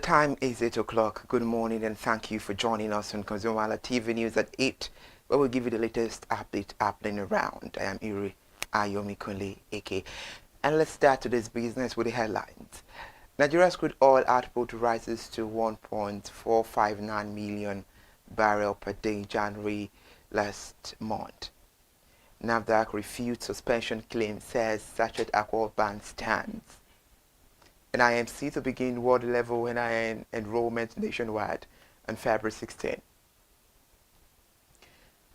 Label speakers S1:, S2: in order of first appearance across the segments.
S1: time is 8 o'clock. Good morning and thank you for joining us on ConsumerHallaTV News at 8, where we'll give you the latest update happening around. I am Iri Ayomi Kunle, AK. And let's start today's business with the headlines. Nigeria's crude oil output rises to 1.459 million barrels per day January last month. NAFDAC refutes suspension claim, says sachet alcohol ban stands. NIMC to begin world-level NIN enrollment nationwide on February 16.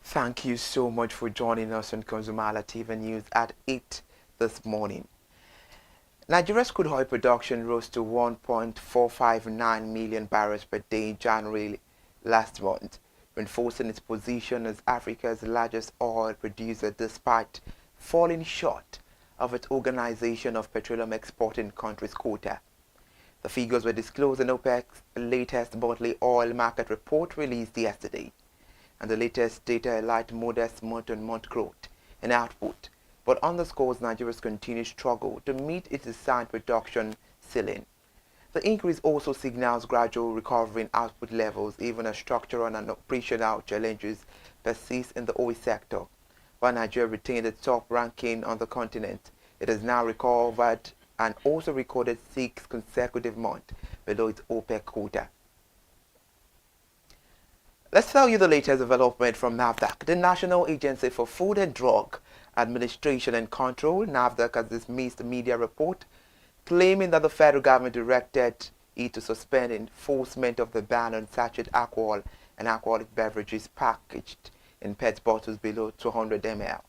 S1: Thank you so much for joining us on ConsumerHallaTV News at 8 this morning. Nigeria's crude oil production rose to 1.459 million barrels per day in January last month, reinforcing its position as Africa's largest oil producer despite falling short of its Organization of Petroleum Exporting Countries quota. The figures were disclosed in OPEC's latest monthly oil market report released yesterday, and the latest data highlight modest month-on-month growth in output, but underscores Nigeria's continued struggle to meet its assigned production ceiling. The increase also signals gradual recovery in output levels, even as structural and operational challenges persist in the oil sector. While Nigeria retained its top ranking on the continent, it has now recovered and also recorded 6 consecutive months below its OPEC quota. Let's tell you the latest development from NAFDAC. The National Agency for Food and Drug Administration and Control, NAFDAC, has dismissed a media report claiming that the federal government directed it to suspend enforcement of the ban on sachet alcohol and alcoholic beverages packaged in PET bottles below 200 ml.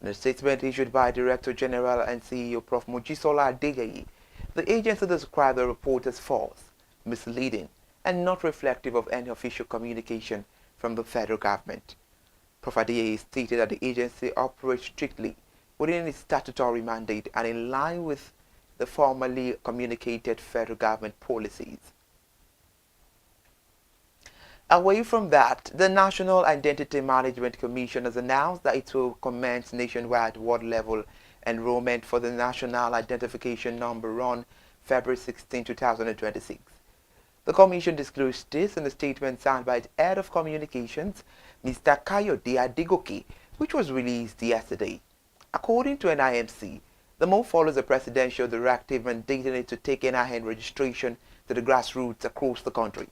S1: In a statement issued by Director General and CEO Prof. Mojisola Adegayi, the agency described the report as false, misleading, and not reflective of any official communication from the federal government. Prof. Adegayi stated that the agency operates strictly within its statutory mandate and in line with the formally communicated federal government policies. Away from that, the National Identity Management Commission has announced that it will commence nationwide world-level enrollment for the National Identification Number on February 16, 2026. The Commission disclosed this in a statement signed by its Head of Communications, Mr. Kayode Adegoke, which was released yesterday. According to NIMC, the move follows a presidential directive mandating it to take NIN registration to the grassroots across the country.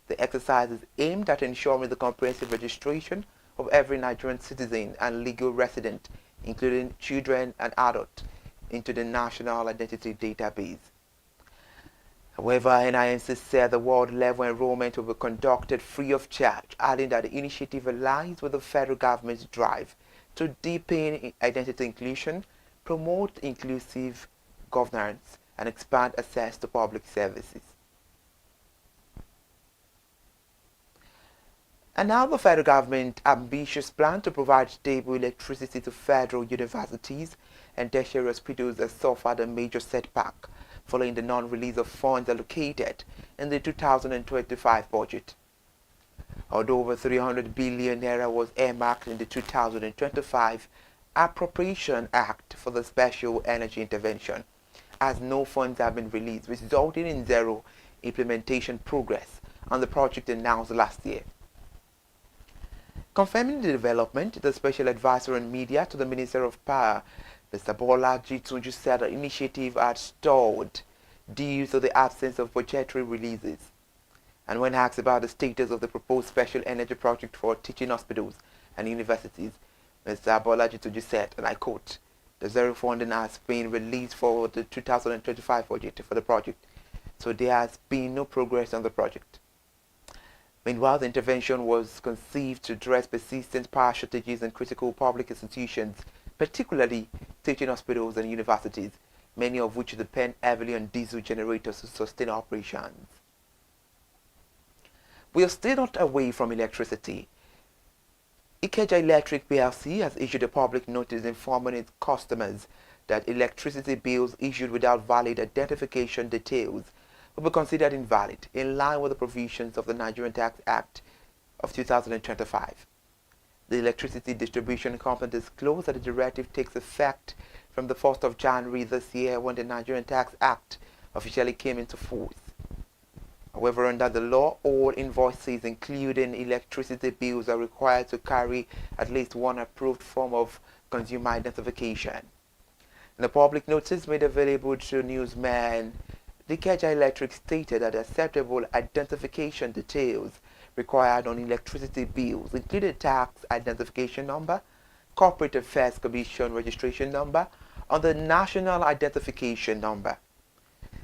S1: The exercise is aimed at ensuring the comprehensive registration of every Nigerian citizen and legal resident, including children and adults, into the National Identity Database. However, NIMC said the world-level enrollment will be conducted free of charge, adding that the initiative aligns with the federal government's drive to deepen identity inclusion, promote inclusive governance, and expand access to public services. And now the federal government's ambitious plan to provide stable electricity to federal universities and tertiary hospitals has suffered a major setback following the non-release of funds allocated in the 2025 budget. Although over 300 billion naira was earmarked in the 2025 Appropriation Act for the Special Energy Intervention, as no funds have been released, resulting in zero implementation progress on the project announced last year. Confirming the development, the Special Advisor on Media to the Minister of Power, Mr. Bolaji Tunju, said the initiative had stalled due to the absence of budgetary releases. And when asked about the status of the proposed special energy project for teaching hospitals and universities, Mr. Bolaji Tunju said, and I quote, "The zero funding has been released for the 2025 budget for the project, so there has been no progress on the project." Meanwhile, the intervention was conceived to address persistent power shortages in critical public institutions, particularly teaching hospitals and universities, many of which depend heavily on diesel generators to sustain operations. We are still not away from electricity. Ikeja Electric PLC has issued a public notice informing its customers that electricity bills issued without valid identification details will be considered invalid, in line with the provisions of the Nigerian Tax Act of 2025. The Electricity Distribution Company disclosed that the directive takes effect from the 1st of January this year, when the Nigerian Tax Act officially came into force. However, under the law, all invoices, including electricity bills, are required to carry at least one approved form of consumer identification. In a public notice made available to newsmen, the Ikeja Electric stated that acceptable identification details required on electricity bills included tax identification number, Corporate Affairs Commission registration number, and the national identification number.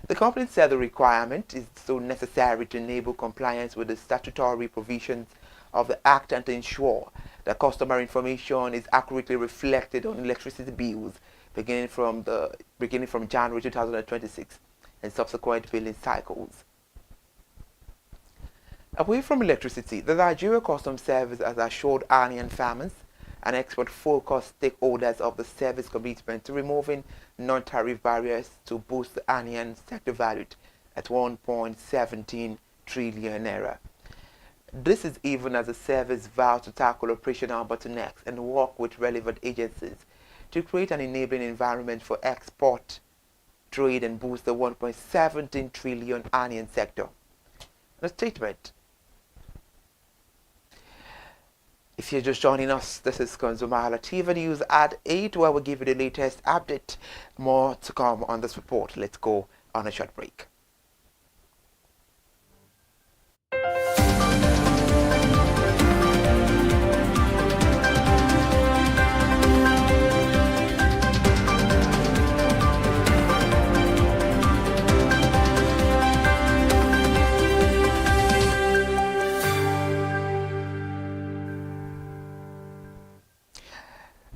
S1: The company said the requirement is so necessary to enable compliance with the statutory provisions of the Act and to ensure that customer information is accurately reflected on electricity bills beginning from January 2026 and subsequent billing cycles. Away from electricity, the Nigeria Customs Service has assured onion farmers and export-focused stakeholders of the service commitment to removing non-tariff barriers to boost the onion sector valued at 1.17 trillion naira. This is even as the service vows to tackle operational bottlenecks and work with relevant agencies to create an enabling environment for export, trade, and boost the 1.17 trillion onion sector. The statement. If you're just joining us, this is ConsumerHallaTV News at 8, where we give you the latest update. More to come on this report. Let's go on a short break.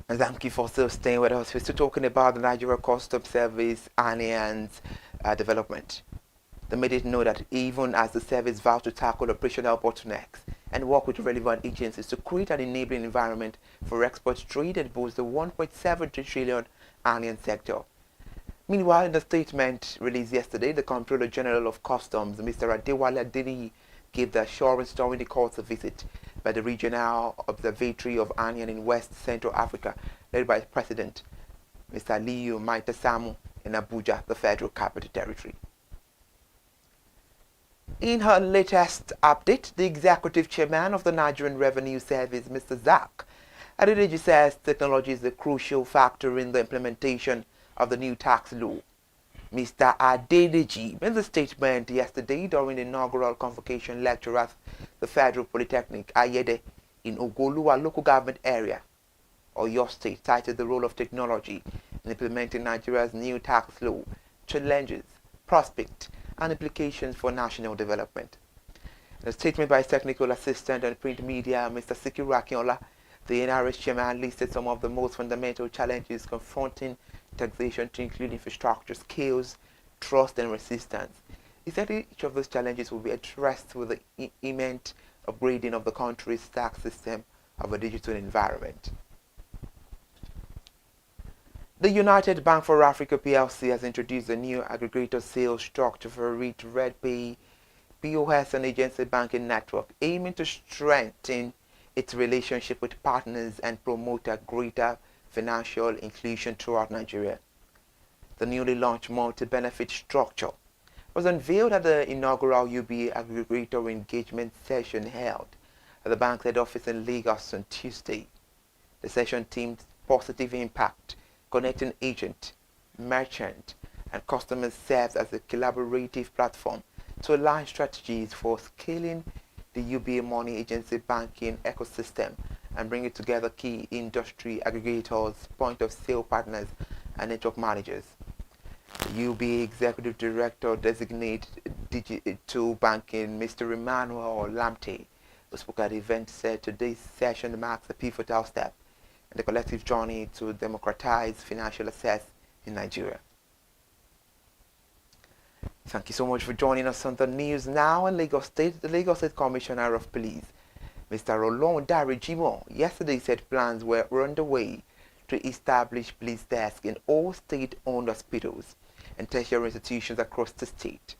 S1: And thank you for still staying with us. We're still talking about the Nigeria Customs Service onions development. They made it know that even as the service vows to tackle operational bottlenecks and work with relevant agencies to create an enabling environment for export trade and boost the 1.7 trillion onion sector. Meanwhile, in a statement released yesterday, the Comptroller General of Customs, Mr. Adewale Adeniyi, gave the assurance during the court's visit by the Regional Observatory of Onion in West Central Africa, led by President Mr. Aliyu Maita Samu in Abuja, the Federal Capital Territory. In her latest update, the Executive Chairman of the Nigerian Revenue Service, Mr. Zak Adedeji, says technology is a crucial factor in the implementation of the new tax law. Mr. Adedeji made the statement yesterday during the inaugural convocation lecture at the Federal Polytechnic, Ayede, in Ogoluwa local government area, Oyo State, titled The Role of Technology in Implementing Nigeria's New Tax Law, Challenges, Prospects, and Implications for National Development. In a statement by his technical assistant and print media, Mr. Sikiru Akinola, the NRS chairman listed some of the most fundamental challenges confronting taxation to include infrastructure, skills, trust, and resistance. He said each of those challenges will be addressed with the imminent upgrading of the country's tax system of a digital environment. The United Bank for Africa PLC has introduced a new aggregator sales structure for Red Pay, POS, and agency banking network, aiming to strengthen its relationship with partners and promote a greater financial inclusion throughout Nigeria. The newly launched multi-benefit structure was unveiled at the inaugural UBA aggregator engagement session held at the bank's head office in Lagos on Tuesday. The session themed Positive Impact, connecting agent, merchant, and customers serves as a collaborative platform to align strategies for scaling the UBA money agency banking ecosystem and bringing together key industry aggregators, point-of-sale partners, and network managers. The UBA Executive Director Designate Digital Banking, Mr. Emmanuel Lamte, who spoke at the event, said today's session marks a pivotal step in the collective journey to democratize financial access in Nigeria. Thank you so much for joining us on the news now in Lagos State. The Lagos State Commissioner of Police, Mr. Olorundare Jimoh, yesterday said plans were underway to establish police desks in all state-owned hospitals and tertiary institutions across the state.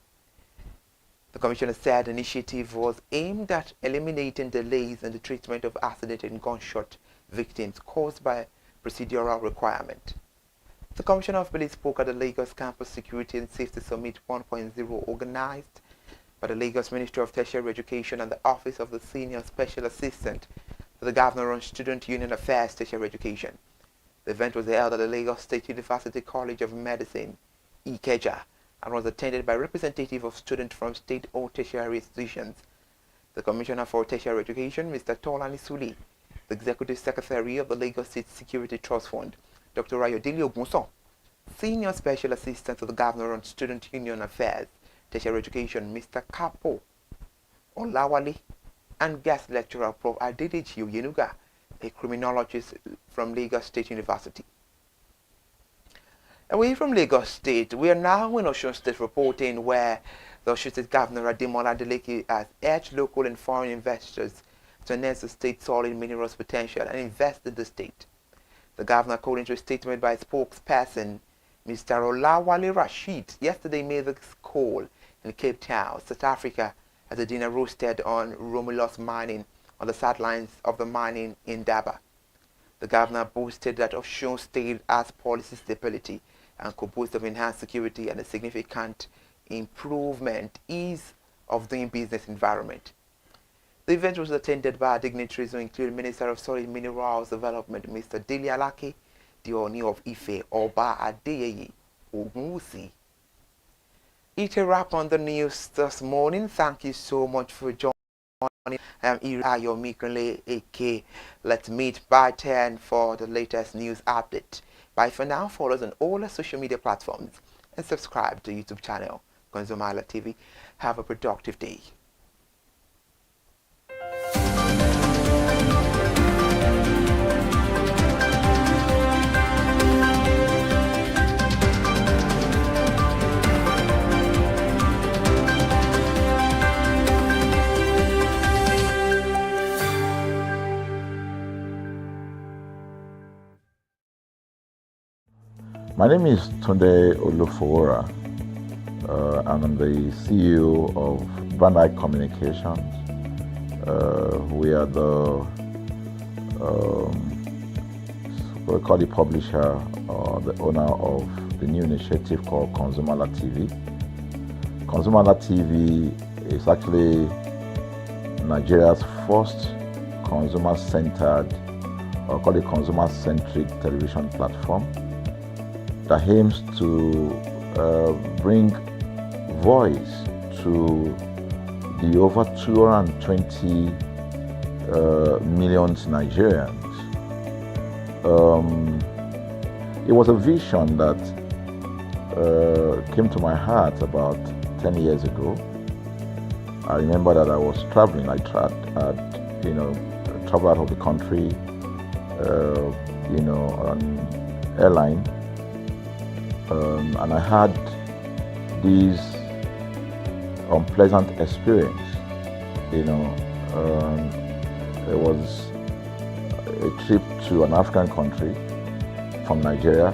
S1: The Commissioner said the initiative was aimed at eliminating delays in the treatment of accident and gunshot victims caused by procedural requirement. The Commissioner of Police spoke at the Lagos Campus Security and Safety Summit 1.0 organized by the Lagos Ministry of Tertiary Education and the Office of the Senior Special Assistant to the Governor on Student Union Affairs Tertiary Education. The event was held at the Lagos State University College of Medicine, Ikeja, and was attended by representatives of students from state-owned tertiary institutions. The Commissioner for Tertiary Education, Mr. Tolani Suli, the Executive Secretary of the Lagos State Security Trust Fund, Dr. Ayodele Ogunson, Senior Special Assistant to the Governor on Student Union Affairs, Tertiary Education, Mr. Kapo Olawale, and guest lecturer Prof. Adedeji Oyenuga, a criminologist from Lagos State University. Away from Lagos State, we are now in Osun State reporting, where the Osun State Governor Ademola Adeleke has urged local and foreign investors to enhance the state's solid minerals potential and invest in the state. The governor, according to a statement by a spokesperson, Mr. Olawale Rashid, yesterday made this call in Cape Town, South Africa, as a dinner roasted on Romulus mining on the sidelines of the mining in Daba. The governor boasted that Osun State has policy stability and could boast of enhanced security and a significant improvement ease of doing business environment. The event was attended by dignitaries who include Minister of Solid Minerals Development, Mr. Dele Alake, the Oni of Ife, Oba Adeyeye Ogunwusi. It's a wrap on the news this morning. Thank you so much for joining. I am Irayo Mikunle AK. Let's meet by 10 for the latest news update. Bye for now. Follow us on all our social media platforms and subscribe to YouTube channel ConsumerHallaTV. Have a productive day.
S2: My name is Tunde Olufowora, and I'm the CEO of Bandai Communications. We are we call the publisher or the owner of the new initiative called ConsumerHallaTV. ConsumerHallaTV is actually Nigeria's first consumer-centered, or call it consumer-centric television platform that aims to bring voice to the over 220 million Nigerians. It was a vision that came to my heart about 10 years ago. I remember that I was traveling. I traveled out of the country, on airline. And I had this unpleasant experience. It was a trip to an African country from Nigeria,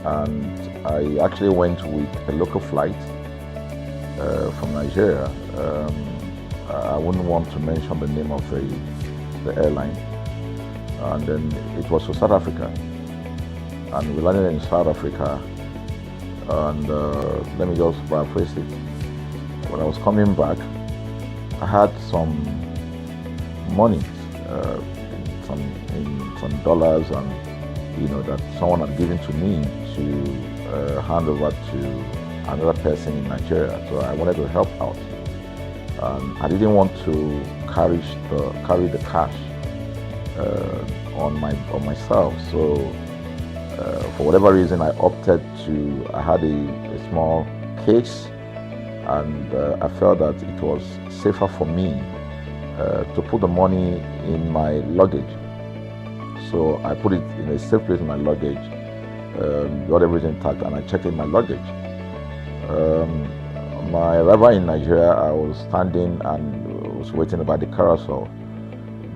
S2: and I actually went with a local flight from Nigeria. I wouldn't want to mention the name of the airline. And then it was to South Africa, and we landed in South Africa. And let me just paraphrase it. When I was coming back, I had some money, some dollars, and that someone had given to me to hand over to another person in Nigeria. So I wanted to help out. I didn't want to carry the cash on myself. So. For whatever reason, I had a small case, and I felt that it was safer for me to put the money in my luggage. So I put it in a safe place in my luggage, got everything intact, and I checked in my luggage. My arrival in Nigeria, I was standing and was waiting by the carousel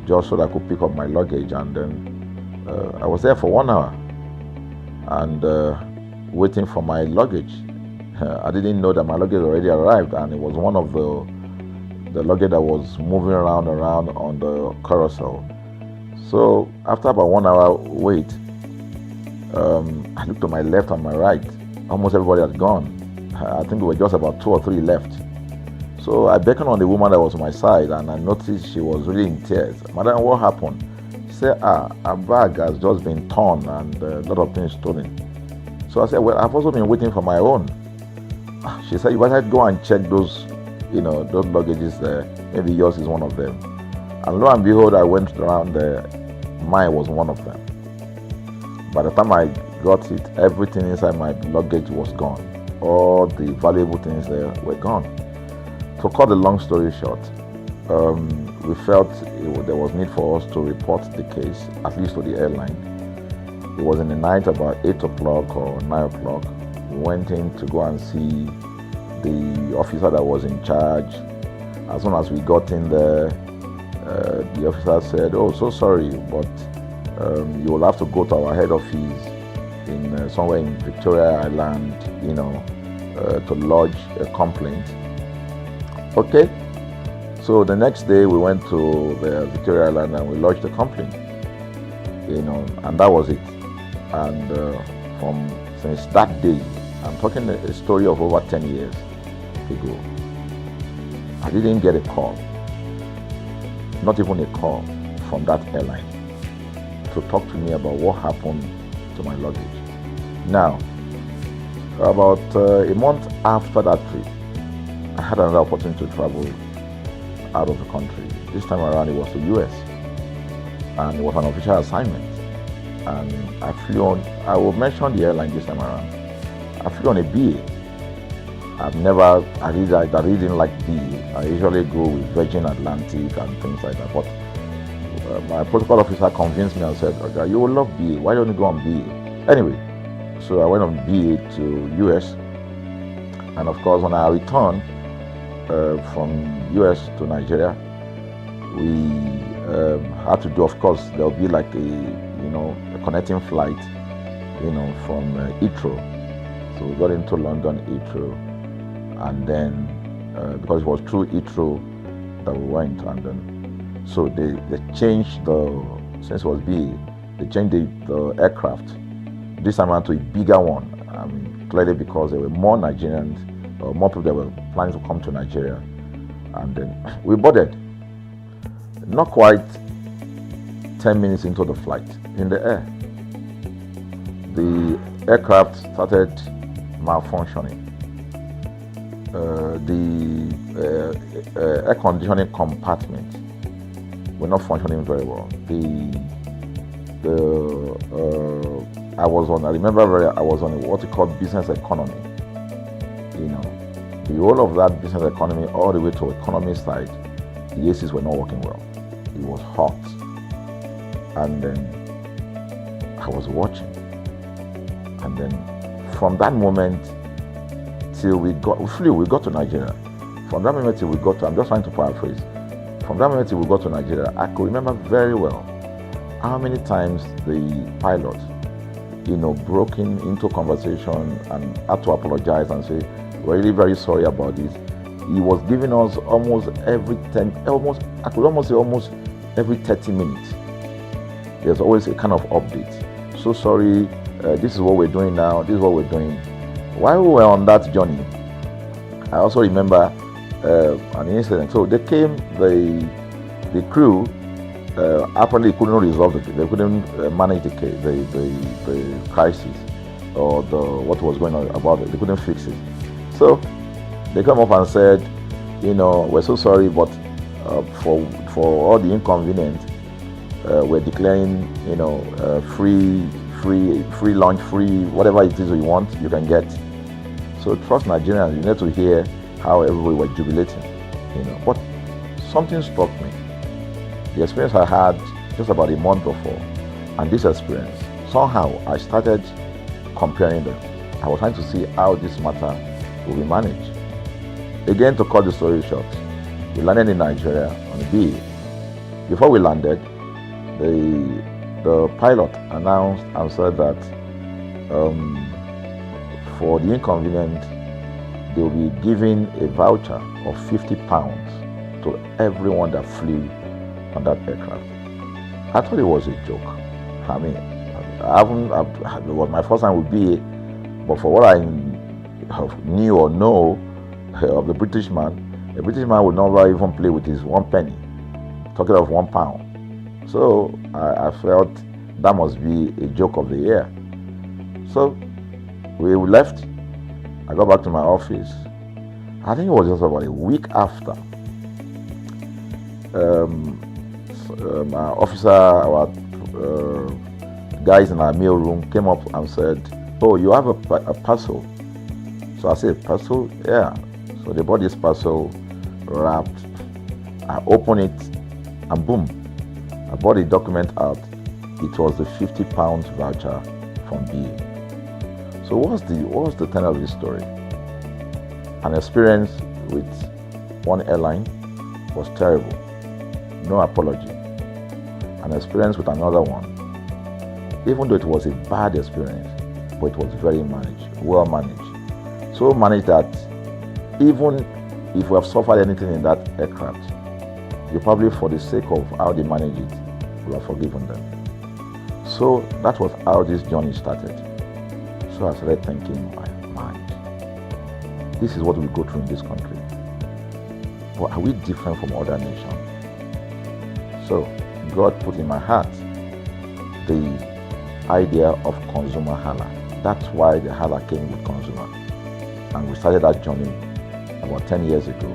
S2: just so that I could pick up my luggage, and then I was there for 1 hour. And waiting for my luggage. I didn't know that my luggage already arrived, and it was one of the luggage that was moving around on the carousel. So after about 1 hour wait, I looked to my left and my right. Almost everybody had gone. I think there were just about 2 or 3 left. So I beckoned on the woman that was on my side, and I noticed she was really in tears. Madam, what happened? She said, her bag has just been torn and a lot of things stolen. So I said, well, I've also been waiting for my own. She said, you better go and check those, those luggages there. Maybe yours is one of them. And lo and behold, I went around there. Mine was one of them. By the time I got it, everything inside my luggage was gone. All the valuable things there were gone. To cut the long story short, we felt there was need for us to report the case, at least to the airline. It was in the night, about 8 o'clock or 9 o'clock. We went in to go and see the officer that was in charge. As soon as we got in there, the officer said, "Oh, so sorry, but you will have to go to our head office in somewhere in Victoria Island, to lodge a complaint." Okay. So the next day we went to the Victoria Island and we lodged a complaint, and that was it. And since that day, I'm talking a story of over 10 years ago, I didn't get a call, not even a call from that airline to talk to me about what happened to my luggage. Now, about a month after that trip, I had another opportunity to travel out of the country. This time around, it was to the US, and it was an official assignment. And I flew on, I will mention the airline this time around. I flew on a BA. I really didn't like BA. I usually go with Virgin Atlantic and things like that. But my protocol officer convinced me and said, "Okay, you will love BA. Why don't you go on BA?" Anyway, so I went on BA to US. And of course, on our return from US to Nigeria, we had to do, of course, there'll be like a connecting flight, from Heathrow. So we got into London Heathrow, and then because it was through Heathrow that we went, and then so they changed since it was BA, they changed the aircraft this time around to a bigger one. I mean, clearly because there were more Nigerians, or more people that were planning to come to Nigeria, and then we boarded. Not quite 10 minutes into the flight, in the air, the aircraft started malfunctioning. The air conditioning compartment were not functioning very well. I was on what you call business economy. The whole of that business economy, all the way to economy side, the ACs were not working well. It was hot. And then I was watching. And then from that moment till we got to Nigeria. From that moment till we got to, I'm just trying to paraphrase. From that moment till we got to Nigeria, I could remember very well how many times the pilot, broke into conversation and had to apologize and say, "We're really very sorry about this." He was giving us almost every 30 minutes. There's always a kind of update. "So sorry, this is what we're doing now, this is what we're doing." While we were on that journey, I also remember an incident. So they came, the crew apparently couldn't resolve it. They couldn't manage the crisis or what was going on about it. They couldn't fix it. So they come up and said, "We're so sorry, but for all the inconvenience, we're declaring, free lunch, free whatever it is you want, you can get." So trust Nigerians, you need to hear how everybody was jubilating, But something struck me. The experience I had just about a month before, and this experience, somehow I started comparing them. I was trying to see how this matter will be managed. Again, to cut the story short, we landed in Nigeria on a BA. Before we landed, the pilot announced and said that for the inconvenience, they will be giving a voucher of £50 to everyone that flew on that aircraft. I thought it was a joke. I mean, it was my first time with BA, but for what I knew or know of the British man, A British man would never even play with his 1 penny, talking of £1. So I felt that must be a joke of the year. So we left. I got back to my office. I think it was just about a week after. My officer, our guys in our mail room came up and said, "Oh, you have a parcel." So I said, "Parcel? Yeah." So they bought this parcel wrapped. I opened it and boom, I bought the document out. It was the £50 voucher from BA. So what's the tenor of this story? An experience with one airline was terrible. No apology. An experience with another one, even though it was a bad experience, but it was very managed, well managed. So managed that even if we have suffered anything in that aircraft, you probably, for the sake of how they manage it, will have forgiven them. So that was how this journey started. So I started thinking in my mind, this is what we go through in this country. But are we different from other nations? So God put in my heart the idea of ConsumerHalla. That's why the Halla came with consumer. And we started that journey about 10 years ago.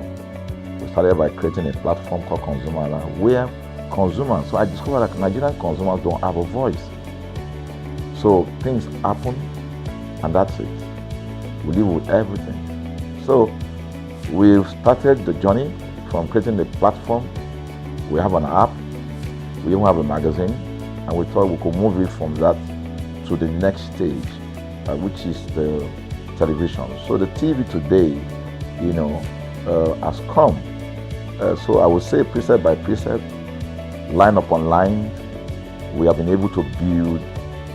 S2: We started by creating a platform called ConsumerHalla, where consumers, so I discovered that Nigerian consumers don't have a voice. So things happen, and that's it. We live with everything. So we've started the journey from creating the platform. We have an app, we even have a magazine, and we thought we could move it from that to the next stage, which is the television. So the TV today, has come. So I would say precept by precept, line upon line, we have been able to build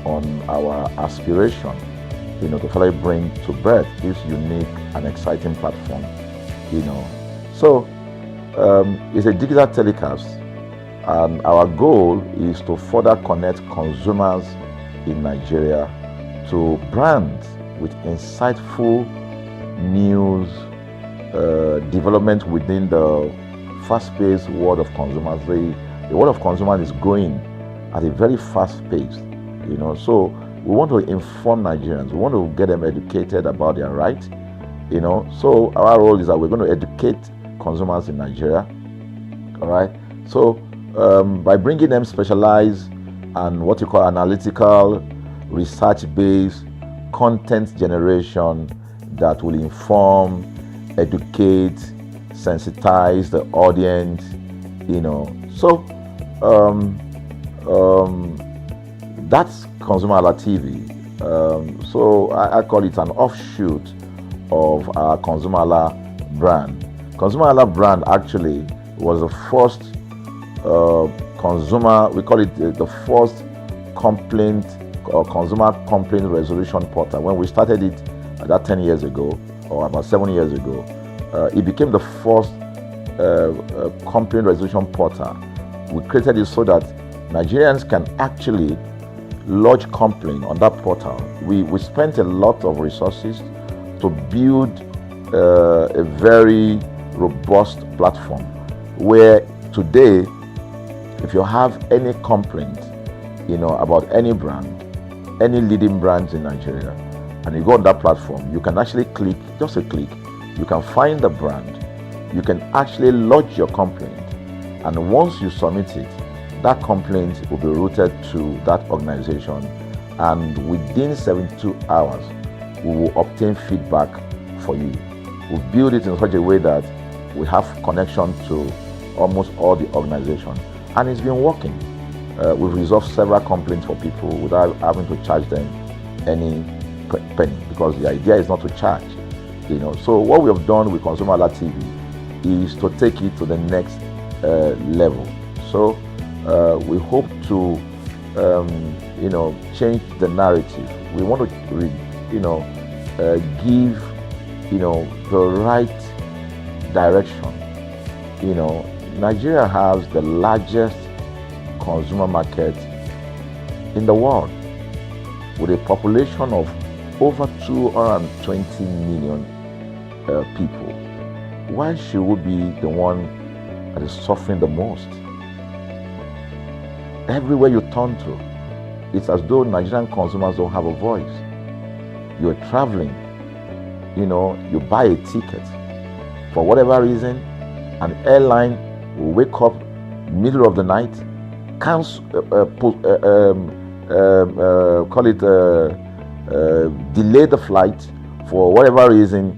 S2: on our aspiration, to finally bring to birth this unique and exciting platform, So it's a digital telecast, and our goal is to further connect consumers in Nigeria to brands with insightful news, development within the fast-paced world of consumers. The world of consumers is growing at a very fast pace, So we want to inform Nigerians. We want to get them educated about their rights, So our role is that we're going to educate consumers in Nigeria, all right? So by bringing them specialized and what you call analytical, research-based content generation that will inform, educate, sensitize the audience, So that's ConsumerHallaTV. So I call it an offshoot of our ConsumerHalla brand. ConsumerHalla brand actually was the first we call it the first complaint or consumer complaint resolution portal. When we started it about 10 years ago, or about 7 years ago, it became the first complaint resolution portal. We created it so that Nigerians can actually lodge complaint on that portal. We spent a lot of resources to build a very robust platform where today, if you have any complaint, about any brand, any leading brands in Nigeria, and you go on that platform, you can actually click, just a click, you can find the brand, you can actually lodge your complaint, and once you submit it, that complaint will be routed to that organization, and within 72 hours, we will obtain feedback for you. We build it in such a way that we have connection to almost all the organizations, and it's been working. We've resolved several complaints for people without having to charge them any penny, because the idea is not to charge. So what we have done with ConsumerHallaTV is to take it to the next level. So we hope to change the narrative. We want to give the right direction. Nigeria has the largest consumer market in the world, with a population of over 220 million people. why should we be the one that is suffering the most? Everywhere you turn to, it's as though Nigerian consumers don't have a voice. You're traveling, you buy a ticket. For whatever reason, an airline will wake up middle of the night, delay the flight for whatever reason,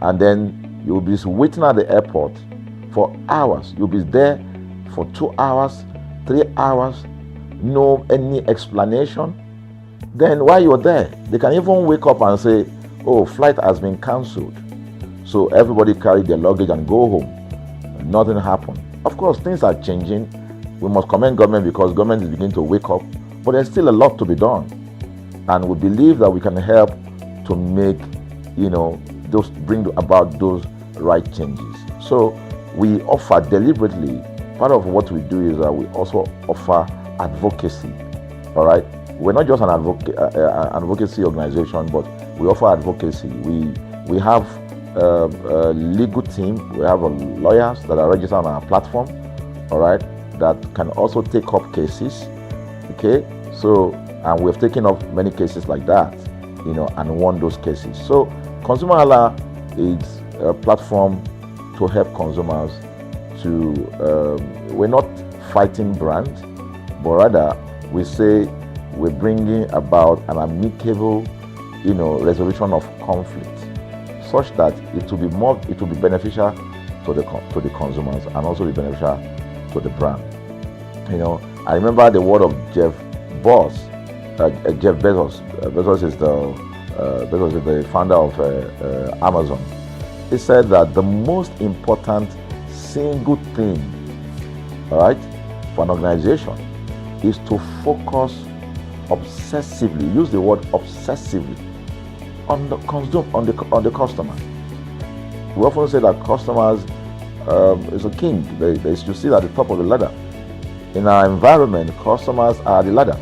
S2: and then you'll be waiting at the airport for hours. You'll be there for 2 hours, 3 hours, no any explanation. Then while you're there, they can even wake up and say, oh, flight has been cancelled. So everybody carry their luggage and go home. Nothing happened. Of course, things are changing. We must commend government because government is beginning to wake up, but there's still a lot to be done. And we believe that we can help to make, those bring about those right changes. So we offer deliberately, part of what we do is that we also offer advocacy. All right. We're not just an advocacy organization, but we offer advocacy. We have a legal team. We have lawyers that are registered on our platform, all right, that can also take up cases. Okay, so and we've taken up many cases like that, and won those cases. So ConsumerHalla is a platform to help consumers to. We're not fighting brands, but rather we say we're bringing about an amicable, resolution of conflict, such that it will be beneficial to the consumers and also be beneficial to the brand. I remember the word of Jeff Bezos. Bezos is the founder of Amazon. He said that the most important single thing, all right, for an organization is to focus obsessively, use the word obsessively, on the customer. We often say that customers is a king. They should sit at the top of the ladder. In our environment, customers are the ladder.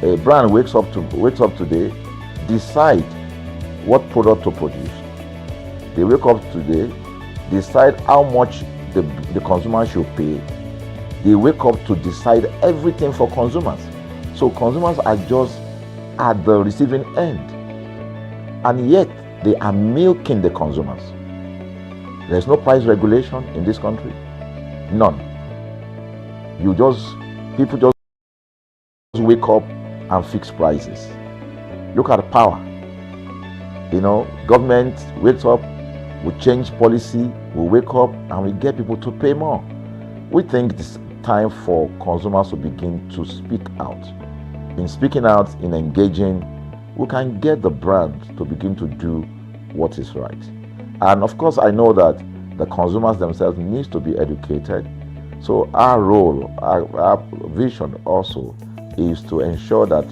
S2: A brand wakes up today, decide what product to produce. They wake up today, decide how much the consumer should pay. They wake up to decide everything for consumers. So consumers are just at the receiving end, and yet they are milking the consumers. There's no price regulation in this country, none. People just wake up and fix prices. Look at the power. Government wakes up, we change policy, we wake up and we get people to pay more. We think it's time for consumers to begin to speak out. In speaking out, in engaging, we can get the brand to begin to do what is right. And of course, I know that the consumers themselves need to be educated. So our role, our vision also is to ensure that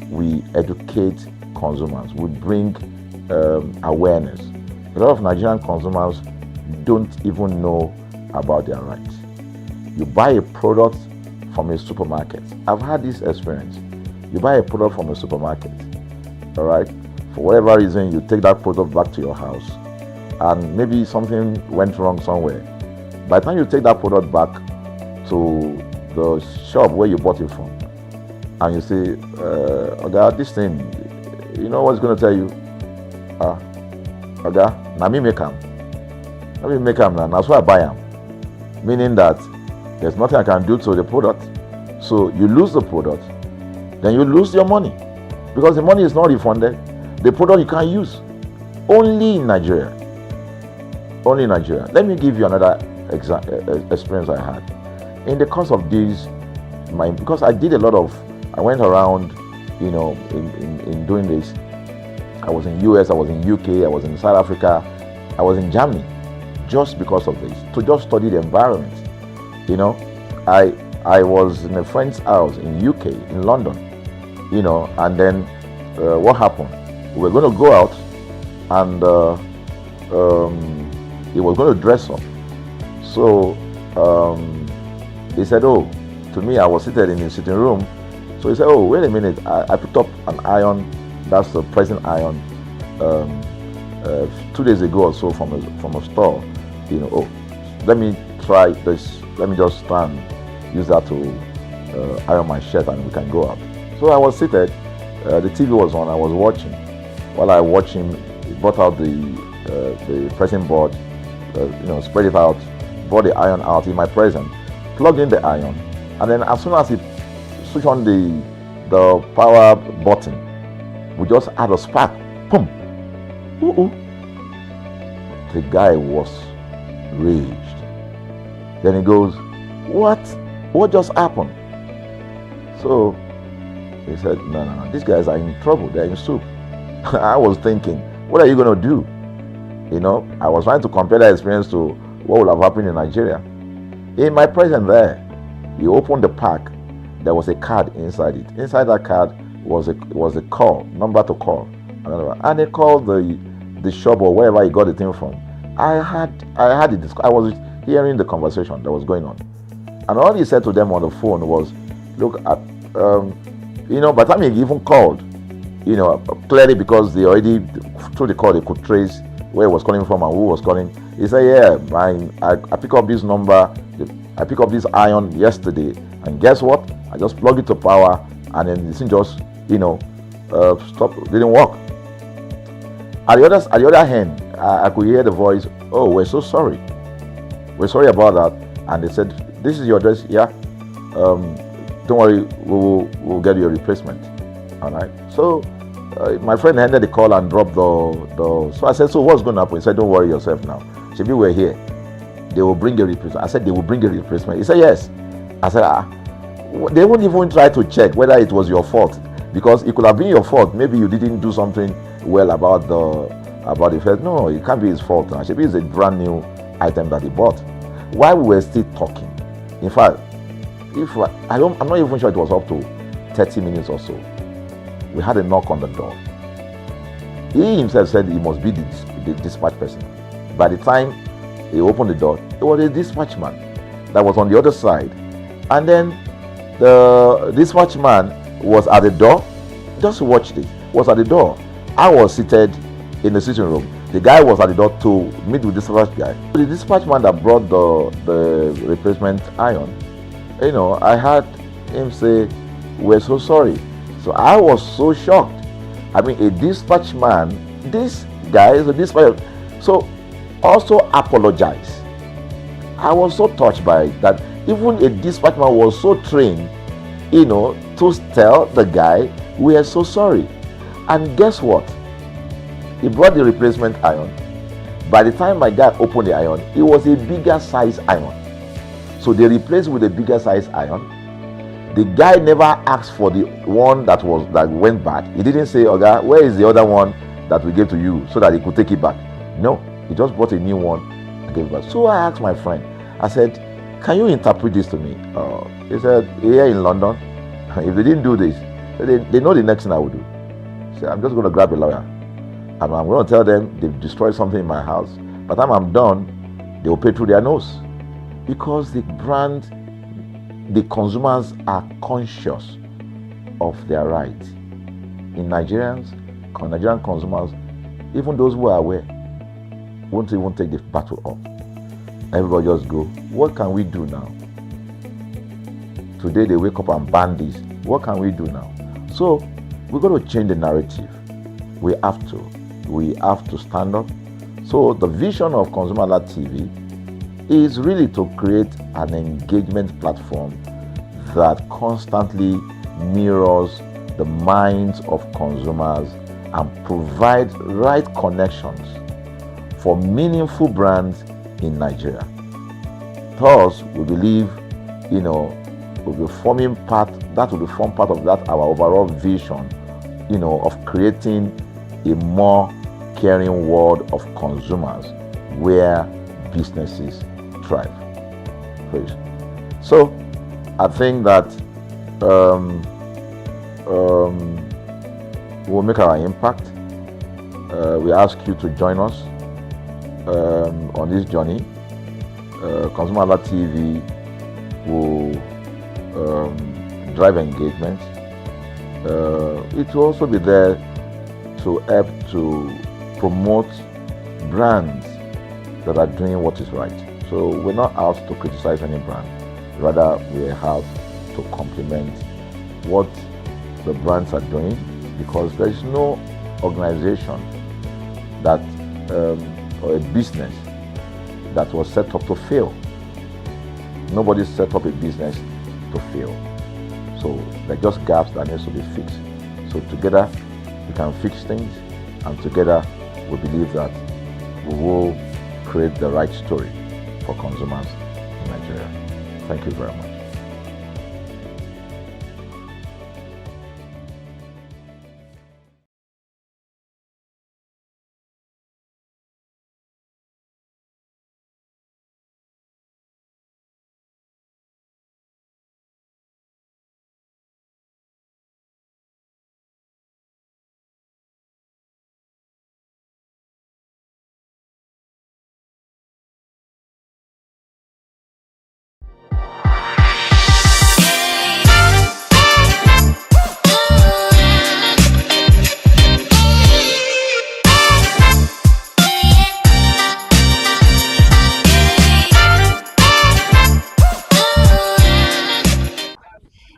S2: we educate consumers. We bring awareness. A lot of Nigerian consumers don't even know about their rights. You buy a product from a supermarket. I've had this experience. You buy a product from a supermarket, all right? For whatever reason, you take that product back to your house, and maybe something went wrong somewhere. By the time you take that product back to the shop where you bought it from, and you say, Oga, this thing, you know what's going to tell you? Oga, na me make am. Let me make am now. That's why I buy am. Meaning that there's nothing I can do to the product. So you lose the product, then you lose your money, because the money is not refunded. The product you can't use. Only in Nigeria. Only in Nigeria. Let me give you another experience I had. In the course of this, because I went around, in doing this. I was in US, I was in UK, I was in South Africa, I was in Germany, just because of this, to just study the environment. I was in a friend's house in UK, in London, and then what happened? We were going to go out, and he was going to dress up. So he said, oh, to me, I was seated in his sitting room. So he said, oh, wait a minute, I put up an iron, that's the pressing iron, 2 days ago or so from a store, oh, let me try this, let me just stand, use that to iron my shirt and we can go out. So I was seated, the TV was on, I was watching. While I watched him, he brought out the pressing board, spread it out, brought the iron out in my presence, plugged in the iron, and then as soon as he switched on the power button, we just had a spark. Boom! Ooh. The guy was raged. Then he goes, What just happened? So he said, No, these guys are in trouble, they're in soup. I was thinking, what are you going to do? I was trying to compare that experience to what would have happened in Nigeria. In my presence there, he opened the pack. There was a card inside it. Inside that card was a call, number to call. And they called the shop or wherever he got the thing from. I was hearing the conversation that was going on. And all he said to them on the phone was, look, by the time he even called, clearly because they already, through the call, they could trace where he was calling from and who was calling. He said, I picked up this number, I picked up this iron yesterday, and guess what? I just plugged it to power, and then this thing just, stopped, didn't work. At the other hand, I could hear the voice, oh, we're so sorry. We're sorry about that. And they said, this is your address, yeah. Don't worry, we'll get you a replacement. All right. So my friend ended the call and dropped the. So I said, so what's going to happen? He said, don't worry yourself now. Maybe we're here. They will bring a replacement. I said, they will bring a replacement. He said, yes. I said, they won't even try to check whether it was your fault, because it could have been your fault. Maybe you didn't do something well about the first. No, it can't be his fault. Maybe it's a brand new item that he bought. While we were still talking, in fact, I'm not even sure it was up to 30 minutes or so, we had a knock on the door. He himself said he must be the dispatch person. By the time he opened the door, it was a dispatch man that was on the other side. And then the dispatch man was at the door. Just watch this. Was at the door. I was seated in the sitting room. The guy was at the door to meet with the dispatch guy. The dispatch man that brought the replacement iron, I heard him say, we're so sorry. So I was so shocked. I mean, a dispatch man, this guy is a dispatch, so also apologize. I was so touched by it that even a dispatch man was so trained, to tell the guy, we are so sorry. And guess what? He brought the replacement iron. By the time my guy opened the iron, it was a bigger size iron. So they replaced with a bigger size iron. The guy never asked for the one that went bad. He didn't say, okay, where is the other one that we gave to you so that he could take it back? No, he just bought a new one and gave it back. So I asked my friend, I said, can you interpret this to me? He said, here in London, if they didn't do this, they know the next thing I will do. He said, I'm just going to grab a lawyer and I'm going to tell them they've destroyed something in my house. By the time I'm done, they will pay through their nose. Because the consumers are conscious of their rights. In Nigerian consumers, even those who are aware, won't even take the battle up. Everybody just go, what can we do now? Today they wake up and ban this. What can we do now? So we're going to change the narrative. We have to stand up. So the vision of ConsumerHallaTV is really to create an engagement platform that constantly mirrors the minds of consumers and provide right connections for meaningful brands in Nigeria. Thus, we believe, will be forming part of that our overall vision, of creating a more caring world of consumers where businesses thrive. Please. So, I think that we'll make our impact. We ask you to join us on this journey. ConsumerHallaTV will drive engagement. It will also be there to help to promote brands that are doing what is right. So we're not out to criticize any brand. Rather, we are out to complement what the brands are doing, because there is no organization that or a business that was set up to fail. Nobody set up a business to fail. So there are just gaps that needs to be fixed. So together we can fix things, and together we believe that we will create the right story for consumers in Nigeria. Thank you very much.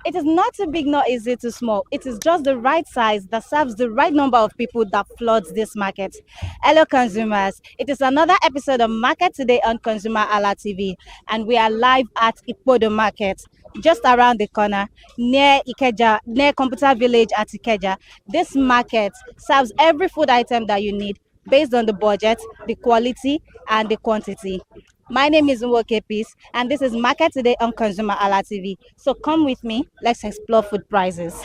S3: It is not too big, nor is it too small. It is just the right size that serves the right number of people that floods this market. Hello, consumers. It is another episode of Market Today on ConsumerHalla TV, and we are live at Ipodo Market, just around the corner near Ikeja, near Computer Village at Ikeja. This market serves every food item that you need based on the budget, the quality, and the quantity. My name is Nwoke Peace, and this is Market Today on ConsumerHalla TV. So come with me, let's explore food prices.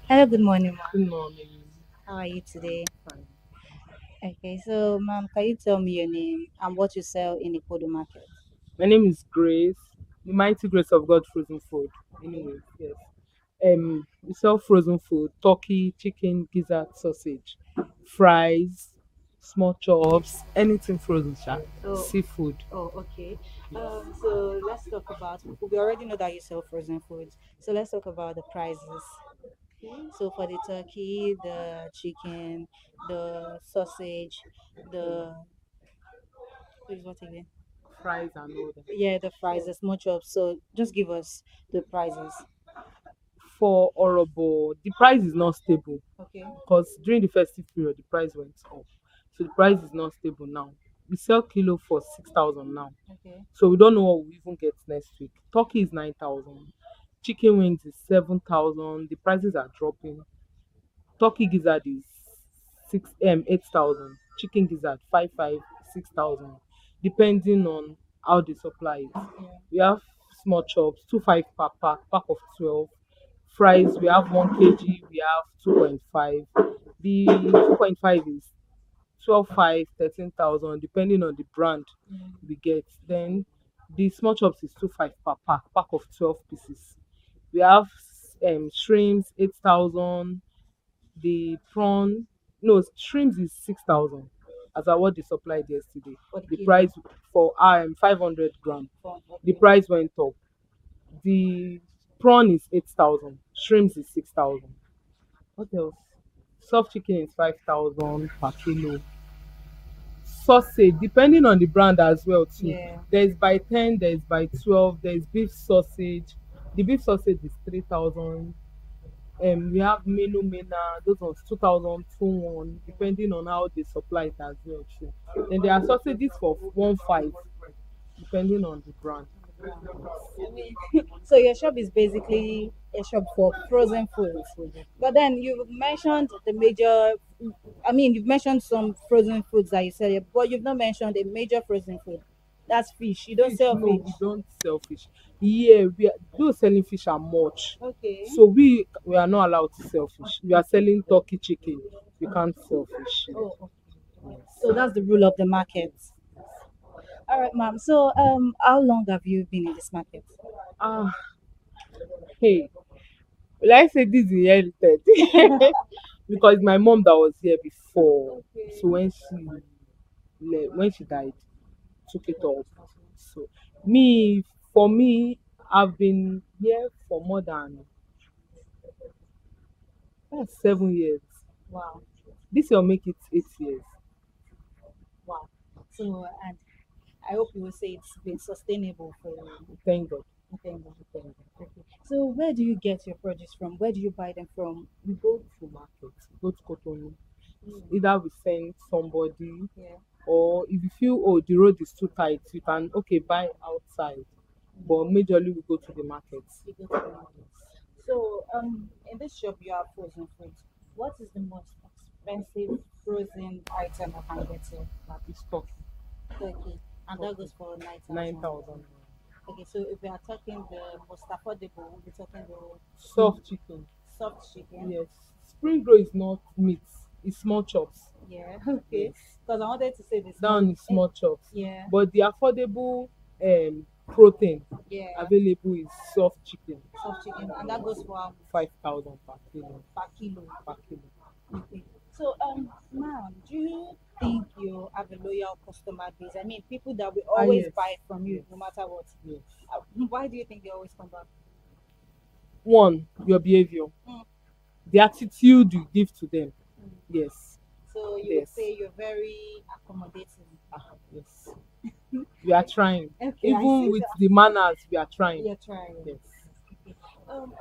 S3: Hello, good morning, ma'am.
S4: Good morning.
S3: How are you today?
S4: Fine.
S3: Okay, so ma'am, can you tell me your name and what you sell in the Ipodo Market?
S4: My name is Grace, the mighty grace of God frozen food. Anyways, yes. We sell frozen food, turkey, chicken, gizzard, sausage, fries, small chops, anything frozen,
S3: Oh,
S4: seafood.
S3: oh, okay. So let's talk about. We already know that you sell frozen foods. So let's talk about the prices. So for the turkey, the chicken, the sausage, the please what again?
S4: Fries and all that.
S3: Yeah, the fries, the small chops. So just give us the prices.
S4: For Orobo, the price is not stable
S3: Okay.
S4: because during the festive period, the price went up. So the price is not stable now. We sell kilo for 6,000 now.
S3: Okay.
S4: So we don't know what we even get next week. Turkey is 9,000. Chicken wings is 7,000. The prices are dropping. Turkey gizzard is 8,000. Chicken gizzard 6,000. Depending on how the supply is.
S3: Yeah.
S4: We have small chops, 2.5 per pack of 12. Fries, we have 1 kg, we have 2.5. The 2.5 is 12.5, 13,000, depending on the brand we get. Then the small chops is 2.5 per pack of 12 pieces. We have shrimps 8,000. The prawn, no, shrimps is 6,000 as I what they supplied yesterday. The price for 500 gram, the price went up. The prawn is 8,000, shrimps is 6,000. What else? Soft chicken is 5,000 per kilo. Sausage, depending on the brand as well too.
S3: Yeah.
S4: There's by 10, there's by 12, there's beef sausage. The beef sausage is 3,000. We have menu mena, those ones 2,000, 2,1, depending on how they supply it as well too. Then there are sausages for 1.5, depending on the brand.
S3: So your shop is basically a shop for frozen foods. But then you've mentioned the major. I mean, you've mentioned some frozen foods that you sell, here, but you've not mentioned a major frozen food. That's fish. You don't
S4: Fish,
S3: sell
S4: no,
S3: fish.
S4: we don't sell fish. Yeah, those selling fish are much.
S3: Okay.
S4: So we are not allowed to sell fish. We are selling turkey chicken. We can't sell fish.
S3: Oh, okay. So that's the rule of the market. All right, ma'am. So how long have you been in this market?
S4: Hey, will I say this inherited? because my mom that was here before.
S3: Okay.
S4: So when she died, took it up. So me for me, I've been here for more than 7 years.
S3: Wow.
S4: This will make it 8 years.
S3: Wow. So, and I hope you will say it's been sustainable for you.
S4: Thank God.
S3: Okay. Okay. So, where do you get your produce from? Where do you buy them from?
S4: We go to market, go to Cotonou.
S3: Mm.
S4: Either we send somebody,
S3: Yeah.
S4: or if you feel oh the road is too tight, you can buy outside. But majorly we go to the market.
S3: You go to the market. So, in this shop you have frozen fruit. What is the most expensive frozen item I can get here?
S4: It's stock
S3: Turkey, and that goes for 9,000.
S4: 9,000.
S3: Okay, so if we are talking the most affordable, we'll be talking the
S4: Soft chicken.
S3: soft chicken.
S4: Yes. Spring roll is not meat. It's small chops.
S3: Yeah. Okay.
S4: Yes.
S3: Because I wanted to say this.
S4: That one is small chops.
S3: Yeah.
S4: But the affordable protein
S3: Yeah.
S4: available is soft chicken.
S3: Soft chicken, and that goes for
S4: 5,000 per kilo.
S3: per kilo.
S4: Per kilo.
S3: Okay. So, ma'am, do you think you have a loyal customer base? I mean, people that will always
S4: Yes.
S3: buy from you
S4: Yes.
S3: no matter what.
S4: Yes.
S3: Why do you think they always come back?
S4: One, your behavior.
S3: Mm.
S4: The attitude you give to them.
S3: Mm.
S4: Yes.
S3: So you would
S4: Yes.
S3: say you're very accommodating.
S4: Yes. We are trying.
S3: Okay, I
S4: Even
S3: see
S4: with
S3: that.
S4: the manners, we are trying.
S3: You're trying.
S4: Yes.
S3: Okay.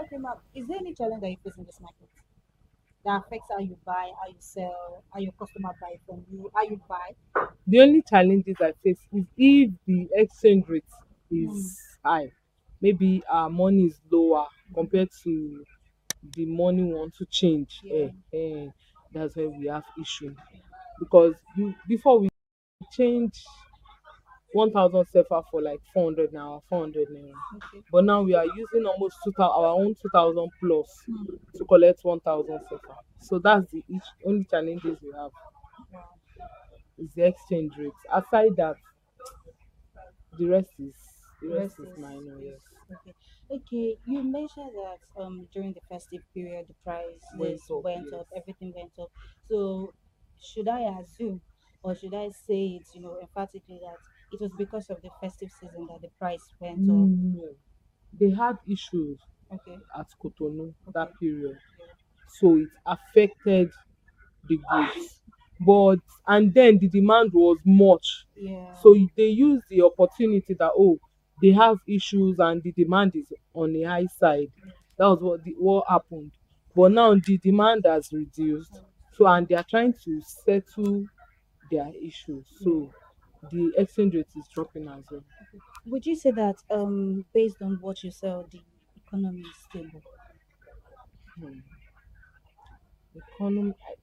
S3: Okay, ma'am. Is there any challenge that you face in this market that affects how you buy, how you sell, how your customer buy from you, how you buy?
S4: The only challenges I face is if the exchange rate is high, maybe our money is lower compared to the money we want to change.
S3: Yeah.
S4: That's where we have issue. Because before we change 1,000 sefa for like 400 naira, 400 naira.
S3: Okay.
S4: But now we are using almost 2,000, our own 2,000 plus to collect 1,000 sefa. So that's the only challenges we have
S3: Wow.
S4: is the exchange rate. Aside that, the rest is minor. Yes.
S3: Okay. Okay, you mentioned that during the festive period the prices went
S4: Yes.
S3: up, everything went up. So should I assume or should I say it, emphatically that it was because of the festive season that the price went up?
S4: No, they had issues
S3: Okay.
S4: at Cotonou that
S3: Okay.
S4: period, so it affected the goods. But and then the demand was much,
S3: Yeah.
S4: so they used the opportunity that they have issues and the demand is on the high side. That was what happened. But now the demand has reduced, so and they are trying to settle their issues. So the exchange rate is dropping as well.
S3: Would you say that based on what you sell the economy is stable?
S4: Hmm. Economy, I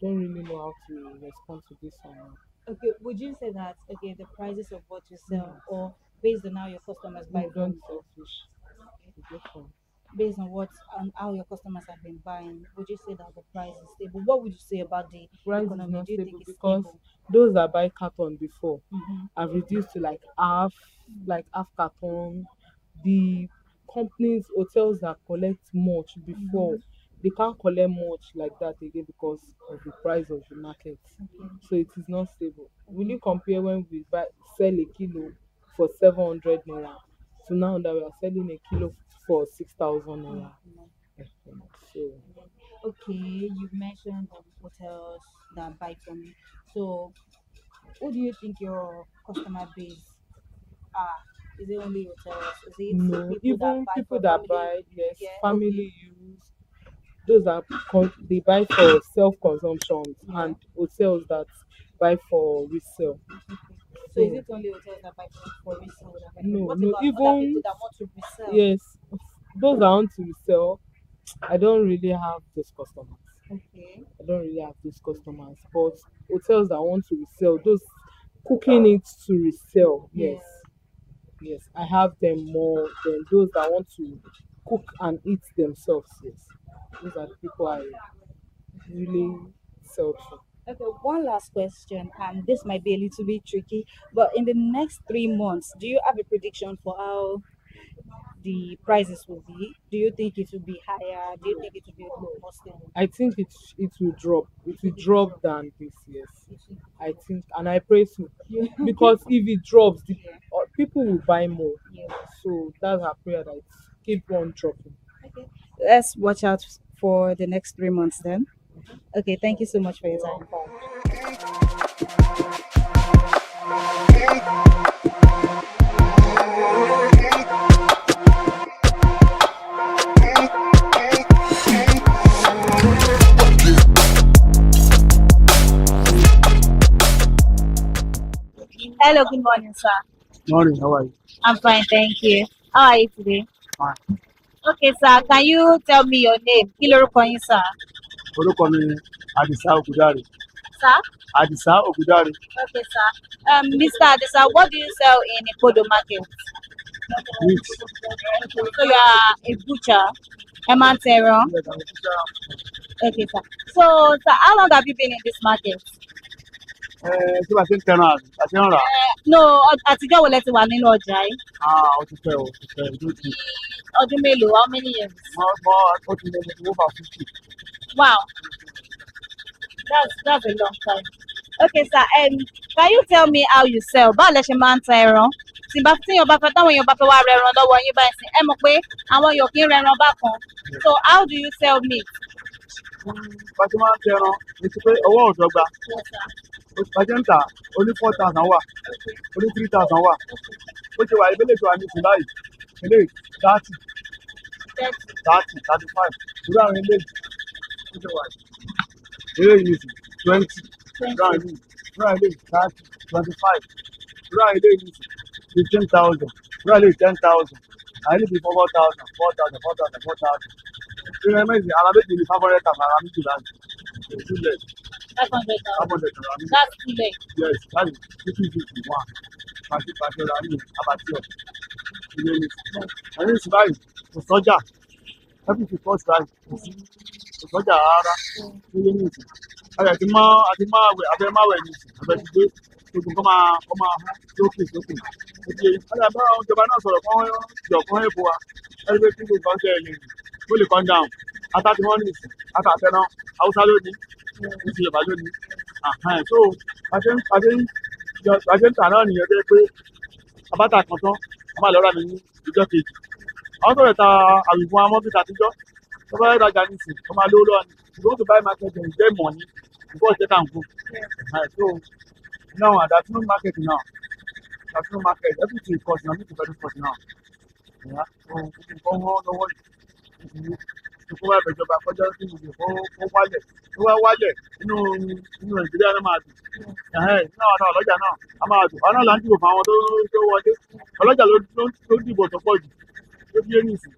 S4: don't really know how to respond to this one.
S3: Okay, would you say that okay the prices of what you sell or based on how your customers buy
S4: No,
S3: from
S4: don't
S3: you?
S4: selfish. It's different.
S3: Based on what and how your customers have been buying, would you say that the price is stable? What would you say about the
S4: Price is
S3: economy?
S4: not
S3: Do you
S4: stable
S3: think it's
S4: because
S3: stable?
S4: those that buy carton before
S3: Mm-hmm.
S4: have reduced to like half carton. The companies, hotels that collect much before, they can't collect much like that again because of the price of the market.
S3: Okay.
S4: So it is not stable. Will you compare when we sell a kilo for 700 naira to now that we are selling a kilo for 6,000 naira? So
S3: Okay, you mentioned hotels that buy from you. So, who do you think your customer base are? Is it only hotels? Is it
S4: no,
S3: people that
S4: even
S3: buy
S4: people
S3: for
S4: that
S3: family?
S4: buy, yes,
S3: Yeah. Okay.
S4: family use, those that they buy for self-consumption,
S3: Yeah.
S4: and hotels that buy for resale.
S3: So is
S4: So
S3: it only hotels that buy for resale? That buy for,
S4: no,
S3: what
S4: no,
S3: about other people
S4: even
S3: that want to resell?
S4: yes, those that want to resell, I don't really have those customers.
S3: Okay.
S4: I don't really have those customers, but hotels that want to resell, those cooking it to resell,
S3: Yeah.
S4: yes, I have them more than those that want to cook and eat themselves. Yes, those are the people I really sell to.
S3: Okay, one last question, and this might be a little bit tricky, but in the next 3 months, do you have a prediction for how the prices will be? Do you think it will be higher? Do you think it will be more stable?
S4: I think it will drop. It will drop than this, yes. I think, and I pray so. Because if it drops, people will buy more. So that's our prayer that it keep on dropping.
S3: Okay. Let's watch out for the next 3 months then. Okay, thank you so much for your time. Hello, good morning, sir.
S5: Morning, how are you?
S3: I'm fine, thank you. How are you today?
S5: Fine.
S3: Okay, sir. Can you tell me your name? Kí lorúkọ yín, sir?
S5: Orúkọ mi ni Adisa Ogudare.
S3: Sir?
S5: Adisa Ogudare.
S3: Okay, sir. Mr. Adisa, what do you sell in Ipodo market?
S5: Meat.
S3: So you are a butcher, a man terror.
S5: Yes, I'm a teacher.
S3: Okay, sir. So, sir, how long have you been in this market?
S5: Tí wàá ti ń tẹran àti ń rà.
S3: No, àtijọ́ wo lẹ ti wà nínú ọjà yìí?
S5: Ó ti pẹ́ o, ó ti pẹ́ o, ó ti
S3: Ọdún mélòó? How many years?
S5: ó ti lé mo ti over 50.
S3: Wow, that's a long time. Okay, sir. Can you tell me how you sell? Báwo lẹ ṣe máa ń ta ẹran? Tíyàn bá fẹ́ táwọn èèyàn bá fẹ́ wá ra ẹran lọ́wọ́ yín báyìí sí, ẹ mọ̀ pé àwọn èèyàn kì í ra ẹran bákan. So how do you sell meat?
S5: Bá a ti máa ń tẹran, mo ti pé owó ò dọ́gba. Bá a ti ń tà, ó ní 4,000 wà, ó ní 3,000 wà. Ó ti wà ìbílẹ̀ tó wà ní ìsìn báyìí, ilé 30, 35. Irú àwọn ilé ó ti wà ilé yìí sí 20. Irú àwọn ilé 30, 25. Irú àwọn ilé yìí sí 15,000. Irú àwọn ilé 10,000. Àwọn ilé bíi 4,000, 4,000, 4,000, 4,000. Irú àwọn méjì, ara méjì ní 500,000, ara méjì láti. Too late.
S3: 500,000.
S5: 500,000.
S3: That's too late.
S5: Yes, that is 50-51. Pàṣípàṣẹ ra ní abattoir. Ilé ní. Ẹni sì báyìí, kò sọ́jà. Everything cost price. Kò sọ́jà rárá. Ilé ní ìsìn. Àti máa wẹ̀ abẹ́ máa wẹ̀ ní ìsìn. Abẹ́ ti gbé gbogbo nǹkan máa sókè. Àti àbá àwọn ìjọba náà sọ̀rọ̀ fún èbó wa. Ẹni pé kí gbogbo ọjọ́ ẹ̀yìn ó lè calm down. Ata tí wọ́n ní ìsìn. Ata àtẹná. Haúsá lónìí. Ìsìn Yorùbá lónìí. So àṣẹ ń tà náà nìyẹn jẹ́ pé abáta kan tán a máa lọ rà mí ní ìjọ kejì. Àwọn tó rẹ̀ ta àwìfún amọ́ bí tàtijọ́ tó bá rajà ní ìsìn tó máa lówó lọ́wọ́ ni you want to buy market there is get money before you can go. So now there's no market now. There's no market. Everything cost now. Everything very cost now. So nǹkan wọn lọ́wọ́ yìí. Ìfowó wá ìbẹ̀jọba kọjá sí ìlú ó wálẹ̀ nínú Nàìjíríà náà máa dùn. Nínú àwọn ọlọ́jà náà a máa dùn. Àwọn náà là ń dìbò fún àwọn tó wọlé. Ọlọ́jà ló dìbò tó pọ̀ jù. Ló bí ẹni ìsìn.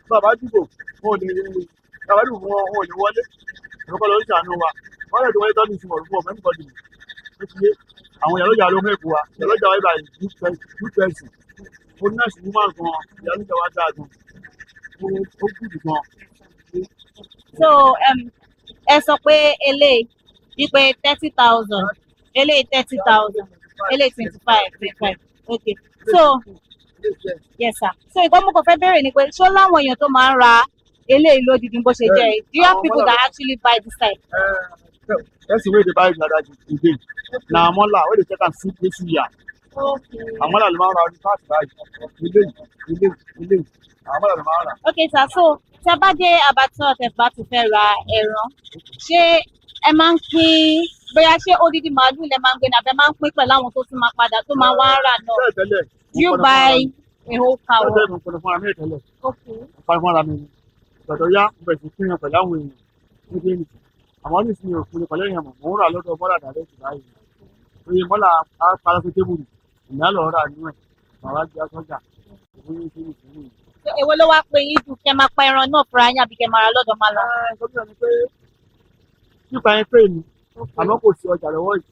S5: Bàbá dìbò wọn ò lè wọlé. Ìrọ̀kọ́ ló ń ṣàánú wa. Wọ́n lè ti wọlé tọ́jú ìsìn ọ̀rùn fún ọ̀mọ́ ẹ̀mí dìbò. Ó ti yé àwọn ìyálọ́jà ló ń hẹ̀pù wa. Ìyálọ́jà wáyé báyìí good person. Ó ní ẹ̀sìn mú máa gan ìyálọ́jà wá dáa gan. Ó kùdù gan.
S3: So ẹ sọ pé eléyìí wípé 30,000, eléyìí 30,000, eléyìí 25. Okay. So yes sir. So ìgbọ́n mo kàn fẹ́ bẹ̀rẹ̀ ni pé ṣó láwọn èèyàn tó máa ń ra eléyìí lódìdí bó ṣe jẹ́ yìí? Do you have people that actually buy this type?
S5: Person wey dey buy like today na Amola wey dey check am see this year. Amola ló máa ń ra ọdún fast báyìí. Ilé Amola ló máa ń rà.
S3: Okay sir, so tí a bá dé abattoir tẹ́ bá ti fẹ́ ra ẹran, ṣé ẹ máa ń pín bóyá ṣé odidi màálù lẹ máa ń gbé ní abẹ́ máa ń pín pẹ̀lú àwọn tó tún máa padà tó máa wá rà náà?
S5: Tẹ́lẹ̀
S3: You buy a whole cow?
S5: tẹ́lẹ̀ mo kọ́ni fúnra mi tẹ́lẹ̀. Mo fúnra mi ni. Gbọ̀dọ̀ yá mo bẹ̀rẹ̀ sí fún yàn pẹ̀lú àwọn èèyàn níbi ènìyàn. Àwọn ní ìsinmi òfin pẹ̀lú èèyàn mọ̀ mò ń rà lọ́dọ̀ bọ́lá dàrẹ́ jù báyìí. Oye bọ́lá á para sí tébùlù. Ìyá lọ rà nínú ẹ̀. Màá gbé sọ́jà.
S3: Èwo ló wá pé yín ju kẹ́ máa pa ẹran náà fúnra yín àbí kẹ́ máa ra lọ́dọ̀ máa lọ?
S5: Gómìnà ni pé nípa ẹ pé mi àmọ́ kò sí ọjà lọ́wọ́ yìí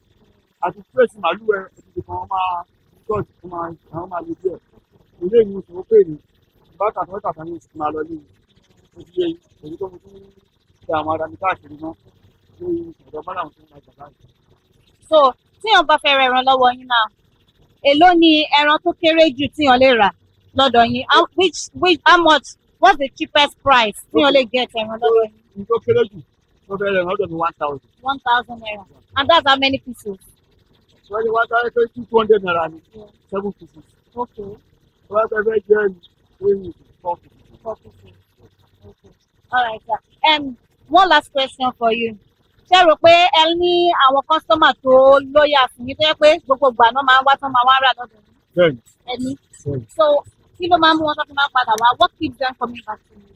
S5: àti fúrẹ́sì màálù ẹ ẹ̀dùn kan máa gọ́ọ̀dù àwọn máa lè díẹ̀. Ilé ìlú ìṣòro pé mi bàtà tó tàbí ní ìsìn máa lọ ní ìdílé èyí tó mo tún ṣe àwọn ará mi káàkiri náà ní ọ̀dọ̀ mọ́lá àwọn tó ń rajà báyìí.
S3: So tíyàn bá fẹ́ ra ẹran lọ́wọ́ yín náà, èló ni ẹran tó kéré jù tíyàn lè rà lọ́dọ̀ yín? How much? What's the cheapest price tí o lè get ẹran lọ́dọ̀ yín?
S5: Ní tó kéré jù tó fẹ́ rẹ̀ lọ́dọ̀ mi 1,000.
S3: 1,000 naira. And that's how many pieces?
S5: Wọ́n ní 1,000 pé 200 naira ni 7 pieces.
S3: Okay.
S5: Wọ́n fẹ́ jẹ́ ní 4 pieces.
S3: 4 pieces. Okay. All right, sir. One last question for you. Ṣé rò pé ẹ ní àwọn customer tó lóyà sí ní tó yẹ pé gbogbo ìgbà náà máa ń wá tán máa wá rà lọ́dọ̀ yín?
S5: Bẹ́ẹ̀ni.
S3: Ẹni. So kí ló máa ń mú wọn tó fi máa ń padà wá? What keeps them coming back to you?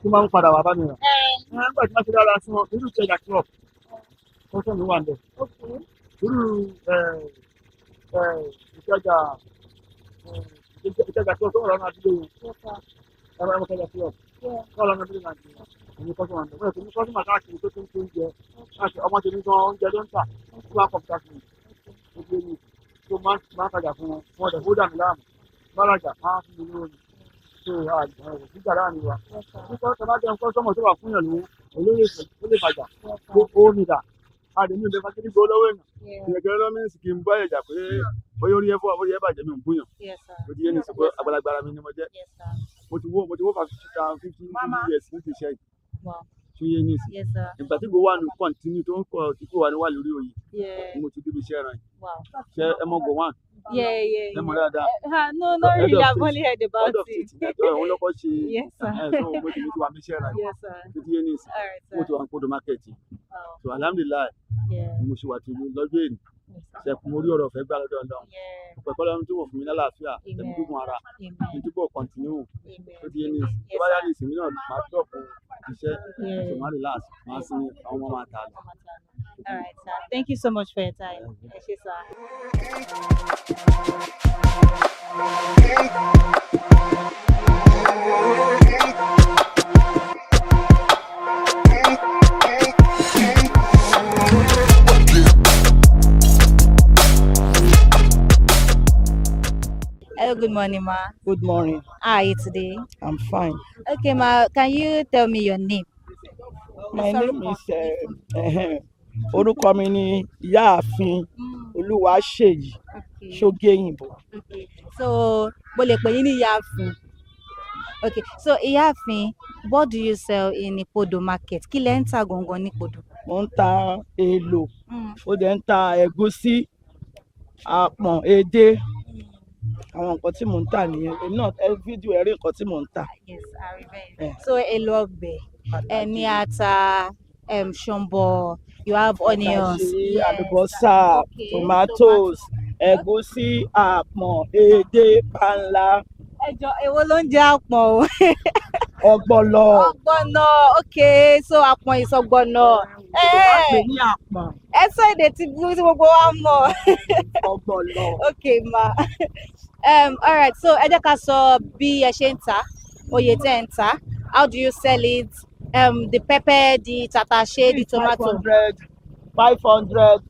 S5: Tí máa ń padà wá bá mi rà. Nígbà tí wọ́n ti dára sí wọn, irú ìṣẹ̀dá club. Kọ́sọ̀ mi wà ń bẹ̀. Irú ìṣẹ̀dá club tó wà lọ́nà àdúgbò yẹn. Ẹ̀rọ ìṣẹ̀dá club. Tó wà lọ́nà àdúgbò náà jẹ́. Èmi kọ́sọ̀ wà ń bẹ̀. Wọ́n ti ní kọ́sọ̀ káàkiri tó tó ń tó oúnjẹ. Ọmọ tèmi gan oúnjẹ ló ń tà. Ó máa ń kọ̀ pìtàkì. Ó gbé mi. Tó máa ń tajà fún wọn. Wọ́n dẹ̀ ó dà mí láàmú. Bárajà máa ń fún mi lórí. So ìgbà láàrin wa. Nípa tó bá jẹun kọ́sọ́mọ̀ tó wà fún yàn lówó, olóyè ó lè bàjá. Ó mi dà. Àdèmí ò lè fa kíní gbó lọ́wọ́ èèyàn. Ìyẹ̀kẹ́ lọ́mí sì kí n bá ẹ̀jà pé bóyá orí ẹ̀fọ́ àbóyá ẹ̀ bàjẹ́ mi ò ń búyàn. Ó ti yé ní ìsìnkú àgbàlagbà mi ni mo jẹ́. Mo ti wó 50 years ní ti ṣe yìí. Tí ó yé ní ìsìn. Ìgbà tí gbogbo wà ní kọ́ntínú tó ń kọ́ tí kò wà ní wà lórí òye. Mo ti débi iṣẹ́ ẹran yìí. Ṣé ẹ mọ̀ go one?
S3: Yeah.
S5: Ẹ mọ̀ dáadáa.
S3: No, not really. I've only heard about it.
S5: Òun lọ́kọ́ ṣe
S3: Yes, sir.
S5: mo ti wà ní iṣẹ́ ẹran yìí.
S3: Yes, sir.
S5: Tí ó yé ní ìsìn.
S3: All right,
S5: Mo ti
S3: sir.
S5: wà ní kódò mákẹ́ẹ̀tì. So alhamdulilayi mo ṣe wà tí lọ́jọ́ èyí ṣẹ̀kùn orí ọ̀rọ̀ fẹ́ gbà lọ́dọ̀ Ọlọ́run pẹ̀kọ́ lọ́run tí wọ́n fún mi lálàáfíà ẹ̀mí gbógun ara ní túbọ̀ kọ́ntínú tó ti yé ní tó bá yá ní ìsinmi náà máa dọ̀pọ̀ iṣẹ́ tó máa relax máa sinmi àwọn ọmọ máa tà lọ.
S3: All right, sir. Thank you so much for your time. Ẹ ṣé, sir. Hello, good morning, ma.
S6: Good morning.
S3: How are you today?
S6: I'm fine.
S3: Okay, ma, can you tell me your name?
S6: My name is orúkọ mi ni Ìyáàfin Olúwaṣèyí Ṣógéyìnbó.
S3: Okay. So, mo lè pè yín ní Ìyáàfin. Okay. So, Ìyáàfin, what do you sell in Ipodo market? Kí lẹ ń tà gangan ní Ipodo?
S6: Mo ń ta èlò, ó dẹ̀ ń ta ẹ̀gúsí, àpọ̀n, edé. Àwọn nǹkan tí mò ń tà nìyẹn. Èmi náà fídíò ẹ̀rí nǹkan tí mò ń tà.
S3: Yes, I remember. So, èlò ọbẹ̀, ẹni ata, ṣọ̀mbọ̀, you have onions.
S6: Àtàṣé, àlùbọ́sà, tomatoes, ẹ̀gúsí, àpọ̀n, edé, panla.
S3: Ẹjọ́, èwo ló ń jẹ́ àpọ̀n o?
S6: Ọ̀gbọ̀nọ̀.
S3: Ọ̀gbọ̀nọ̀, okay, so àpọ̀n is ọ̀gbọ̀nọ̀.
S6: Wọ́n pè ní àpọ̀n.
S3: Ẹ sọ èdè tí gbogbo wa mọ̀.
S6: Ọ̀gbọ̀nọ̀.
S3: Okay, ma. All right, so ẹ jẹ́ ká sọ bí ẹ ṣe ń tà, oye tẹ́ ń tà, how do you sell it, the pepper, the tatashe, the tomato.
S6: 500.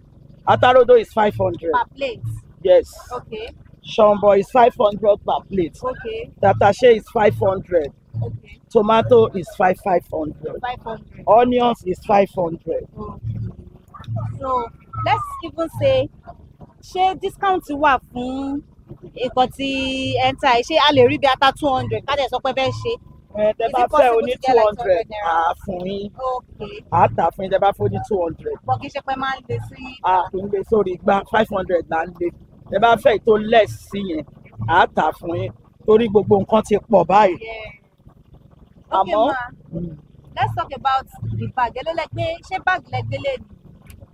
S6: Atarodo is 500.
S3: Per plate.
S6: Yes.
S3: Okay.
S6: Shombo is 500 per plate.
S3: Okay.
S6: Tatashe is 500.
S3: Okay.
S6: Tomato is 500.
S3: 500.
S6: Onions is 500.
S3: Okay. So let's even say, ṣé discount wà fún nǹkan tí ẹ ń tà yìí? Ṣé a lè rí bí ata 200 ká dẹ̀ sọ pé bẹ́ẹ̀ ṣe?
S6: Tẹ́ bá fẹ́ oní 200 àá fún yín.
S3: Okay.
S6: Àá tà fún yín tẹ́ bá fẹ́ oní 200.
S3: Bọ̀ kì í ṣe pé máa ń lè sí.
S6: Àá kì í lè sórí igbá 500 là ń lè. Tẹ́ bá fẹ́ tó less sí yẹn àá tà fún yín torí gbogbo nǹkan ti pọ̀ báyìí.
S3: Okay,
S6: Àmọ́
S3: ma. Let's talk about the bag. Ẹ ló lẹ gbé, ṣé báàgì lẹ gbélé ni?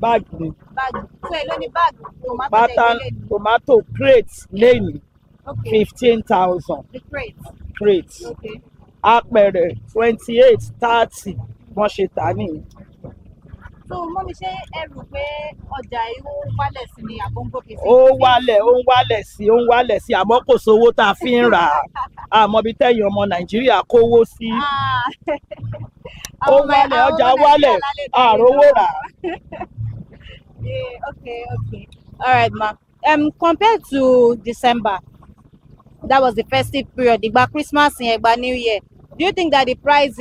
S6: báàgì ni.
S3: Báàgì. So èló ni báàgì tomato lẹ
S6: Pátá
S3: gbélé ni?
S6: tomato crate lẹ́yìn
S3: Okay.
S6: 15,000
S3: The crate.
S6: crate.
S3: Okay.
S6: Apẹ̀rẹ̀ 28, 30 wọ́n ṣe tà nìyẹn.
S3: So mọ́mi, ṣé ẹ rò pé ọjà yìí ó wálẹ̀ sí ni àbó ń gòkè sí?
S6: Ó ń wálẹ̀ sí àmọ́ kò sówó tá a fi ń rà á. Àmọ́ bí tẹ̀yìn ọmọ Nàìjíríà kówó sí. Ó wálẹ̀, ọjà wálẹ̀, àrówó rà á.
S3: Yeah, okay. All right, ma. Compared to December, that was the festive period, ìgbà Christmas yẹn, ìgbà New Year. Do you think that the price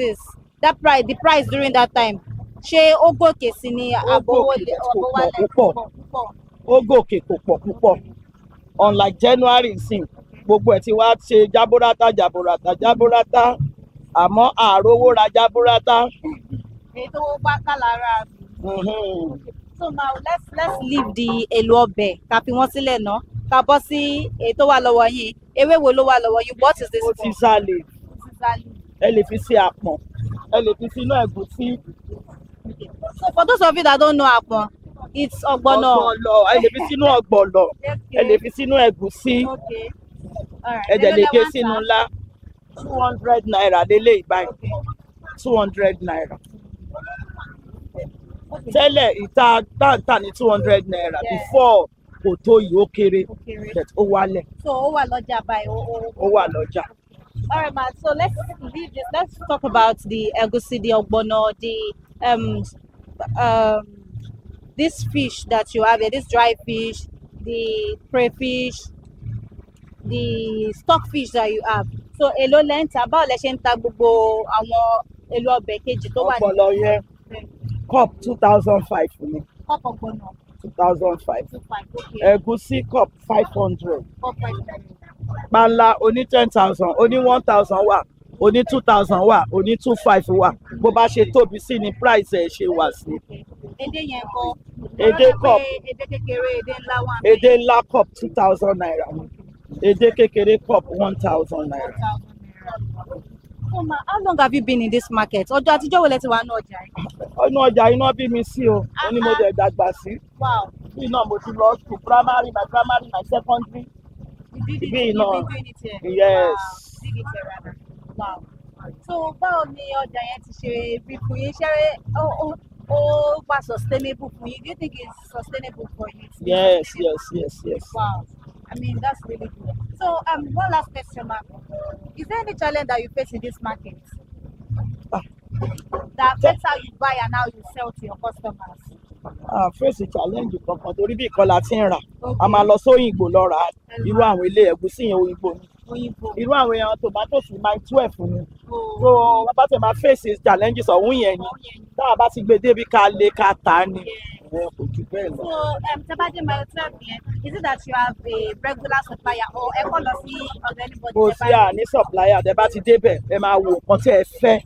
S3: during that time, ṣé ó gòkè sí ni àbó wálẹ̀?
S6: Ó gòkè kò pọ̀ púpọ̀. Unlike January nsìn, gbogbo ẹ̀ ti wá ṣe jábúrátà àmọ́ àrówó ra jábúrátà.
S3: èyí tó bá ká lára mi. So now let's leave the èlò ọbẹ̀ ká fi wọ́n sílẹ̀ ná ká bọ́ sí èyí tó wà lọ́wọ́ yín. Ewé wo ló wà lọ́wọ́ yín? What is this
S6: ó
S3: for?
S6: ti sálè ẹ lè fi sí àpọ̀n, ẹ lè fi sínú ẹ̀gúsí.
S3: So for those of you that don't know àpọ̀n, it's ọ̀gbọ̀nọ̀.
S6: Ẹ lè fi sínú ọ̀gbọ̀nọ̀, ẹ lè fi sínú ẹ̀gúsí,
S3: Okay. All right.
S6: ẹ dẹ̀ lè gé sínú ńlá. 200 naira lélẹ̀ ìbáyìí, 200 naira. Tẹ́lẹ̀ ìta táǹtà ní 200 naira before kò tó yìí ó kéré but ó wálẹ̀.
S3: So ó wà lọ́jà báyìí.
S6: Ó wà lọ́jà.
S3: All right, man. So let's leave this. Let's talk about the egusi, the ogbono, the this fish that you have here, this dry fish, the crayfish, the stockfish that you have. So èló lẹ ń tà, báwo lẹ ṣe ń ta gbogbo àwọn èlò ọbẹ̀ kejì tó wà ní.
S6: Ọpọlọ yẹn cup 2005 fún mi.
S3: Cup ogbono.
S6: 2005.
S3: 25. Okay.
S6: Ẹ̀gúsí cup 500.
S3: Cup 500.
S6: Panla oní 10,000, oní 1,000 wà, oní 2,000 wà, oní 2,500 wà. Bó bá ṣe tóbi sí ni price ẹ̀ ṣe wà sí.
S3: Edé yẹn kọ́.
S6: Edé cup.
S3: Edé kékeré, edé ńlá wà.
S6: Edé ńlá cup 2,000 naira. Edé kékeré cup 1,000 naira.
S3: So ma, how long have you been in this market? Ọjọ́ àtijọ́ wo lẹ ti wà ní ọjà yìí?
S6: Ọ̀nà ọjà iná bí mi sí o, ó ní mo dẹ̀ dàgbà sí.
S3: Wow.
S6: Bí náà mo ti lọ school primary, my secondary.
S3: You did it,
S6: Bí
S3: you've
S6: náà.
S3: been doing it here.
S6: Yes.
S3: Wow. Did it here rather. Wow. So báwo ni ọjà yẹn ti ṣe rí fún yín? Ṣé ó wà sustainable fún yín? Do you think it's sustainable for you?
S6: Yes.
S3: Wow. I mean, that's really good. So one last question, ma'am. Is there any challenge that you face in this market? That affects how you buy and how you sell to your customers?
S6: Face challenge kankan torí bí ìkọlà ti ń rà. A máa lọ sóyìnbó lọ rà irú àwọn ilé ẹ̀gúsí yẹn òyìnbó ni. Irú àwọn èèyàn tomatoes máa 12 ni. So bàbá tẹ̀ máa face challenges ọ̀hún yẹn ni. Tá a bá ti gbé débi ká lé ká tà á ni. Kò jù bẹ́ẹ̀ lọ.
S3: So Tabade my 12 yẹn, is it that you have a regular supplier or ẹ kọ́ lọ sí ọ̀dọ̀ anybody?
S6: Kò sí àní supplier tẹ́ bá ti débẹ̀ ẹ máa wo nǹkan tí ẹ fẹ́.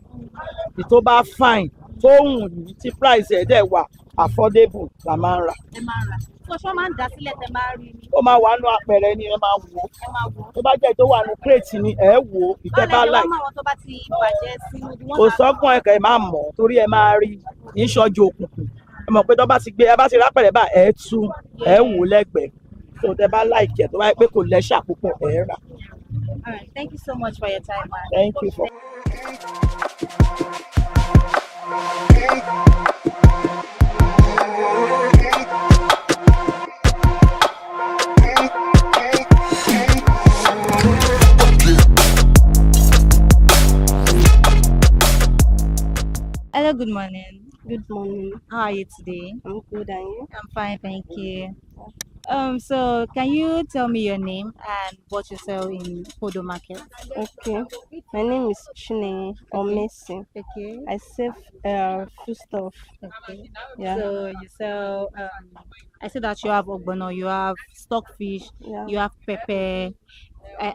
S6: Tó bá fine tó wù ní tí price ẹ̀ dẹ̀ wà affordable la máa ń rà.
S3: Ẹ máa rà. So ṣé wọ́n máa ń dá sílẹ̀ tẹ́ máa rí ni?
S6: Ó máa wà nínú apẹ̀rẹ̀ ni ẹ máa wò ó.
S3: Ẹ máa wò ó.
S6: Tó bá jẹ́ tó wà ní crate ni ẹ wò ó ìtẹ́ bá
S3: Báwo lẹ ṣe
S6: like.
S3: wọ́n mọ àwọn tó bá ti bàjẹ́ sínú bí wọ́n
S6: Kò sọ́gbọ́n ẹ̀kẹ́ ẹ máa mọ̀ torí ẹ máa rí ìṣọ́jú òkùnkùn. Ẹ mọ̀ pé tó bá ti gbé ẹ bá ti rápẹ̀rẹ̀ bá ẹ tú ẹ wò ó lẹ́gbẹ̀ẹ́. So tẹ́ bá like ẹ̀ tó bá yẹ pé kò lẹ́ṣà púpọ̀ ẹ rà.
S3: All right, thank you so much for your time, man.
S6: Thank you for.
S3: Hello, good morning.
S7: Good morning.
S3: How are you today?
S7: I'm good, and you?
S3: I'm fine, thank you. So can you tell me your name and what you sell in Podo Market?
S7: Okay. My name is Chine or Messi.
S3: Okay.
S7: I sell food stuff.
S3: Okay.
S7: Yeah.
S3: So you sell. I see that you have ogbono, you have stockfish,
S7: Yeah.
S3: you have pepper.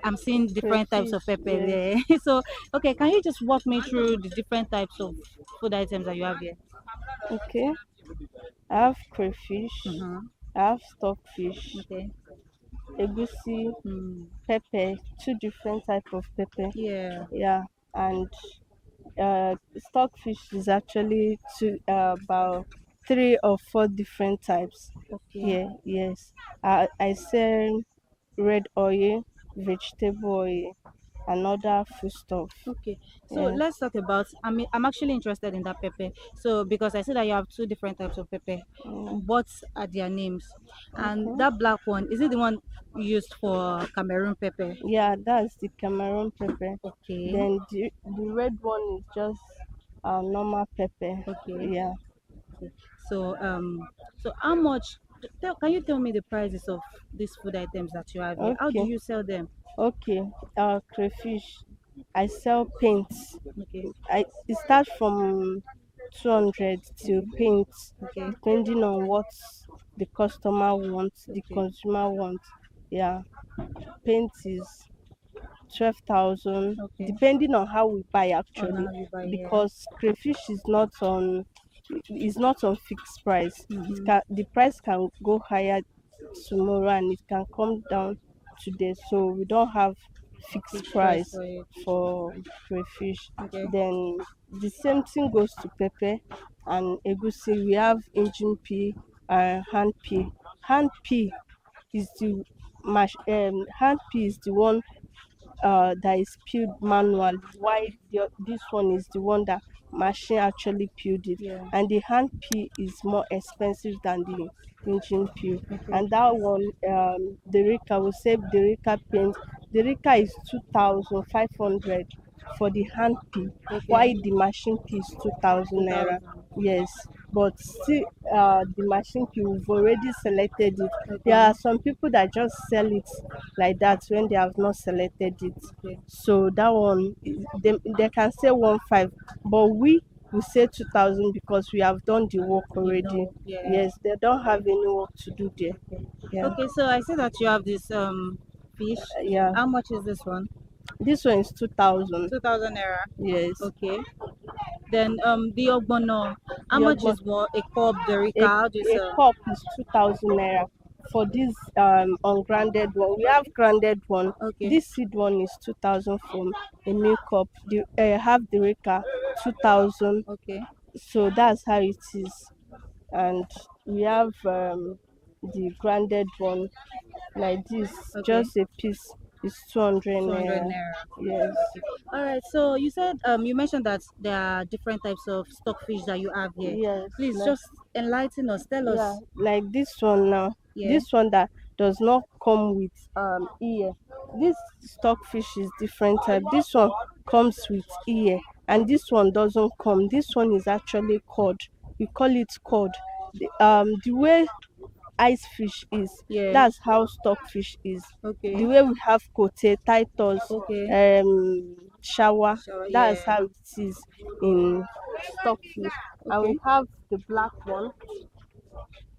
S3: I'm seeing different types of pepper
S7: Crayfish,
S3: there. So, okay, can you just walk me through the different types of food items that you have here?
S7: Okay. I have crayfish.
S3: Mm-hmm.
S7: I have stockfish.
S3: Okay.
S7: Egusi,
S3: Mm.
S7: pepper. Two different type of pepper.
S3: Yeah.
S7: Yeah. And stockfish is actually about 3 or 4 different types.
S3: Okay.
S7: Yeah. Yes. I sell red oil, vegetable oil, and other food stuff.
S3: Okay, so
S7: Yeah.
S3: let's talk about. I'm actually interested in that pepper. So because I see that you have 2 different types of pepper.
S7: Mm.
S3: What are their names? And
S7: Okay.
S3: that black one, is it the one used for Cameroon pepper?
S7: Yeah, that's the Cameroon pepper.
S3: Okay.
S7: Then the red one is just normal pepper.
S3: Okay.
S7: Yeah.
S3: So how much? Can you tell me the prices of these food items that you have here? How do
S7: Okay.
S3: you sell them?
S7: Okay. Crayfish. I sell paints.
S3: Okay.
S7: It starts from 200 to paints,
S3: Okay.
S7: depending on what the customer wants, the
S3: Okay.
S7: consumer wants. Yeah. Paint is 12,000,
S3: Okay.
S7: depending on how we buy
S3: On
S7: actually,
S3: how you buy, yeah.
S7: because crayfish is not on fixed price.
S3: Mhm.
S7: The price can go higher tomorrow and it can come down today, so we don't have fixed
S3: Fixed price
S7: price
S3: for it.
S7: for crayfish.
S3: Okay.
S7: Then the same thing goes to pepper and egusi. We have engine pea and hand pea. Hand pea is the hand pea is the one that is peeled manually, while this one is the one that machine actually peeled it.
S3: Yeah.
S7: And the hand peel is more expensive than the engine peel.
S3: Okay.
S7: And that one, the Rika will save the Rika paint. The Rika is 2,500 for the hand peel,
S3: Okay.
S7: while the machine peel is 2,000 naira.
S3: 2,000.
S7: Yes, but still, the machine peel, we've already selected it.
S3: Okay.
S7: There are some people that just sell it like that when they have not selected it.
S3: Okay.
S7: So that one, they can say 1,500, but we will say 2,000 because we have done the work already.
S3: know, yeah.
S7: Yes, they don't have any work to do there. Yeah.
S3: Okay, so I see that you have this fish.
S7: Yeah.
S3: How much is this one?
S7: This one is 2,000.
S3: 2,000 naira.
S7: Yes.
S3: Okay. Then the ogbono. How
S7: The
S3: much
S7: ogbono-
S3: is what a cup derica? How do you
S7: A
S3: sell?
S7: cup is 2,000 naira. For this ungrounded one, we have grounded one.
S3: Okay.
S7: This seed one is 2,000 from a milk cup. The half the Rika 2,000.
S3: Okay.
S7: So that's how it is. And we have the grounded one like this.
S3: Okay.
S7: Just a piece is 200
S3: 200
S7: naira.
S3: naira.
S7: Yes.
S3: All right. So you said you mentioned that there are different types of stockfish that you have here.
S7: Yes.
S3: Please
S7: like-
S3: just enlighten us. Tell us.
S7: Yeah, like this one now.
S3: Yeah.
S7: This one that does not come with ear. This stockfish is different type. This one comes with ear, and this one doesn't come. This one is actually cod. We call it cod. The way ice fish is,
S3: Yeah.
S7: that's how stockfish is.
S3: Okay.
S7: The way we have kote, titus,
S3: Okay.
S7: shower,
S3: Shower,
S7: that's
S3: yeah.
S7: how it is in stockfish. And we
S3: Okay.
S7: have the black one.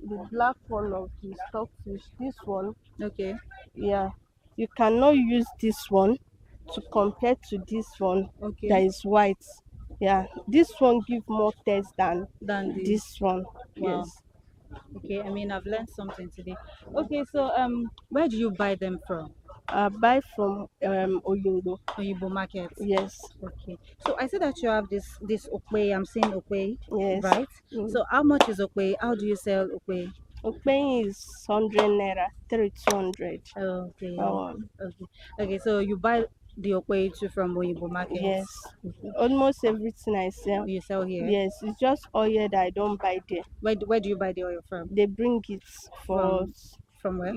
S7: The black one of the stockfish. This one,
S3: Okay.
S7: yeah, you cannot use this one to compare to this one
S3: Okay.
S7: that is white. Yeah, this one give more taste than
S3: Than this.
S7: this one.
S3: Wow.
S7: Yes.
S3: Okay. I mean, I've learned something today. Okay. So where do you buy them from?
S7: I buy from Oyinbo.
S3: Oyibo market.
S7: Yes.
S3: Okay. So I see that you have this okwe. I'm seeing okwe.
S7: Yes.
S3: Right.
S7: Mm.
S3: So how much is okwe? How do you sell okwe?
S7: Okpei is 100 naira, 200.
S3: Okay.
S7: Oh,
S3: Okay. Okay. So you buy the okwe too from Oyibo market.
S7: yes. Almost everything I sell.
S3: You sell here.
S7: Yes, it's just oil that I don't buy there.
S3: Where do you buy the oil from?
S7: They bring it for
S3: From-
S7: us.
S3: From where?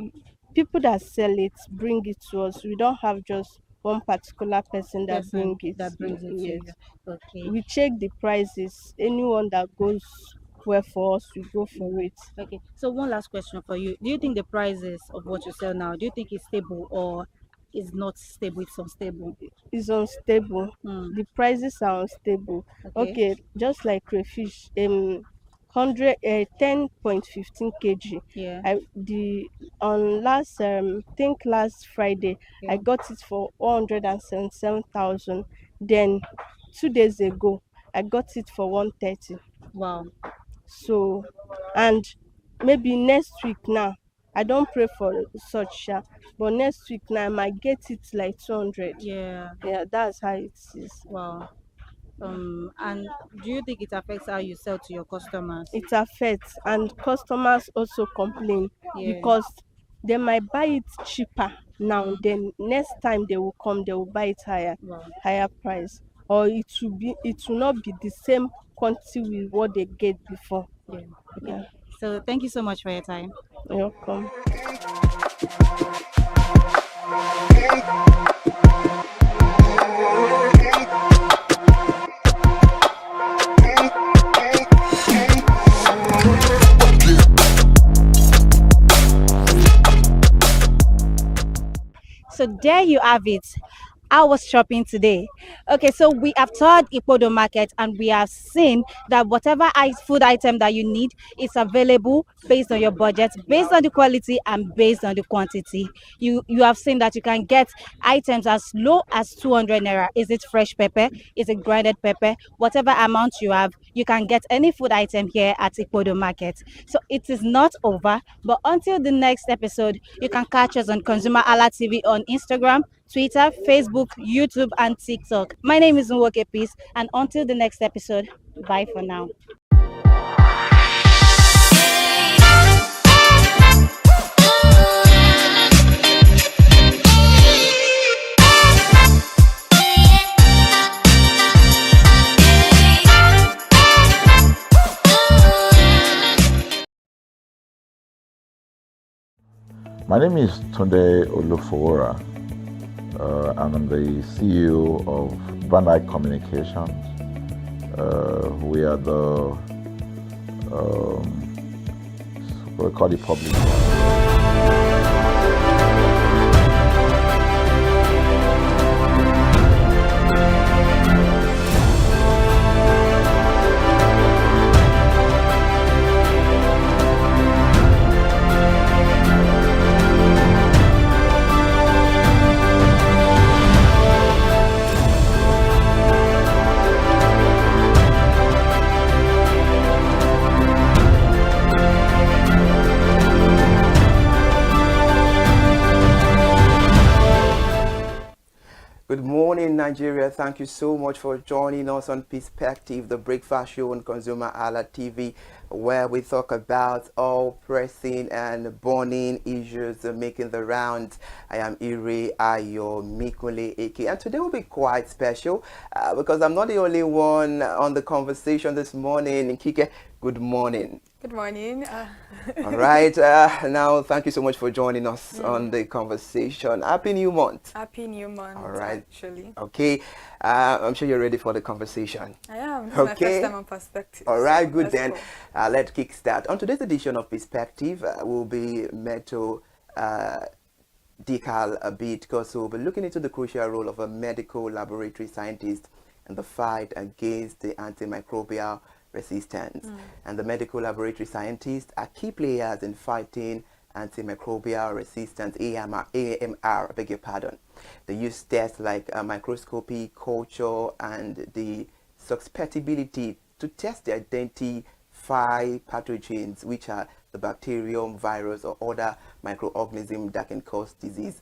S7: People that sell it bring it to us. We don't have just one particular person that
S3: Person
S7: bring it.
S3: that brings it to
S7: Yes.
S3: you. Okay.
S7: We check the prices. Anyone that goes well for us, we go for it.
S3: Okay. So one last question for you. Do you think the prices of what you sell now, do you think it's stable or is not stable? It's unstable.
S7: It's unstable.
S3: Hmm.
S7: The prices are unstable.
S3: Okay.
S7: Okay, just like crayfish, 10.15 kg.
S3: Yeah.
S7: On last think last Friday,
S3: Yeah.
S7: I got it for 177,000. Then 2 days ago, I got it for 130.
S3: Wow.
S7: So, and maybe next week now, I don't pray for such, but next week now I might get it like 200.
S3: Yeah.
S7: Yeah, that's how it is.
S3: Wow. And do you think it affects how you sell to your customers?
S7: It affects, and customers also complain
S3: Yeah.
S7: because they might buy it cheaper now, then next time they will come, they will buy it
S3: Wow.
S7: higher price, or it will not be the same quantity with what they get before.
S3: Yeah.
S7: Yeah,
S3: So thank you so much for your time.
S7: you're welcome.
S3: So there you have it. I was shopping today. Okay, so we have toured Ipodo Market and we have seen that whatever food item that you need is available based on your budget, based on the quality, and based on the quantity. You have seen that you can get items as low as 200 naira. Is it fresh pepper? Is it grinded pepper? Whatever amount you have, you can get any food item here at Ipodo Market. So it is not over, but until the next episode, you can catch us on ConsumerHallaTV on Instagram, Twitter, Facebook, YouTube, and TikTok. My name is Nwoke Peace, and until the next episode, bye for now.
S2: My name is Tunde Olufowora, and I'm the CEO of Bandai Communications. We are the we call it public.
S1: Good morning, Nigeria. Thank you so much for joining us on Perspective, the breakfast show on ConsumerHallaTV, where we talk about all pressing and burning issues making the rounds. I am Ire Ayo Mikule Eke, and today will be quite special because I'm not the only one on the conversation this morning. Kike, good morning.
S8: Good morning.
S1: All right. Now, thank you so much for joining us on the conversation. Happy New Month.
S8: Happy New Month.
S1: All right.
S8: Actually.
S1: Okay. I'm sure you're ready for the conversation.
S8: I am. This is my first time on Perspective.
S1: All right. Good
S8: Let's
S1: then.
S8: go.
S1: Let's kick start. On today's edition of Perspective, we'll be Meto Decal a bit because we'll be looking into the crucial role of a medical laboratory scientist in the fight against the antimicrobial resistance. And the medical laboratory scientists are key players in fighting antimicrobial resistance, AMR, I beg your pardon. They use tests like microscopy, culture, and the susceptibility to test to identify pathogens, which are the bacterium, virus, or other microorganisms that can cause disease.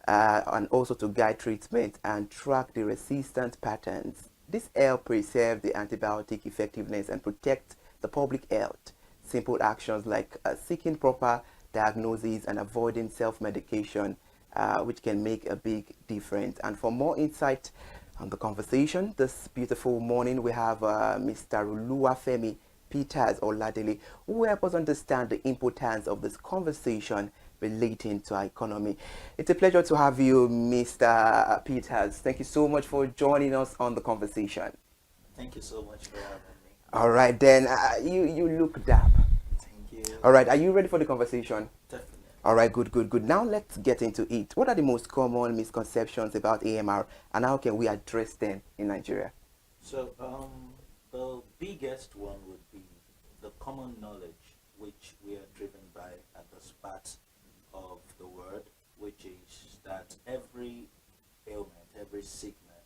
S1: And also to guide treatment and track the resistance patterns. This helps preserve the antibiotic effectiveness and protect the public health. Simple actions like seeking proper diagnosis and avoiding self-medication, which can make a big difference. And for more insight on the conversation, this beautiful morning we have Mr. Oluwafemi Peters Oladele, who will help us understand the importance of this conversation relating to our economy. It's a pleasure to have you, Mr. Peters. Thank you so much for joining us on the conversation.
S9: Thank you so much for having me.
S1: All right, then you look dap.
S9: Thank you.
S1: All right, are you ready for the conversation?
S9: Definitely.
S1: All right, good. Now let's get into it. What are the most common misconceptions about AMR, and how can we address them in Nigeria?
S9: So, the biggest one would be the common knowledge which we are driven by at the start of the word, which is that every ailment, every sickness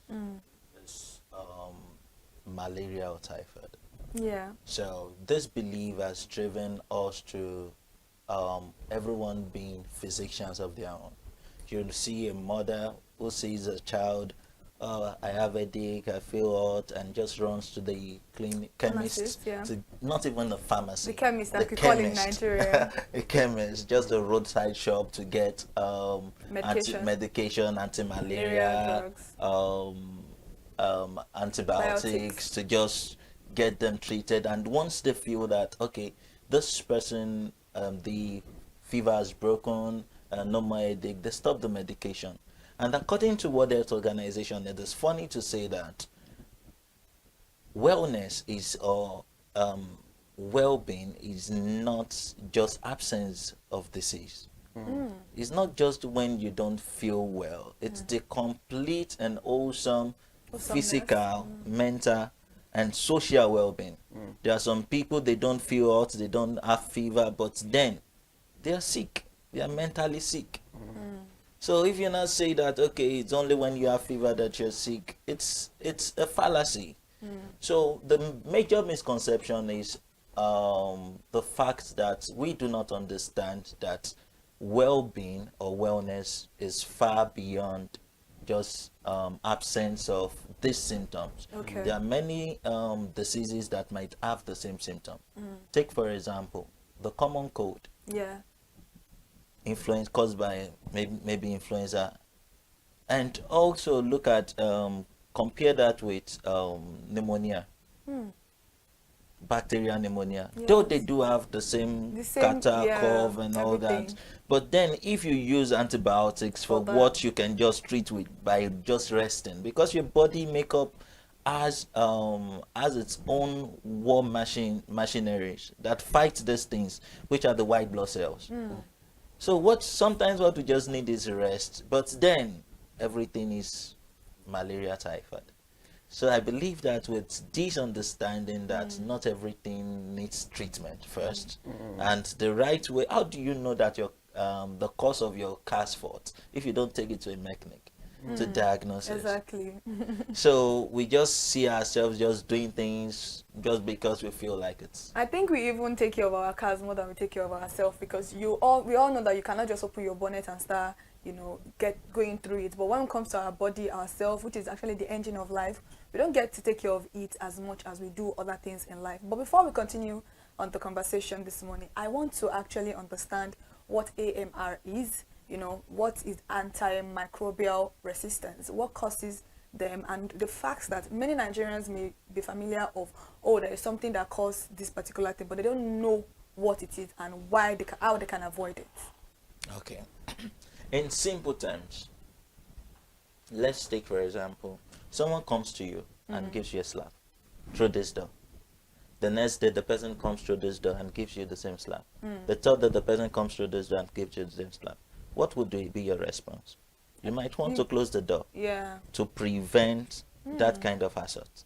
S9: is malaria or typhoid.
S8: Yeah.
S9: So this belief has driven us to everyone being physicians of their own. You'll see a mother who sees a child, I have a headache, I feel hot, and just runs to the chemist,
S8: Pharmacist, yeah.
S9: to, not even the pharmacy.
S8: The chemist, like we call in Nigeria.
S9: A chemist, just a roadside shop to get
S8: Medication.
S9: anti-malaria, antibiotics,
S8: Biotics.
S9: to just get them treated. And once they feel that, okay, this person, the fever has broken, no more headache, they stop the medication. And according to World Health Organization, it is funny to say that wellness is, or well-being is not just absence of disease. It's not just when you don't feel well. It's the complete and wholesome physical, mental, and social well-being. There are some people, they don't feel hot, they don't have fever, but then they are sick. They are mentally sick. So if you now say that, okay, it's only when you have fever that you're sick, it's a fallacy. So the major misconception is the fact that we do not understand that well-being or wellness is far beyond just absence of these symptoms.
S8: Okay.
S9: There are many diseases that might have the same symptom. Take, for example, the common cold.
S8: Yeah.
S9: Influence caused by maybe influenza, and also look at compare that with pneumonia, bacterial pneumonia. Though they do have the same catarrh, cough, and all that, but then if you use antibiotics for what you can just treat with by just resting, because your body makeup has its own war machineries that fight these things, which are the white blood cells. So sometimes what we just need is rest, but then everything is malaria, typhoid. So I believe that with this understanding that not everything needs treatment first, and the right way. How do you know that your the cause of your car's fault if you don't take it to a mechanic to diagnose it?
S8: Exactly.
S9: So we just see ourselves just doing things just because we feel like it.
S8: I think we even take care of our cars more than we take care of ourselves, because we all know that you cannot just open your bonnet and start, get going through it. But when it comes to our body, ourselves, which is actually the engine of life, we don't get to take care of it as much as we do other things in life. But before we continue on the conversation this morning, I want to actually understand what AMR is. What is antimicrobial resistance? What causes them? And the facts that many Nigerians may be familiar of, there is something that causes this particular thing, but they don't know what it is and how they can avoid it.
S9: Okay. In simple terms, let's take, for example, someone comes to you and gives you a slap through this door. The next day, the person comes through this door and gives you the same slap. The third day, the person comes through this door and gives you the same slap. What would be your response? You might want to close the door to prevent that kind of assault.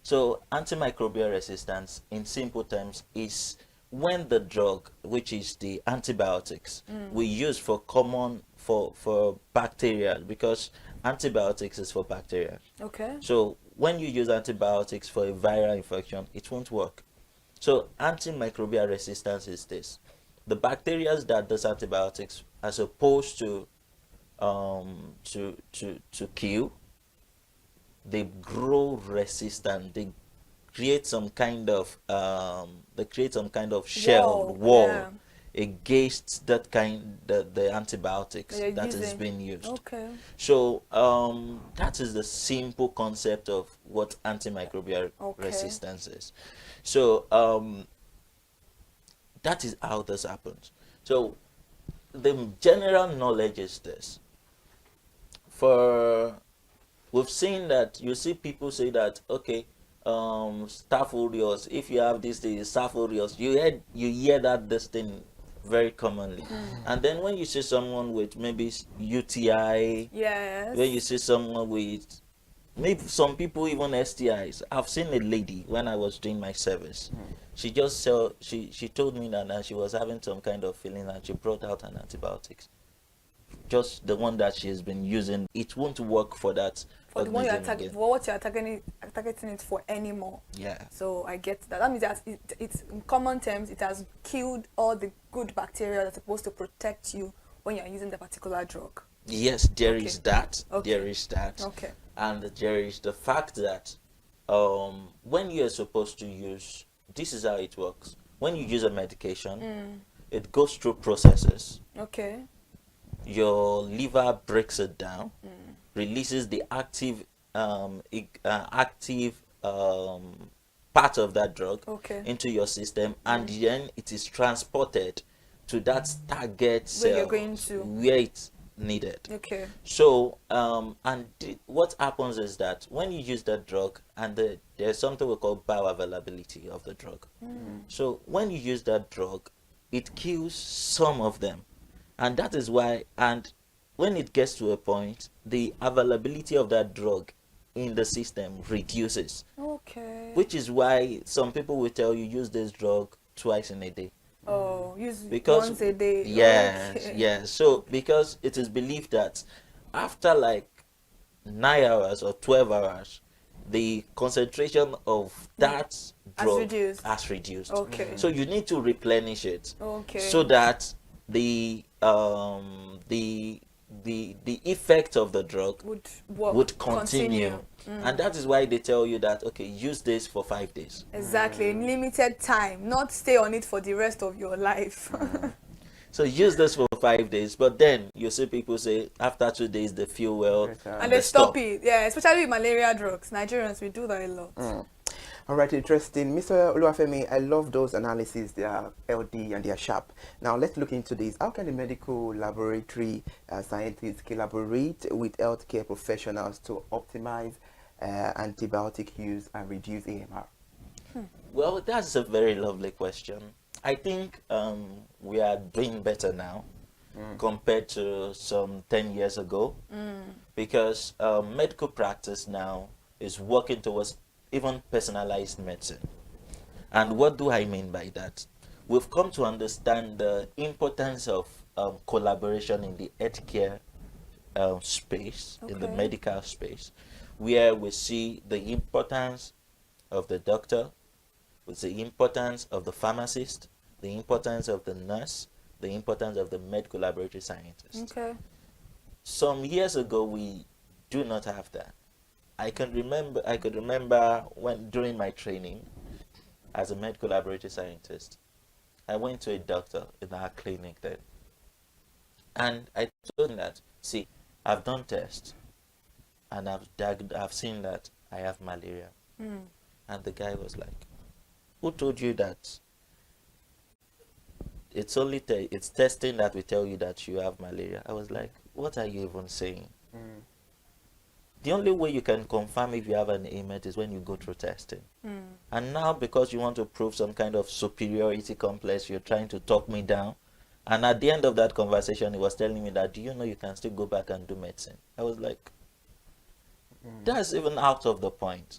S9: So antimicrobial resistance, in simple terms, is when the drug, which is the antibiotics, we use for bacteria, because antibiotics is for bacteria.
S8: Okay.
S9: So when you use antibiotics for a viral infection, it won't work. So antimicrobial resistance is this: the bacteria that does antibiotics, as opposed to kill, they grow resistant. They create some kind of shell wall against the antibiotics that is being used.
S8: Okay.
S9: So that is the simple concept of what antimicrobial resistance is. So that is how this happens. So the general knowledge is this. We've seen that, you see people say that, okay, Staph aureus, if you have this thing, Staph aureus, you hear that this thing very commonly. And then when you see someone with maybe UTI, when you see someone with, maybe some people even STIs. I've seen a lady when I was doing my service. She just she told me that she was having some kind of feeling, and she brought out an antibiotics. Just the one that she has been using, it won't work for that.
S8: For the one what you're targeting it for anymore.
S9: Yeah.
S8: So I get that. That means that it's in common terms, it has killed all the good bacteria that's supposed to protect you when you're using the particular drug.
S9: Yes, there is that. There is that.
S8: Okay.
S9: And there is the fact that when you're supposed to use, this is how it works. When you use a medication, it goes through processes.
S8: Okay.
S9: Your liver breaks it down, releases the active part of that drug into your system, and then it is transported to that target cell where it's needed.
S8: Okay.
S9: So what happens is that when you use that drug, and there's something we call bioavailability of the drug. So when you use that drug, it kills some of them,
S10: And that is why, and when it gets to a point, the availability of that drug in the system reduces.
S8: Okay.
S10: Which is why some people will tell you use this drug twice in a day.
S8: Oh, use
S10: Because
S8: once a day.
S10: yes,
S8: Okay.
S10: yes. So because it is believed that after like 9 hours or 12 hours, the concentration of that drug has reduced.
S8: Okay.
S10: So you need to replenish it.
S8: Okay.
S10: So that the the effect of the drug would continue. And that is why they tell you that, okay, use this for 5 days.
S8: Exactly, in limited time, not stay on it for the rest of your life.
S10: So use this for 5 days, but then you see people say after 2 days they feel well
S8: And they stop it. Yeah, especially with malaria drugs. Nigerians, we do that a lot.
S1: All right, interesting. Mr. Oluwafemi, I love those analyses. They are LD and they are sharp. Now, let's look into this. How can the medical laboratory scientists collaborate with healthcare professionals to optimize antibiotic use and reduce AMR?
S10: Well, that's a very lovely question. I think we are doing better now compared to some 10 years ago, because medical practice now is working towards even personalized medicine. And what do I mean by that? We've come to understand the importance of collaboration in the healthcare space, in the medical space, where we see the importance of the doctor, with the importance of the pharmacist, the importance of the nurse, the importance of the medical laboratory scientist.
S8: Okay.
S10: Some years ago, we do not have that. I could remember when during my training as a medical laboratory scientist, I went to a doctor in our clinic then, and I told him that, see, I've done tests, and I've seen that I have malaria. And the guy was like, who told you that? It's only it's testing that will tell you that you have malaria. I was like, what are you even saying? The only way you can confirm if you have an ailment is when you go through testing. And now, because you want to prove some kind of superiority complex, you're trying to talk me down. And at the end of that conversation, he was telling me that, do you know you can still go back and do medicine? I was like, that's even out of the point.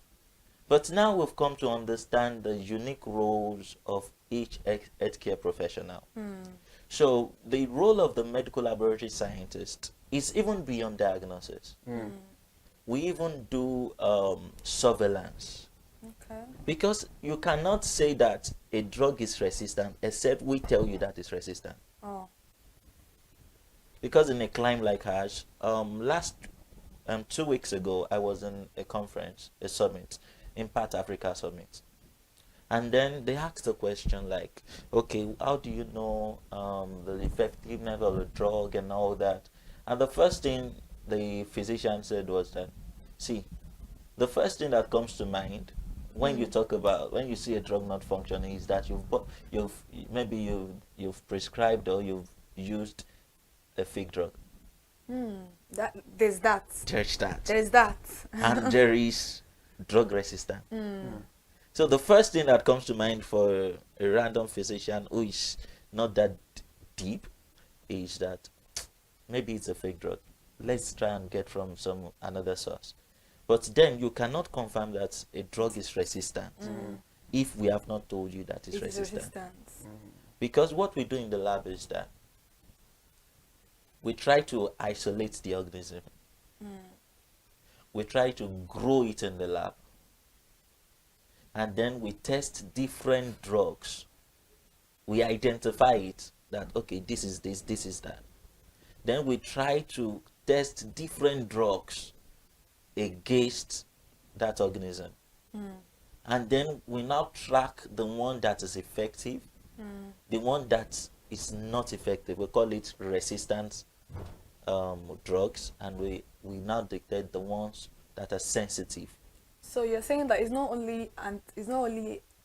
S10: But now we've come to understand the unique roles of each healthcare professional. So the role of the medical laboratory scientist is even beyond diagnosis. We even do surveillance.
S8: Okay.
S10: Because you cannot say that a drug is resistant except we tell you that it's resistant.
S8: Oh.
S10: Because in a climb like ours, 2 weeks ago, I was in a conference, a summit, Impact Africa Summit. And then they asked a question like, okay, how do you know the effectiveness of the drug and all that? And the first thing the physician said was that, see, the first thing that comes to mind when you talk about, when you see a drug not functioning, is that you've prescribed or you've used a fake drug.
S8: There's that.
S10: There's that. And there is drug resistance. So the first thing that comes to mind for a random physician who is not that deep is that maybe it's a fake drug. Let's try and get from another source. But then you cannot confirm that a drug is resistant if we have not told you that it's resistant. Because what we do in the lab is that we try to isolate the organism. We try to grow it in the lab. And then we test different drugs. We identify it that, okay, this is this, this is that. Then we try to test different drugs against that organism. And then we now track the one that is effective, the one that is not effective. We call it resistant drugs, and we now detect the ones that are sensitive.
S8: So you're saying that it's not only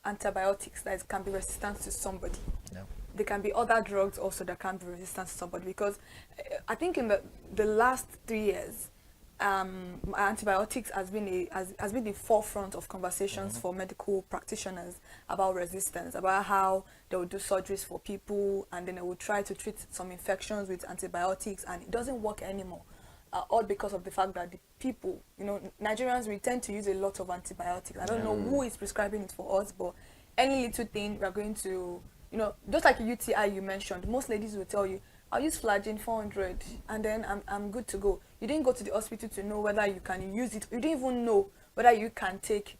S8: antibiotics that can be resistant to somebody.
S10: No.
S8: There can be other drugs also that can be resistant to somebody, because I think in the last 3 years, antibiotics has been the forefront of conversations for medical practitioners about resistance, about how they will do surgeries for people and then they will try to treat some infections with antibiotics, and it doesn't work anymore. All because of the fact that the people, Nigerians, we tend to use a lot of antibiotics. I don't know who is prescribing it for us, but any little thing we are going to, just like a UTI you mentioned, most ladies will tell you, I'll use Flagyl 400 and then I'm good to go. You didn't go to the hospital to know whether you can use it. You didn't even know whether you can take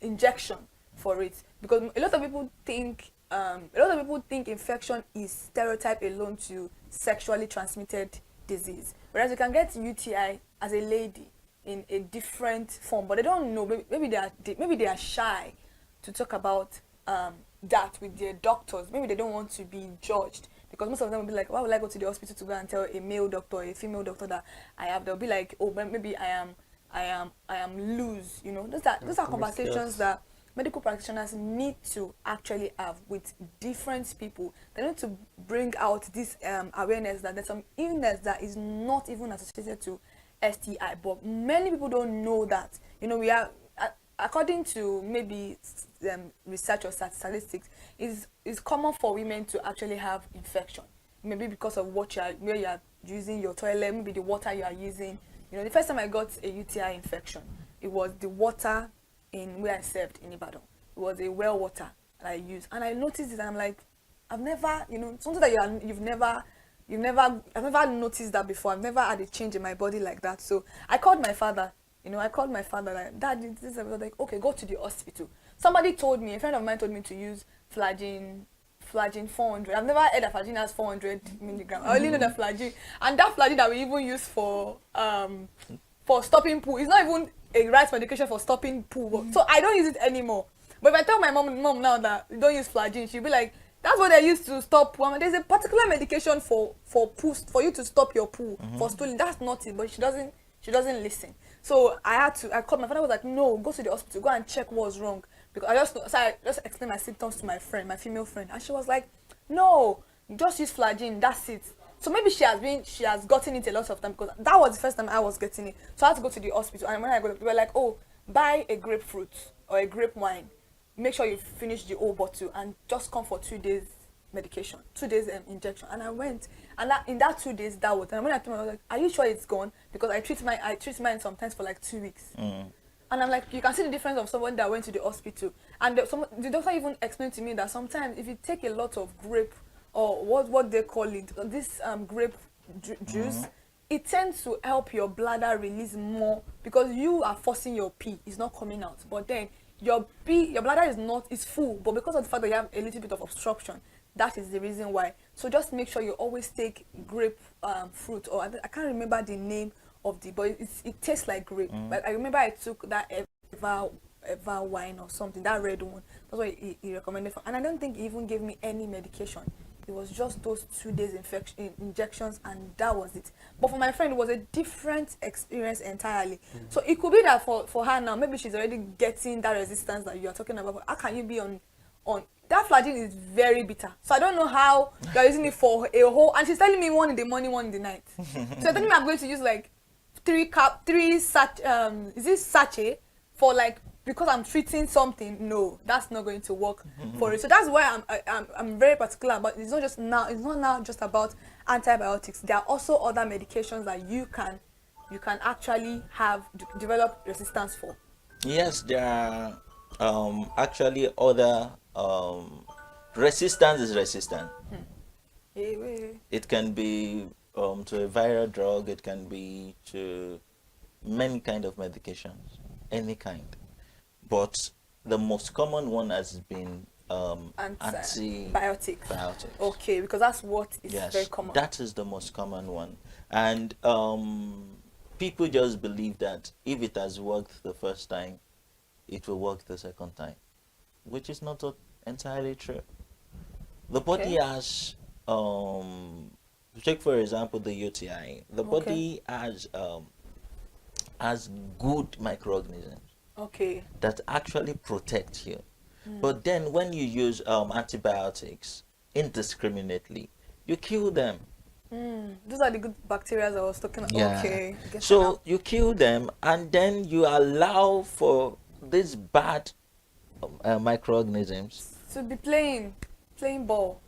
S8: injection for it, because a lot of people think infection is stereotype alone to sexually transmitted disease, whereas you can get UTI as a lady in a different form, but they don't know. Maybe they are shy to talk about that with their doctors. Maybe they don't want to be judged, because most of them will be like, why would I go to the hospital to go and tell a male doctor or a female doctor that I have? They'll be like, oh, maybe I am loose. Those are conversations that medical practitioners need to actually have with different people. They need to bring out this awareness that there's some illness that is not even associated to STI, but many people don't know that. We are, according to maybe research or statistics, is common for women to actually have infection. Maybe because of where you are using your toilet, maybe the water you are using. The first time I got a UTI infection, it was the water in where I served in Ibadan. It was a well water that I used, and I noticed it, and I'm like, I've never, something that I've never noticed that before. I've never had a change in my body like that. So I called my father. Like, Dad, this is like, okay, go to the hospital. Somebody told me, a friend of mine told me to use Flagyl 400. I've never heard of Flagyl as 400 milligrams. I only know the Flagyl, and that Flagyl that we even use for stopping poo is not even a right medication for stopping poo. So I don't use it anymore. But if I tell my mom now that you don't use Flagyl, she'll be like, that's what they used to stop poo. There's a particular medication for poo, for you to stop your poo, for stooling. That's not it, but she doesn't listen. So I called my father. Was like, no, go to the hospital, go and check what's wrong, because I just explained my symptoms to my female friend, and she was like, no, just use Flagyl, that's it. So maybe she has gotten it a lot of time, because that was the first time I was getting it. So I had to go to the hospital, and when I got, they were like, oh, buy a grapefruit or a grape wine, make sure you finish the whole bottle, and just come for 2 days medication, 2 days injection. And I went, and in that 2 days that was, and when I told her, I was like, are you sure it's gone? Because I treat mine sometimes for like 2 weeks. And I'm like, you can see the difference of someone that went to the hospital, and the doctor even explained to me that sometimes if you take a lot of grape, or what they call it, this grape juice, it tends to help your bladder release more, because you are forcing your pee, it's not coming out, but then your bladder is full, but because of the fact that you have a little bit of obstruction, that is the reason why. So just make sure you always take grape fruit, or I can't remember the name of but it tastes like grape. But I remember I took that Eva wine or something, that red one. That's what he recommended for, and I don't think he even gave me any medication. It was just those 2 days injections, and that was it. But for my friend, it was a different experience entirely. So it could be that for her now, maybe she's already getting that resistance that you are talking about. But how can you be on that Flagyl is very bitter. So I don't know how you're using it for a whole, and she's telling me 1 in the morning, 1 in the night. So you're telling me I'm going to use like 3 sachet for like, because I'm treating something. No, that's not going to work for it. So that's why I'm very particular about. It's not now just about antibiotics. There are also other medications that you can actually develop resistance for.
S10: Yes, there are actually other resistance is resistant. It can be to a viral drug, it can be to many kind of medications, any kind. But the most common one has been
S8: antibiotics.
S10: Biotics.
S8: Okay, because that's what is very common.
S10: That is the most common one. And people just believe that if it has worked the first time, it will work the second time, which is not entirely true. The body has, take for example the UTI, the body has good microorganisms that actually protect you. But then when you use antibiotics indiscriminately, you kill them.
S8: Those are the good bacteria I was talking about.
S10: Yeah.
S8: Okay. I guess
S10: So
S8: now.
S10: you kill them, and then you allow for these bad microorganisms.
S8: To be playing ball.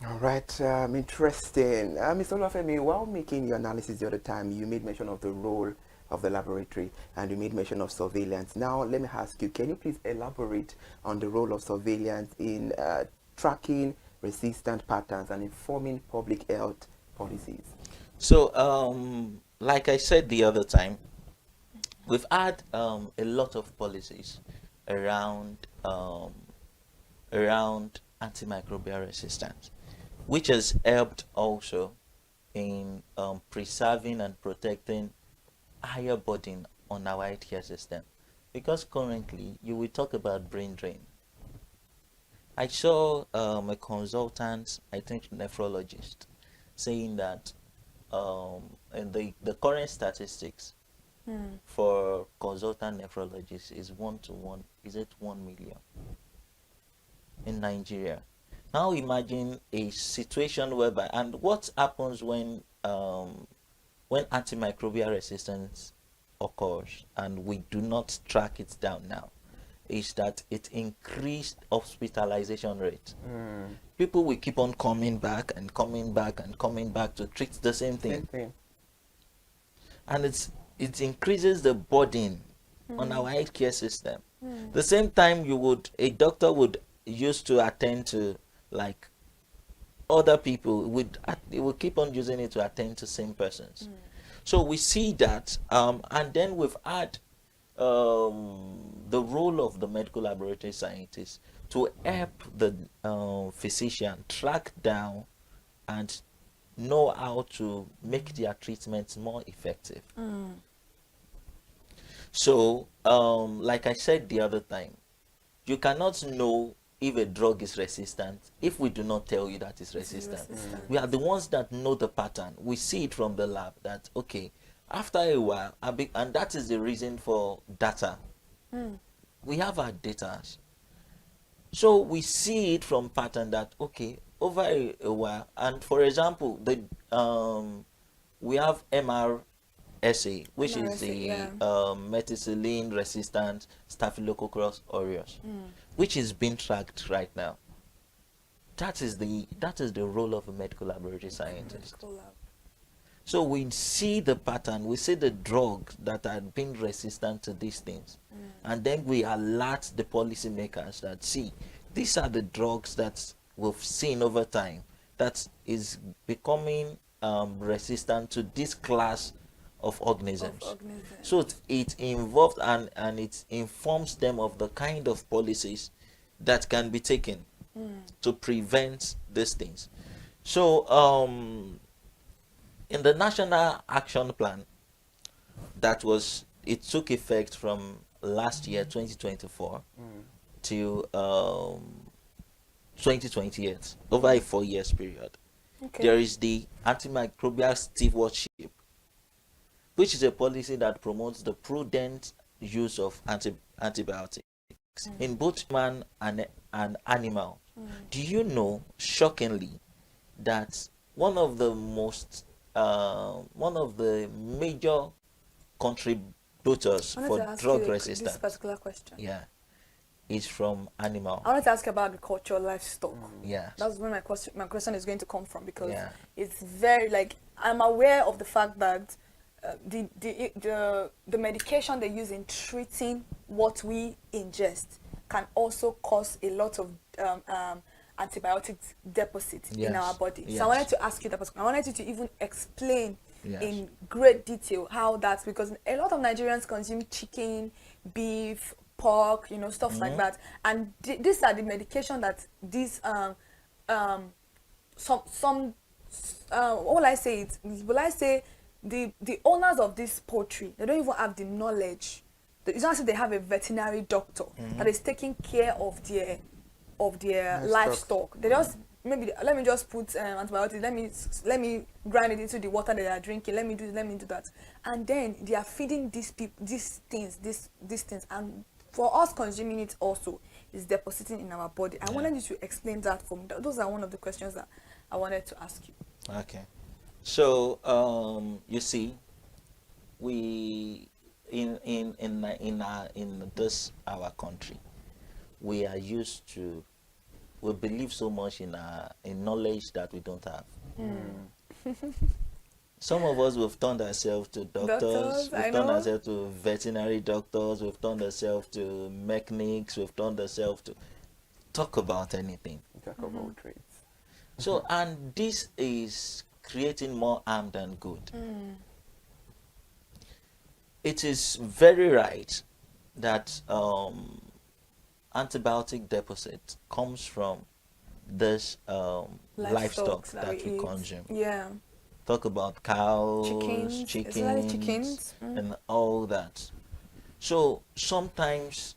S1: All right, interesting. Mr. Olafemi, while making your analysis the other time, you made mention of the role of the laboratory and you made mention of surveillance. Now, let me ask you, can you please elaborate on the role of surveillance in tracking resistant patterns and informing public health policies?
S10: So, like I said the other time, we've had a lot of policies around around antimicrobial resistance, which has helped also in preserving and protecting higher burden on our healthcare system. Because currently, you will talk about brain drain. I saw a consultant, I think nephrologist, saying that in the current statistics for consultant nephrologists is 1 to 1, is it 1 million in Nigeria? Now imagine a situation whereby, and what happens when antimicrobial resistance occurs and we do not track it down now, is that it increased hospitalization rate. People will keep on coming back and coming back and coming back to treat the same thing. And it increases the burden on our healthcare system. The same time a doctor would used to attend to like other people, they will keep on using it to attend to same persons. So we see that, and then we've had the role of the medical laboratory scientists to help the physician track down and know how to make their treatments more effective. So, like I said the other time, you cannot know if a drug is resistant if we do not tell you that it's resistant. We are the ones that know the pattern. We see it from the lab that, okay, after a while, and that is the reason for data. We have our data. So we see it from pattern that, okay, over a while, and for example, we have MRSA, which is the methicillin resistant Staphylococcus aureus, which is being tracked right now. That is the role of a medical laboratory scientist. So we see the pattern, we see the drugs that are being resistant to these things, and then we alert the policymakers that, see, these are the drugs that we've seen over time that is becoming resistant to this class of organisms. So it involved and it informs them of the kind of policies that can be taken to prevent these things. So in the National Action Plan it took effect from last year 2024 to 2028, over a 4 years period. There is the antimicrobial stewardship, which is a policy that promotes the prudent use of antibiotics in both man and animal. Do you know, shockingly, that one of the major contributors for drug resistance,
S8: this particular question,
S10: is from animal.
S8: I wanted to ask you about agricultural livestock.
S10: That's
S8: where my question is going to come from, because it's very, like, I'm aware of the fact that the medication they use in treating what we ingest can also cause a lot of antibiotic deposits in our body. So I wanted to ask you that. I wanted you to even explain in great detail how that's, because a lot of Nigerians consume chicken, beef, pork, stuff like that, and these are the medication that these what will I say? The owners of this poultry, they don't even have the knowledge. It's not as if they have a veterinary doctor that is taking care of their livestock. They just, maybe, let me just put antibiotics, let me grind it into the water they are drinking, let me do that, and then they are feeding these things, and for us consuming it also is depositing in our body. I wanted you to explain that for me. Those are one of the questions that I wanted to ask you.
S10: Okay. So you see, we in this our country, we are used to, we believe so much in knowledge that we don't have. Some of us, we've turned ourselves to doctors, we've turned ourselves to veterinary doctors, we've turned ourselves to mechanics, we've turned ourselves to talk about anything.
S1: Talk about trades.
S10: So, and this is creating more harm than good. It is very right that antibiotic deposit comes from this livestock that we consume.
S8: Yeah.
S10: Talk about cows, chickens, and all that. So sometimes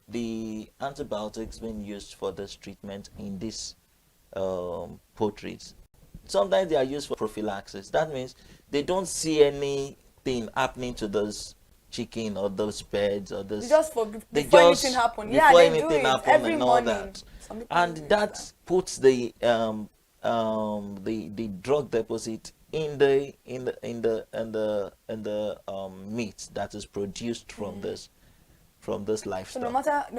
S10: the antibiotics being used for this treatment in these poultries, sometimes they are used for prophylaxis. That means they don't see anything happening to those chicken or those birds or those.
S8: Just before anything happens. Yeah, they do it every morning.
S10: All that. And that puts the drug deposit in the meat that is produced from this livestock.
S8: So no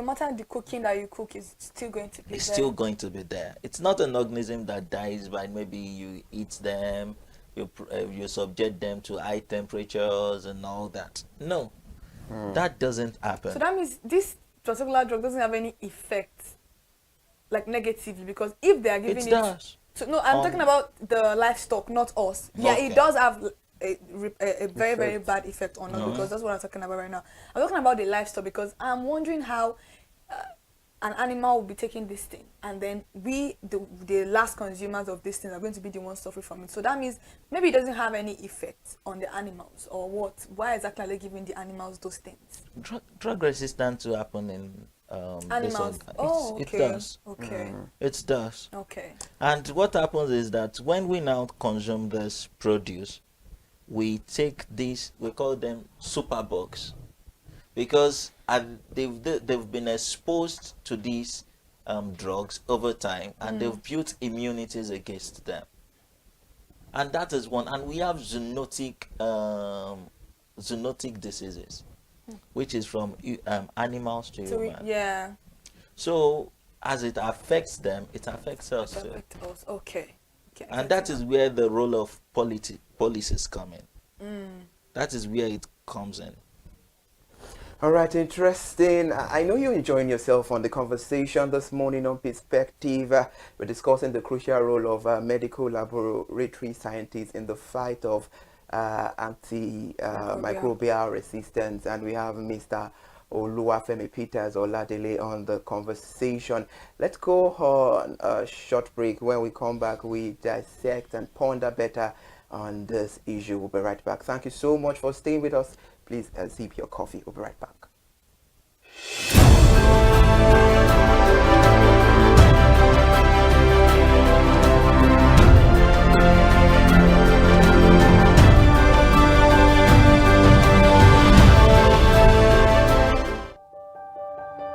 S8: matter the cooking that you cook is still going to be
S10: it's still going to be there. It's not an organism that dies by maybe you eat them, you subject them to high temperatures and all that. No, that doesn't happen.
S8: So that means this particular drug doesn't have any effect, like negatively, because if they are giving it
S10: does.
S8: So no, I'm talking about the livestock, not us. Yeah, it does have a very, very bad effect on us, because that's what I'm talking about right now. I'm talking about the livestock because I'm wondering how an animal will be taking this thing, and then the last consumers of this thing, are going to be the ones suffering from it. So that means maybe it doesn't have any effect on the animals, or what? Why exactly are they giving the animals those things?
S10: Drug resistance to happen in
S8: animals.
S10: It does.
S8: Okay.
S10: It does.
S8: Okay.
S10: And what happens is that when we now consume this produce, we take these, we call them superbugs, because they've been exposed to these drugs over time, and they've built immunities against them. And that is one. And we have zoonotic diseases, which is from animals to humans.
S8: Yeah.
S10: So as it affects them, it affects us too.
S8: Okay.
S10: And that is where the role of policies come in. That is where it comes in.
S1: All right, interesting. I know you're enjoying yourself on the conversation this morning on Perspective. We're discussing the crucial role of medical laboratory scientists in the fight of antimicrobial resistance, and we have Mr. Oluwafemi Peters Oladele on the conversation. Let's go on a short break. When we come back, we dissect and ponder better on this issue. We'll be right back. Thank you so much for staying with us. Please sip your coffee. We'll be right back.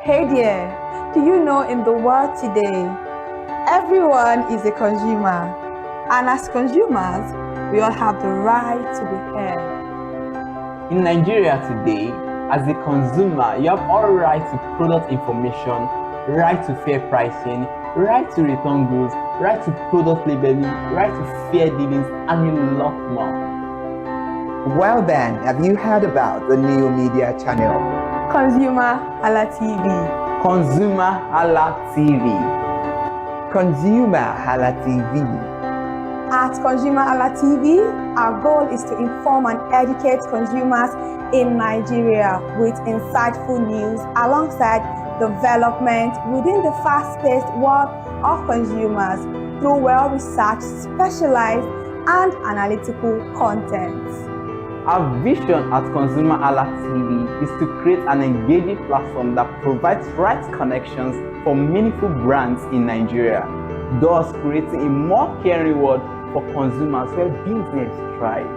S11: Hey there, do you know in the world today, everyone is a consumer, and as consumers, we all have the right to be heard.
S12: In Nigeria today, as a consumer, you have all right to product information, right to fair pricing, right to return goods, right to product labeling, right to fair dealings, and a lot more.
S1: Well then, have you heard about the new media channel?
S11: ConsumerHallaTV.
S12: ConsumerHallaTV.
S1: ConsumerHallaTV.
S11: At ConsumerHallaTV, our goal is to inform and educate consumers in Nigeria with insightful news alongside development within the fast-paced world of consumers through well-researched, specialized, and analytical content.
S12: Our vision at ConsumerHallaTV is to create an engaging platform that provides right connections for meaningful brands in Nigeria, thus creating a more caring world for consumers where business thrive.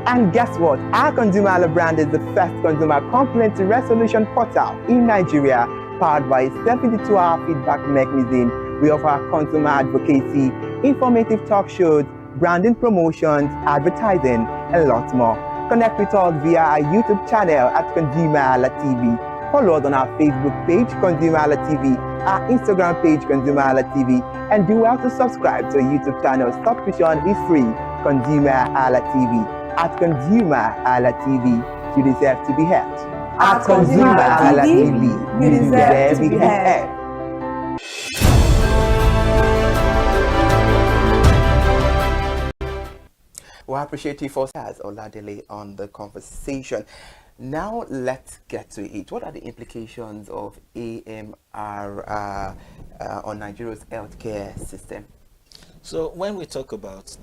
S1: And guess what? Our ConsumerHalla brand is the first consumer complaint resolution portal in Nigeria, powered by a 72-hour feedback mechanism. We offer consumer advocacy, informative talk shows,
S13: branding promotions, advertising, and lots more. Connect with us via our YouTube channel at ConsumerHallaTV. Follow us on our Facebook page, ConsumerHallaTV, our Instagram page, ConsumerHallaTV, and do well to subscribe to our YouTube channel. Subscription is free. ConsumerHallaTV. At ConsumerHallaTV, you deserve to be heard. At ConsumerHallaTV, you deserve to be heard.
S1: Well, I appreciate you for as Oladele on the conversation. Now let's get to it. What are the implications of AMR on Nigeria's healthcare system?
S10: So when we talk about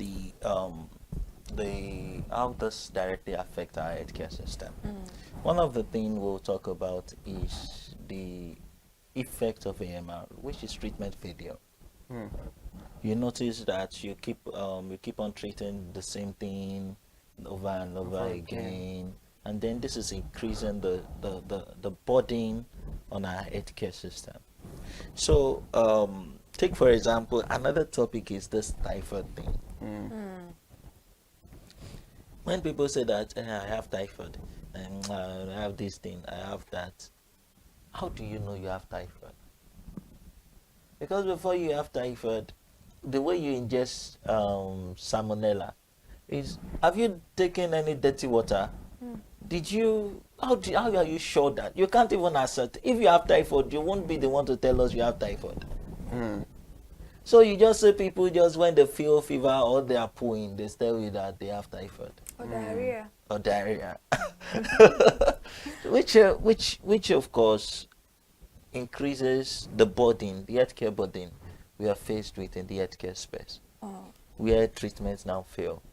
S10: how this directly affect our healthcare system, one of the things we'll talk about is the effect of AMR, which is treatment failure. You notice that you keep on treating the same thing over and over again, and then this is increasing the burden on our healthcare system. So take for example, another topic is this typhoid thing. When people say that I have typhoid and I have this thing, I have that, how do you know you have typhoid? Because before you have typhoid, the way you ingest salmonella is, have you taken any dirty water? Did you, how are you sure that? You can't even assert. If you have typhoid, you won't be the one to tell us you have typhoid. So you just say people just when they feel fever or they are pooing, they tell you that they have typhoid.
S8: Or diarrhea.
S10: Or diarrhea. which of course increases the burden, the healthcare burden we are faced with in the healthcare space, where treatments now fail.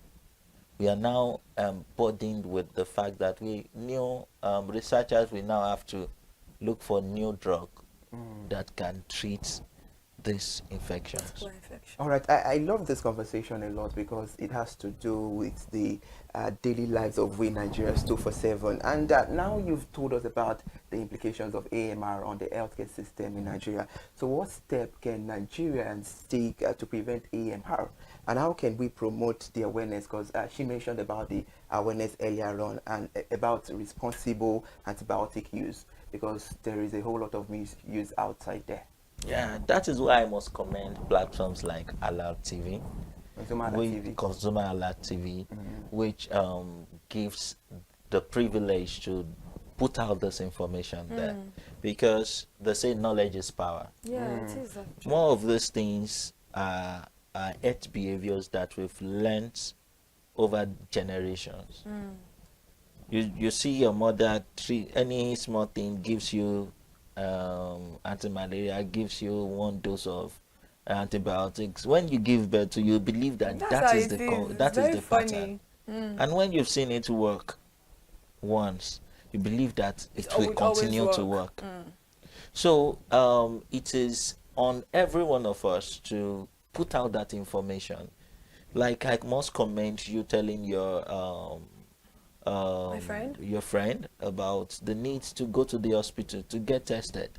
S10: We are now burdened with the fact that researchers will now have to look for new drug that can treat these infections.
S1: All right, I love this conversation a lot because it has to do with the daily lives of we Nigerians 24/7. And now you've told us about the implications of AMR on the healthcare system in Nigeria. So what step can Nigerians take to prevent AMR? And how can we promote the awareness? Because she mentioned about the awareness earlier on and about responsible antibiotic use, because there is a whole lot of misuse outside there.
S10: Yeah, that is why I must commend platforms like ConsumerHallaTV, ConsumerHallaTV, which gives the privilege to put out this information there, because they say knowledge is power.
S8: Yeah, it is.
S10: More of these things are health behaviors that we've learned over generations. You see your mother treat any small thing, gives you anti-malaria, gives you 1 dose of antibiotics. When you give birth to, you believe that that is the pattern. And when you've seen it work once, you believe that it will continue to work. So it is on every one of us to put out that information. Like I must commend you telling your friend about the need to go to the hospital to get tested,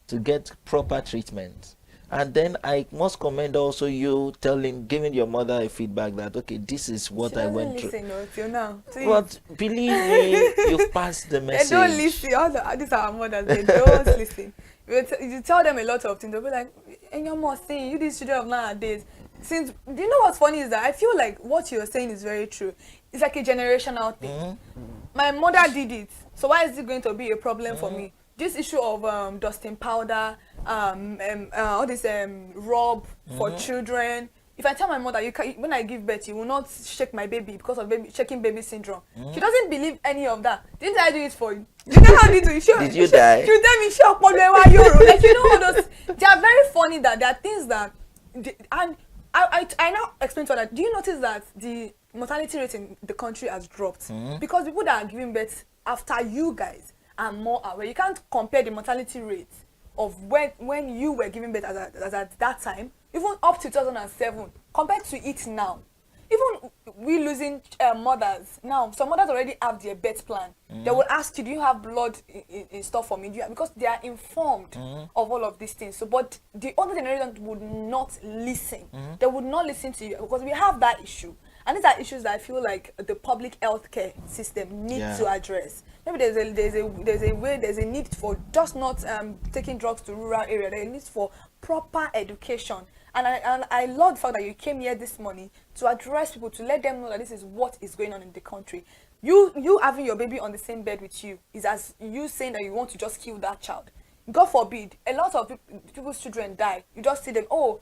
S10: to get proper treatment. And then I must commend also you giving your mother a feedback that, okay, this is what I went through.
S8: Till now.
S10: But believe me, you've passed the message.
S8: They don't listen. All these are mothers. They don't listen. You tell them a lot of things, they'll be like, and you're more saying, you these children of nowadays. Do you know what's funny is that I feel like what you're saying is very true. It's like a generational thing. My mother did it, so why is it going to be a problem for me? This issue of dusting powder, all this rub for children. If I tell my mother, when I give birth, you will not shake my baby because of shaking baby syndrome. She doesn't believe any of that. Didn't I do it for you? You know how did it?
S10: Did you die?
S8: She will tell me, like, you know, all those. They are very funny that there are things that, and I now explain to her that, do you notice that the mortality rate in the country has dropped? Because people that are giving birth after you guys are more aware. You can't compare the mortality rate of when you were giving birth as at that time, even up to 2007, compared to it now. Even we losing mothers now. Some mothers already have their birth plan. They will ask you, do you have blood in store for me? Because they are informed of all of these things. So, but the older generation would not listen. They would not listen to you because we have that issue. And these are issues that I feel like the public healthcare system needs to address. Maybe there's a need for just not taking drugs to rural area. There is a need for proper education. And I love the fact that you came here this morning to address people, to let them know that this is what is going on in the country. You having your baby on the same bed with you is as you saying that you want to just kill that child. God forbid, a lot of people's children die. You just see them, oh,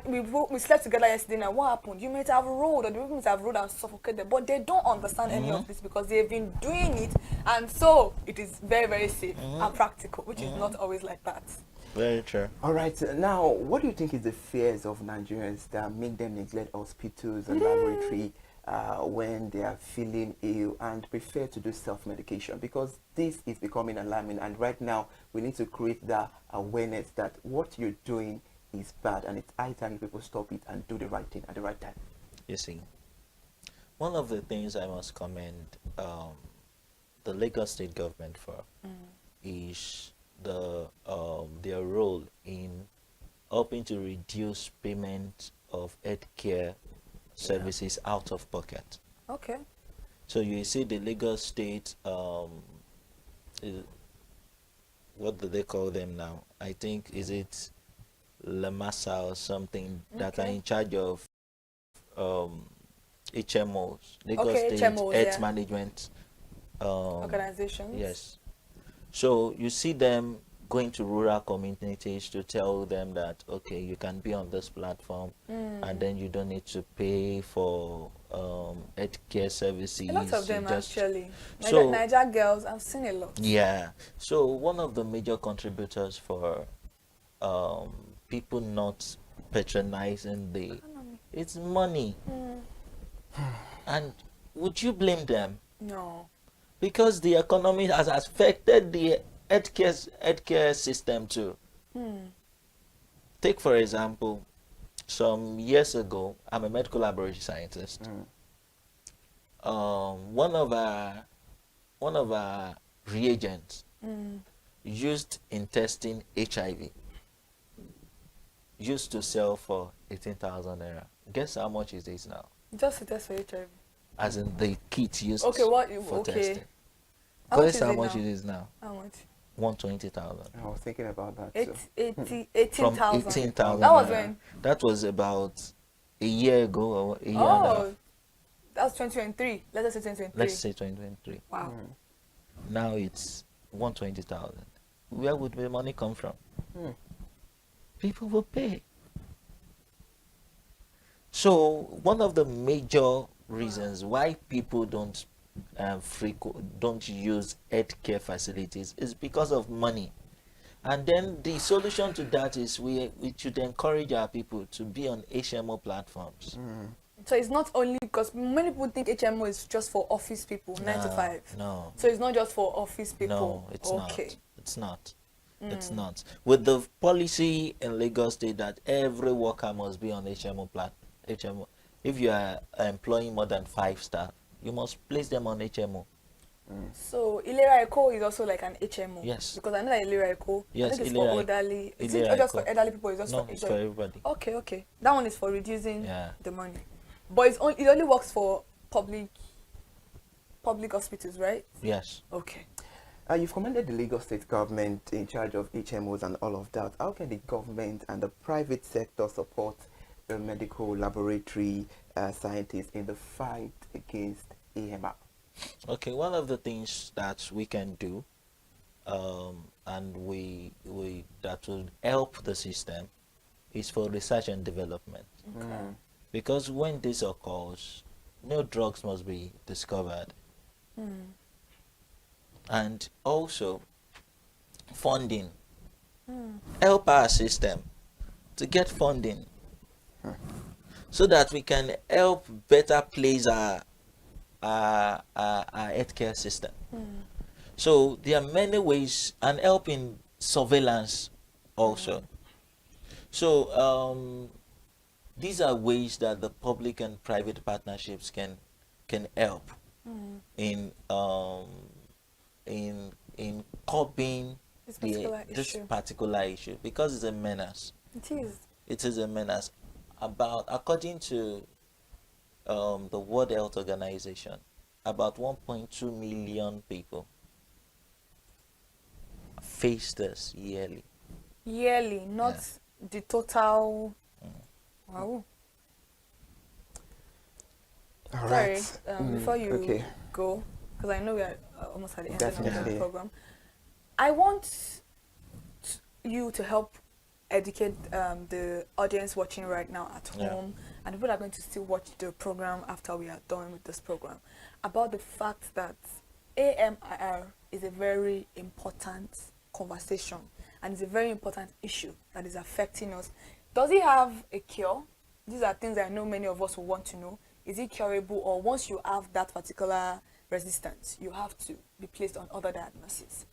S8: we slept together yesterday, now what happened? You might have rolled, or the people might have rolled and suffocated them, but they don't understand any of this because they've been doing it, and so it is very, very safe and practical, which is not always like that.
S10: Very true.
S1: All right. Now, what do you think is the fears of Nigerians that make them neglect hospitals and laboratory when they are feeling ill and prefer to do self-medication? Because this is becoming alarming, and right now we need to create that awareness that what you're doing is bad, and it's high time people stop it and do the right thing at the right time.
S10: You see, one of the things I must commend the Lagos state government for is their role in helping to reduce payment of healthcare services out of pocket.
S8: Okay.
S10: So you see the Lagos state, what do they call them now? I think, is it Lamasa or something, that are in charge of HMOs, Lagos State
S8: HMOs,
S10: Health Management
S8: organizations.
S10: Yes. So you see them going to rural communities to tell them that, okay, you can be on this platform and then you don't need to pay for healthcare services.
S8: A lot of them
S10: just,
S8: actually.
S10: So,
S8: Niger girls, I've seen a lot.
S10: Yeah. So one of the major contributors for people not patronizing it's money. And would you blame them?
S8: No.
S10: Because the economy has affected the healthcare system too. Take for example, some years ago, I'm a medical laboratory scientist. One of our reagents used in testing HIV used to sell for 18,000 naira. Guess how much it is now?
S8: Just to test for HIV.
S10: As in the kit used for testing. Guess how much it is now?
S8: How much?
S10: 120,000.
S1: I was thinking about that.
S8: 18,000.
S10: From 18,000.
S8: That was when?
S10: That was about a year ago or a year and a half.
S8: That's 2023. Let's say 2023.
S10: Let's say 2023.
S8: Wow.
S10: Now it's 120,000. Where would the money come from? People will pay. So one of the major reasons why people don't use healthcare facilities is because of money. And then the solution to that is we should encourage our people to be on HMO platforms.
S8: So it's not only because many people think HMO is just for office people, 9 to 5.
S10: No.
S8: So it's not just for office people.
S10: No, it's not.
S8: It's
S10: not. It's not. With the policy in Lagos State that every worker must be on HMO. If you are employing more than 5 staff, you must place them on HMO.
S8: So Ilera Eco is also like an HMO.
S10: Yes.
S8: Because I know that Ilera Eco, I think it's for elderly. Is it just for elderly people? It's just
S10: no, it's for everybody.
S8: Okay. That one is for reducing the money. But it only works for public hospitals, right?
S10: Yes.
S8: Okay.
S1: You've commended the Lagos State government in charge of HMOs and all of that. How can the government and the private sector support the medical laboratory scientists in the fight against AMR?
S10: Okay, one of the things that we can do, and we that will help the system, is for research and development. Because when this occurs, new drugs must be discovered. And also funding. Help our system to get funding so that we can help better place our healthcare system. So there are many ways, and help in surveillance also. So These are ways that the public and private partnerships can help in in curbing this particular issue, because it's a menace.
S8: It is.
S10: It is a menace. According to the World Health Organization, about 1.2 million people face this yearly.
S8: Yearly, not the total. Wow.
S1: All
S8: Sorry,
S1: right.
S8: before you
S1: Okay.
S8: go, because I know we are almost at the end
S1: Definitely.
S8: of the program, I want you to help educate the audience watching right now at home, and people are going to still watch the program after we are done with this program, about the fact that AMR is a very important conversation, and it's a very important issue that is affecting us. Does it have a cure? These are things I know many of us will want to know. Is it curable, or once you have that particular resistance, you have to be placed on other diagnoses?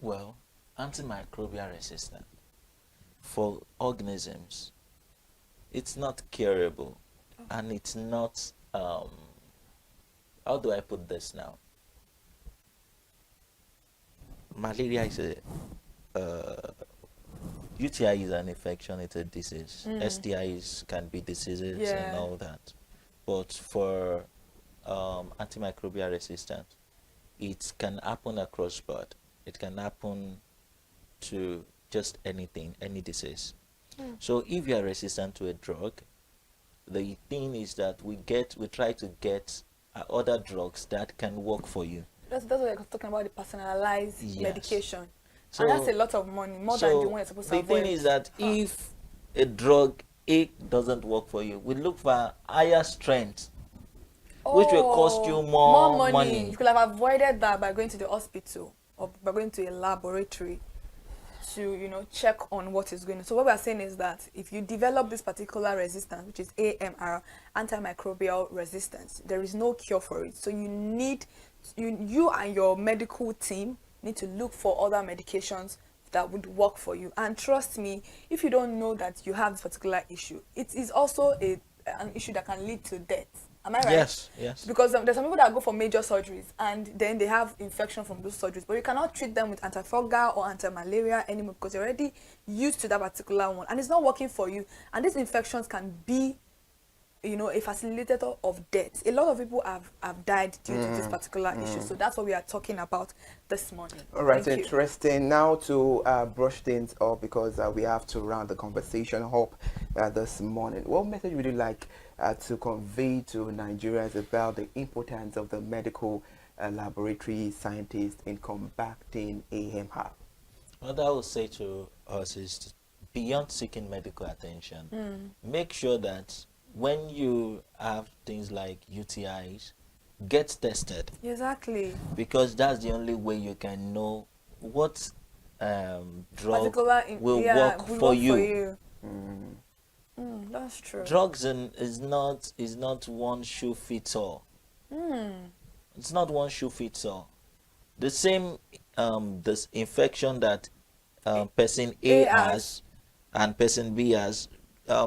S10: Well, antimicrobial resistance for organisms, it's not curable, and it's not, how do I put this now? Malaria is UTI is an infection, it's a disease. STIs can be diseases and all that. But for antimicrobial resistance, it can happen across board. It can happen to just anything, any disease. So if you are resistant to a drug, the thing is that we try to get other drugs that can work for you.
S8: That's what we're talking about, the personalized medication.
S10: So,
S8: and that's a lot of money, more than the one you're supposed to avoid.
S10: The thing is that if a drug A doesn't work for you, we look for higher strength, which will cost you more money.
S8: You could have avoided that by going to the hospital or by going to a laboratory to, check on what is going on. So what we are saying is that if you develop this particular resistance, which is AMR, antimicrobial resistance, there is no cure for it. So you need, you and your medical team need to look for other medications that would work for you. And trust me, if you don't know that you have this particular issue, it is also an issue that can lead to death. Am I right?
S10: Yes, yes.
S8: Because there's some people that go for major surgeries and then they have infection from those surgeries, but you cannot treat them with antifungal or anti-malaria anymore because you're already used to that particular one and it's not working for you. And these infections can be, a facilitator of death. A lot of people have died due to this particular issue. So that's what we are talking about this morning.
S1: All right,
S8: Thank you.
S1: interesting. Now to brush things up, because we have to round the conversation up this morning. What message would you like to convey to Nigerians about the importance of the medical laboratory scientists in combating AMR?
S10: What I would say to us is, beyond seeking medical attention, make sure that when you have things like UTIs, get tested.
S8: Exactly.
S10: Because that's the only way you can know what drug will work for you.
S8: That's true.
S10: Drugs is not one shoe fits all. It's not one shoe fits all. The same this infection that person A has and person B has,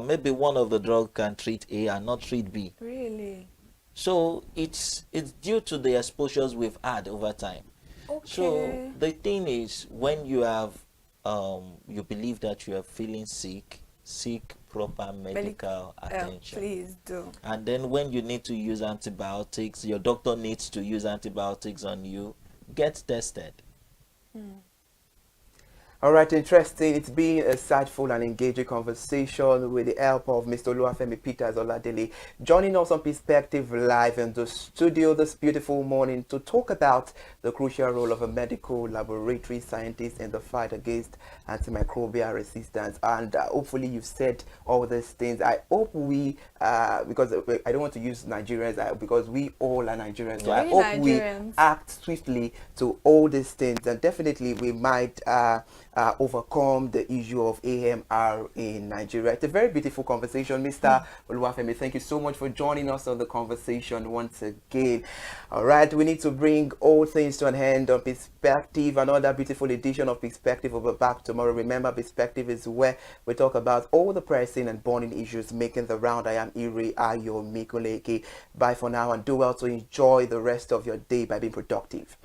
S10: maybe one of the drug can treat A and not treat B.
S8: Really?
S10: So it's due to the exposures we've had over time.
S8: Okay.
S10: So the thing is, when you have you believe that you are feeling sick, seek proper medical attention.
S8: Please do.
S10: And then when you need to use antibiotics, your doctor needs to use antibiotics on you, get tested.
S1: All right, interesting. It's been a insightful and engaging conversation with the help of Mr. Oluwafemi Peters Oladele, joining us on Perspective Live in the studio this beautiful morning to talk about the crucial role of a medical laboratory scientist in the fight against antimicrobial resistance. And hopefully you've said all these things. I hope we, because I don't want to use Nigerians, because we all are Nigerians, so I hope we act swiftly to all these things, and definitely we might overcome the issue of AMR in Nigeria. It's a very beautiful conversation. Mr. Oluwafemi, thank you so much for joining us on the conversation once again. All right, we need to bring all things to an end on Perspective, another beautiful edition of Perspective will be back tomorrow. Remember, Perspective is where we talk about all the pressing and burning issues making the round. I am Iri Ayo Mikuleke. Bye for now, and do well to enjoy the rest of your day by being productive.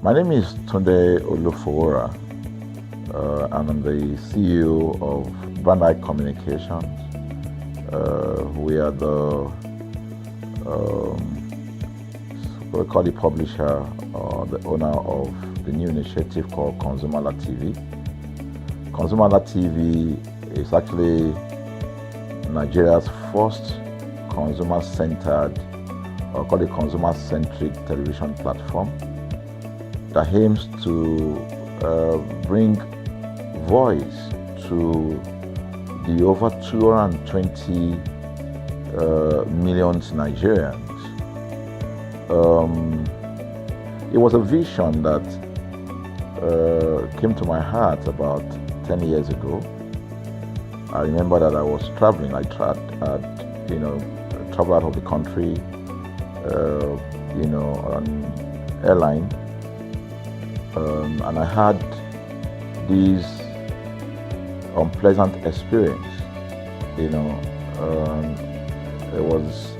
S2: My name is Tunde Olufowora, and I'm the CEO of Brand Communications. We are we call the publisher or the owner of the new initiative called ConsumerHallaTV. ConsumerHallaTV is actually Nigeria's first consumer-centered, or called a consumer-centric television platform that aims to bring voice to the over 220 million Nigerians. It was a vision that came to my heart about 10 years ago. I remember that I was traveling. I traveled out of the country, on airline. And I had this unpleasant experience. It was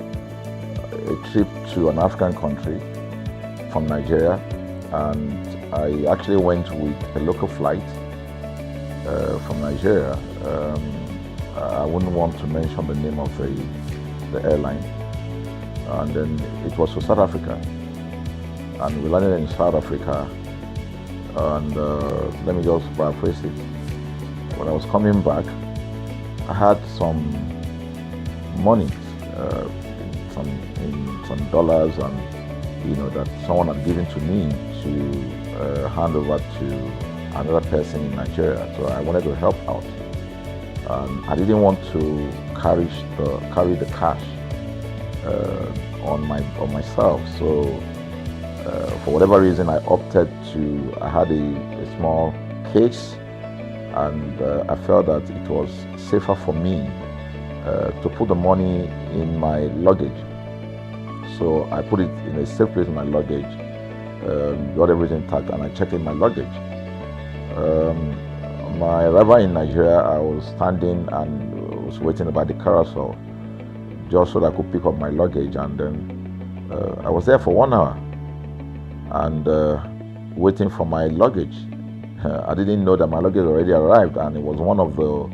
S2: a trip to an African country from Nigeria, and I actually went with a local flight from Nigeria. I wouldn't want to mention the name of the airline. And then it was to South Africa, and we landed in South Africa. And let me just paraphrase it. When I was coming back, I had some money, some dollars, and that someone had given to me to hand over to another person in Nigeria. So I wanted to help out. I didn't want to carry the cash on myself. So for whatever reason, I had a small case, and I felt that it was safer for me to put the money in my luggage. So I put it in a safe place in my luggage, got everything intact, and I checked in my luggage. My arrival in Nigeria, I was standing and was waiting about the carousel just so that I could pick up my luggage, and then I was there for 1 hour. And waiting for my luggage. I didn't know that my luggage already arrived, and it was one of the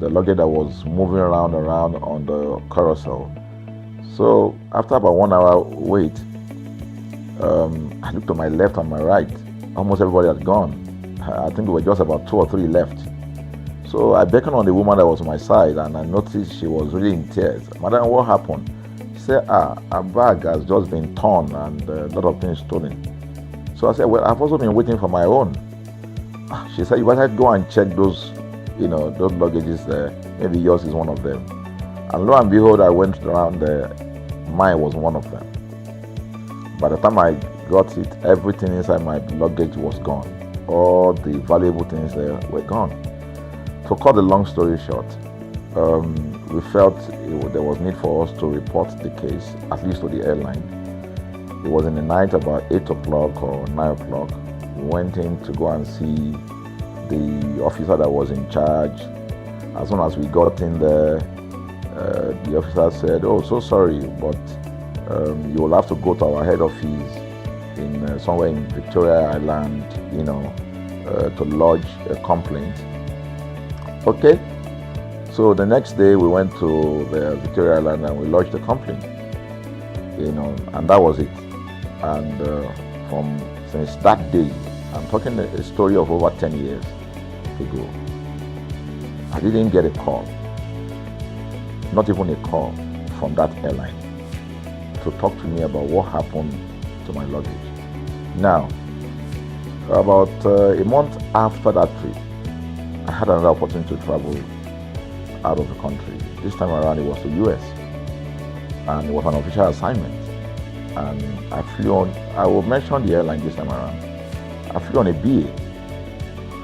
S2: luggage that was moving around on the carousel. So after about 1 hour wait, I looked to my left and my right. Almost everybody had gone. I think there were just about 2 or 3 left. So I beckoned on the woman that was on my side, and I noticed she was really in tears. Madam, what happened? She said, her bag has just been torn and a lot of things stolen. So I said, well, I've also been waiting for my own. She said, you better go and check those luggages there. Maybe yours is one of them. And lo and behold, I went around there. Mine was one of them. By the time I got it, everything inside my luggage was gone. All the valuable things there were gone. To cut the long story short, we felt there was need for us to report the case, at least to the airline. It was in the night, about 8 o'clock or 9 o'clock. We went in to go and see the officer that was in charge. As soon as we got in there, the officer said, "Oh, so sorry, but you will have to go to our head office in somewhere in Victoria Island, to lodge a complaint." Okay. So the next day we went to the Victoria Island and we lodged a complaint, and that was it. And since that day, I'm talking a story of over 10 years ago, I didn't get a call, not even a call from that airline to talk to me about what happened to my luggage. Now, about a month after that trip, I had another opportunity to travel out of the country. This time around, it was to US, and it was an official assignment. And I flew on, I will mention the airline this time around. I flew on a BA.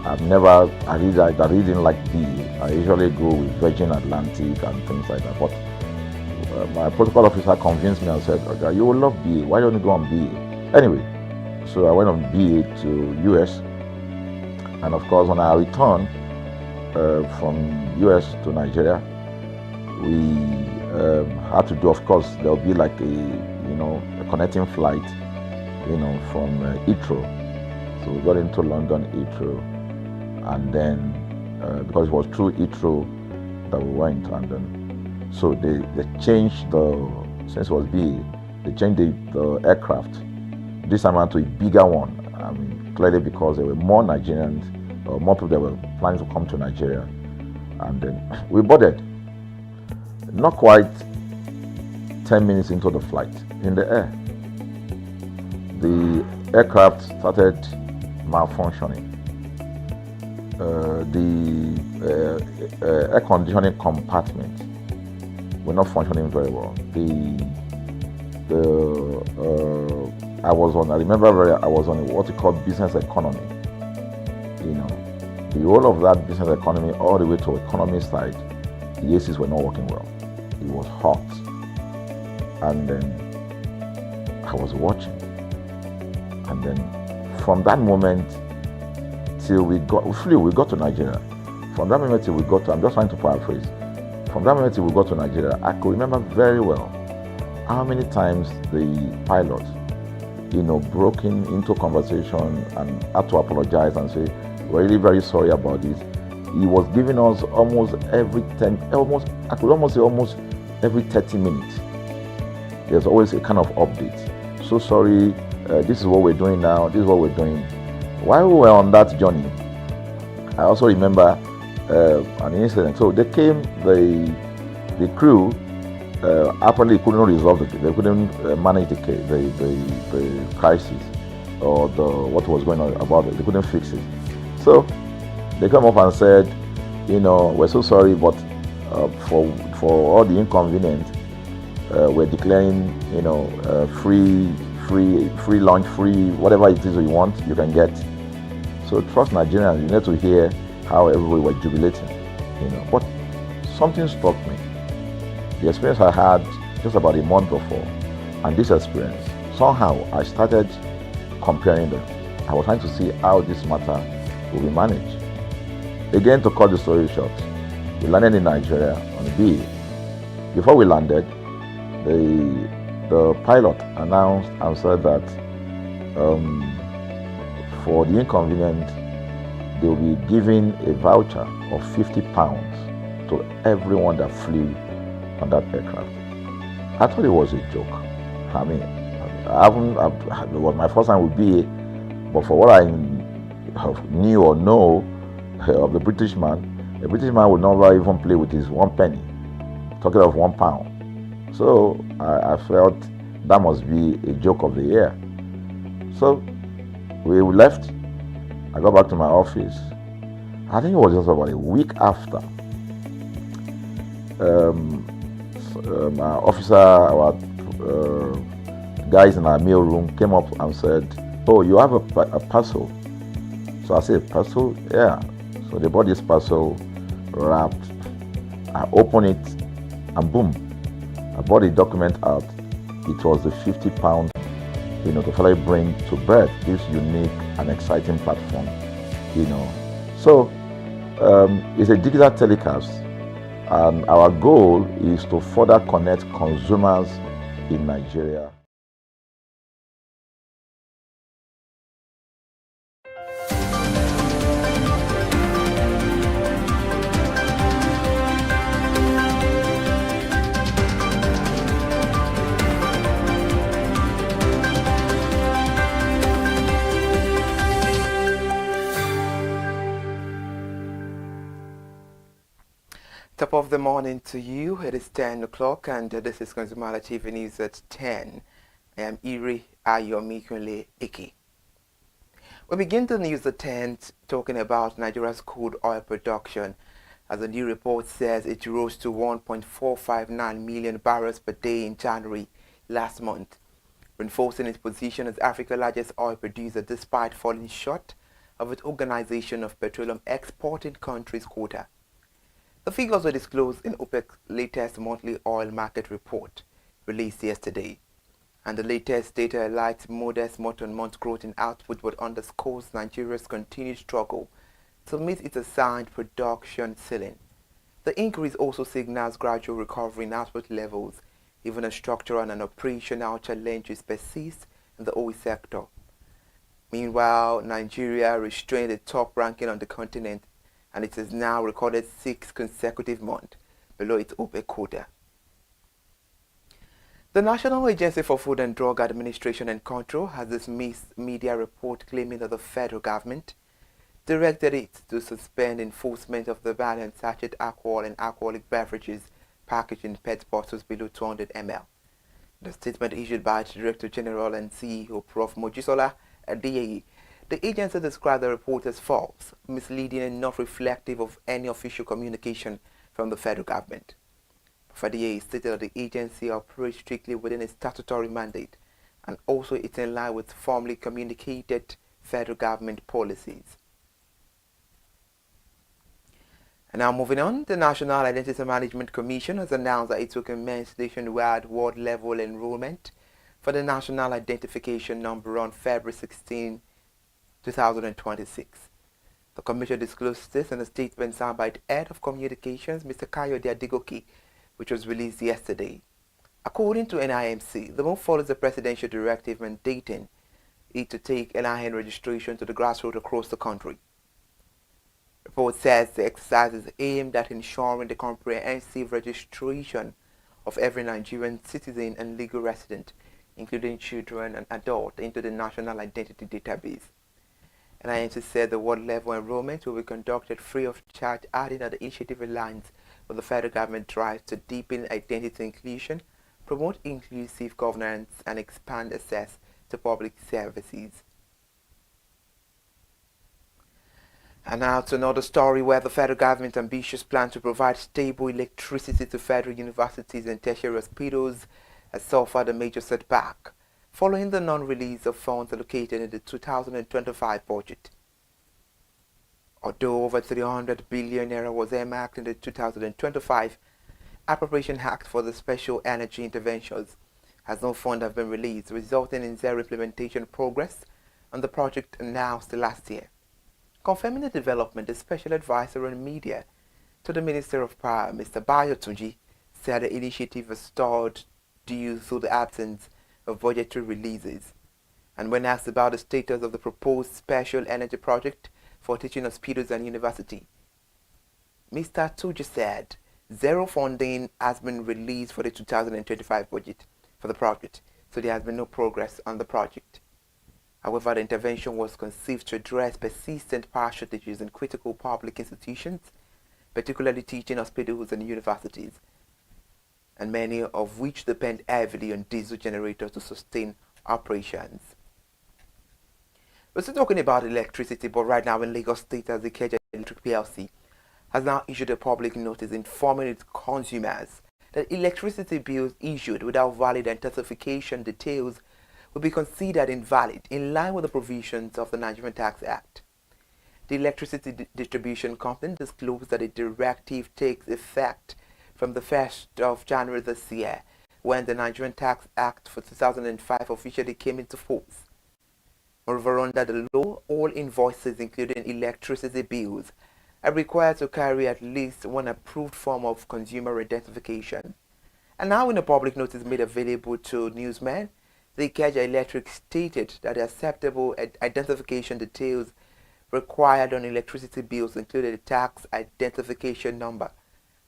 S2: I really didn't like BA. I usually go with Virgin Atlantic and things like that. But my protocol officer convinced me and said, okay, you will love BA. Why don't you go on BA? Anyway, so I went on BA to US. And of course, when I returned from US to Nigeria, we had to do, of course, there'll be like a connecting flight, from Heathrow. So we got into London Heathrow, and then because it was through Heathrow that we went, and then so they changed since it was BA, they changed the aircraft this time around to a bigger one. I mean, clearly because there were more Nigerians, or more people that were planning to come to Nigeria, and then we boarded. Not quite 10 minutes into the flight, in the air, the aircraft started malfunctioning. The air conditioning compartment were not functioning very well. I was on what you call business economy. The whole of that business economy all the way to economy side, the ACs were not working well. It was hot. And then I was watching. And then from that moment till we got to Nigeria. From that moment till we got to, I'm just trying to paraphrase. From that moment till we got to Nigeria, I could remember very well how many times the pilot, broke into conversation and had to apologize and say, we're really very sorry about this. He was giving us almost every 30 minutes. There's always a kind of update. So sorry, this is what we're doing now, this is what we're doing. While we were on that journey, I also remember an incident. So they came, the crew apparently couldn't resolve they couldn't manage the crisis or what was going on about it. They couldn't fix it. So they came up and said, we're so sorry, but for all the inconvenience, we're declaring, free lunch, free whatever it is you want, you can get. So trust Nigerians, you need to hear how everybody was jubilating, But something struck me. The experience I had just about a month before, and this experience, somehow I started comparing them. I was trying to see how this matter will be managed. Again, to cut the story short, we landed in Nigeria on BA. Before we landed, the pilot announced and said that for the inconvenience, they will be giving a voucher of £50 to everyone that flew on that aircraft. I thought it was a joke. I mean, it was my first time with BA, but for what I knew or know of the British man would never even play with his 1 penny, talking of £1. So I felt that must be a joke of the year. So we left. I got back to my office. I think it was just about a week after. Our officer, our guys in our mail room came up and said, "Oh, you have a parcel." So I said, "Parcel? Yeah." So they bought this parcel wrapped. I opened it, and boom, I bought the document out. It was the £50, to finally bring to birth this unique and exciting platform, So it's a digital telecast, and our goal is to further connect consumers in Nigeria.
S1: Top of the morning to you. It is 10 o'clock and this is ConsumerHallaTV News at 10. I am Iri Ayomikunle Iki. We begin the news at 10 talking about Nigeria's crude oil production, as a new report says it rose to 1.459 million barrels per day in January last month, reinforcing its position as Africa's largest oil producer despite falling short of its Organization of Petroleum Exporting Countries quota. The figures were disclosed in OPEC's latest monthly oil market report, released yesterday, and the latest data highlights modest month-on-month growth in output but underscores Nigeria's continued struggle to meet its assigned production ceiling. The increase also signals gradual recovery in output levels, even as structural and operational challenges persist in the oil sector. Meanwhile, Nigeria restrained the top ranking on the continent, and it has now recorded 6 consecutive months below its OPEC quota. The National Agency for Food and Drug Administration and Control has dismissed media report claiming that the federal government directed it to suspend enforcement of the ban on sachet alcohol and alcoholic beverages packaged in PET bottles below 200 ml. The statement issued by Director General and CEO Prof. Mojisola Adeyeye, the agency described the report as false, misleading and not reflective of any official communication from the federal government. Prof. Adeyeye stated that the agency operates strictly within its statutory mandate and also is in line with formally communicated federal government policies. And now moving on, the National Identity Management Commission has announced that it will commence nationwide ward-level enrollment for the National Identification Number on February 16, 2026. The Commission disclosed this in a statement signed by the Head of Communications, Mr. Kayode Advocacy, which was released yesterday. According to NIMC, the move follows the presidential directive mandating it to take NIN registration to the grassroots across the country. The report says the exercise is aimed at ensuring the comprehensive registration of every Nigerian citizen and legal resident, including children and adults, into the National Identity Database. NIMC said the ward-level enrollment will be conducted free of charge, adding that the initiative aligns with the federal government drive to deepen identity inclusion, promote inclusive governance, and expand access to public services. And now to another story where the federal government's ambitious plan to provide stable electricity to federal universities and tertiary hospitals has suffered a major setback following the non-release of funds allocated in the 2025 budget. Although over 300 billion naira was earmarked in the 2025 Appropriation Act for the Special Energy Interventions, as no fund have been released, resulting in zero implementation progress on the project announced last year. Confirming the development, the Special Advisor on Media to the Minister of Power, Mr. Bayo Tunji, said the initiative was stalled due to the absence of budgetary releases. And when asked about the status of the proposed special energy project for teaching hospitals and university, Mr. Tunji said zero funding has been released for the 2025 budget for the project, so there has been no progress on the project. However, the intervention was conceived to address persistent power shortages in critical public institutions, particularly teaching hospitals and universities, and many of which depend heavily on diesel generators to sustain operations. We're still talking about electricity, but right now in Lagos State, as the Ikeja Electric PLC has now issued a public notice informing its consumers that electricity bills issued without valid identification details will be considered invalid in line with the provisions of the Nigerian Tax Act. The Electricity Distribution Company disclosed that a directive takes effect from the 1st of January this year, when the Nigerian Tax Act for 2005 officially came into force. Moreover, under the law, all invoices, including electricity bills, are required to carry at least one approved form of consumer identification. And now, in a public notice made available to newsmen, the Ikeja Electric stated that the acceptable identification details required on electricity bills included a tax identification number,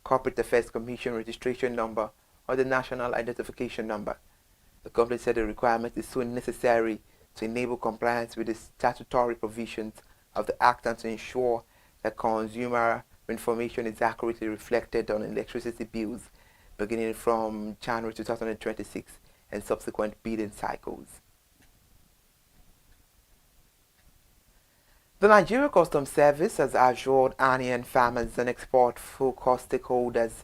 S1: Corporate Affairs Commission registration number, or the National Identification Number. The company said the requirement is so necessary to enable compliance with the statutory provisions of the Act and to ensure that consumers information is accurately reflected on electricity bills beginning from January 2026 and subsequent bidding cycles. The Nigeria Customs Service has assured onion farmers and export-focused stakeholders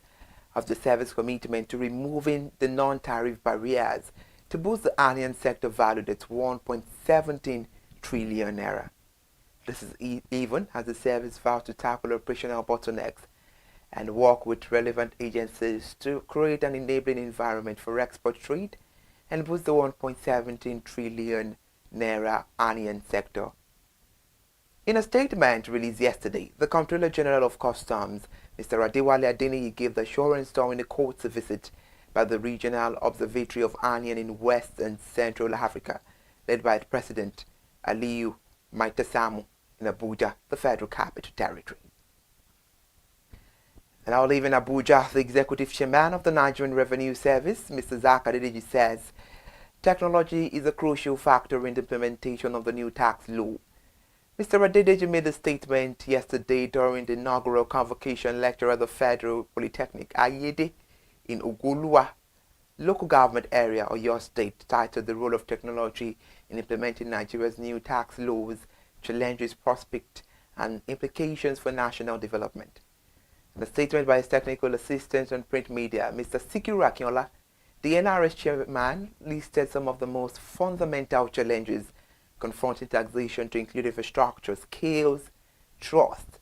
S1: of the service commitment to removing the non-tariff barriers to boost the onion sector valued at 1.17 trillion naira. This is even as the service vows to tackle operational bottlenecks and work with relevant agencies to create an enabling environment for export trade and boost the 1.17 trillion naira onion sector. In a statement released yesterday, the Comptroller General of Customs, Mr. Adewale Adeniyi, gave the assurance during a court's visit by the Regional Observatory of Onion in West and Central Africa, led by President Aliyu Maitasamu in Abuja, the Federal Capital Territory. And now leaving Abuja, the Executive Chairman of the Nigerian Revenue Service, Mr. Zakadeji, says technology is a crucial factor in the implementation of the new tax law. Mr. Adedeji made a statement yesterday during the inaugural convocation lecture at the Federal Polytechnic, Ayede, in Ogoluwa, local government area, Oyo State, titled The Role of Technology in Implementing Nigeria's New Tax Laws, Challenges, Prospects, and Implications for National Development. In a statement by his technical assistant on print media, Mr. Sikiru Akinola, the NRS chairman listed some of the most fundamental challenges confronting taxation to include infrastructure, skills, trust,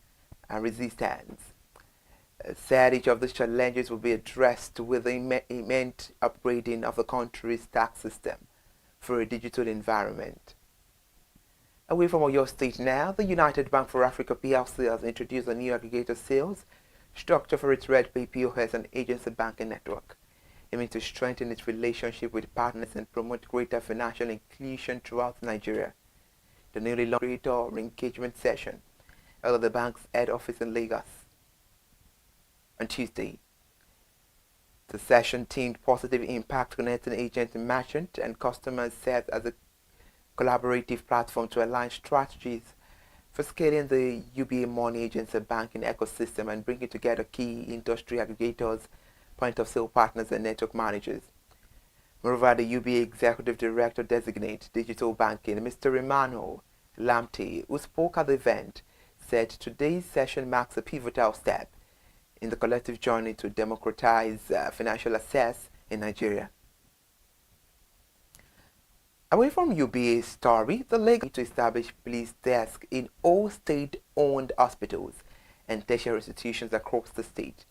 S1: and resistance. Said each of these challenges will be addressed with the immense upgrading of the country's tax system for a digital environment. Away from Oyo State now, the United Bank for Africa PLC has introduced a new aggregator sales structure for its RedPay POS and agency banking network, aiming to strengthen its relationship with partners and promote greater financial inclusion throughout Nigeria. The newly launched creator engagement session held at the bank's head office in Lagos on Tuesday. The session themed positive impact, connecting agents, merchant, and customers, served as a collaborative platform to align strategies for scaling the UBA money agency banking ecosystem and bringing together key industry aggregators, point-of-sale partners, and network managers. Moreover, the UBA Executive Director Designate Digital Banking, Mr. Emmanuel Lamte, who spoke at the event, said today's session marks a pivotal step in the collective journey to democratize financial access in Nigeria. Away from UBA's story, the Lagos to establish police desks in all state-owned hospitals and tertiary institutions across the state.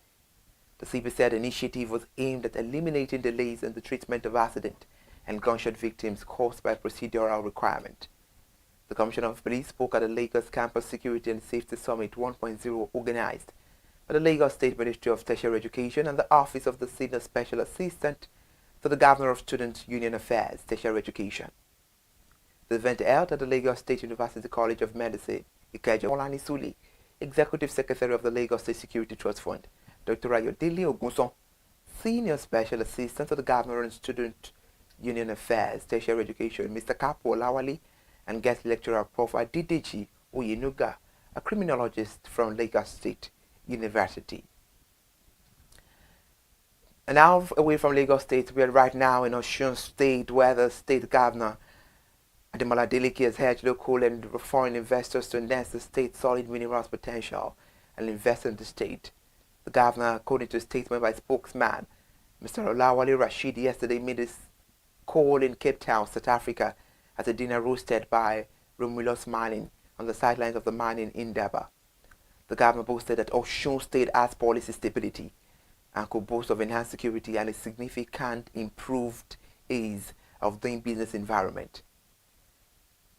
S1: The CP said the initiative was aimed at eliminating delays in the treatment of accident and gunshot victims caused by procedural requirement. The Commissioner of Police spoke at the Lagos Campus Security and Safety Summit 1.0 organized by the Lagos State Ministry of Tertiary Education and the Office of the Senior Special Assistant to the Governor of Student Union Affairs, Tertiary Education. The event held at the Lagos State University College of Medicine, Ikeja. Olani Suli, Executive Secretary of the Lagos State Security Trust Fund, Dr. Ayodele Ogunson, Senior Special Assistant to the Governor and Student Union Affairs, Tertiary Education, Mr. Kapo Olawale, and guest lecturer Prof. Adideji Oyenuga, a criminologist from Lagos State University. And now away from Lagos State, we are right now in Osun State, where the state governor Ademola Adeleke has urged local and foreign investors to enhance the state's solid minerals potential and invest in the state. The governor, according to a statement by spokesman Mr. Olawale Rashid, yesterday made his call in Cape Town, South Africa, at a dinner hosted by Romulus Mining on the sidelines of the mining in Indaba. The governor boasted that Osun State has policy stability and could boast of enhanced security and a significant improved ease of doing business environment.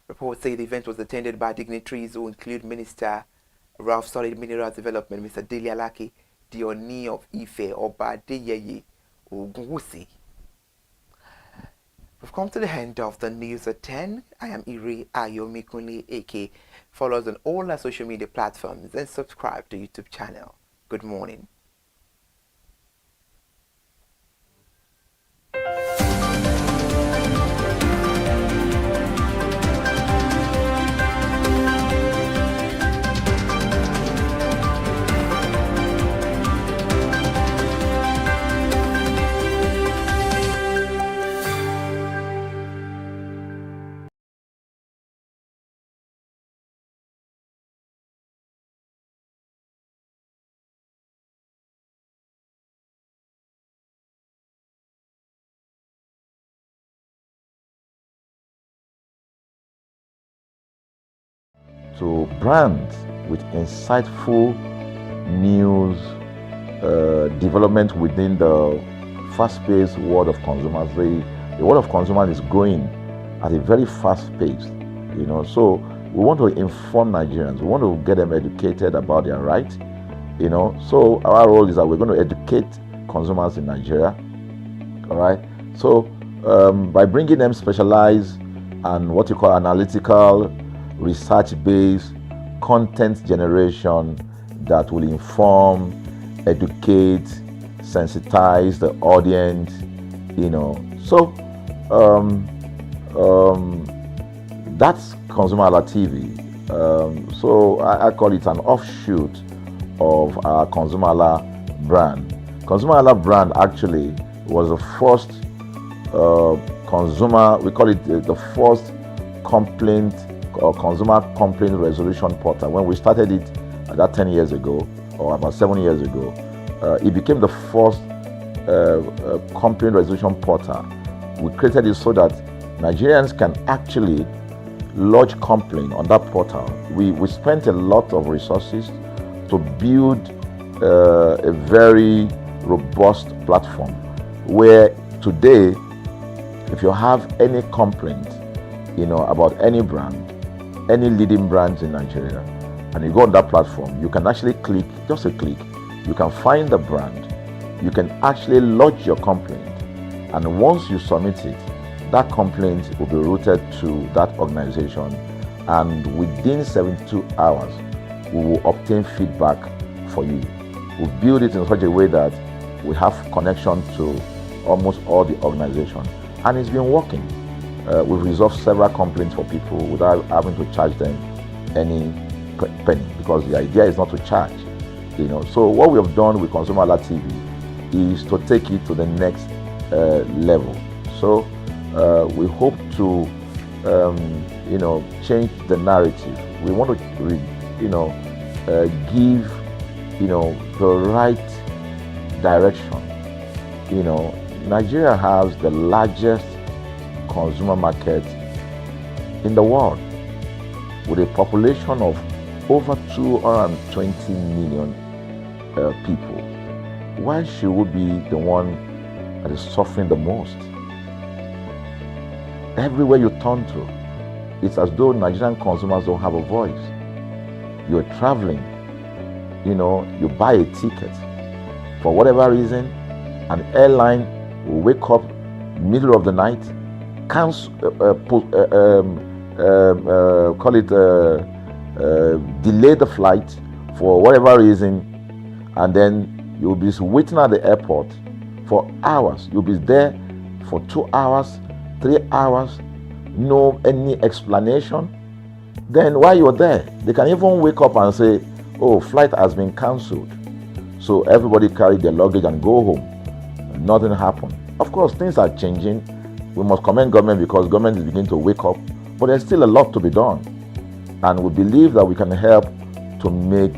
S1: Reports say the event was attended by dignitaries who include Minister of Solid Minerals Development, Mr. Dele Alaki, the Oni of Ife, Oba Adeyeye Ogunwusi. We've come to the end of the news at 10. I am Iri Ayomikunle AK. Follow us on all our social media platforms and subscribe to YouTube channel. Good morning.
S2: to brands with insightful news, development within the fast-paced world of consumers. The world of consumers is growing at a very fast pace, so we want to inform Nigerians. We want to get them educated about their rights, so our role is that we're going to educate consumers in Nigeria, all right? So by bringing them specialized and what you call analytical, research-based content generation that will inform, educate, sensitize the audience, so that's ConsumerHalla TV. So I call it an offshoot of our ConsumerHalla brand. ConsumerHalla brand actually was the first we call it the first complaint or consumer complaint resolution portal. When we started it about 10 years ago, or about 7 years ago, it became the first complaint resolution portal. We created it so that Nigerians can actually lodge complaint on that portal. We spent a lot of resources to build a very robust platform where today, if you have any complaint, about any brand, any leading brands in Nigeria, and you go on that platform, you can actually click, just a click, you can find the brand, you can actually lodge your complaint, and once you submit it, that complaint will be routed to that organization, and within 72 hours, we will obtain feedback for you. We build it in such a way that we have connection to almost all the organizations, and it's been working. We've resolved several complaints for people without having to charge them any penny, because the idea is not to charge. So what we have done with ConsumerHalla TV is to take it to the next level. So we hope to change the narrative. We want to give the right direction. Nigeria has the largest consumer market in the world, with a population of over 220 million people. Why should we be the one that is suffering the most? Everywhere you turn to, it's as though Nigerian consumers don't have a voice. You're traveling, you buy a ticket. For whatever reason, an airline will wake up middle of the night, delay the flight for whatever reason, and then you'll be waiting at the airport for hours. You'll be there for 2 hours, 3 hours, no any explanation. Then while you're there, they can even wake up and say, oh, flight has been cancelled. So everybody carry their luggage and go home. Nothing happened. Of course, things are changing. We must commend government because government is beginning to wake up, but there's still a lot to be done. And we believe that we can help to make,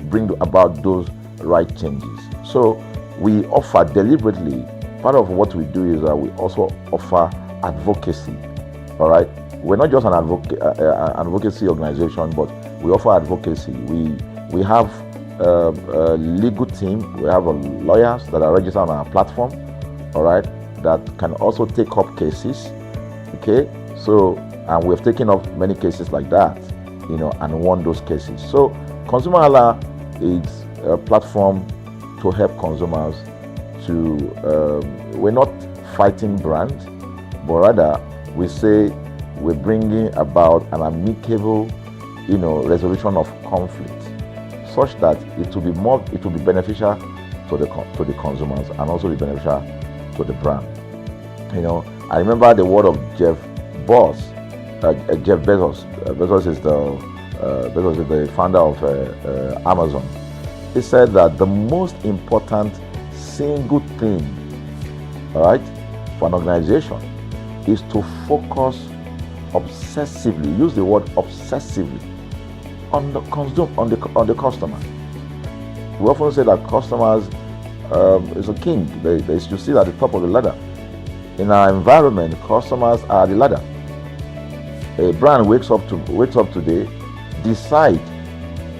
S2: bring about those right changes. So we offer deliberately, part of what we do is that we also offer advocacy, all right? We're not just an advocacy organization, but we offer advocacy. We have a legal team, we have lawyers that are registered on our platform, all right, that can also take up cases, okay? So, and we've taken up many cases like that, and won those cases. So, ConsumerHalla is a platform to help consumers we're not fighting brands, but rather we say we're bringing about an amicable, resolution of conflict, such that it will be beneficial to the consumers and also be beneficial to the brand. I remember the word of Jeff Bezos. Bezos is the founder of Amazon. He said that the most important single thing, all right, for an organization is to focus obsessively, use the word obsessively, on the customer. We often say that customers is a king. They should sit at the top of the ladder. In our environment, customers are the ladder. A brand wakes up today, decide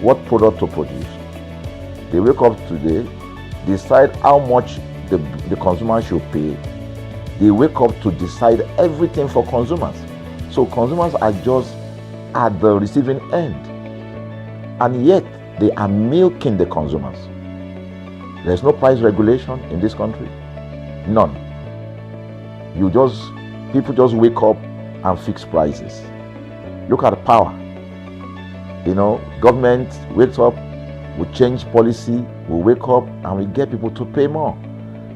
S2: what product to produce. They wake up today, decide how much the consumer should pay. They wake up to decide everything for consumers. So consumers are just at the receiving end. And yet, they are milking the consumers. There's no price regulation in this country. None. People just wake up and fix prices. Look at the power. Government wakes up, we change policy, we wake up and we get people to pay more.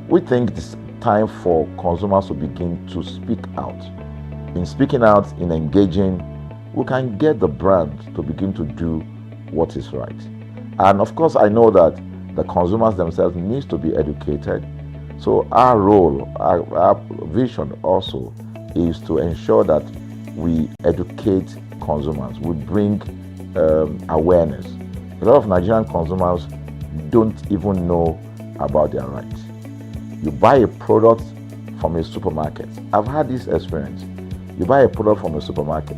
S2: We think it's time for consumers to begin to speak out. In speaking out, in engaging, we can get the brand to begin to do what is right. And of course, I know that the consumers themselves need to be educated. So our role, our vision also is to ensure that we educate consumers, we bring awareness. A lot of Nigerian consumers don't even know about their rights. You buy a product from a supermarket. I've had this experience. You buy a product from a supermarket,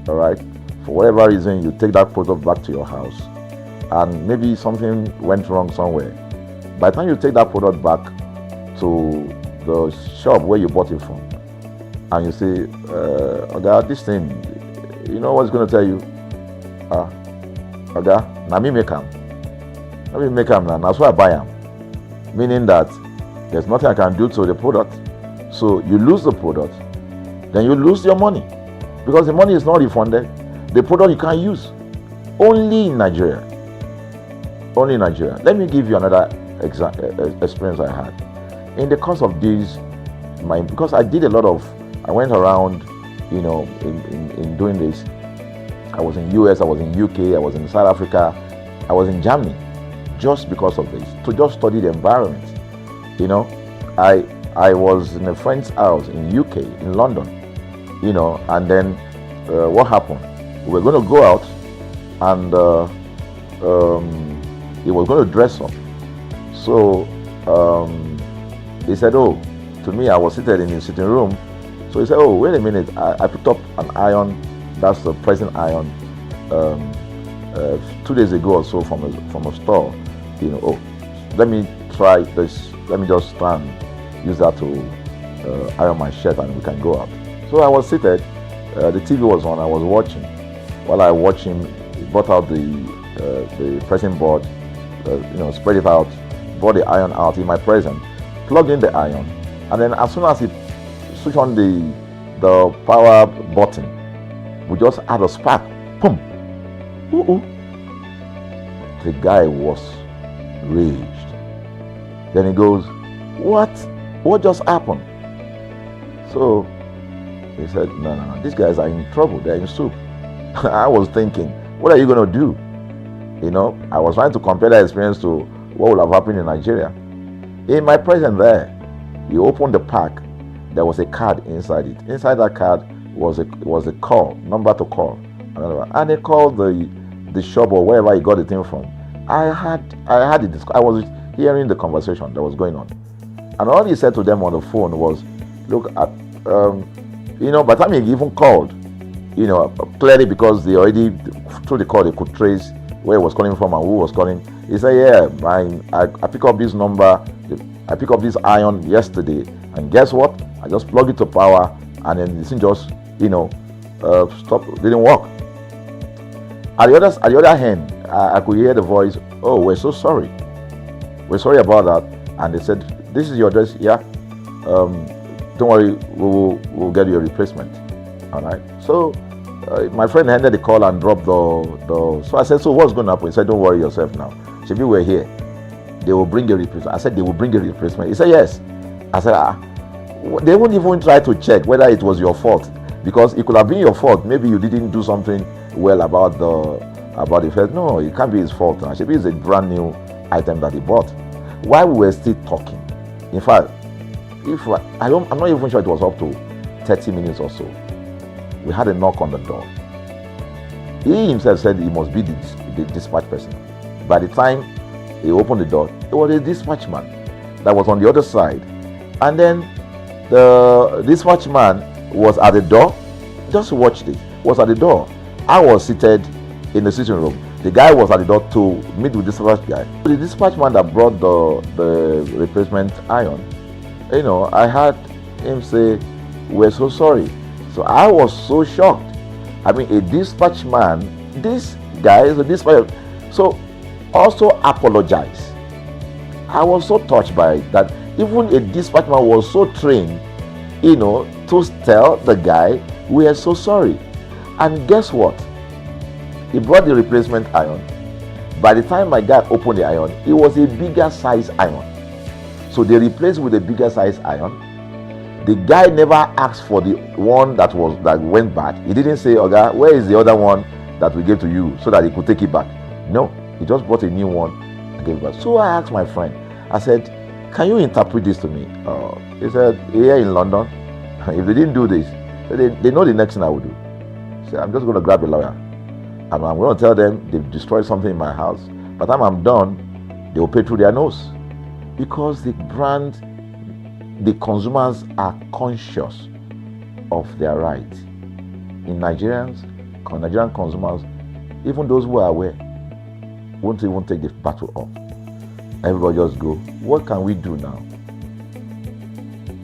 S2: all right? For whatever reason, you take that product back to your house, and maybe something went wrong somewhere. By the time you take that product back to the shop where you bought it from, and you say, "Oga, this thing," you know what's going to tell you? "Oga, na me make am. Let me make am now. That's why I buy am." Meaning that there's nothing I can do to the product. So you lose the product, then you lose your money, because the money is not refunded. The product you can't use. Only in Nigeria. Only in Nigeria. Let me give you another experience I had. In the course of this, because I went around, in doing this. I was in US, I was in UK, I was in South Africa, I was in Germany, just because of this, to just study the environment. I was in a friend's house in UK, in London, and then what happened? We were going to go out, and he was going to dress up. So he said, "Oh," to me, I was seated in his sitting room. So he said, "Oh, wait a minute, I picked up an iron, that's the pressing iron, 2 days ago or so from a store. Oh, let me try this, let me just try and use that to iron my shirt and we can go out." So I was seated, the TV was on, I was watching. While I watched him, he brought out the pressing board, spread it out, brought the iron out in my presence, plugged in the iron, and then as soon as he switched on the power button, we just had a spark. Boom! Ooh. The guy was raged. Then he goes, What just happened?" So he said, No, these guys are in trouble, they're in soup. I was thinking, what are you going to do? I was trying to compare that experience to what would have happened in Nigeria. In my presence there, he opened the pack. There was a card inside it. Inside that card was a call, number to call. And he called the shop or wherever he got the thing from. I was hearing the conversation that was going on. And all he said to them on the phone was, "Look, by the time he even called, clearly because they already, through the call, they could trace where he was calling from and who was calling. He said, "Yeah, I picked up this number, I picked up this iron yesterday, and guess what? I just plugged it to power, and then this thing just, stopped, didn't work." At the other hand, I could hear the voice, "Oh, we're so sorry. We're sorry about that." And they said, "This is your address, yeah. Don't worry, we'll get you a replacement." All right. So my friend ended the call and dropped the. So I said, "So what's going to happen?" He said, "Don't worry yourself now. Shebi, we're here. They will bring a replacement." I said, "They will bring a replacement." He said, "Yes." I said, "They won't even try to check whether it was your fault, because it could have been your fault. Maybe you didn't do something well about the first." "No, it can't be his fault now. Shebi, it's a brand new item that he bought." While we were still talking, in fact, I'm not even sure it was up to 30 minutes or so, we had a knock on the door. He himself said he must be the dispatch person. By the time he opened the door, it was a dispatch man that was on the other side. And then the dispatch man was at the door. just watch this. Was at the door. I was seated in the sitting room. The guy was at the door to meet with the dispatch guy. The dispatch man that brought the replacement iron, I heard him say, "We're so sorry." So I was so shocked. I mean, a dispatch man, this guy is a dispatch, so also apologize. I was so touched by that. Even a dispatch man was so trained, to tell the guy, "We are so sorry." And guess what? He brought the replacement iron. By the time my guy opened the iron, it was a bigger size iron. So they replaced with a bigger size iron. The guy never asked for the one that went bad. He didn't say, "Oga, where is the other one that we gave to you," so that he could take it back. No, he just bought a new one and gave it back. So I asked my friend, I said, "Can you interpret this to me?" He said, "Here in London, if they didn't do this, they know the next thing I will do." So I'm just going to grab a lawyer and I'm going to tell them they've destroyed something in my house. By the time I'm done, they will pay through their nose. Because the consumers are conscious of their rights. In Nigerian consumers, even those who are aware, won't even take the battle up. Everybody just go, what can we do now?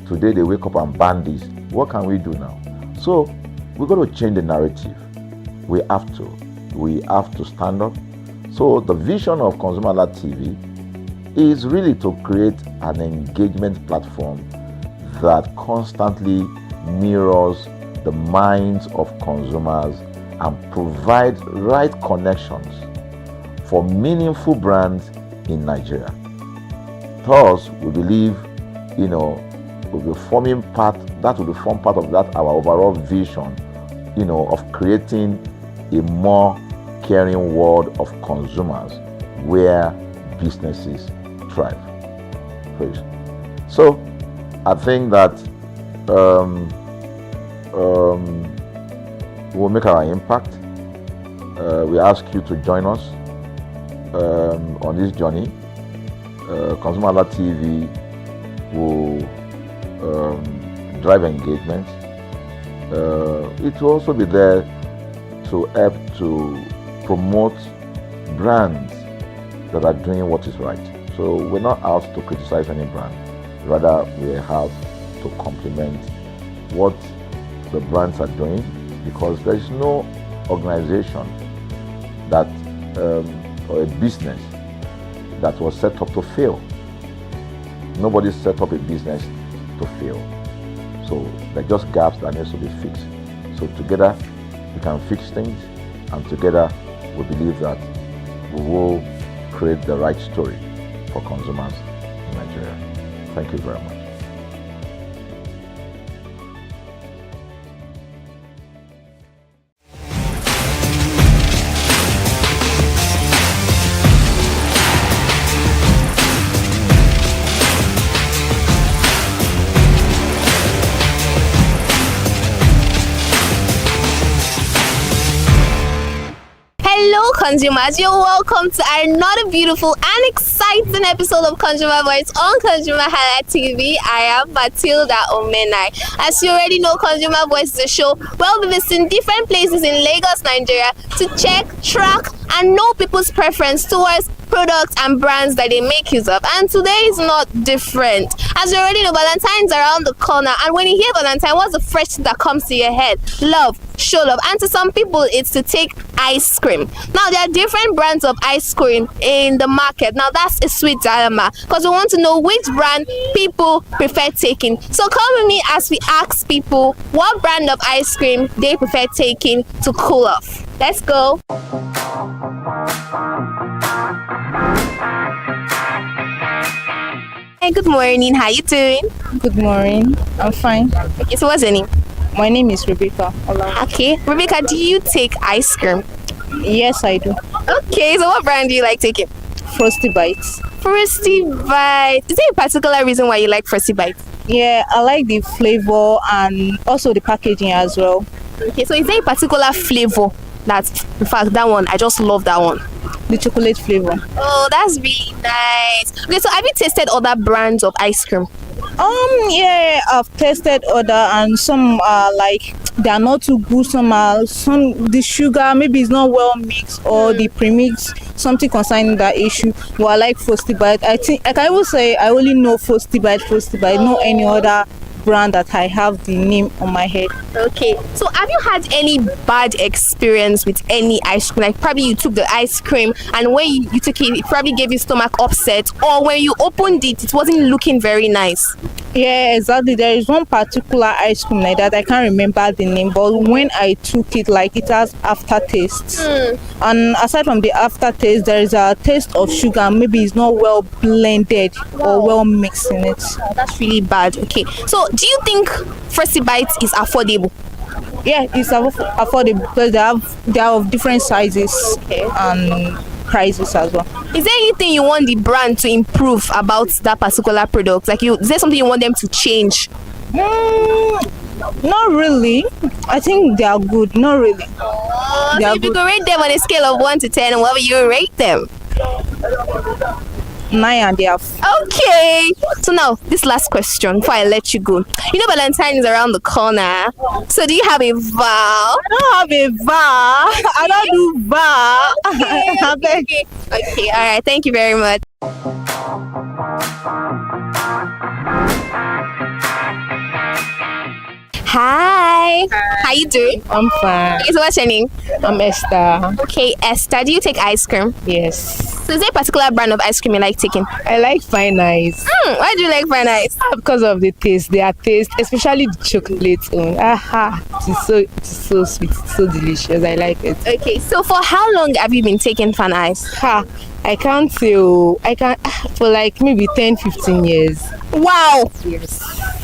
S2: Today they wake up and ban this. What can we do now? So we're going to change the narrative. We have to stand up. So the vision of ConsumerHallaTV is really to create an engagement platform that constantly mirrors the minds of consumers and provide right connections for meaningful brands in Nigeria. Thus, we believe, will be forming part of that our overall vision, of creating a more caring world of consumers where businesses thrive. So, I think that we'll make our impact. We ask you to join us on this journey. ConsumerHallaTV will drive engagement. It will also be there to help to promote brands that are doing what is right. So we're not out to criticize any brand. Rather, we have to complement what the brands are doing, because there is no organization that or a business that was set up to fail. Nobody set up a business to fail. So there are just gaps that needs to be fixed. So together we can fix things, and together we believe that we will create the right story for consumers in Nigeria. Thank you very much.
S14: Hello consumers, you're welcome to another beautiful and exciting episode of Consumer Voice on ConsumerHallaTV. I am Matilda Omenai. As you already know, Consumer Voice is a show where we'll be visiting different places in Lagos, Nigeria to check, track, and know people's preference towards products and brands that they make use of. And today is not different. As you already know, Valentine's around the corner, and when you hear Valentine, what's the first thing that comes to your head? Love, show love. And to some people, it's to take ice cream. Now, there are different brands of ice cream in the market. Now, that's a sweet dilemma, because we want to know which brand people prefer taking. So come with me as we ask people what brand of ice cream they prefer taking to cool off. Let's go. Hey, good morning. How you doing?
S15: Good morning. I'm fine.
S14: Okay, so what's your name?
S15: My name is Rebecca.
S14: Okay, Rebecca, do you take ice cream?
S15: Yes, I do.
S14: Okay, so what brand do you like taking?
S15: Frosty Bites.
S14: Frosty Bites. Is there a particular reason why you like Frosty Bites?
S15: Yeah, I like the flavor and also the packaging as well.
S14: Okay, so is there a particular flavor that, in fact, that one, I just love that one?
S15: The chocolate flavor.
S14: Oh, that's really nice. Okay, so have you tasted other brands of ice cream?
S15: Yeah, I've tasted other, and some are like they are not too good. Some the sugar maybe is not well mixed, or the premix, something concerning that issue. But I like Frosty Bite. I think I can even say I only know Frosty Bite, no any other brand that I have the name on my head.
S14: Okay, so have you had any bad experience with any ice cream? Like probably you took the ice cream and when you took it, it probably gave you stomach upset, or when you opened it, it wasn't looking very nice.
S15: Yeah, exactly. There is one particular ice cream like that. I can't remember the name, but when I took it, like it has aftertaste. And aside from the aftertaste, there is a taste of sugar. Maybe it's not well blended or well mixed in it.
S14: That's really bad. Okay, so do you think Frosty Bites is affordable?
S15: Yeah, it's affordable because they are of different sizes and prices as well.
S14: Is there anything you want the brand to improve about that particular product? Like, is there something you want them to change?
S15: Not really. I think they are good. Not really.
S14: So if you could rate them on a scale of 1 to 10, what would you rate them?
S15: 9.5.
S14: Okay. So now, this last question before I let you go. You know Valentine is around the corner. So do you have a vow?
S15: I don't have a vow. I don't do vow.
S14: Okay. All right. Thank you very much. Hi. How you doing?
S15: I'm fine.
S14: Okay, so what's your name?
S15: I'm Esther.
S14: Okay, Esther. Do you take ice cream?
S15: Yes.
S14: So is there a particular brand of ice cream you like taking?
S15: I like Fine Ice.
S14: Why do you like Fine Ice?
S15: Because of the taste. Their taste, especially the chocolate. It's so sweet, it's so delicious. I like it.
S14: Okay, so for how long have you been taking Fine Ice?
S15: I can't say. For like maybe 10-15 years.
S14: Wow.
S15: Yes.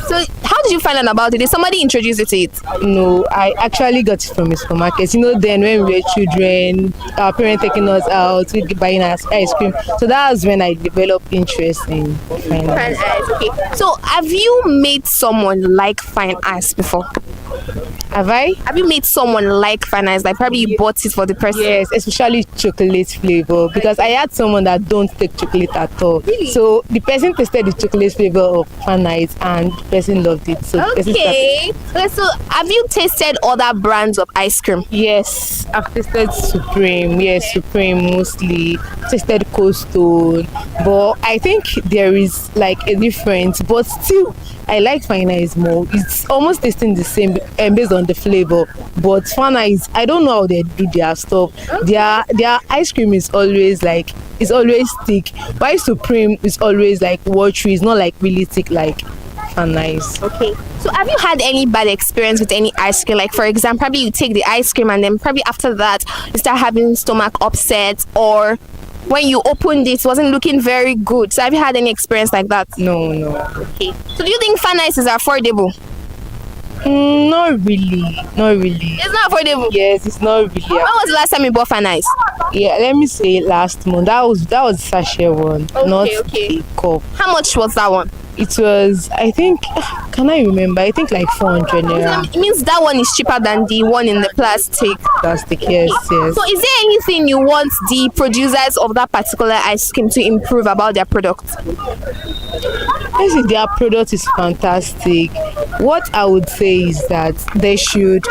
S14: So how did you find out about it? Did somebody introduce you to it?
S15: No, I actually got it from a supermarket. You know, then when we were children, our parents taking us out, we buying us ice cream. So that was when I developed interest in Fine Ice.
S14: Okay. So have you made someone like Fine Ice before?
S15: Have I?
S14: Have you made someone like Fine Ice? Like probably you bought it for the person?
S15: Yes, especially chocolate flavor, because I had someone that don't take chocolate at all.
S14: Really?
S15: So the person tasted the chocolate flavor of Fine Ice and the person loved it. So
S14: okay. So have you tasted other brands of ice cream?
S15: Yes, I've tasted Supreme. Yes, Supreme mostly. Tasted Cold Stone, but I think there is like a difference. But still, I like Fine Ice more. It's almost tasting the same based on the flavor. But Fine Ice, I don't know how they do their stuff. Their ice cream is always like, it's always thick. But Supreme is always like watery. It's not like really thick like Fine Ice.
S14: Okay. So have you had any bad experience with any ice cream? Like for example, probably you take the ice cream and then probably after that you start having stomach upset, or when you opened it wasn't looking very good. So have you had any experience like that?
S15: No.
S14: Okay. So do you think Fine Ice is affordable?
S15: Not really.
S14: It's not affordable?
S15: Yes, it's not really.
S14: When was the last time you bought Fine Ice?
S15: Yeah, let me say last month. That was the sachet one, not a cup.
S14: How much was that one?
S15: It was, I think, can I remember? I think like 400 naira.
S14: It means that one is cheaper than the one in the plastic.
S15: Yes.
S14: So is there anything you want the producers of that particular ice cream to improve about their product?
S15: I think their product is fantastic. What I would say is that they should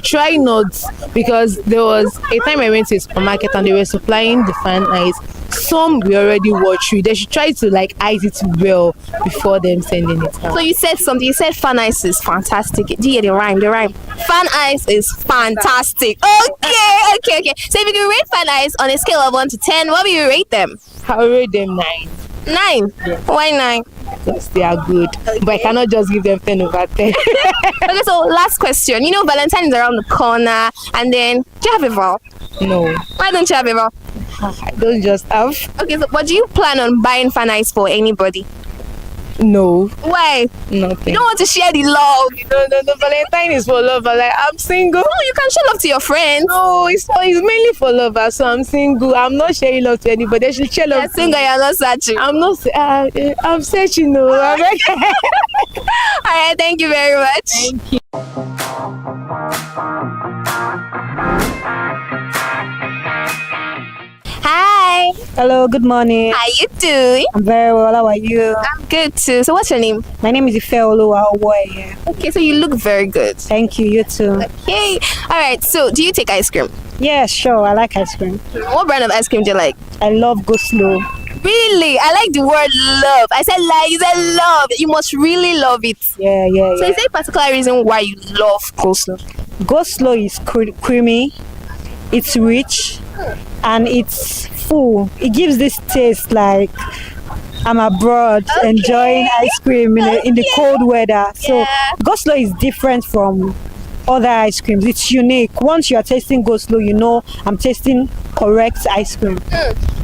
S15: try not, because there was a time I went to a supermarket and they were supplying the Fine Ice. Some we already watery. They should try to like ice it well before them sending it out.
S14: So you said something. You said Fine Ice is fantastic. Do you get the rhyme? Fine Ice is fantastic. Okay. So if you can rate Fine Ice on a scale of 1 to 10, what will you rate them?
S15: I will rate them 9.
S14: 9? Yeah. Why 9?
S15: Because they are good. Okay. But I cannot just give them 10 over 10.
S14: Okay, so last question. You know Valentine is around the corner, and then do you have a vow?
S15: No.
S14: Why don't you have a vow?
S15: I don't just have.
S14: Okay, so but do you plan on buying Fine Ice for anybody?
S15: No.
S14: Why?
S15: Nothing.
S14: You don't want to share the love.
S15: No. Valentine is for lovers. Like, I'm single.
S14: No, you can show love to your friends.
S15: No, it's mainly for lovers. So I'm single. I'm not sharing love to anybody. I should share love.
S14: You're single. You're not searching.
S15: I'm searching. No.
S14: All right. Thank you very much.
S15: Thank you.
S14: Hi.
S16: Hello, good morning.
S14: How you doing?
S16: I'm very well. How are you?
S14: I'm good too. So what's your name?
S16: My name is Ifeoluwa Owoye.
S14: Okay, so you look very good.
S16: Thank you. You too.
S14: Okay. All right. So do you take ice cream?
S16: Yeah, sure. I like ice cream.
S14: What brand of ice cream do you like?
S16: I love Go Slow.
S14: Really? I like the word love. I said like, you said love. You must really love it.
S16: Yeah.
S14: So is there a particular reason why you love Go Slow?
S16: Go Slow is creamy, it's rich, and it's full. It gives this taste like I'm abroad enjoying ice cream in the cold weather. So Go Slow is different from other ice creams. It's unique. Once you are tasting Go Slow, you know I'm tasting correct ice cream.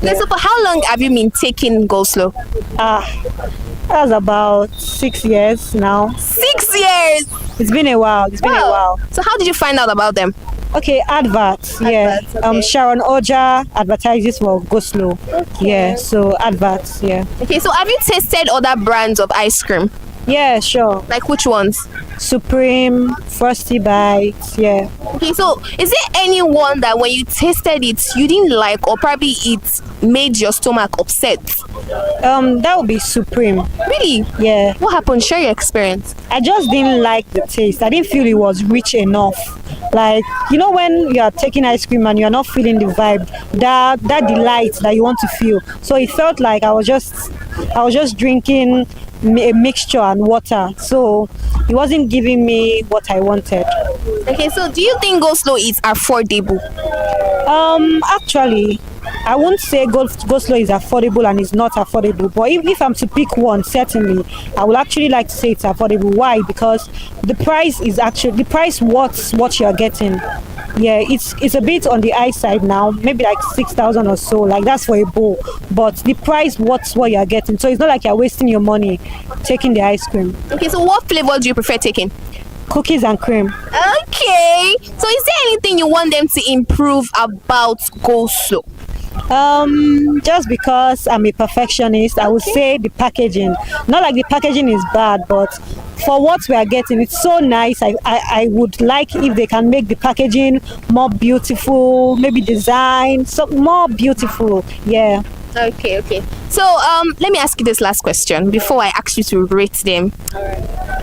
S14: So for how long have you been taking Go Slow?
S16: That's about 6 years now.
S14: 6 years?
S16: It's been a while.
S14: So how did you find out about them?
S16: Okay, adverts. Yeah. Sharon Oja advertises for Go Slow. Yeah, so adverts. Yeah.
S14: Okay, so have you tasted other brands of ice cream?
S16: Yeah, sure.
S14: Like which ones?
S16: Supreme, Frosty Bites. Yeah.
S14: Okay, so is there anyone that when you tasted it you didn't like, or probably it made your stomach upset?
S16: That would be Supreme.
S14: Really?
S16: Yeah.
S14: What happened? Share your experience.
S16: I just didn't like the taste. I didn't feel it was rich enough. Like, you know, when you are taking ice cream and you're not feeling the vibe, that delight that you want to feel. So it felt like I was just drinking a mixture and water. So it wasn't giving me what I wanted.
S14: Okay, so do you think Go Slow is affordable?
S16: Actually, I won't say Go Slow is affordable and it's not affordable, but if I'm to pick one, certainly I would actually like to say it's affordable. Why? Because the price worth what you're getting. Yeah, it's a bit on the high side now, maybe like 6,000 or so, like that's for a bowl, but the price worth what you're getting, so it's not like you're wasting your money taking the ice cream.
S14: Okay, so what flavor do you prefer taking?
S16: Cookies and cream.
S14: Okay, so is there anything you want them to improve about Go Slow?
S16: Just because I'm a perfectionist, I would say the packaging. Not like the packaging is bad, but for what we are getting, it's so nice. I would like if they can make the packaging more beautiful, maybe design so more beautiful. Yeah.
S14: Okay. So let me ask you this last question before I ask you to rate them.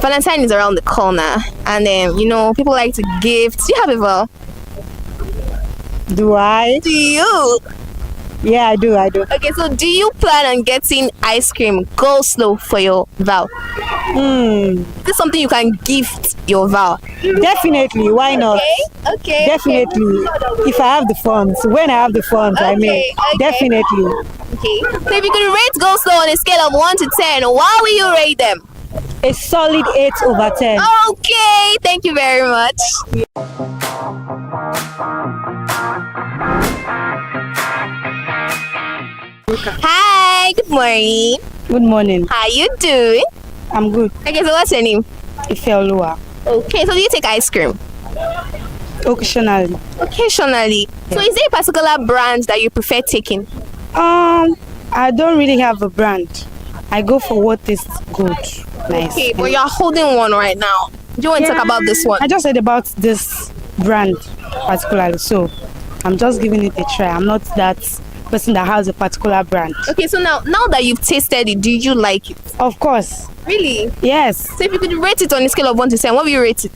S14: Valentine is around the corner, and people like to gift. Do you have a vow?
S16: Do I?
S14: Do you?
S16: Yeah, I do.
S14: Okay, so do you plan on getting ice cream Go Slow for your vow? Is this something you can gift your vow?
S16: Definitely, why not?
S14: Okay.
S16: Definitely. If I have the funds. When I have the funds, I mean. Definitely.
S14: Okay. So if you could rate Go Slow on a scale of 1 to 10, what will you rate them?
S16: A solid 8 over 10.
S14: Okay, thank you very much. Hi, good morning.
S16: Good morning.
S14: How you doing?
S16: I'm good.
S14: Okay, so what's your name?
S16: Ifeoluwa.
S14: Okay, so do you take ice cream?
S16: Occasionally.
S14: So is there a particular brand that you prefer taking?
S16: I don't really have a brand. I go for what tastes good. Nice.
S14: Okay, but you're holding one right now. Do you want to talk about this one?
S16: I just said about this brand particularly, so I'm just giving it a try. I'm not that person that has a particular brand.
S14: Okay, so now that you've tasted it, do you like it?
S16: Of course.
S14: Really?
S16: Yes.
S14: So if you could rate it on a scale of 1 to 10, what will you rate it?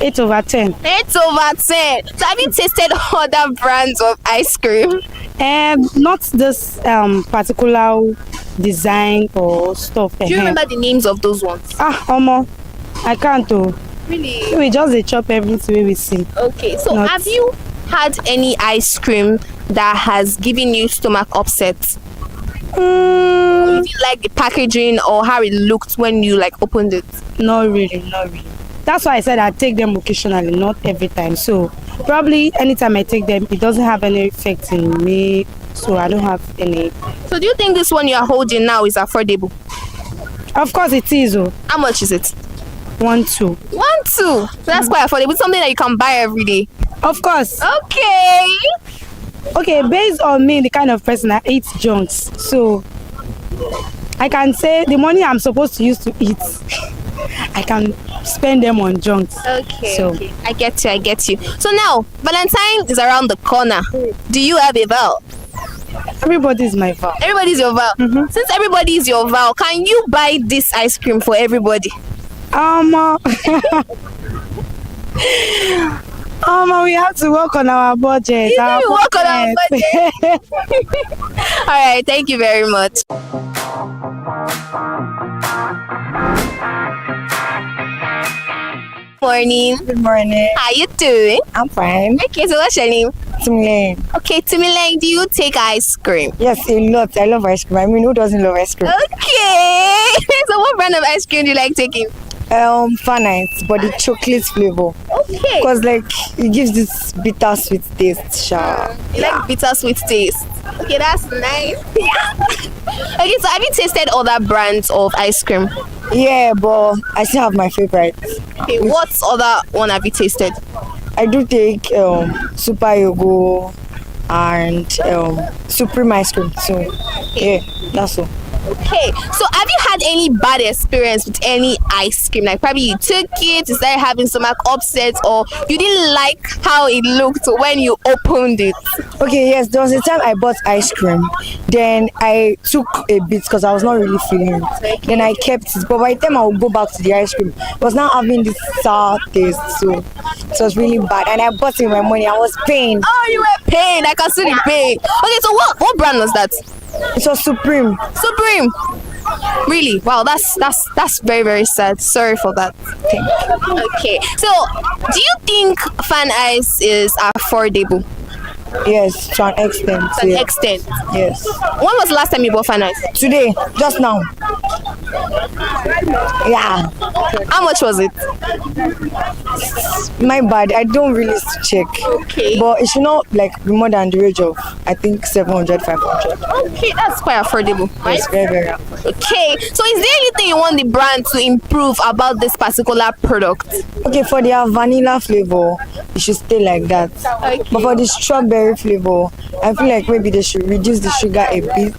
S16: 8 over 10.
S14: 8 over 10. So have you tasted other brands of ice cream?
S16: Not this particular design or stuff.
S14: Do you remember the names of those ones?
S16: I can't do.
S14: Really?
S16: We just chop everything we see.
S14: Okay, so have you had any ice cream that has given you stomach upset? Did you like the packaging or how it looked when you opened it?
S16: Not really. That's why I said I take them occasionally, not every time. So probably anytime I take them, it doesn't have any effect in me, so I don't have any.
S14: So do you think this one you are holding now is affordable?
S16: Of course it is.
S14: How much is it?
S16: 1, 2.
S14: 1, 2. So that's quite affordable. It's something that you can buy every day.
S16: Of course.
S14: Okay,
S16: based on me, the kind of person that eats junks, so I can say the money I'm supposed to use to eat, I can spend them on junks.
S14: Okay. I get you. So now, Valentine is around the corner. Do you have a vow?
S15: Everybody is my val.
S14: Everybody's your val. Since everybody is your val, can you buy this ice cream for everybody?
S15: We have to work on our budget.
S14: Work on our budget. All right, thank you very much. Morning.
S17: Good morning.
S14: How you doing?
S17: I'm fine.
S14: Okay, so what's your name?
S17: Timlane.
S14: Okay, Timileng, do you take ice cream?
S17: Yes, a lot. I love ice cream. I mean, who doesn't love ice cream?
S14: Okay. So what brand of ice cream do you like taking?
S17: Fun ice, but the chocolate flavor.
S14: Okay.
S17: Because like it gives this bittersweet taste. Sure.
S14: You like bittersweet taste. Okay, that's nice. Okay, so have you tasted other brands of ice cream?
S17: Yeah, but I still have my favorite.
S14: Okay, what other one have you tasted?
S17: I do take Super Yogo and Supreme ice cream. So yeah, that's all.
S14: Okay, so have you had any bad experience with any ice cream? Like probably you took it, you started having stomach upset, or you didn't like how it looked when you opened it?
S17: Okay, yes, there was a time I bought ice cream. Then I took a bit because I was not really feeling it.
S14: Okay.
S17: Then I kept it. But by the time I would go back to the ice cream, it was now having this sour taste. So it was really bad. And I bought it with my money. I was pained.
S14: Oh, you were pained. I can see the pain. Okay, so what brand was that?
S17: It was Supreme.
S14: Supreme. Really? Wow, that's very, very sad. Sorry for that. Okay. So do you think fan ice is affordable?
S17: Yes, to an extent.
S14: To an extent.
S17: Yes.
S14: When was the last time you bought fan ice?
S17: Today, just now. Yeah.
S14: How much was it?
S17: My bad. I don't really check.
S14: Okay.
S17: But it should not like be more than the range of I think 700, 500.
S14: Okay, that's quite affordable, right?
S17: It's very, very affordable.
S14: Okay. So is there anything you want the brand to improve about this particular product?
S17: Okay, for their vanilla flavor, it should stay like that.
S14: Okay.
S17: But for the strawberry flavor, I feel like maybe they should reduce the sugar a bit.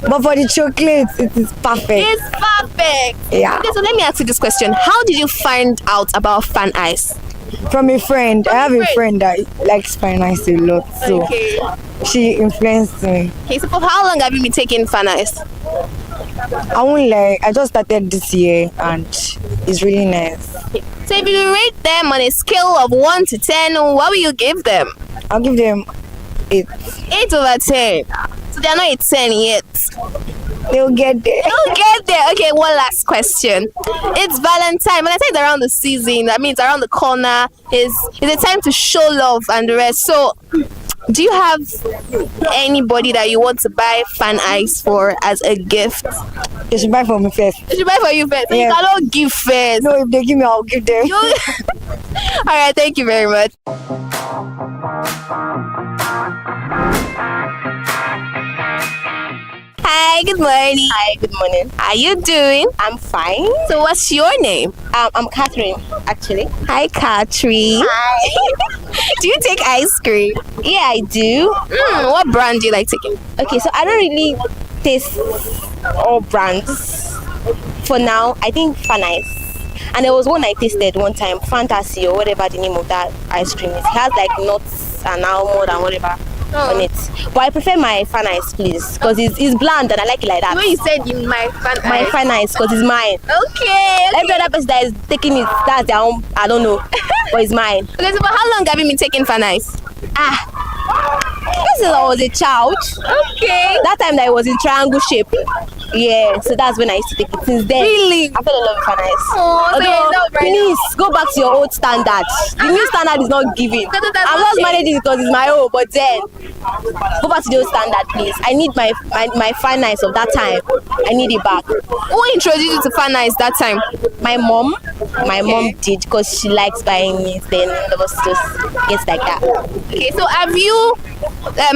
S17: But for the chocolate, it is perfect.
S14: It's perfect.
S17: Yeah.
S14: Okay, so let me ask you this question. How did you find out about fan ice?
S17: From a friend. I have a friend that likes fan ice a lot. So
S14: Okay.
S17: she influenced me.
S14: Okay, so for how long have you been taking fan ice?
S17: I just started this year and it's really nice.
S14: Okay. So if you rate them on a scale of 1 to 10, what will you give them?
S17: I'll give them 8.
S14: 8 over 10. So they're not a 10 yet.
S17: They'll get there.
S14: They'll get there. Okay, one last question. It's Valentine. When I say it's around the season, that means around the corner. It's a time to show love and the rest. So do you have anybody that you want to buy fan ice for as a gift?
S17: They should buy for me first.
S14: They should buy for you first.
S17: Yeah.
S14: You cannot give first.
S17: No, if they give me, I'll give them.
S14: Alright, thank you very much. Hi, good morning.
S18: Hi, good morning.
S14: How you doing?
S18: I'm fine.
S14: So what's your name?
S18: I'm Catherine, actually.
S14: Hi, Katri.
S18: Hi.
S14: Do you take ice cream?
S18: Yeah, I do.
S14: What brand do you like taking?
S18: Okay, so I don't really taste all brands. For now, I think Fan Ice. And there was one I tasted one time, Fantasy or whatever the name of that ice cream is. It has like nuts and almond and whatever on it. But I prefer my Fan Ice, please, because it's bland and I like it like that.
S14: The way you said you my fan
S18: My
S14: ice.
S18: Fan Ice, because it's mine.
S14: Okay.
S18: Every other person that is taking it, that's their own, I don't know, but it's mine.
S14: Okay, so for how long have you been taking fan ice?
S18: Since I was a child.
S14: Okay.
S18: That time that it was in triangle shape. Yeah, so that's when I used to take it. Since then,
S14: Really?
S18: I fell in love with Fan Ice.
S14: Oh, so you're not right
S18: please go back to your old standard. The new standard is not giving. I'm not managing it because it's my own, but then go back to the old standard, please. I need my Fan Ice of that time. I need it back.
S14: Who introduced you to fan ice that time?
S18: My mom. My mom did because she likes buying it. Then there was just gets like that.
S14: Okay, so have you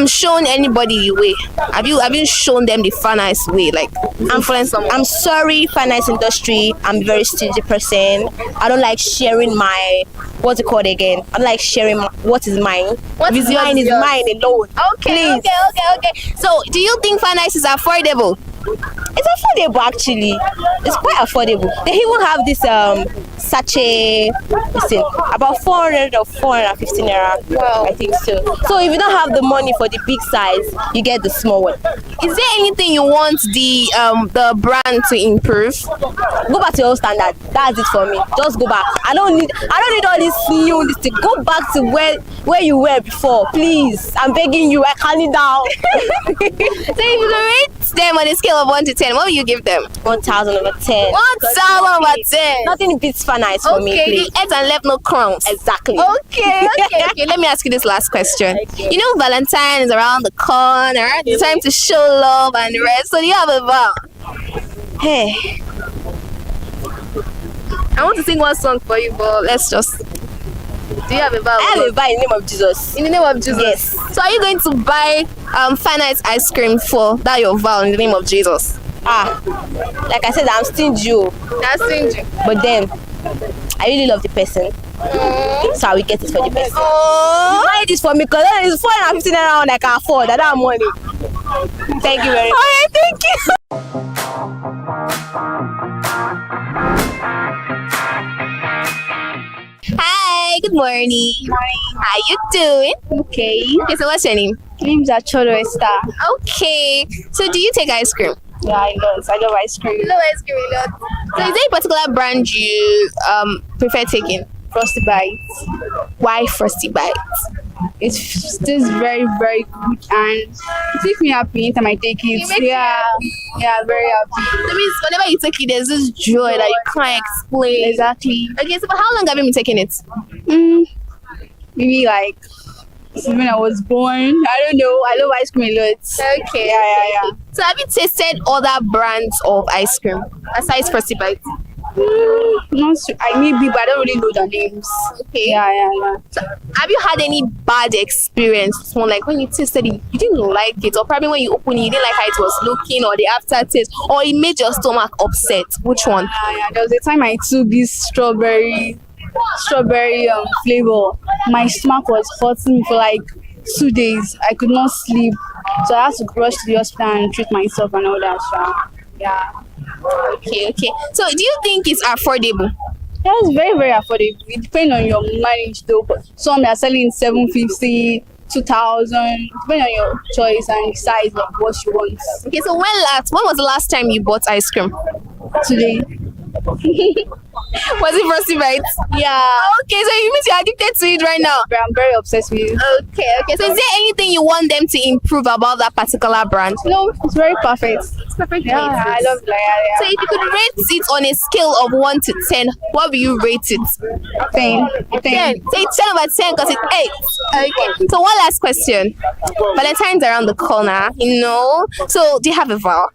S14: shown anybody the way? Have you shown them the fan ice way? Like influence someone?
S18: I'm sorry, Fan Ice industry. I'm a very stingy person. I don't like sharing my what's it called again? I don't like sharing what is mine.
S14: What is
S18: mine is
S14: yours?
S18: mine alone.
S14: Okay,
S18: Please.
S14: okay. So do you think fan ice is affordable?
S18: It's affordable actually. It's quite affordable. They even have this sachet, listen, about 400 or 450 naira. Wow. I think so. So if you don't have the money for the big size, you get the small one.
S14: Is there anything you want the brand to improve?
S18: Go back to your old standard. That's it for me. Just go back. I don't need all this new listing. Go back to where you were before, please. I'm begging you. I can't it down.
S14: So if you rate them on a scale of 1 to 10, what will you give them?
S18: 1,000 over 10.
S14: 1,000 over 10.
S18: Nothing beats fun ice for me.
S14: Okay, the eggs and left no crumbs.
S18: Exactly.
S14: Okay. Let me ask you this last question. You know, Valentine is around the corner. It's time to show love and the rest. So do you have a vow?
S18: Hey,
S14: I want to sing one song for you, but let's just. Do you have a vow?
S18: I have a vow in the name of Jesus.
S14: In the name of Jesus?
S18: Yes.
S14: So are you going to buy Fine Ice ice cream for that your vow in the name of Jesus?
S18: Like I said, I'm stingy.
S14: You're stingy.
S18: But then, I really love the person. So I will get it for the person.
S14: Oh,
S18: buy this for me because it's 450 naira I can afford. I don't have money. Thank you very much.
S14: Alright, thank you. Hi, good morning. How you doing?
S3: Okay.
S14: Okay, so what's your name?
S3: My name's Achoro Esther.
S14: Okay. So do you take ice cream?
S3: Yeah, I love ice cream.
S14: You love ice cream a lot. So is there a particular brand you prefer taking?
S3: Frosty Bites.
S14: Why Frosty Bites?
S3: It tastes very, very good and it makes me happy anytime I take it. Yeah, very happy.
S14: That means whenever you take it, there's this joy that you can't explain.
S3: Exactly.
S14: Okay, so for how long have you been taking it?
S3: Maybe like since when I was born. I don't know. I love ice cream a lot.
S14: Okay.
S3: Yeah.
S14: So have you tasted other brands of ice cream besides Frosty Bites?
S3: Not sure. Maybe, but I don't really know the names.
S14: Okay.
S3: Yeah.
S14: So have you had any bad experience? One like when you tasted it, you didn't like it, or probably when you opened it, you didn't like how it was looking, or the aftertaste, or it made your stomach upset? Which one?
S3: Yeah. There was a time I took this strawberry flavor. My stomach was hurting me for like 2 days. I could not sleep, so I had to rush to the hospital and treat myself and all that. So, yeah.
S14: Okay. So do you think it's affordable?
S3: Yeah, it's very, very affordable. It depends on your manage though. Some are selling 750, 2,000, depending on your choice and size of what you want.
S14: Okay, so when was the last time you bought ice cream?
S3: Today.
S14: Was it Frosty Bites?
S3: Yeah.
S14: Okay, so you mean you're addicted to it right now?
S3: I'm very obsessed with it.
S14: Okay. So is there anything you want them to improve about that particular brand?
S3: No, it's very perfect.
S14: It's perfect.
S3: Yeah, I love it. Yeah.
S14: So if you could rate it on a scale of 1 to 10, what will you rate it?
S3: 10.
S14: Say 10 over 10 because it's 8. Okay. So one last question. Valentine's around the corner, So do you have a vow?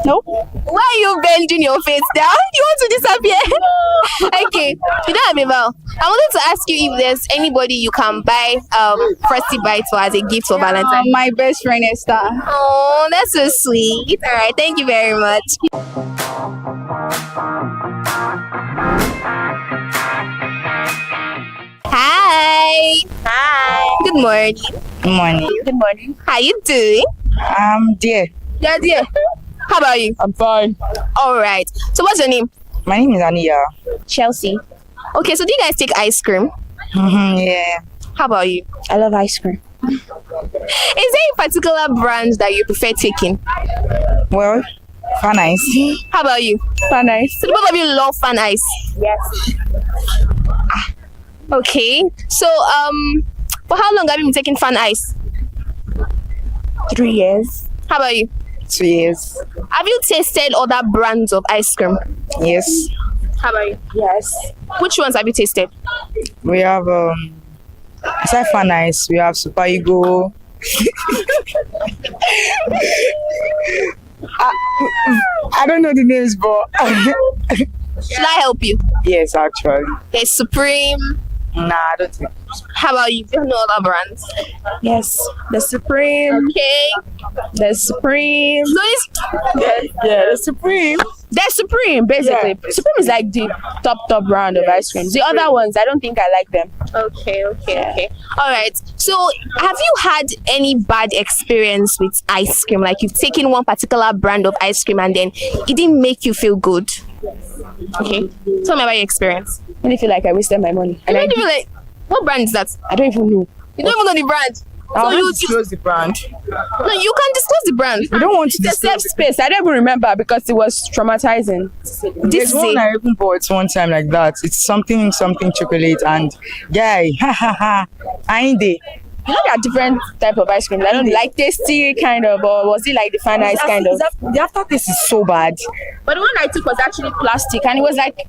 S3: No.
S14: Why are you bending your face down? You want to disappear? Okay, you don't have a vow. I wanted to ask you if there's anybody you can buy Frosty Bites for as a gift for Valentine's.
S3: My best friend Esther.
S14: Oh, that's so sweet. All right, thank you very much. Hi. Good morning.
S19: Good morning.
S14: Good morning. How you doing?
S19: I'm dear.
S14: Yeah, dear. How about you?
S19: I'm fine.
S14: All right. So what's your name?
S19: My name is Ania.
S14: Chelsea. Okay, so do you guys take ice cream?
S19: Yeah.
S14: How about you?
S19: I love ice cream.
S14: Is there a particular brand that you prefer taking?
S19: Well, Fun Ice.
S14: How about you?
S19: Fun Ice.
S14: So both of you love Fun Ice?
S19: Yes.
S14: Okay. So for how long have you been taking Fun Ice?
S19: 3 years.
S14: How about you?
S19: 2 years.
S14: Have you tasted other brands of ice cream?
S19: Yes.
S14: How about you?
S19: Yes.
S14: Which ones have you tasted?
S19: We have aside Fun Ice, we have Super Ego. I don't know the names, but
S14: should I help you?
S19: Yes, actually.
S14: There's Supreme.
S19: Nah, I don't think.
S14: How about you? Do you know other brands?
S19: Yes, the Supreme.
S14: Okay.
S19: The Supreme.
S14: So it's
S19: yeah, the Supreme.
S20: They're Supreme, basically.
S19: Yeah.
S20: Supreme is like the top brand of ice cream. The other ones, I don't think I like them.
S14: Okay. All right. So, have you had any bad experience with ice cream? Like you've taken one particular brand of ice cream and then it didn't make you feel good?
S20: Okay. Tell me about your experience. I really feel like I wasted my money.
S14: You made me like, what brand is that?
S20: I don't even know.
S14: You don't even know the brand.
S19: I'll
S14: So you
S19: disclose the brand.
S14: No, you can disclose the brand.
S19: We don't want to
S20: It's a safe space. I don't even remember because it was traumatizing.
S19: There's one I even bought one time like that. It's something chocolate and guy, I ain't there.
S20: You know there are different type of ice cream. I don't like tasty kind of, or was it like the fine ice kind of?
S19: The aftertaste is so bad.
S20: But the one I took was actually plastic, and it was like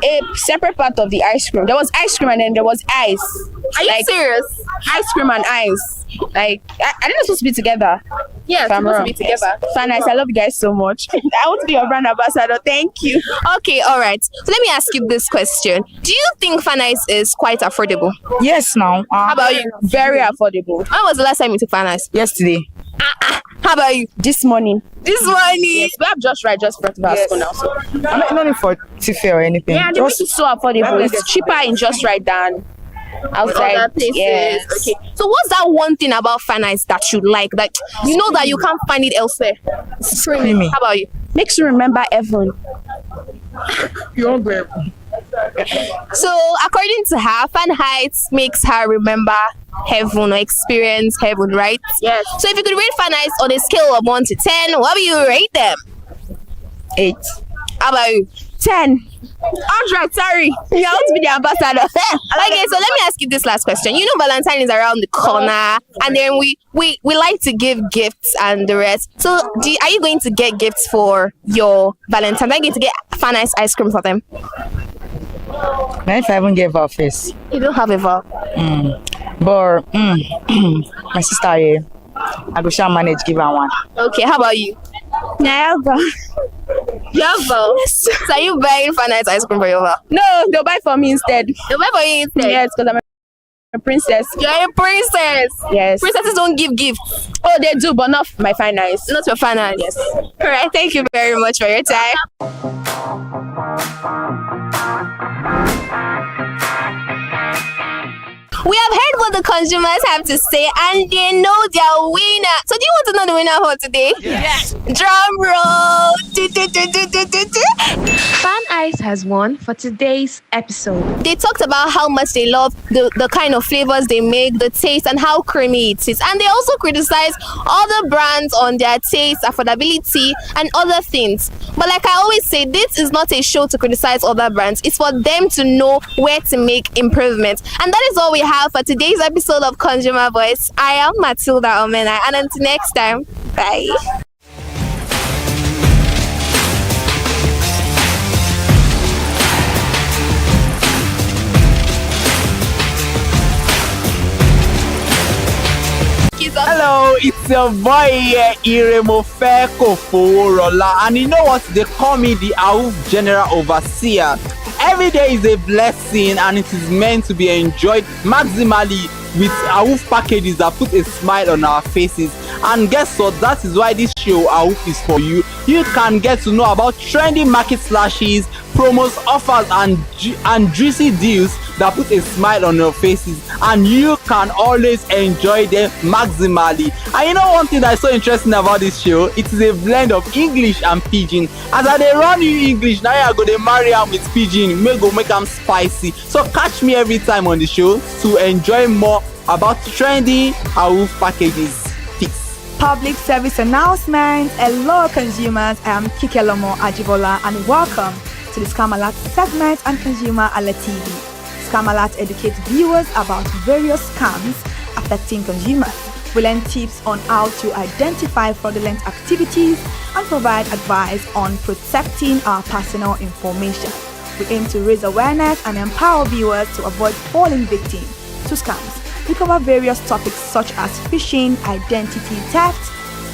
S20: a separate part of the ice cream. There was ice cream and then there was ice.
S14: Are you serious?
S20: Ice cream and ice. Like I think they're supposed to be together.
S14: Yeah,
S20: If I'm
S14: supposed to
S20: wrong.
S14: be together.
S20: Fine ice. I love you guys so much. I want to be your brand ambassador. Thank you.
S14: Okay, all right. So let me ask you this question: do you think Fan Ice is quite affordable?
S19: Yes, now.
S14: How about you?
S20: Very affordable.
S14: When was the last time you took Fan Ice?
S19: Yesterday.
S14: How about you?
S20: This morning.
S14: This morning.
S20: Yes, we have just front of our school now. So.
S19: I'm not for Tiffy or anything.
S20: Yeah, the rate is so affordable. It's cheaper in just right than outside
S14: Other places.
S20: Yes.
S14: Okay. So what's that one thing about Fan Ice that you like? That you know that you can't find it elsewhere?
S19: It's creamy.
S14: How about you?
S20: Makes you remember heaven.
S19: You're brave.
S14: So according to her, Fan Heights makes her remember heaven or experience heaven, right?
S20: Yes.
S14: So if you could rate Fan Heights on a scale of 1 to 10, what will you rate them?
S19: 8.
S14: How about you?
S20: 10. 100, sorry. You want to be the ambassador.
S14: Okay, so let me ask you this last question. You know Valentine is around the corner, and then we like to give gifts and the rest. So are you going to get gifts for your Valentine? Are you going to get Fan ice cream for them?
S19: Now if I even gave her face.
S14: You don't have a vow.
S19: But my sister here, I go shall manage give her one.
S14: Okay, how about you?
S20: Never.
S14: You have vow? Yes. So are you buying Fan ice cream for your vow?
S20: No, they'll buy for me instead.
S14: They'll buy for you instead?
S20: Yes, because I'm a princess.
S14: You're a princess.
S20: Yes.
S14: Princesses don't give gifts.
S20: Oh, they do, but not my fine eyes.
S14: Not your Fan Ice.
S20: Yes.
S14: All right, thank you very much for your time. We have heard what the consumers have to say, and they know their winner. So do you want to know the winner for today?
S21: Yes.
S14: Drum roll. Do, do, do, do, do, do, do.
S21: Fan Ice has won for today's episode.
S14: They talked about how much they love the kind of flavors they make, the taste, and how creamy it is. And they also criticize other brands on their taste, affordability, and other things. But like I always say, this is not a show to criticize other brands. It's for them to know where to make improvements. And that is all we have for today's episode of Consumer Voice. I am Matilda Omena, and until next time, bye.
S12: Hello, it's your boy here, Iremofe Koforola, and you know what? They call me the AWUF General Overseer. Every day is a blessing, and it is meant to be enjoyed maximally with AWUF packages that put a smile on our faces. And guess what? That is why this show AWUF is for you. You can get to know about trendy market slashes, promos, offers, and juicy deals that put a smile on your faces, and you can always enjoy them maximally. And you know one thing that is so interesting about this show? It is a blend of English and Pidgin. As I dey run you English, now I go dey marry am with Pidgin, make am spicy. So catch me every time on the show to enjoy more about trendy AWUF packages. Peace.
S11: Public service announcement. Hello consumers, I am Kikelomo Ajibola and welcome to the Scam Alert segment on ConsumerHallaTV. Scam Alert educates viewers about various scams affecting consumers. We learn tips on how to identify fraudulent activities and provide advice on protecting our personal information. We aim to raise awareness and empower viewers to avoid falling victim to scams. We cover various topics such as phishing, identity theft,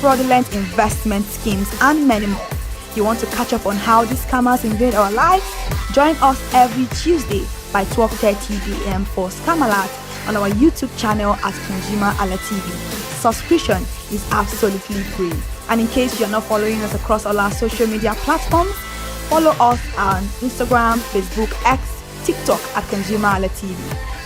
S11: fraudulent investment schemes, and many more. You want to catch up on how these scammers invade our lives? Join us every Tuesday by 12:30 a.m. for Scam Alert on our YouTube channel at ConsumerHallaTV. Subscription is absolutely free. And in case you're not following us across all our social media platforms, follow us on Instagram, Facebook, X, TikTok at ConsumerHallaTV.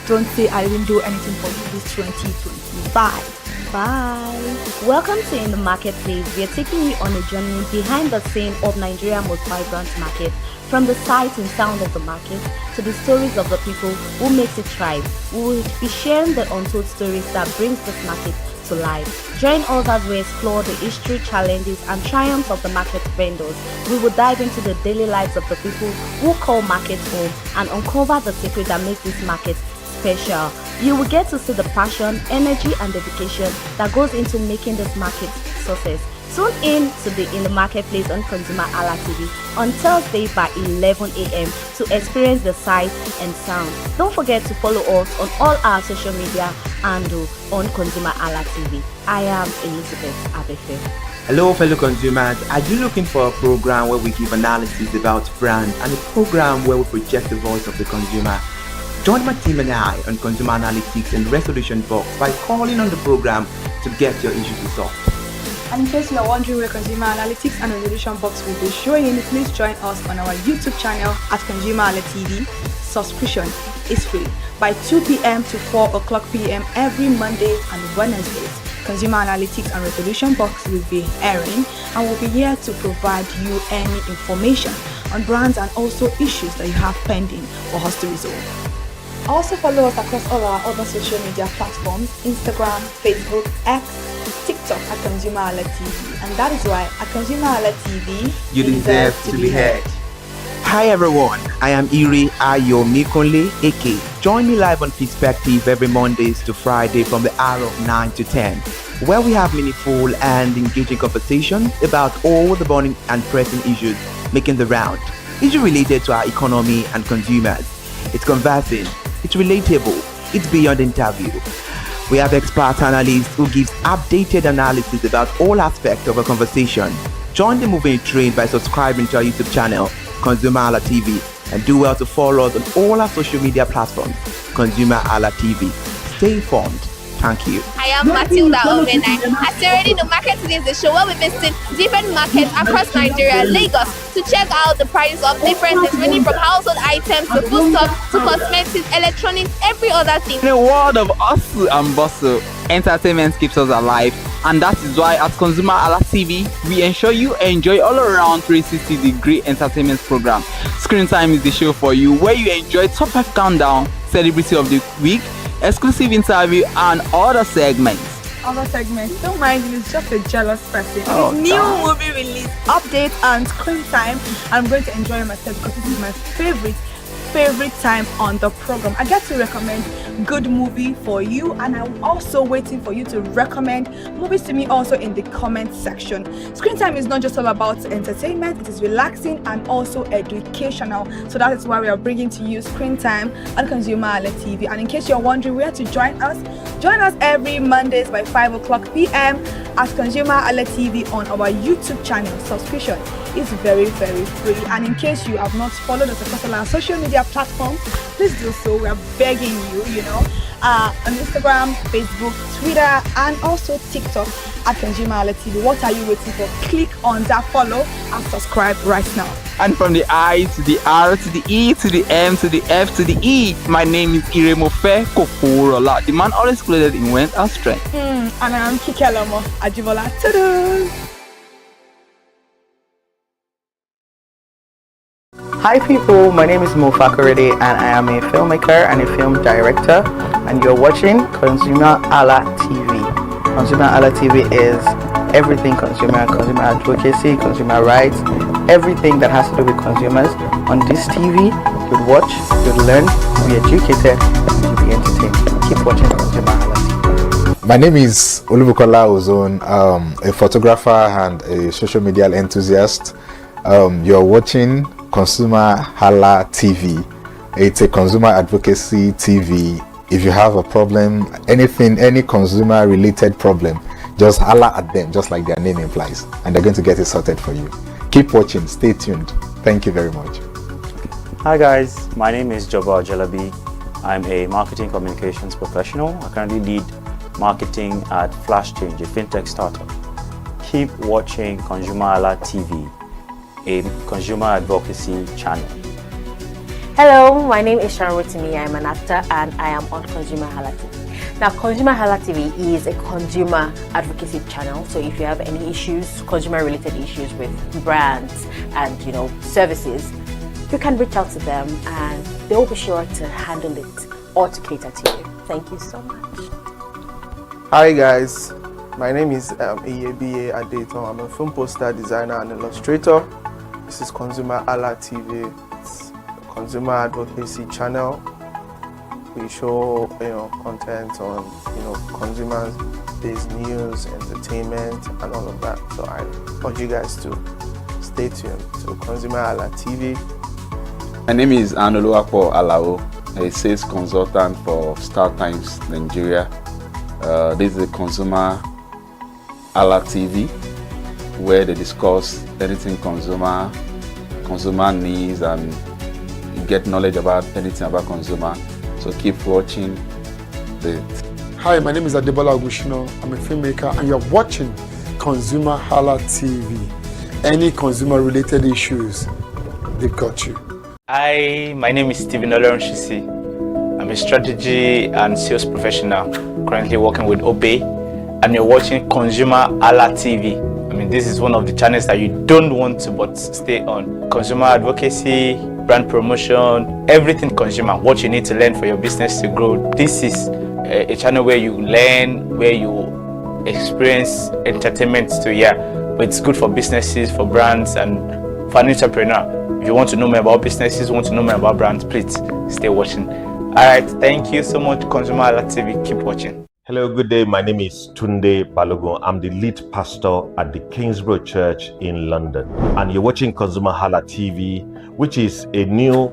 S11: Don't say I didn't do anything for you this 2025.
S3: Bye. Welcome to In the Marketplace. We are taking you on a journey behind the scene of Nigeria's most vibrant market, from the sight and sound of the market to the stories of the people who makes it thrive. We will be sharing the untold stories that brings this market to life. Join us as we explore the history, challenges, and triumphs of the market vendors. We will dive into the daily lives of the people who call markets home and uncover the secret that makes this market special. You will get to see the passion, energy, and dedication that goes into making this market success. Tune in to the In the Marketplace on ConsumerHalla TV on Thursday by 11 a.m. to experience the sight and sound. Don't forget to follow us on all our social media handle on ConsumerHalla TV. I am Elizabeth Abefe.
S13: Hello fellow consumers, are you looking for a program where we give analysis about brands and a program where we project the voice of the consumer? Join my team and I on Consumer Analytics and Resolution Box by calling on the program to get your issues resolved.
S8: And in case you are wondering where Consumer Analytics and Resolution Box will be showing, please join us on our YouTube channel at ConsumerHallaTV. Subscription is free by 2 p.m. to 4 o'clock p.m. every Mondays and Wednesdays. Consumer Analytics and Resolution Box will be airing and will be here to provide you any information on brands and also issues that you have pending for us to resolve. Also follow us across all our other social media platforms: Instagram, Facebook, X, TikTok at ConsumerHallaTV. And that is why at ConsumerHallaTV,
S13: you deserve to be heard. Hi everyone, I am Iri Ayomikunle Eke. Join me live on Perspective every Mondays to Friday from the hour of 9 to 10, where we have meaningful and engaging conversations about all the burning and pressing issues making the round. Issues related to our economy and consumers. It's conversing, it's relatable, it's beyond interview. We have expert analysts who gives updated analysis about all aspects of a conversation. Join the moving train by subscribing to our YouTube channel, ConsumerHalla TV, and do well to follow us on all our social media platforms, ConsumerHalla TV. Stay informed. Thank you.
S14: I am Matilda Omenai. As you already know, Market Today is the show where we visit different markets across Nigeria, Lagos, to check out the prices of different things, ranging from household items to foodstuffs to cosmetics, electronics, every other thing.
S12: In a world of hustle and bustle, entertainment keeps us alive, and that is why at ConsumerHalla TV, we ensure you enjoy all around 360-degree entertainment program. Screen Time is the show for you, where you enjoy top 5 countdown, celebrity of the week, exclusive interview, and other segments.
S8: Don't mind him, he's just a jealous person.
S12: Oh,
S8: His new movie release, update, and Screen Time. I'm going to enjoy myself because this is my favorite time on the program. I get to recommend good movie for you, and I'm also waiting for you to recommend movies to me also in the comment section. Screen Time is not just all about entertainment, it is relaxing and also educational. So that is why we are bringing to you Screen Time on ConsumerHalla TV. And in case you're wondering where to join us every Mondays by 5 o'clock p.m. at ConsumerHalla TV on our YouTube channel. Subscription is very, very free. And in case you have not followed us across all our social media platforms, please do so. We are begging you, on Instagram, Facebook, Twitter, and also TikTok at ConsumerHalla TV. What are you waiting for? Click on that follow and subscribe right now.
S12: And from the I to the R to the E to the M to the F to the E, my name is Iremofe Kokorola, the man always clothed in wealth and strength.
S8: And I am Kikelomo Ajibola. Ta-da!
S4: Hi people, my name is Mo Fakorede and I am a filmmaker and a film director, and you're watching ConsumerHalla TV. ConsumerHalla TV is everything consumer advocacy, consumer rights, everything that has to do with consumers. On this TV, you'd watch, you'd learn, you'd be educated, and you'd be entertained. Keep watching ConsumerHalla TV.
S2: My name is Olubukola Ozone, a photographer and a social media enthusiast. You're watching ConsumerHalla TV. It's a consumer advocacy TV. If you have a problem, any consumer related problem, just holla at them, just like their name implies, and they're going to get it sorted for you. Keep watching, stay tuned. Thank you very much.
S22: Hi guys, my name is Joba Jalabi. I'm a marketing communications professional. I currently lead marketing at Flash Change, a fintech startup. Keep watching ConsumerHalla TV, a consumer advocacy channel.
S23: Hello, my name is Sharon Rotimi. I'm an actor and I am on ConsumerHalla TV.
S5: Now, ConsumerHalla TV is a consumer advocacy channel. So if you have any issues, consumer-related issues with brands and services, you can reach out to them, and they will be sure to handle it or to cater to you. Thank you so much.
S6: Hi guys, my name is Iyebiye Adeton. I'm a film poster designer and illustrator. This is ConsumerHalla TV. It's a consumer advocacy channel. We show content on consumer-based news, entertainment, and all of that. So I urge you guys to stay tuned to ConsumerHalla TV.
S23: My name is Anoluwapo Alao, a sales consultant for Star Times Nigeria. This is a ConsumerHalla TV, where they discuss anything consumer needs, and you get knowledge about anything about consumer. So keep watching it.
S24: Hi, my name is Adebola Ogushino. I'm a filmmaker, and you're watching ConsumerHalla TV. Any consumer-related issues, they've got you.
S25: Hi, my name is Stephen Olorunshisi. I'm a strategy and sales professional, currently working with Obey, and you're watching ConsumerHalla TV. I mean, this is one of the channels that you don't want to but stay on. Consumer advocacy, brand promotion, everything consumer, what you need to learn for your business to grow. This is a channel where you learn, where you experience entertainment too, but it's good for businesses, for brands, and for an entrepreneur. If you want to know more about businesses, want to know more about brands, please stay watching. Alright, thank you so much, ConsumerHalla TV. Keep watching.
S26: Hello, good day. My name is Tunde Balogun. I'm the lead pastor at the Kingsborough Church in London. And you're watching ConsumerHalla TV, which is a new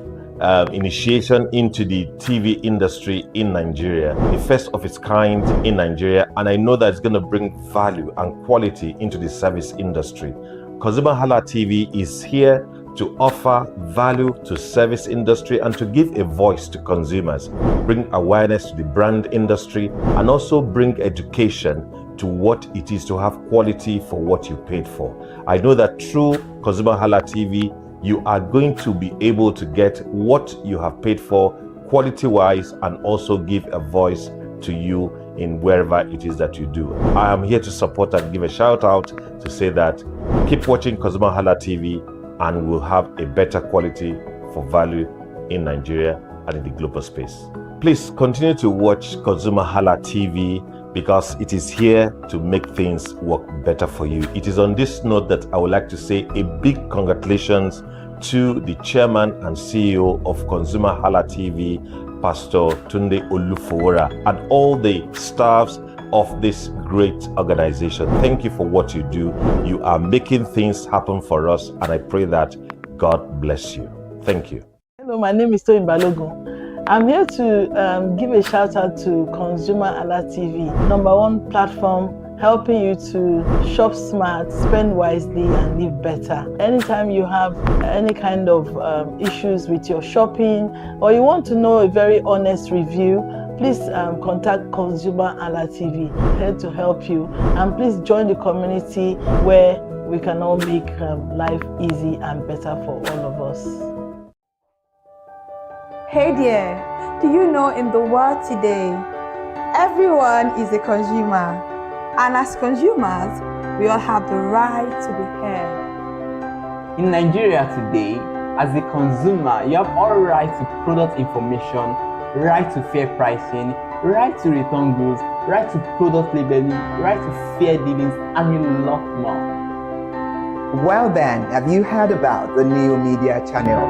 S26: initiation into the TV industry in Nigeria, the first of its kind in Nigeria. And I know that it's going to bring value and quality into the service industry. ConsumerHalla TV is here to offer value to service industry and to give a voice to consumers, bring awareness to the brand industry, and also bring education to what it is to have quality for what you paid for. I know that through ConsumerHalla TV, you are going to be able to get what you have paid for quality-wise, and also give a voice to you in wherever it is that you do. I am here to support and give a shout out to say that keep watching ConsumerHalla TV, and we'll have a better quality for value in Nigeria and in the global space. Please continue to watch ConsumerHalla TV, because it is here to make things work better for you. It is on this note that I would like to say a big congratulations to the chairman and CEO of ConsumerHalla TV, Pastor Tunde Olufowora, and all the staffs of this great organization. Thank you for what you do. You are making things happen for us, and I pray that God bless you. Thank you.
S27: Hello, my name is Toyin Balogun. I'm here to give a shout out to ConsumerHalla TV, #1 platform helping you to shop smart, spend wisely, and live better. Anytime you have any kind of issues with your shopping, or you want to know a very honest review, please contact ConsumerHalla TV, here to help you. And please join the community where we can all make life easy and better for all of us.
S11: Hey there, do you know in the world today, everyone is a consumer. And as consumers, we all have the right to be heard.
S12: In Nigeria today, as a consumer, you have all right to product information, right to fair pricing, right to return goods, right to product labeling, right to fair dealings, and a lot more.
S13: Well then, have you heard about the new media channel?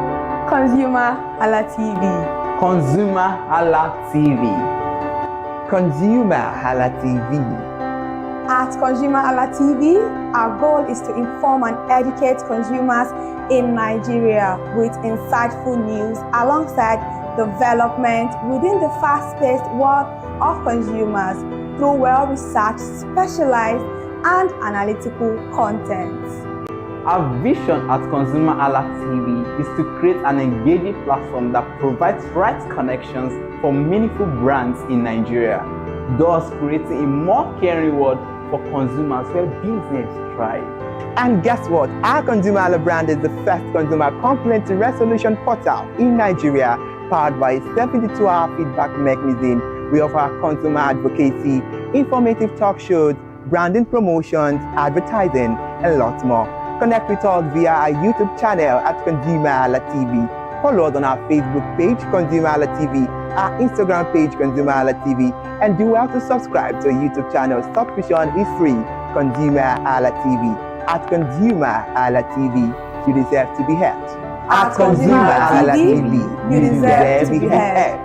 S11: ConsumerHalla TV.
S12: ConsumerHalla TV.
S13: ConsumerHalla TV.
S11: At ConsumerHalla TV, our goal is to inform and educate consumers in Nigeria with insightful news alongside development within the fast-paced world of consumers through well-researched, specialized, and analytical content.
S12: Our vision at ConsumerHalla TV is to create an engaging platform that provides right connections for meaningful brands in Nigeria, thus creating a more caring world for consumers where business thrive.
S13: And guess what? Our ConsumerHalla brand is the first consumer complaint resolution portal in Nigeria, powered by a 72-hour feedback mechanism We offer consumer advocacy, informative talk shows, branding promotions, advertising, and lots more. Connect with us via our YouTube channel at ConsumerHallaTV. Follow us on our Facebook page, ConsumerHallaTV, our Instagram page, ConsumerHallaTV, and do well to subscribe to our YouTube channel. Subscription is free. ConsumerHallaTV. At ConsumerHallaTV, you deserve to be heard. At ConsumerHallaTV, you deserve to be heard.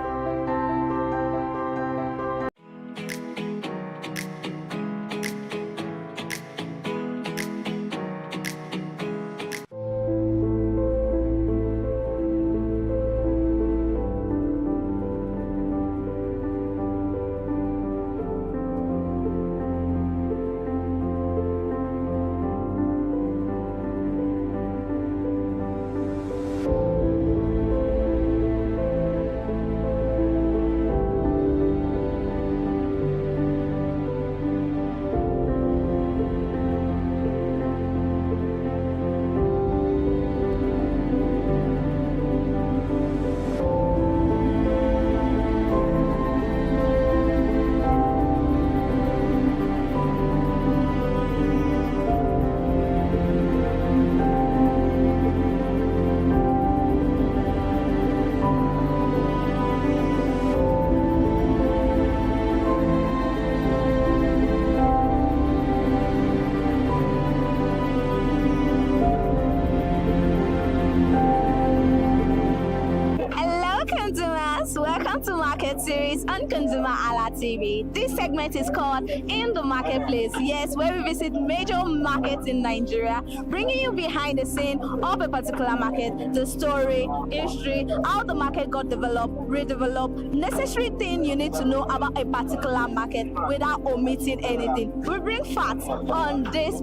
S14: Welcome to Market Series on ConsumerHalla TV. This segment is called In the Marketplace. Yes, where we visit major markets in Nigeria, bringing you behind the scene of a particular market, the story, history, how the market got developed, redeveloped, necessary thing you need to know about a particular market without omitting anything. We bring facts on this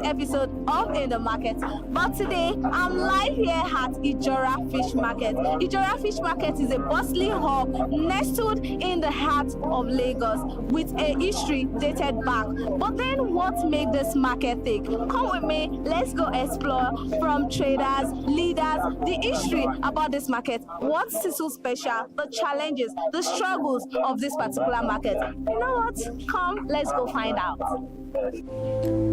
S14: episode of In the Market. But today, I'm live here at Ijora Fish Market. Ijora Fish Market is a bustling hub nestled in the heart of Lagos with a history dated back. But then what made this market thick? Come with me, let's go explore from traders, leaders, the history about this market. What's so special? The challenges, the struggles of this particular market. You know what? Come, let's go find out.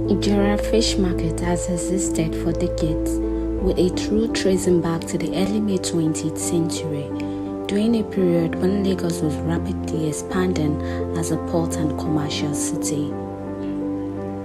S1: Ijora Fish Market has existed for decades, with a true tracing back to the early mid-20th century, during a period when Lagos was rapidly expanding as a port and commercial city.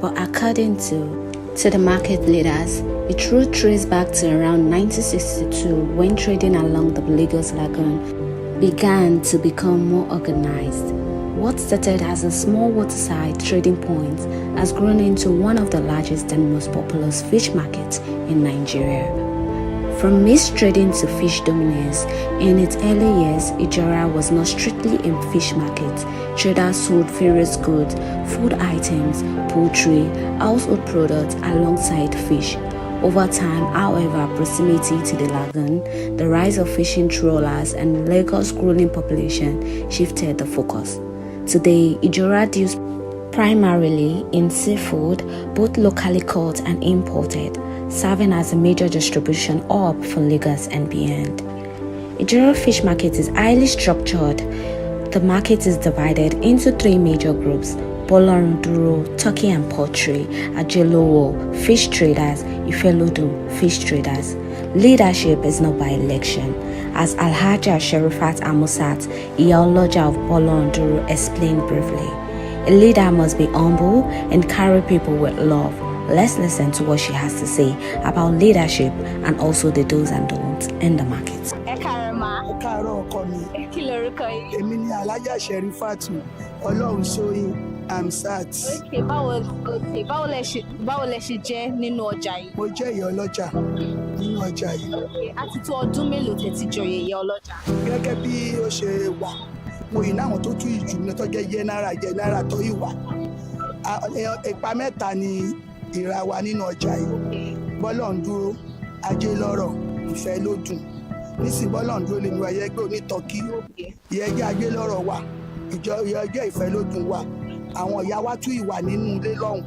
S1: But according to the market leaders, it root trace back to around 1962 when trading along the Lagos Lagoon began to become more organized. What started as a small waterside trading point has grown into one of the largest and most populous fish markets in Nigeria. From mixed trading to fish dominance, in its early years, Ijora was not strictly a fish market. Traders sold various goods, food items, poultry, household products alongside fish. Over time, however, proximity to the lagoon, the rise of fishing trawlers, and Lagos' growing population shifted the focus. Today, Ijora deals primarily in seafood, both locally caught and imported, serving as a major distribution hub for Lagos and beyond. Ijora Fish Market is highly structured. The market is divided into three major groups: Bolorunduro, Turkey and Poultry, Ajelowo, Fish Traders, Ifelodun, Fish Traders. Leadership is not by election, as Alhaja Sherifat Amusat, Iyaloja of Bolorunduro, explained briefly. A leader must be humble and carry people with love. Let's listen to what she has to say about leadership and also the do's and don'ts in the market.
S7: Èmi ni Alhaja Sherifat Ọlọ́runṣóyìn Amsat.
S14: Báwo lẹ ṣe jẹ́ nínú ọjà yìí?
S7: Mo jẹ́ ìyá ọlọ́jà nínú ọjà yìí.
S14: A ti tó ọdún mélòó tẹ́ ti joyè ìyá ọlọ́jà?
S7: Gẹ́gẹ́ bí ó ṣe wà, mo yìí náwọn tó tún ìjù mi tó jẹ́ yẹ náírà tó yìí wà. Ipa mẹ́ta ni ìra wa nínú ọjà yìí. Bọ́lọ́ndúró, ajé lọ́rọ̀, ìfẹ́ ló dùn. Nísìnyí Bọ́lọ́ndúró lè mi wáyé gbé onítọ́kí. Ìyẹ́jẹ́ ajé lọ́rọ̀ wà, ìyẹ́jẹ́ ìfẹ́ ló dùn wà. Àwọn ìyá wa tún ìwà nínú ilé lọ́hùn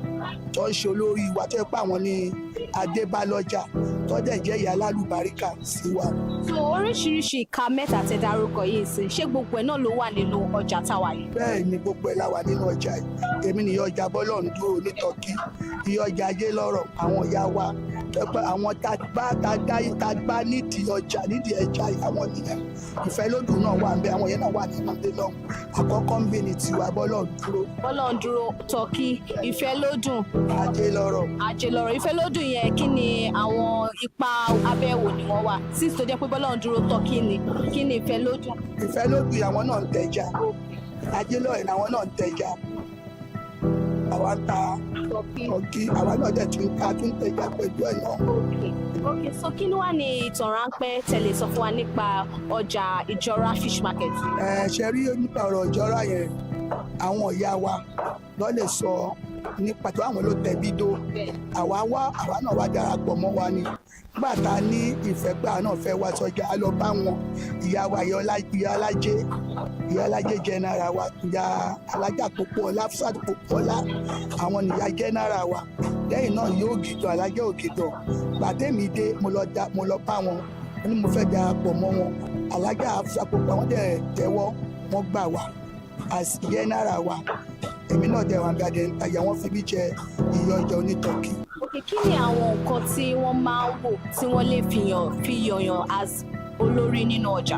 S7: tó ń ṣe olórí wa tó yẹ pé àwọn ní Adébálọ́jà tó dẹ̀ jẹ́ ìyá alálùbáríkà sí wa.
S14: So oríṣiríṣi ìka mẹ́ta tẹ́ dárúkọ yìí sí ṣé gbogbo ẹ̀ náà ló wà nínú ọjà táwa yìí?
S7: Bẹ́ẹ̀ ni gbogbo ẹ̀ la wà nínú ọjà yìí. Èmi nìyá ọjà Bọ́lọ́rundúró ní Tọ́kì, ìyá ọjà Ajé lọ́rọ̀, àwọn ìyá wa pẹ́pẹ́ àwọn tá nídìí ọjà nídìí ẹja àwọn nìyẹn. Ìfẹ́lódùn náà wà ń bẹ, àwọn yẹn náà wà nínú ilé náà. Àkọ́kọ́ ń bẹ ní tiwa Bọ́lọ́rundúró.
S14: Bọ́lọ́rundúró, Tọ́kì, Ìfẹ́lódùn,
S7: Ajé lọ́rọ̀.
S14: Ajé lọ́rọ̀. Ìfẹ́lódùn yẹn kí ni àwọn ipa abẹ́wò ni wọ́n wà? Sísè tó jẹ́ pé Bọ́lọ́rundúró Tọ́kì ni, kí ni Ìfẹ́lódùn?
S7: Ìfẹ́lódùn àwọn náà ń tẹja. Ajé lọ́rọ̀ àwọn náà ń tẹja. Àwa ń ta Tọ́kì, àwa náà dẹ̀ tún tẹja pẹ̀lú ẹ̀ náà.
S14: Okay, so kí ni wá ní ìtàn ráńpẹ́ tẹ́lẹ̀ sọ fún wa nípa ọjà Ìjọra fish market?
S7: Ṣe rí nípa ọ̀rọ̀ Ìjọra yẹn, àwọn ìyá wa ló lè sọ nípa tó àwọn ló tẹ̀bí dó. Àwa náà wá darapọ̀ mọ́ wa ni. Nígbà tá a ní ìfẹ́ pé àwọn náà fẹ́ wá sọ́jà, a lọ bá wọn. Ìyá wa ìyá Alájé jẹ́nára wa, ìyá Alájà Pópóọlá, Fúsàt Pópóọlá, àwọn nìyá jẹ́nára wa. Lẹ́yìn náà yóò Ògìdàn, Alájá Ògìdàn. Gbàtẹ́mi dé mo lọ bá wọn, ní mo fẹ́ darapọ̀ mọ́ wọn. Alájà Fúsàt Pópóọlá wọ́n dẹ̀ tẹ́wọ́, wọ́n gbà wá as jẹ́nára wa. Èmi náà dẹ̀ wọ́n gbàdé àyà wọn fi mí jẹ ìyá ọjà onítọ́kì.
S14: Okay, kí ni àwọn nǹkan tí wọ́n máa ń wò tí wọ́n lè fi yọ̀yàn as olórí nínú ọjà?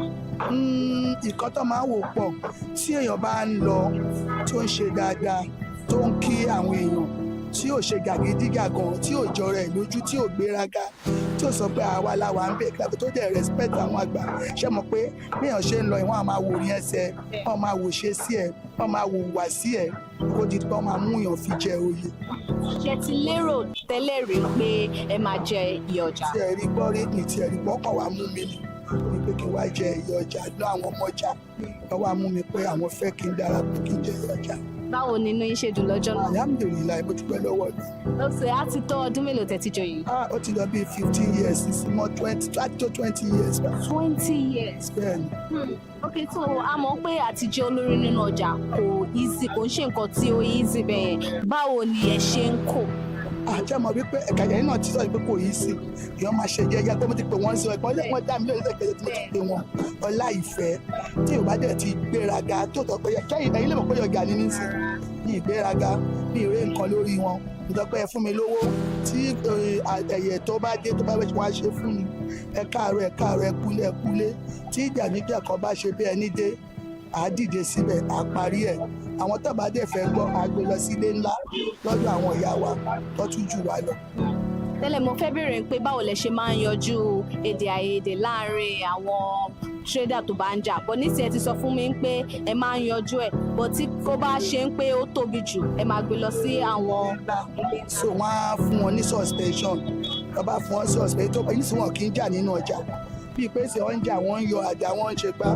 S7: Nǹkan tó máa ń wò pọ̀, tí èèyàn bá ń lọ tó ń ṣe dáadáa, tó ń kí àwọn èèyàn, tí ò ṣe gàgídígàgan, tí ò jọra ẹ̀ lójú, tí ò gbéraga, tí ò sọ pé àwa la wà ń bẹ̀ kíláàbù, tó dẹ̀ respect àwọn àgbà. Ṣé mọ̀ pé bí èèyàn ṣe ń lọ ìwọ̀n máa wò ní ẹsẹ̀, wọ́n máa wò ṣe sí ẹ̀, wọ́n máa wò wà sí ẹ̀, kó di pé wọ́n máa mú èèyàn fi jẹ oyè.
S14: Ṣé ti lérò tẹ́lẹ̀ rí pé ẹ máa jẹ ìyá ọjà?
S7: Tí ẹ rí gbọ́ rí ní tí ẹ rí gbọ́ kàn wá mú mi ní pé kí n wá jẹ ìyá ọjà lọ àwọn ọmọ ọjà. Wọ́n wá mú mi pé àwọn fẹ́ kí n darapọ̀ kí n jẹ ìyá ọjà.
S14: Báwo ni inú yín ṣe dùn lọ́jọ́ náà?
S7: Alhamdulillah, mo dúpẹ́ lọ́wọ́ mi.
S14: Ó ṣe á ti tó ọdún mélòó tẹ́ ti joyè?
S7: Ó ti lọ bí 15 years sí mọ́ 20 years.
S14: 20 years?
S7: Bẹ́ẹ̀ni.
S14: Okay, so a mọ̀ pé àti jẹ́ olórí nínú ọjà kò easy, kò ń ṣe nǹkan tí ó easy bẹ́ẹ̀. Báwo ni ẹ ṣe ń kó?
S7: Àjẹ́ mọ̀ wípé ẹ̀ka yẹn náà ti sọ pé kò yí sí èèyàn máa ṣe jẹ́jẹ́ pé mo ti pè wọ́n sí ẹ̀kọ́ lẹ́kọ̀ọ́ dá mi lórí ẹ̀kẹ́ tí mo ti pè wọ́n ọlá ìfẹ́ tí Yorùbá dẹ̀ ti gbéraga tó tọ́ pé ẹ̀yin lè mọ̀ pé yọ̀gà ní nísìn ní ìgbéraga ní ìrè nǹkan lórí wọn ìtọ́pẹ́ ẹ fún mi lówó tí ẹ̀yẹ tó bá dé tó bá wẹ̀ wá ṣe fún mi ẹ káàárọ̀ ẹ kúlé tí ìjà níjà kan bá ṣe bí ẹni dé à dìde síbẹ̀ à parí ẹ̀ àwọn tó bá dẹ̀ fẹ́ gbọ́ à gbé lọ sí ilé ńlá lọ́dọ̀ àwọn ìyá wa tó tún jù wá lọ.
S14: Tẹ́lẹ̀ mo fẹ́ béèrè pé báwo lẹ ṣe máa ń yanjú èdè àìyedè láàárín àwọn trader tó bá ń jà bọ́ ní tiẹ̀ ti sọ fún mi pé ẹ máa ń yanjú ẹ̀ bọ́ tí kò bá ṣe ń pé ó tóbi jù ẹ máa gbé lọ sí àwọn ilé.
S7: So wọ́n á fún wọn ní suspension wọ́n bá fún wọn suspension tó yìí sí wọn kì í jà nínú ọjà bíi pé ṣe wọ́n ń jà wọ́n ń yọ àdá wọ́n ń ṣe gbá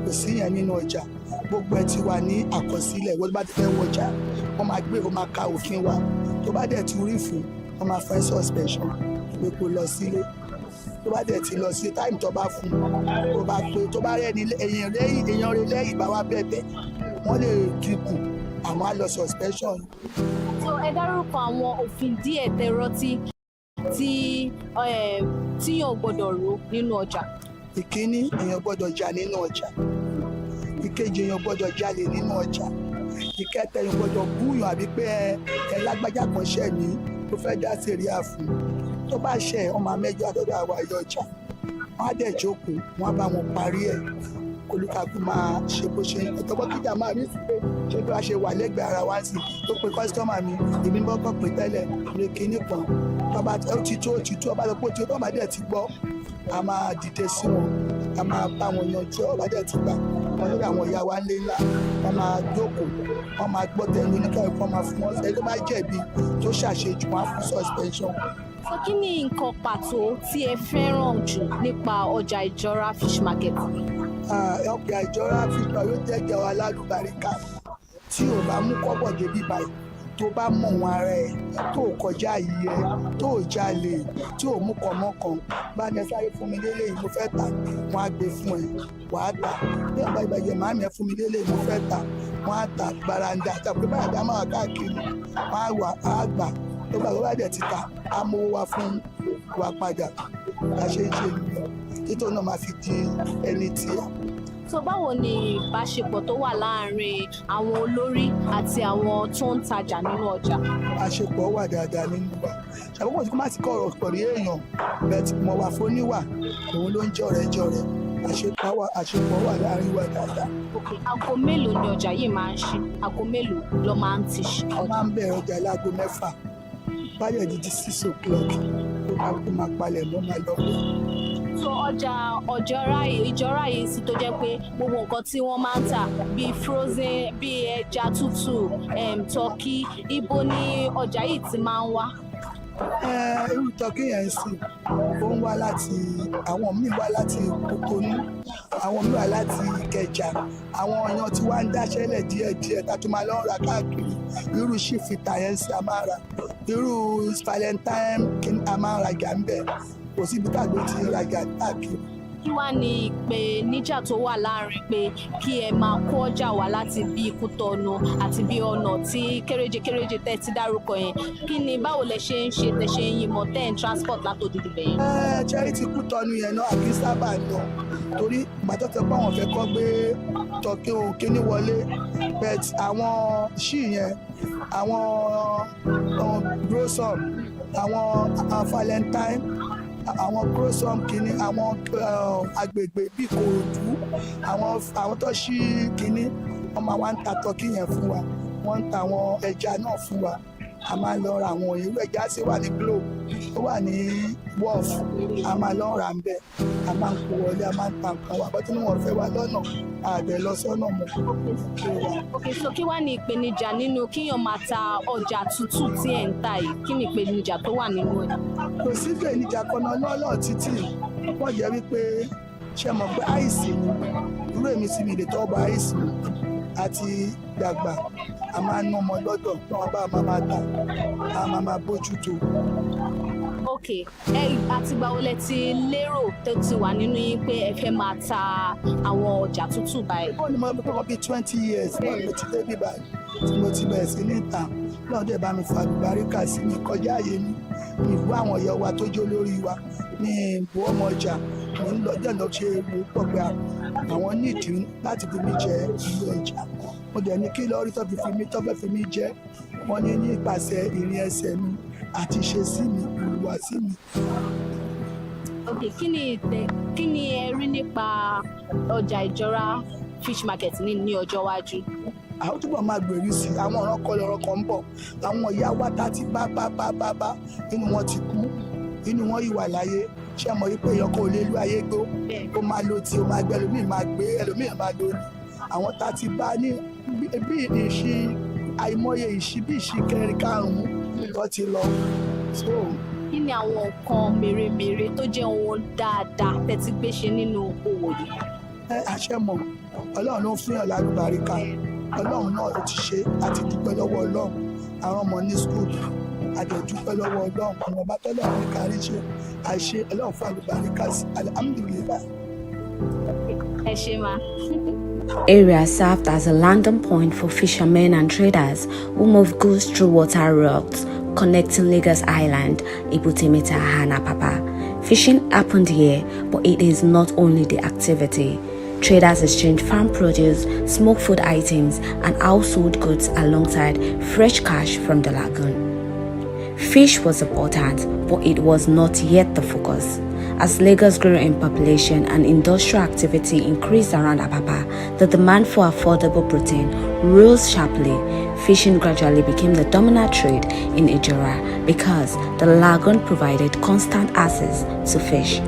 S7: kò sí yẹn nínú ọjà gbogbo ẹ ti wà ní àkọsílẹ̀ wọ́n bá ti fẹ́ wọjà wọ́n máa gbé wọ́n máa ka òfin wa tó bá dẹ̀ ti rí fún wọ́n máa fẹ́ suspension pé kó lọ sílé tó bá dẹ̀ ti lọ sí táìmù tó bá fún tó bá pé tó bá rẹ̀ ní èèyàn rẹ̀ lẹ́yìn bá wá bẹ̀bẹ̀ wọ́n lè dínkù àwọn á lọ suspension.
S14: So ẹ dárúkọ àwọn òfin díẹ̀ tẹ́ rántí tí yóò gbọ́dọ̀ rò nínú ọjà.
S7: Ìkíní, èèyàn gbọ́dọ̀ jà nínú ọjà. Ìkejì, èèyàn gbọ́dọ̀ jalè nínú ọjà. Ìkẹta, èèyàn gbọ́dọ̀ búyàn àbí pé ẹ lágbájá kan ṣẹ̀ ní tó fẹ́ dá sẹ̀ríà fún. Tó bá ṣẹ̀ ọmọ mẹ́jọ àtọ́dọ̀ àwa ayọ̀ ọjà. Wọ́n á dẹ̀ jókòó, wọ́n á bá wọn parí ẹ̀. Olùkàkú máa ṣe bó ṣe ìtọ́gbọ́n kíjà máa rí sí pé ṣé bí wàá ṣe wà lẹ́gbẹ̀ẹ́ ara wá sí tó pe kọ́sítọ́mà mi èmi ń bọ́kọ̀ pé tẹ́lẹ̀ lè kíní kan tọ́ba ó ti tó ọba lọ pé ó ti tó ọba dẹ̀ ti gbọ́ a máa dìde sí wọn a máa bá wọn yanjú ọba dẹ̀ ti gbà wọn lórí àwọn ìyá wa ńlé ńlá wọn máa jókòó wọn máa gbọ́ tẹnu oníkàwé kan máa fún wọn ẹni tó bá jẹ̀bi tó ṣàṣejù wọn á fún suspension.
S14: So kí ni nǹkan pàtó tí ẹ fẹ́ràn jù nípa ọjà Ìjọra fish market?
S7: Ọjà Ìjọra fish market yóò jẹ́ jẹ́ alálùbáríkà tí ò bá mú kọ́bọ̀ débi báyìí tó bá mọ̀ wọn ara ẹ̀ tó kọjá yìí ẹ̀ tó jalè tí ò mú kọ̀mọ́kàn bá ní ẹ sáré fún mi lélẹ̀ yìí mo fẹ́ tà wọ́n á gbé fún ẹ wàá tà bí ọ̀pá ìbàjẹ́ màámi ẹ fún mi lélẹ̀ yìí mo fẹ́ tà wọ́n á tà gbaranda àtàkùn báyà dá máa káàkiri wọ́n á wà á gbà tó bá wá dẹ̀ ti ta á mówó wá fún wa padà bá ṣe ń ṣe nìyẹn títò náà máa fi di ẹni tiẹ̀.
S14: So báwo ni ìbáṣepọ̀ tó wà láàárín àwọn olórí àti àwọn tó ń tajà nínú ọjà?
S7: Àṣepọ̀ wà dáadáa nínú wa. Ṣàkókò tí kò má ti kọ̀ ọ̀rọ̀ pẹ̀lú èèyàn bẹ́ẹ̀ tí mo wà fún níwà òun ló ń jọ̀rẹ́. Àṣepọ̀ wà láàárín wa dáadáa.
S14: Aago mélòó ni ọjà yìí máa ń ṣí? Aago mélòó ló máa ń ti ṣí?
S7: A máa ń bẹ̀rẹ̀ ọjà láago 6 báyẹ̀ di 6 o'clock tó máa palẹ̀ mọ́ máa lọ pé.
S14: So ìjọra yìí sì tó jẹ́ pé gbogbo nǹkan tí wọ́n máa ń tà bíi frozen bíi ẹja tútù turkey, ibo ni ọjà yìí ti máa ń wá?
S7: Irú turkey yẹn sì ó ń wá láti àwọn míì wá láti Kòtónú, àwọn míì wá láti Ìkẹjà, àwọn èèyàn tí wá ń dáṣẹ́lẹ̀ díẹ̀díẹ̀ tá tó máa lọ ra káàkiri. Irú ṣìfìtà yẹn sì a máa ra, irú valentine kí a máa ra gàmbẹ̀, kò síbi tàbí ti ra káàkiri.
S14: Kí wá ní ìpèníjà tó wà láàrin pé kí ẹ máa kó ọjà wá láti bí Kútọ̀nù àti bí ọ̀nà tí kéréje tẹ́ ti dárúkọ yẹn? Kí ni báwo lẹ ṣe ń ṣe tẹ́ ṣe ń yìnbọn tẹ́ ń transport látòdìdì bẹ̀yẹn?
S7: Charity Kútọ̀nù yẹn náà àbí sábà lọ torí ìgbàtọ́ tẹ pé àwọn fẹ́ kọ́ gbé tọ́kí kíní wọlé but àwọn ṣì yẹn àwọn grosom àwọn valentine àwọn grosom kìíní àwọn agbègbè bíi Kòròdú àwọn tó ṣí kìíní wọ́n máa wá ń ta tọ́kí yẹn fún wa, wọ́n ń ta àwọn ẹja náà fún wa. A máa lọ ra àwọn irú ẹja sí wà ní Glo, ó wà ní Wharf, a máa lọ ra ń bẹ, a máa ń kó wọlé, a máa ń ta nǹkan wa bọ́tí wọn fẹ́ wa lọ́nà àbẹ̀ lọ sọ́nà mọ́.
S14: So kí wá ní ìpèníjà nínú kíyàn máa ta ọjà tútù tí ẹ̀ ń ta yìí? Kí ni ìpèníjà tó wà nínú ẹ̀?
S7: Kò sí ìpèníjà kan náà lọ́lọ́ títì, wọ́n jẹ́ wípé ṣe mọ̀ pé àìsí ni irú èmi sì mi lè tọ́ ọba àìsí àti dàgbà a máa ń ná ọmọ lọ́dọ̀ tí wọ́n bá máa ta a máa bójú tó.
S14: Ok, àtìgbà wo lẹ ti lérò tó ti wà nínú yín pé ẹ fẹ́ máa ta àwọn ọjà tútù báyìí?
S7: Ó ní mo bí 20 years náà ni mo ti débi báyìí tí mo ti bẹ̀rẹ̀ sí ní ìta náà dẹ̀ bá mi fa àlùbáríkà sí mi kọjá àyè mi ìbú àwọn ìyá wa tó jó lórí wa ní ìbú ọmọ ọjà mo ń lọ́jọ́ lọ ṣe ewu pọ̀ pé àwọn nídìí láti fi mí jẹ ìlú ọjà mo dẹ̀ ní kí lọ́ọ́rí tó fẹ́ fi mí jẹ wọ́n ní nípasẹ̀ ìrìn ẹsẹ̀ mi àti ìṣesí mi ìhùwàsí mi.
S14: Ok, kí ni ẹ rí nípa ọjà ìjọra fish market ní ọjọ́ iwájú?
S7: Àwọn túbọ̀ máa gbèrú sí i, àwọn ọ̀ràn kan lọ́rọ̀ kan ń bọ̀, àwọn ìyá wa tá ti bá inú wọn ti kú inú wọn yìí wà láyé ṣé mọ̀ wípé èèyàn kan ò lè lu ayé gbó ó máa lo tí ó máa gbé ẹlòmíì máa gbé ẹlòmíì máa lo ní àwọn tá ti bá ní bí ìṣí àìmọye ìṣí bí ìṣí kẹrin karùn-ún tó ti lọ.
S14: Kí ni àwọn nǹkan mèremère tó jẹ́ ohun dáadáa tẹ́ ti gbé ṣe nínú òwò yìí?
S7: Àṣẹ mọ̀ Ọlọ́run ló ń fún yàn lálùbáríkà, Ọlọ́run náà ló ti ṣe àti dúpẹ́ lọ́wọ́ Ọlọ́run àwọn ọmọ ní skul àdẹ̀dúpẹ́ lọ́wọ́ Ọlọ́run àwọn ọba tọ́lọ́run ní kárí ṣe àìṣe Ọlọ́run fún àlùbáríkà sí alhamdulillah.
S14: Ẹ ṣé ma.
S1: Area served as a landing point for fishermen and traders who move goods through water routes connecting Lagos Island, Ibutemeta, and Apapa. Fishing happened here, but it is not only the activity. Traders exchange farm produce, smoked food items, and household goods alongside fresh cash from the lagoon. Fish was important, but it was not yet the focus. As Lagos grew in population and industrial activity increased around Apapa, the demand for affordable protein rose sharply. Fishing gradually became the dominant trade in Ijora because the lagoon provided constant access to fish.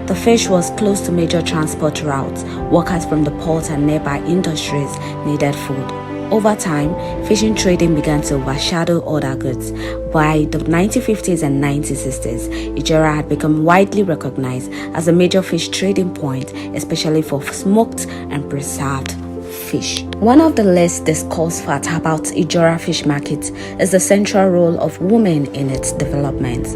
S1: The fish was close to major transport routes. Workers from the port and nearby industries needed food. Over time, fishing trading began to overshadow other goods. By the 1950s and 1960s, Ijora had become widely recognized as a major fish trading point, especially for smoked and preserved fish. One of the less discussed facts about Ijora fish market is the central role of women in its development.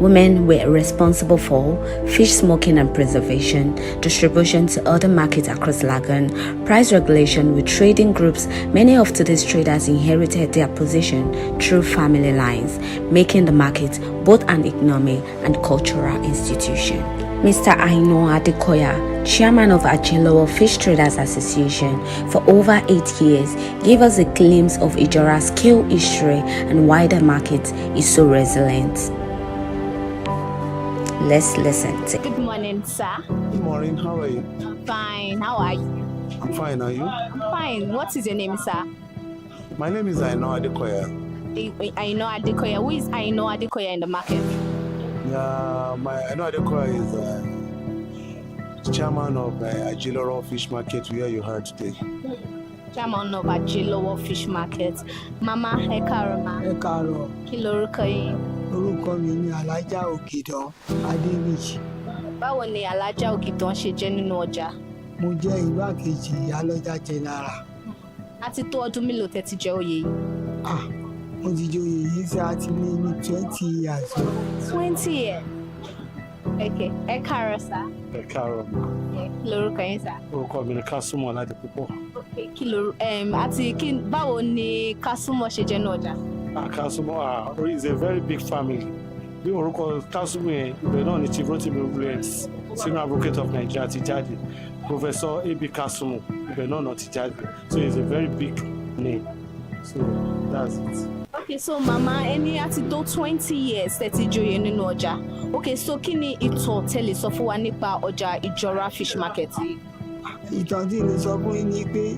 S1: Women were responsible for fish smoking and preservation, distribution to other markets across Lagoon, price regulation with trading groups. Many of today's traders inherited their position through family lines, making the market both an economic and cultural institution. Mr. Aino Adekoya, chairman of Ajilowo Fish Traders Association for over 8 years, gave us a glimpse of Ijora's scale history and why the market is so resilient. Let's listen to it.
S9: Good morning, sir.
S10: Good morning. How are you?
S9: I'm fine. How are you?
S10: I'm fine. Are you?
S9: I'm fine. What is your name, sir?
S10: My name is Aino Adekoya.
S9: Aino Adekoya. Who is Aino Adekoya in the market?
S10: Yeah, my Aino Adekoya is chairman of Ajilowo Fish Market, where you heard today.
S9: Chairman of Ajilowo Fish Market. Mama, ẹ káàárọ̀ ma.
S7: Ẹ káàárọ̀.
S9: Kí lorúkọ yín?
S7: Orúkọ mi ni Alájà Ògìdán Adéníyì.
S9: Báwo ni Alájà Ògìdán ṣe jẹ́ nínú ọjà?
S7: Mo jẹ́ igbákejì ìyálọ́jà general.
S9: A ti tó ọdún mélòó tẹ́ ti jẹ oyè yìí?
S7: Mo ti jẹ oyè yìí sí àti lé ní 20 years.
S9: 20 years. Okay. Ẹ káàárọ̀ sá.
S10: Ẹ káàárọ̀.
S9: Kí lorúkọ yín sá?
S10: Orúkọ mi ni Kásùmọ̀ Ládépúpọ̀.
S9: Okay. Báwo ni Kásùmọ̀ ṣe jẹ́ nínú ọjà?
S10: Kásùmọ̀ is a very big family. Bí orúkọ Kásùmọ̀ yẹn, ibẹ̀ náà ni Chief Rotimi Williams, Senior Advocate of Nigeria ti jáde. Professor A.B. Kásùmọ̀, ibẹ̀ náà ti jáde. So it's a very big name. So that's it.
S9: Okay, so mama, ẹni àti tó 20 years tẹ́ ti joyè nínú ọjà. Okay, so kí ni ìtàn tẹ́lẹ̀ sọ fún wa nípa ọjà Ìjọra Fish Market?
S7: Ìtàn tí mo sọ fún yín ni pé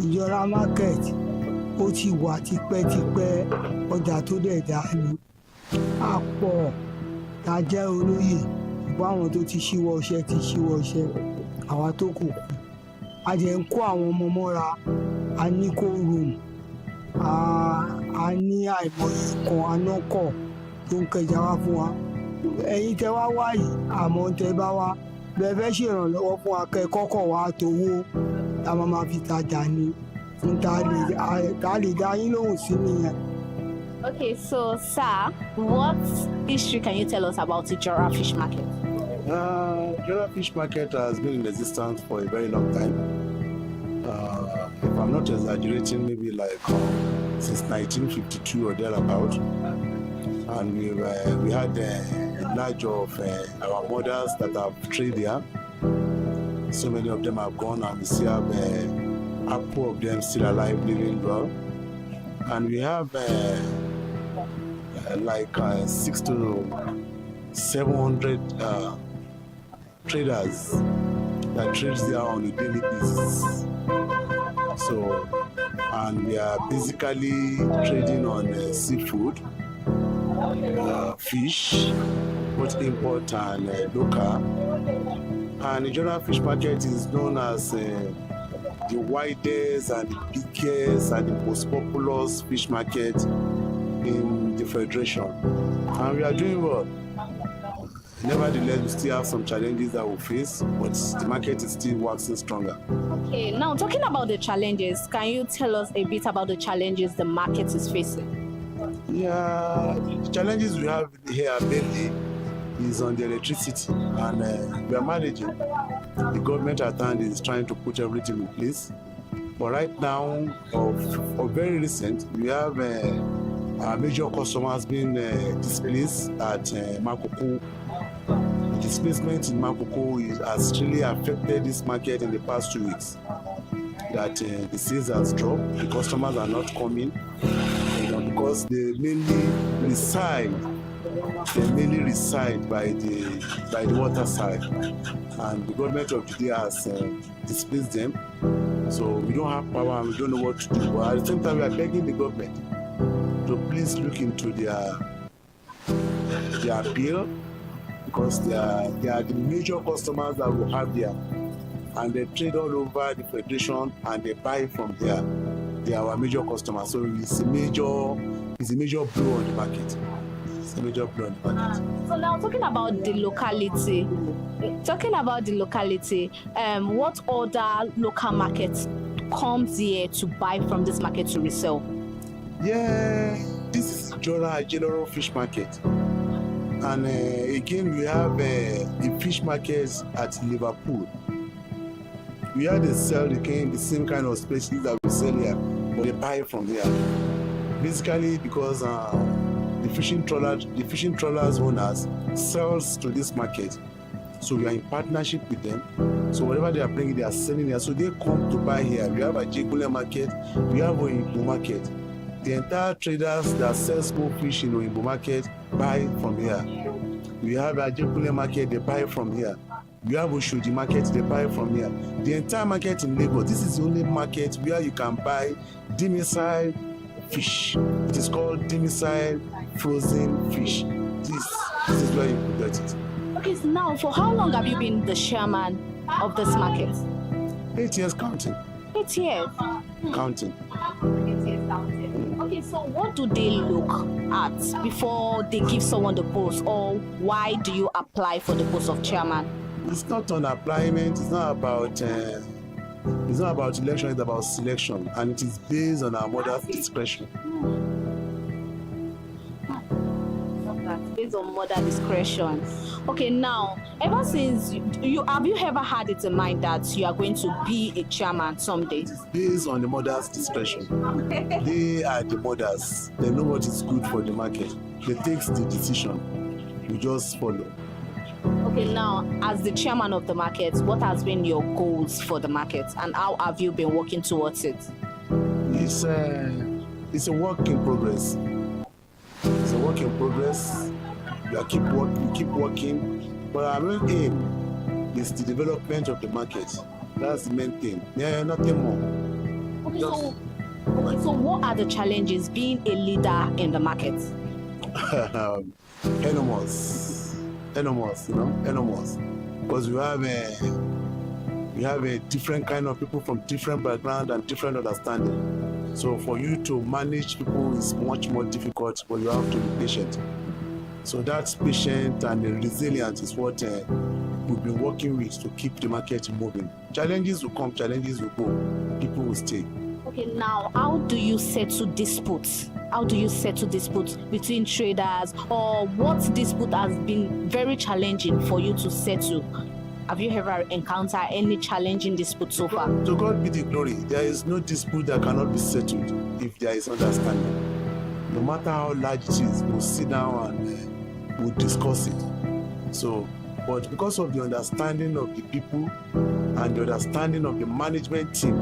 S7: Ìjọra Market ó ti wà tipẹ́tipẹ́, ọjà tó dẹ̀ dá ni. A pọ̀ tá jẹ́ olóyè, ṣùgbọ́n àwọn tó ti ṣíwọ́ iṣẹ́, àwa tó kù. A jẹ́ ń kó àwọn ọmọ mọ́ra, a ní kó room, a ní àìmọye kan anákọ̀ tó ń kẹjà wá fún wa. Ẹ̀yin tẹ́ wá wá yìí, àmọ́ tẹ́ bá wá bẹ́ẹ̀ fẹ́ ṣèrànlọ́wọ́ fún akẹ́kọ̀ọ́ wa tówó tá a máa fi tajà ni. Ta lè dá yín lóhùn sí nìyẹn.
S9: Okay, so sir, what history can you tell us about Ìjọra Fish Market?
S10: Ìjọra Fish Market has been in existence for a very long time. If I'm not exaggerating, maybe like since 1952 or thereabout. And we had a large of our mothers that have traded there. So many of them have gone, and we still have a couple of them still alive, living well. And we have like 600 to 700 traders that trade there on a daily basis. So, and we are basically trading on seafood, fish, both import and local. And the Ìjọra Fish Market is known as the widest and the biggest and the most populous fish market in the Federation. And we are doing well. Nevertheless, we still have some challenges that we face, but the market is still waxing stronger.
S9: Okay, now talking about the challenges, can you tell us a bit about the challenges the market is facing?
S10: Yeah, the challenges we have here mainly is on the electricity, and we are managing. The government at hand is trying to put everything in place. But right now, of very recent, we have our major customers being displaced at Makoko. The displacement in Makoko has really affected this market in the past 2 weeks. That the sales has dropped, the customers are not coming, because they mainly reside by the water side, and the government of the day has displaced them. So we don't have power and we don't know what to do. But at the same time, we are begging the government to please look into their appeal, because they are the major customers that we have there, and they trade all over the federation and they buy from there. They are our major customers, so it's a major blow on the market. It's a major blow on the market.
S9: So now talking about the locality, what other local markets comes here to buy from this market to resell?
S10: Yeah, this is Ìjọra Fish Market. And again, we have the fish markets at Liverpool. We have to sell the same kind of species that we sell here, but they buy from here. Basically, because the fishing trawlers owners sells to this market, so we are in partnership with them. So whatever they are bringing, they are selling here. So they come to buy here. We have a Jegule market, we have a Oyinbo market. The entire traders that sell small fish in Oyinbo market buy from here. We have a Jegule market, they buy from here. We have Oshodi market, they buy from here. The entire market in Lagos, this is the only market where you can buy demersal fish. It is called demersal frozen fish. This is where you get it.
S9: Okay, so now for how long have you been the chairman of this market?
S10: 8 years counting.
S9: 8 years?
S10: Counting.
S9: 8 years counting. Okay, so what do they look at before they give someone the post, or why do you apply for the post of chairman?
S10: It's not on appliement, it's not about election, it's about selection, and it is based on our mother's discretion.
S9: Based on mother discretion. Okay, now, ever since have you ever had it in mind that you are going to be a chairman someday?
S10: It's based on the mother's discretion. They are the mothers. They know what is good for the market. They take the decision. We just follow.
S9: Okay, now, as the chairman of the market, what has been your goals for the market, and how have you been working towards it?
S10: It's a work in progress. It's a work in progress. We keep working, but our main aim is the development of the market. That's the main thing. Yeah, nothing more.
S9: Okay, so what are the challenges being a leader in the market?
S10: Enormous, enormous. Because we have a different kind of people from different background and different understanding. So for you to manage people is much more difficult, but you have to be patient. So that's patient and resilience is what we've been working with to keep the market moving. Challenges will come, challenges will go, people will stay.
S9: Okay, now, how do you settle disputes? How do you settle disputes between traders, or what dispute has been very challenging for you to settle? Have you ever encountered any challenging dispute so far?
S10: To God be the glory. There is no dispute that cannot be settled if there is understanding. No matter how large it is, we'll sit down and we'll discuss it. So, but because of the understanding of the people and the understanding of the management team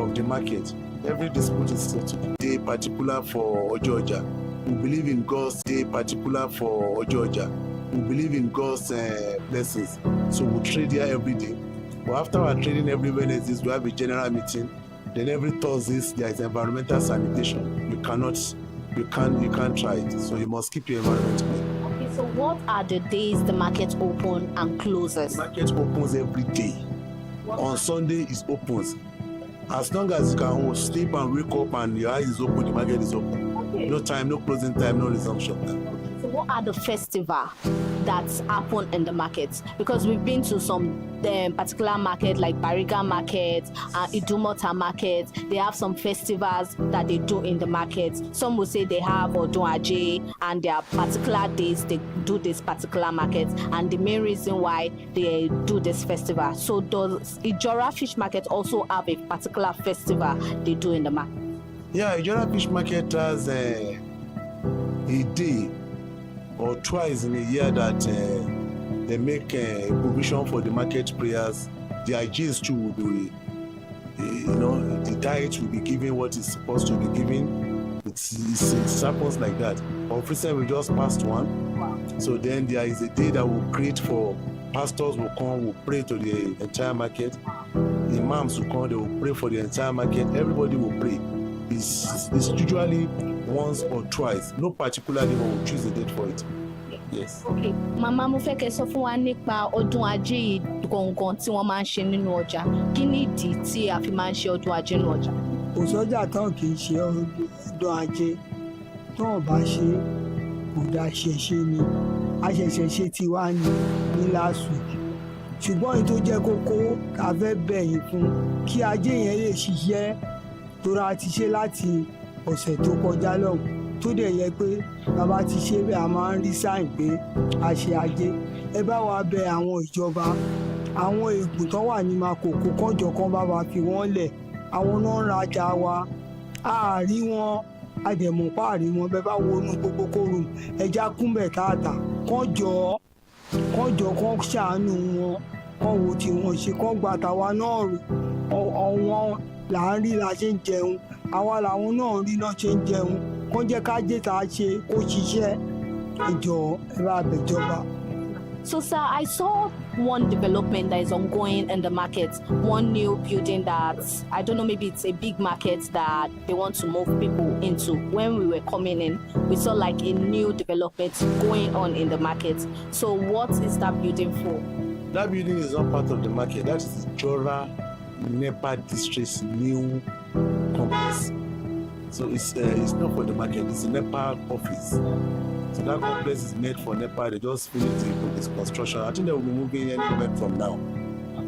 S10: of the market, every dispute is settled. Day particular for Ojoja. We believe in God's day particular for Ojoja. We believe in God's blessings. So we trade here every day. But after our trading every Wednesdays, we have a general meeting. Then every Thursdays there is environmental sanitation. You can't try it. So you must keep your environment clean.
S9: Okay, so what are the days the market open and closes?
S10: The market opens every day. On Sunday it opens. As long as you can sleep and wake up and your eyes is open, the market is open. Okay. No time, no closing time, no resumption time.
S9: So what are the festivals that happen in the market? Because we've been to some particular market like Bariga market, Idumota market. They have some festivals that they do in the market. Some will say they have Odun Aje, and there are particular days they do this particular market, and the main reason why they do this festival. So does Ijora Fish Market also have a particular festival they do in the market?
S10: Yeah, Ijora Fish Market has a day or twice in a year that they make a provision for the market prayers. The IGs too will be, the diet will be given what is supposed to be given. It happens like that. But recently we just passed one. So then there is a day that will create for pastors will come, will pray to the entire market. Imams will come, they will pray for the entire market. Everybody will pray. It's usually once or twice. No particular day, but we'll choose a date for it. Yes.
S9: Okay. Mama mo fẹ́ kẹ́ sọ fún wa nípa ọdún ajé yìí gangan tí wọ́n máa ń ṣe nínú ọjà. Kí ni ìdí tí a fi máa ń ṣe ọdún ajé nínú ọjà?
S15: Kò sọ́jà tán kì í ṣe ọdún ajé. Tán ò bá ṣe kò dá ṣẹ̀ṣẹ̀ ni. Aṣẹ̀ṣẹ̀ ṣe ti wá ní last week. Ṣùgbọ́n èyí tó jẹ́ kókó ká fẹ́ bẹ̀yìn fún kí ajé yẹn lè ṣiṣẹ́ tó ra ti ṣe láti ọ̀sẹ̀ tó kọjá lọ́hùn. tó dẹ̀ yẹ pé bàbá ti ṣe bẹ́ẹ̀ a máa ń rí sáìn pé a ṣe ajé. Ẹ bá wa bẹ àwọn ìjọba, àwọn ègùn tó wà ní Makoko kọ́jọ kan bá wa fi wọ́n lẹ̀, àwọn náà ń rajà wa, àárí wọn, àdẹ̀mọ̀pá àrí wọn, bẹ́ẹ̀ bá wọnú gbogbo kóòrùn ẹja kúnbẹ̀ káàtà kọ́jọ kan ṣàánú wọn, kọ́ wo tí wọ́n ṣe, kọ́ gba tàwa náà rò, ọ̀wọ́n là ń rí la ṣe ń jẹun, àwa làwọn náà rí náà ṣe ń jẹun, kọ́ jẹ́ ká jẹ́ tá a ṣe kó ṣiṣẹ́, ìjọ ẹ bá bẹ̀jọba.
S9: So, sir, I saw one development that is ongoing in the market, one new building that, I don't know, maybe it's a big market that they want to move people into. When we were coming in, we saw like a new development going on in the market. So what is that building for?
S10: That building is not part of the market. That is Jora NEPA District's new complex. So it's not for the market, it's a NEPA office. So that complex is made for NEPA. They just finished this construction. I think they will be moving anywhere from now.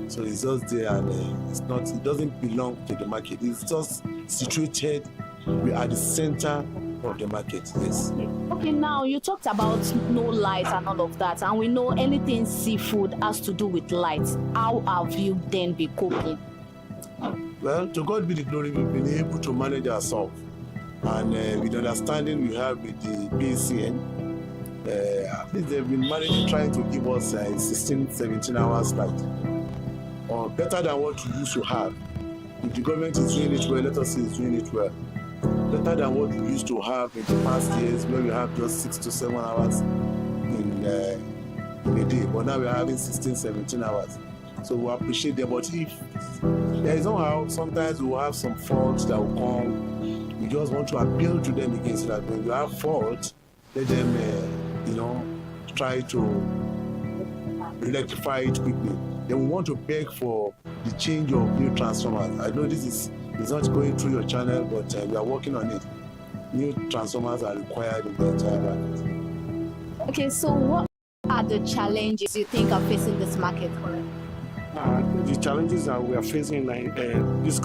S10: So it's just there, and it doesn't belong to the market. It's just situated at the center of the market. Yes.
S9: Okay, now you talked about no light and all of that, and we know anything seafood has to do with light. How have you then been coping?
S10: Well, to God be the glory, we've been able to manage ourselves. And with the understanding we have with the BCN, at least they've been managing, trying to give us 16, 17 hours light, or better than what we used to have. If the government is doing it well, let us say it's doing it well. Better than what we used to have in the past years, where we have just 6 to 7 hours in a day, but now we're having 16, 17 hours. So we appreciate them. But if there is somehow, sometimes we will have some faults that will come. We just want to appeal to them again, so that when you have fault, let them, try to rectify it quickly. Then we want to beg for the change of new transformers. I know this is not going through your channel, but we are working on it. New transformers are required in the entire market.
S9: Okay, so what are the challenges you think are facing this market?
S3: The challenges that we are facing in this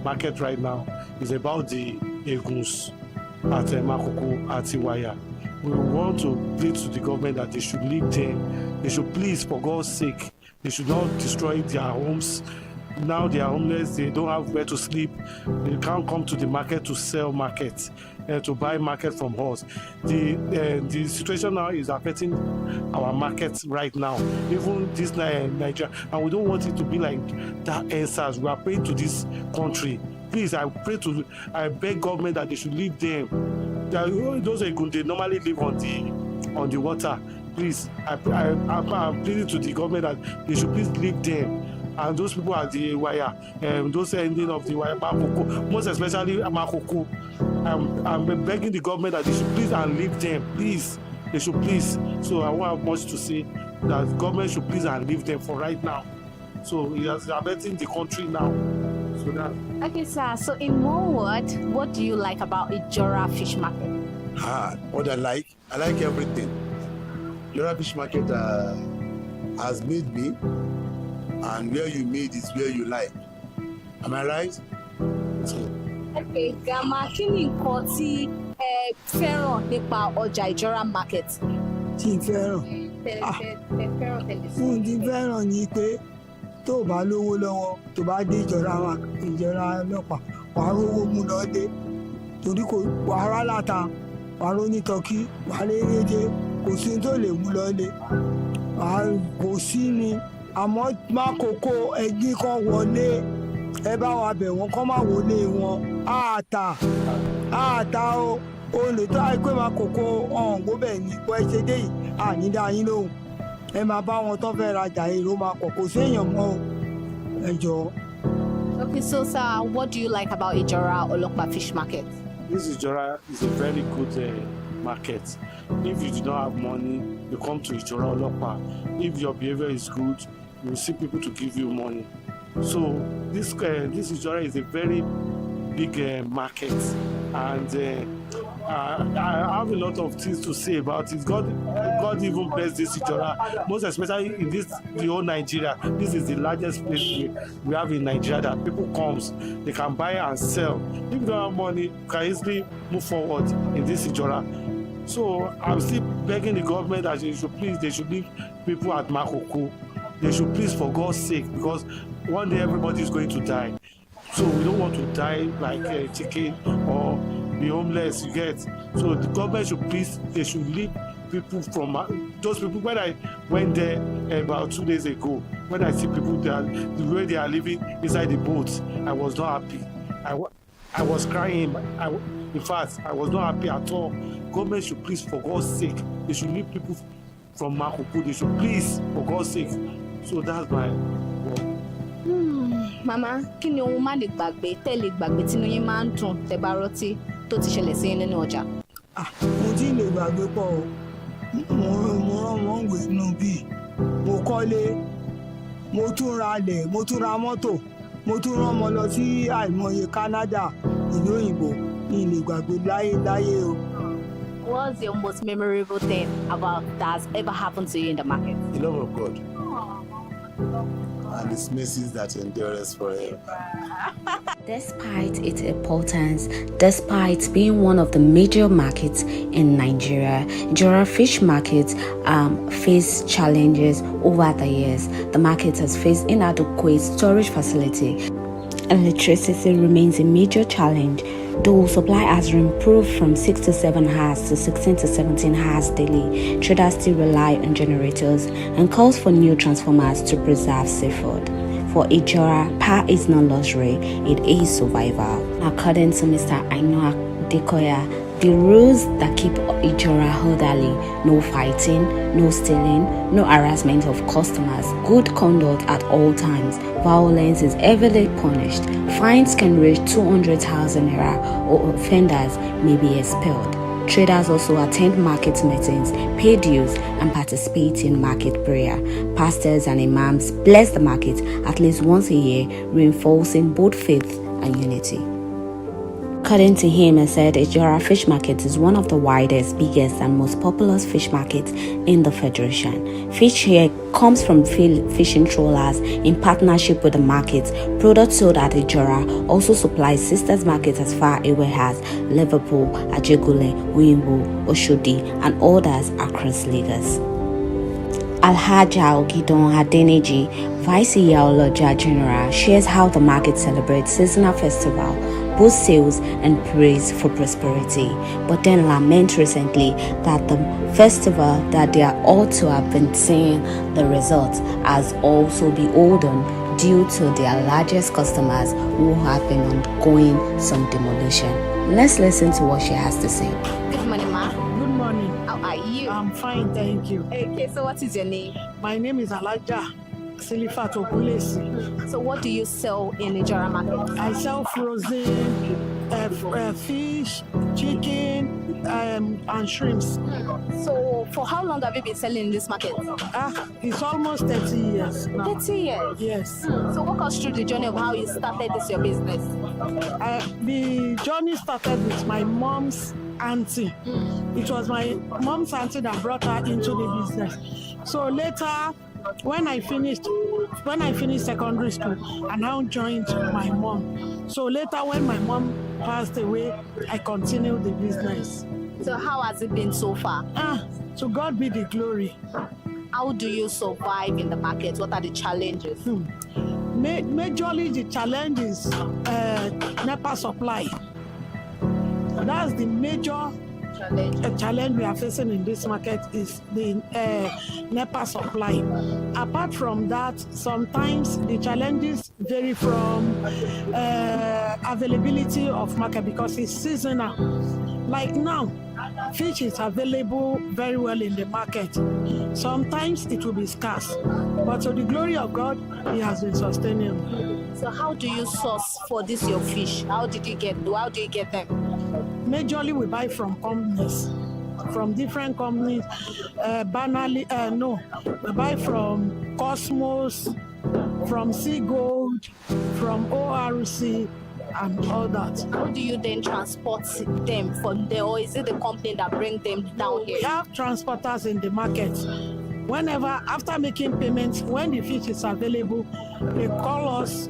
S3: market right now is about the eguns at Makoko, at Iwaya. We want to plead to the government that they should leave them. They should please, for God's sake, they should not destroy their homes. Now they are homeless, they don't have where to sleep. They can't come to the market to sell market, to buy market from us. The situation now is affecting our markets right now, even this Nigeria, and we don't want it to be like that answers. We are praying to this country. Please, I beg government that they should leave them. Those are good, they normally live on the water. Please, I'm pleading to the government that they should please leave them. And those people at the wire, those ending of the wire, Makoko, most especially Makoko, I'm begging the government that they should please and leave them. Please, they should please. So I won't have much to say. That the government should please and leave them for right now. So it is affecting the country now. So that.
S9: Okay, sir. So in one word, what do you like about Ijora Fish Market?
S10: What I like everything. Ijora Fish Market has made me, and where you made is where you like. Am I right?
S9: Okay, Grandma, kí ni nǹkan tí ẹ fẹ́ràn nípa ọjà Ijora Market?
S15: Tí fẹ́ràn. Fún ti fẹ́ràn ni pé tó o bá lówó lọ́wọ́ tó bá dé Ijora ọlọ́pàá wàá rówó mú lọ dé, torí kò wàá rà láta, wàá ró ní tọ́kí, wàá lé rédé, kò sí tó lè mú lọ lé, kò sí ni. Àmọ́ Makoko ẹgbẹ́ kan wọlé, ẹ bá wa bẹ̀ wọ́n kọ́ máa wọlé wọn, àtà o olè tó àìpé Makoko ọ̀hún gbọ́bẹ̀ ní ipò ẹ̀ṣẹ̀ dé yìí ànídá yín lóhùn, ẹ máa bá wọn tó fẹ́ rajà èrò máa pọ̀, kò séèyàn mọ́ o, ẹ jọ̀ọ́.
S9: Okay, so sir, what do you like about Ijora Olokpa Fish Market?
S3: This Ijora is a very good market. If you do not have money, you come to Ijora Olokpa. If your behavior is good, you will see people to give you money. So this Ijora is a very big market, and I have a lot of things to say about it. God even bless this Ijora, most especially in the whole Nigeria. This is the largest place we have in Nigeria that people comes, they can buy and sell. If you don't have money, you can easily move forward in this Ijora. So I'm still begging the government that they should leave people at Makoko. They should please, for God's sake, because one day everybody is going to die. So we don't want to die like a chicken or be homeless, you get. So the government should please, they should leave people from those people. When I went there about 2 days ago, when I see people there, the way they are living inside the boats, I was not happy. I was crying. In fact, I was not happy at all. Government should please, for God's sake, they should leave people from Makoko. They should please, for God's sake. So that's my word.
S9: Mama, kí ni ohun má lè gbàgbé tẹ́lẹ̀ gbàgbé tí inú yín máa ń dùn tẹ́ bá rántí tó ti ṣẹlẹ̀ sí yín nínú ọjà?
S15: Mo ti lè gbàgbé pọ̀ o. Mo rán wọn gbé inú bí. Mo kọ́lé, mo tún ra ilẹ̀, mo tún ra mọ́tò, mo tún rán ọmọ lọ sí àìmọye Canada, ìlú òyìnbó. Mi lè gbàgbé láyé o.
S9: What's your most memorable thing about that has ever happened to you in the market?
S10: The love of God. And His mercies that endure us forever.
S1: Despite its importance, despite being one of the major markets in Nigeria, Ijora fish markets faced challenges over the years. The market has faced inadequate storage facility. Electricity remains a major challenge, though supply has improved from 6 to 7 hours to 16 to 17 hours daily. Traders still rely on generators and calls for new transformers to preserve seafood. For Ijora, power is not luxury, it is survival. According to Mr. Ainoa Dekoya, the rules that keep Ijora orderly: no fighting, no stealing, no harassment of customers, good conduct at all times, violence is heavily punished, fines can reach 200,000 naira, or offenders may be expelled. Traders also attend market meetings, pay dues, and participate in market prayer. Pastors and imams bless the market at least once a year, reinforcing both faith and unity. According to him, he said Ijora Fish Market is one of the widest, biggest, and most populous fish markets in the Federation. Fish here comes from fishing trawlers in partnership with the markets. Products sold at Ijora also supplies sisters markets as far away as Liverpool, Ajegule, Uyimbo, Oshodi, and others across Lagos. Alhaja Ogidon Adeneji, Vice Iyawoloja General, shares how the market celebrates seasonal festival, boosts sales and prays for prosperity, but then lament recently that the festival that they are ought to have been seeing the results has also been beholden due to their largest customers who have been undergoing some demolition. Let's listen to what she has to say.
S9: Good morning, ma.
S27: Good morning.
S9: How are you?
S27: I'm fine, thank you.
S9: Okay, so what is your name?
S27: My name is Alaja Silifat Ogunlesi.
S9: So what do you sell in Ijora market?
S27: I sell frozen fish, chicken, and shrimps.
S9: So for how long have you been selling in this market?
S27: It's almost 30 years now.
S9: 30 years?
S27: Yes.
S9: So walk us through the journey of how you started this your business.
S27: The journey started with my mom's auntie. It was my mom's auntie that brought her into the business. So later, when I finished secondary school, I now joined my mom. So later, when my mom passed away, I continued the business.
S9: So how has it been so far?
S27: To God be the glory.
S9: How do you survive in the market? What are the challenges?
S27: Majorly, the challenge is NEPA supply. That's the major challenge we are facing in this market is the NEPA supply. Apart from that, sometimes the challenges vary from availability of market because it's seasonal. Like now, fish is available very well in the market. Sometimes it will be scarce, but to the glory of God, He has been sustaining.
S9: So how do you source for this your fish? How do you get them?
S27: Majorly, we buy from companies, from different companies. We buy from Cosmos, from Sea Gold, from ORC,
S8: and all that.
S9: How do you then transport them from there, or is it the company that bring them down here?
S8: We have transporters in the market. Whenever, after making payments, when the fish is available, they call us.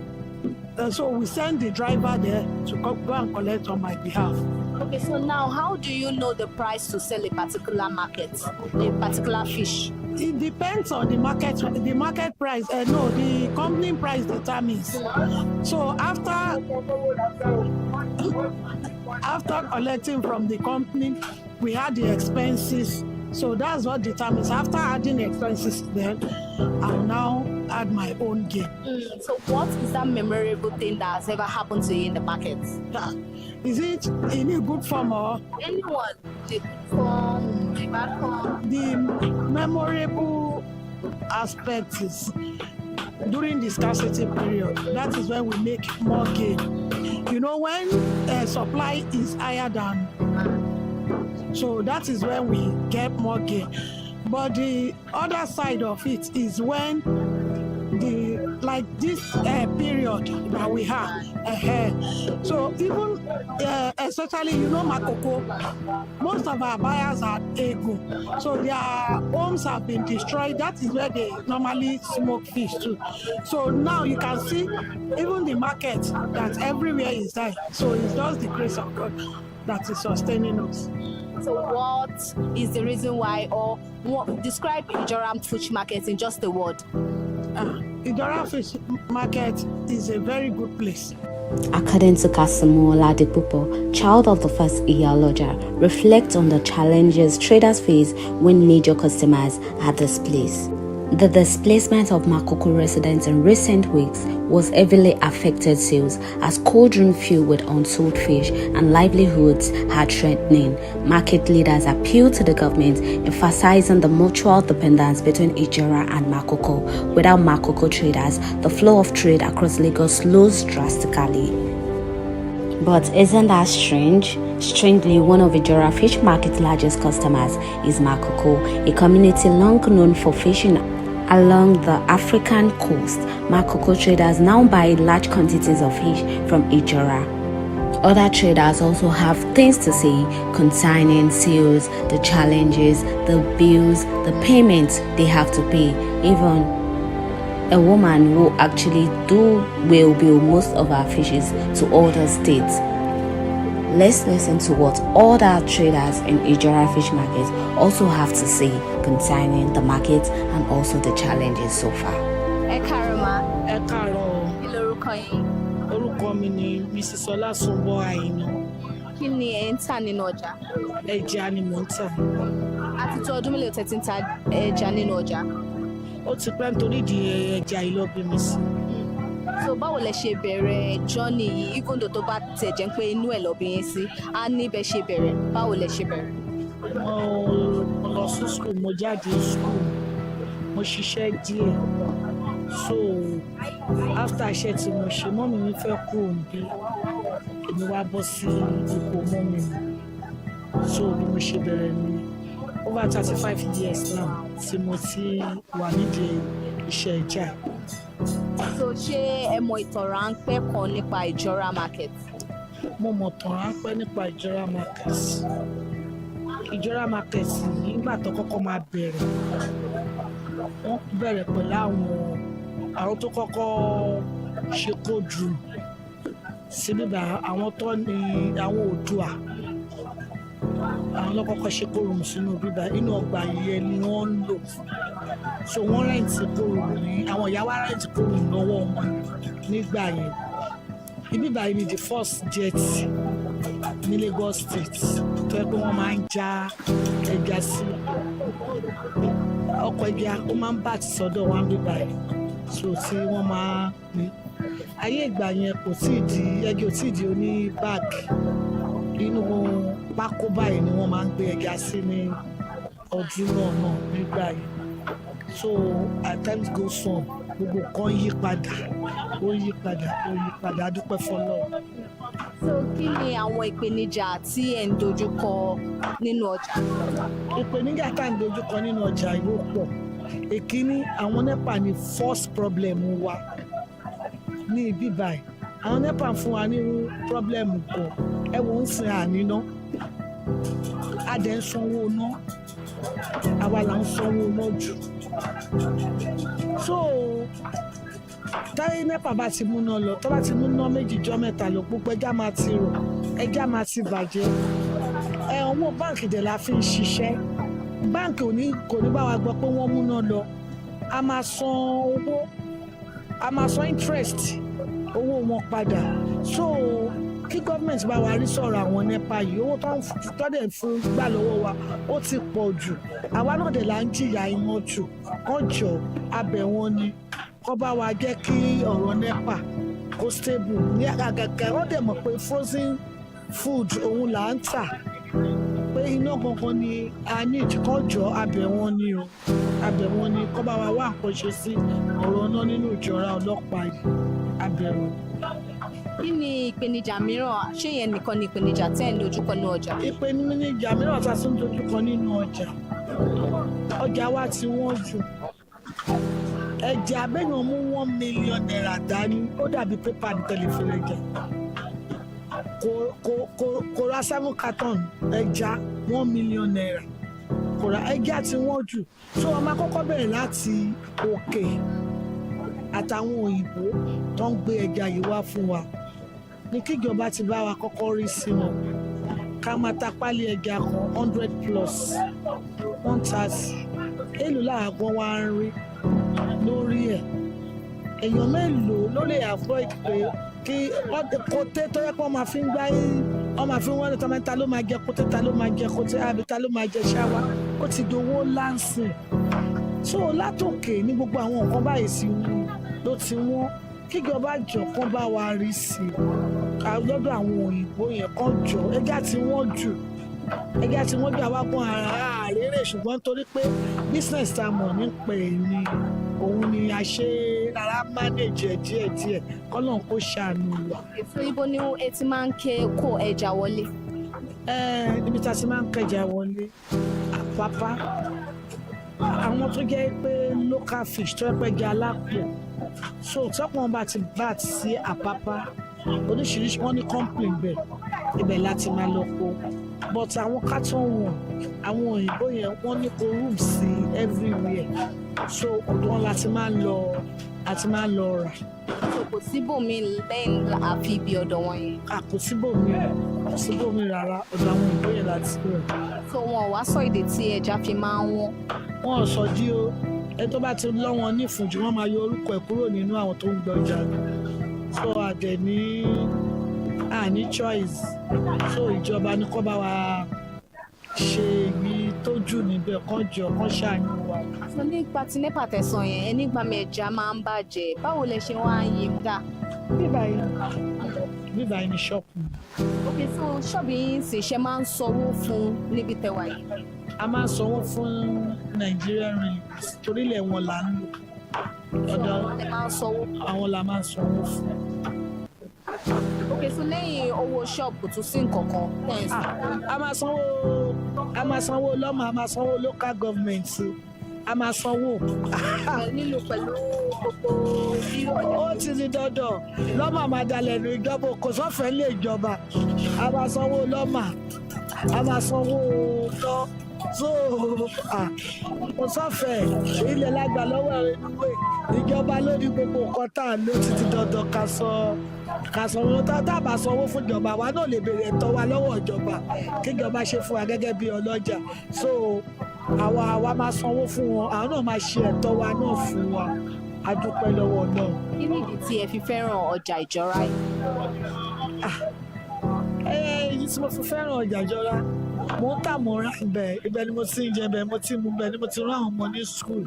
S8: So we send the driver there to go and collect on my behalf.
S9: Okay, so now how do you know the price to sell a particular market, a particular fish?
S8: It depends on the market. The market price, no, the company price determines. So after collecting from the company, we had the expenses. So that's what determines. After adding expenses, then I'll now add my own gain.
S9: So what is that memorable thing that has ever happened to you in the market?
S8: Is it in a good form or?
S9: Anyone, the good form, the bad form.
S8: The memorable aspect is during the scarcity period. That is when we make more gain. You know, when supply is higher than, so that is when we get more gain. But the other side of it is when this period that we have. So even especially, you know, Makoko, most of our buyers are ego. So their homes have been destroyed. That is where they normally smoke fish too. So now you can see even the market that everywhere is there. So it's just the grace of God that is sustaining us.
S9: So what is the reason why, or describe Ijoram Fish Market in just a word?
S8: Ijoram Fish Market is a very good place.
S1: According to ConsumerHalla, child of the first Iyaloja, reflects on the challenges traders face when major customers at this place. The displacement of Makoko residents in recent weeks was heavily affected sales as cold room filled with unsold fish and livelihoods are threatening. Market leaders appealed to the government, emphasizing the mutual dependence between Ijora and Makoko. Without Makoko traders, the flow of trade across Lagos slows drastically. But isn't that strange? Strangely, one of Ijora Fish Market's largest customers is Makoko, a community long known for fishing along the African coast. Makoko traders now buy large quantities of fish from Ijora. Other traders also have things to say concerning sales, the challenges, the bills, the payments they have to pay. Even a woman who actually will bill most of our fishes to other states. Let's listen to what other traders in Ijora Fish Market also have to say concerning the market and also the challenges so far.
S8: Ekarama.
S9: Kí lorúkọ yín?
S8: Orúkọ mi ni Mrs. Ọlásùnbọ̀ Àìná.
S9: Kí ni ẹ̀ ń tà nínú ọjà?
S8: Ẹja ni mò ń tà.
S9: Àti tó ọdún mélòó tẹ́ ti ń ta ẹja nínú ọjà?
S8: Ó ti pẹ́ nítorí ìdí ẹja yìí ló bí mi sí.
S9: So báwo lẹ ṣe bẹ̀rẹ̀ journey yìí, even though tó bá tẹ̀ jẹ́ pé inú ẹ̀ lọ bí yín sí, á ní bẹ́ ṣe bẹ̀rẹ̀, báwo lẹ ṣe bẹ̀rẹ̀?
S8: Mo lọ sí school, mo jáde school, mo ṣiṣẹ́ díẹ̀. So after iṣẹ́ tí mo ṣe, mọ́mì mi fẹ́ kúrò níbí, èmi wá bọ́ sí ipò mọ́mì mi. So bí mo ṣe bẹ̀rẹ̀ ni over 35 years now tí mo ti wà nídìí iṣẹ́ ẹja.
S9: So ṣé ẹ mọ ìtàn ráńpẹ́ kan nípa Ijora Market?
S8: Mo mọ̀ ìtàn ráńpẹ́ nípa Ijora Market. Ijora Market nígbà tó kọ́kọ́ máa bẹ̀rẹ̀, wọ́n bẹ̀rẹ̀ pẹ̀lú àwọn tó kọ́kọ́ ṣe cold room sí bíbá àwọn tó ní àwọn Oòduà. Àwọn ló kọ́kọ́ ṣe cold room sínú bíbá inú ọgbà yẹn ni wọ́n ń lò. So wọ́n rẹ̀ǹtì cold room ní àwọn ìyá wa rẹ̀ǹtì cold room lọ́wọ́ wọn nígbà yẹn. Ibi báyìí ni the first jet ní Lagos State tó yẹ pé wọ́n máa ń já ẹja sí. Ọkọ̀ ẹja ó máa ń bà tí sọ́dọ̀ wọn bí báyìí. So tí wọ́n máa ní. Ayé ìgbà yẹn kò tíì di ẹgbẹ́ ò tíì di oní báàgì. Inú pákó báyìí ni wọ́n máa ń gbé ẹja sí ní ọdún náà nígbà yẹn. So as time goes on, gbogbo kan yí padà, a dúpẹ́ f'Ọlọ́run.
S9: So kí ni àwọn ìpèníjà tí ẹ̀ ń dojúkọ nínú ọjà?
S8: Ìpèníjà tá à ń dojúkọ nínú ọjà yìí ó pọ̀. Èkíní, àwọn NEPA ni first problem wa ní ibi báyìí. àwọn NEPA fún wa ní problem kan ẹ wò ń sin àníná a dẹ̀ ń sanwó ná àwa là ń sanwó ná jù so táyé NEPA bá ti múná lọ tó bá ti múná méjì jọ́ mẹ́ta lọ gbogbo ẹja máa ti rò ẹja máa ti bàjẹ́ owó báǹkì dẹ̀ la fi ń ṣiṣẹ́ báǹkì kò ní bá wa gbọ́ pé wọ́n múná lọ a máa san owó a máa san interest owó wọn padà so kí gọ́ọ̀mẹ̀ntì bá wa rí sọ̀rọ̀ àwọn NEPA yìí owó tó dẹ̀ fún gbà lọ́wọ́ wa ó ti pọ̀ jù àwa náà dẹ̀ là ń jìyà iná jù kán jọ abẹ̀ wọn ni kán bá wa jẹ́ kí ọ̀rọ̀ NEPA kó stable ní àgàgà wọ́n dẹ̀ mọ̀ pé frozen food òun là ń tà pé iná gangan ni a ní ìkọjọ abẹ̀wọ̀n ni o abẹ̀wọ̀n ni kọ́ bá wa wá nǹkan ṣe sí ọ̀rọ̀ náà nínú ìjọra ọlọ́pàá yìí abẹ̀wọ̀n.
S9: kí ni ìpèníjà mìíràn ṣé yẹn nìkan ni ìpèníjà tẹ́ ẹ̀ ń dojúkọ ní ọjà?
S8: ìpèníjà mìíràn tá a tún dojúkọ nínú ọjà wa ti wọ́n jù ẹ̀jẹ̀ abẹ́yàn mú $1 million dání ó dàbí pépà ní tẹlifíṣàn ẹ̀jẹ̀ kò ra 7 carton ẹja $1 million kò ra ẹja tí wọ́n jù so ọmọ akọ́kọ́ bẹ̀rẹ̀ láti òkè àtàwọn òyìnbó tó ń gbé ẹja yìí wá fún wa ní kíjọba ti bá wa kọ́kọ́ rí sí wọn ká máa ta pálí ẹja kan 100+ 130 èlò láàgbọ́n wa ń rí lórí ẹ̀ èèyàn mélòó ló lè avoid pé kí kóté tó yẹ kó máa fi ń gbá ọmọ àfi wọn ní tọmẹta ló máa jẹ kóté ta ló máa jẹ kóté àbí ta ló máa jẹ ṣáwá ó ti dowó láǹsìn so látòkè ní gbogbo àwọn nǹkan báyìí sí ló ti wọ́n kíjọba jọ kán bá wa rí sí i lọ́dọ̀ àwọn òyìnbó yẹn kán jọ ẹja tí wọ́n jù àwa gan àrèrè ṣùgbọ́n nítorí pé business tá a mọ̀ ní pè ní òun ni a ṣe rárá manage díẹ̀díẹ̀ kọ́lọ́n kó ṣàánú wa.
S9: èso ibo ni ẹ ti máa ń kó ẹja wọlé?
S8: níbi tá a ti máa ń kẹja wọlé Àpápá àwọn tó jẹ́ pé local fish tó yẹ pé jẹ́ alápò so tọ́pọ̀ bá ti bat sí Àpápá oríṣiríṣi wọ́n ní complain bẹ́ẹ̀ ibẹ̀ láti máa lọ kó but àwọn carton wọn àwọn òyìnbó yẹn wọ́n ní kó room sí everywhere so ọ̀dọ̀ wọn láti máa ń lọ rà.
S9: so kò síbòmí lẹ́yìn àfi ibi ọ̀dọ̀ wọn yẹn?
S8: kò síbòmí rárá ọ̀dọ̀ àwọn òyìnbó yẹn láti rà.
S9: so wọn ò wá sọ ìdí tí ẹja fi máa ń wọ́n?
S8: wọn ò sọ dí o ẹni tó bá ti lọ́ wọn nífùnjú wọ́n máa yọ orúkọ ẹ̀ kúrò nínú àwọn tó ń gbọ́ ọjà so àdẹ̀ ní choice so ìjọba ní kó bá wa ṣe èyí tó jù níbẹ̀ kán jọ kán ṣàánú wa.
S9: so nípa ti NEPA tẹ̀sán yẹn ẹni gbàmì ẹja máa ń bàjẹ́ báwo lẹ ṣe wá ń yí dá?
S8: bíbá yìí ni ṣọ́ọ̀pù.
S9: ok so ṣọ́ọ̀bù yìí sì ṣe máa ń sanwó fún níbi tẹwà yìí?
S8: a máa ń sanwó fún Nigerian Railways torílẹ̀ wọn là ń lò àwọn la máa ń sanwó fún.
S9: ok so lẹ́yìn owó ṣọ́ọ̀bù tún sí nǹkan kan.
S8: a máa sanwó lọ́mọ a máa sanwó local government a máa sanwó.
S9: nílò pẹ̀lú gbogbo bírò ọjà.
S8: ó ti di dandan lọ́mọ máa dalẹ̀ ní ìjọba kò sọ́fẹ̀ẹ́ lè jọba a máa sanwó lọ́mọ a máa sanwó lọ́ so kò sọ́fẹ̀ẹ́ ilẹ̀ lágbà lọ́wọ́ rẹ̀ níwèé ìjọba ló ní gbogbo nǹkan tá à ń lò títí dandan ká sanwó tá a bá sanwó fún ìjọba wa náà lè béèrè ẹ̀tọ́ wa lọ́wọ́ ìjọba kí ìjọba ṣe fún wa gẹ́gẹ́ bí ọlọ́jà so àwa máa sanwó fún wọn àwọn náà máa ṣe ẹ̀tọ́ wa náà fún wa a dúpẹ́ lọ́wọ́ náà.
S9: kí ni ìdí tí ẹ fi fẹ́ràn ọjà ìjọra yìí?
S8: èyí tí mo fi fẹ́ràn ọjà ìjọra mo ń tà mo rà ibẹ̀ ni mo ti ń jẹ ibẹ̀ mo ti mú ibẹ̀ ni mo ti rán àwọn ọmọ ní school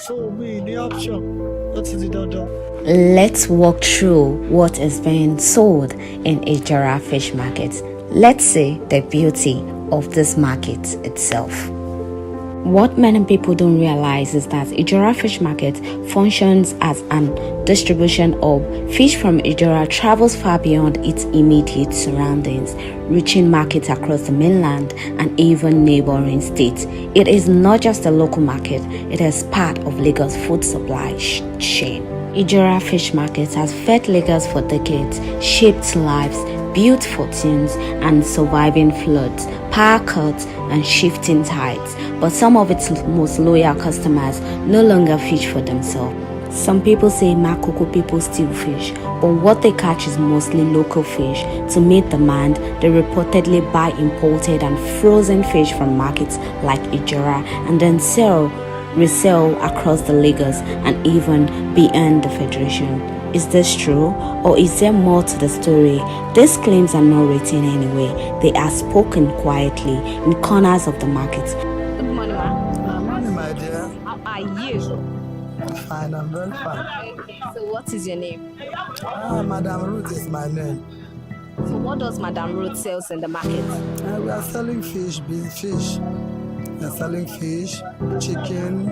S8: so mi ní option ó ti di dandan.
S1: Let's walk through what is being sold in Ijara fish market. Let's see the beauty of this market itself. What many people don't realize is that Ijara Fish Market functions as an distribution hub. Fish from Ijara travels far beyond its immediate surroundings, reaching markets across the mainland and even neighboring states. It is not just a local market, it is part of Lagos food supply chain. Ijora Fish Market has fed Lagos for decades, shaped lives, built fortunes, and surviving floods, power cuts, and shifting tides. But some of its most loyal customers no longer fish for themselves. Some people say Makoko people steal fish, but what they catch is mostly local fish. To meet demand, they reportedly buy imported and frozen fish from markets like Ijora and then resell across the Lagos and even beyond the Federation. Is this true, or is there more to the story? These claims are not written anyway. They are spoken quietly in corners of the market.
S9: Good morning, ma.
S15: Good morning, my dear.
S9: How are you?
S15: Fine, I'm very fine.
S9: So what is your name?
S15: Madam Ruth is my name.
S9: So what does Madam Ruth sells in the market?
S15: We are selling fish, big fish. We are selling fish, chicken,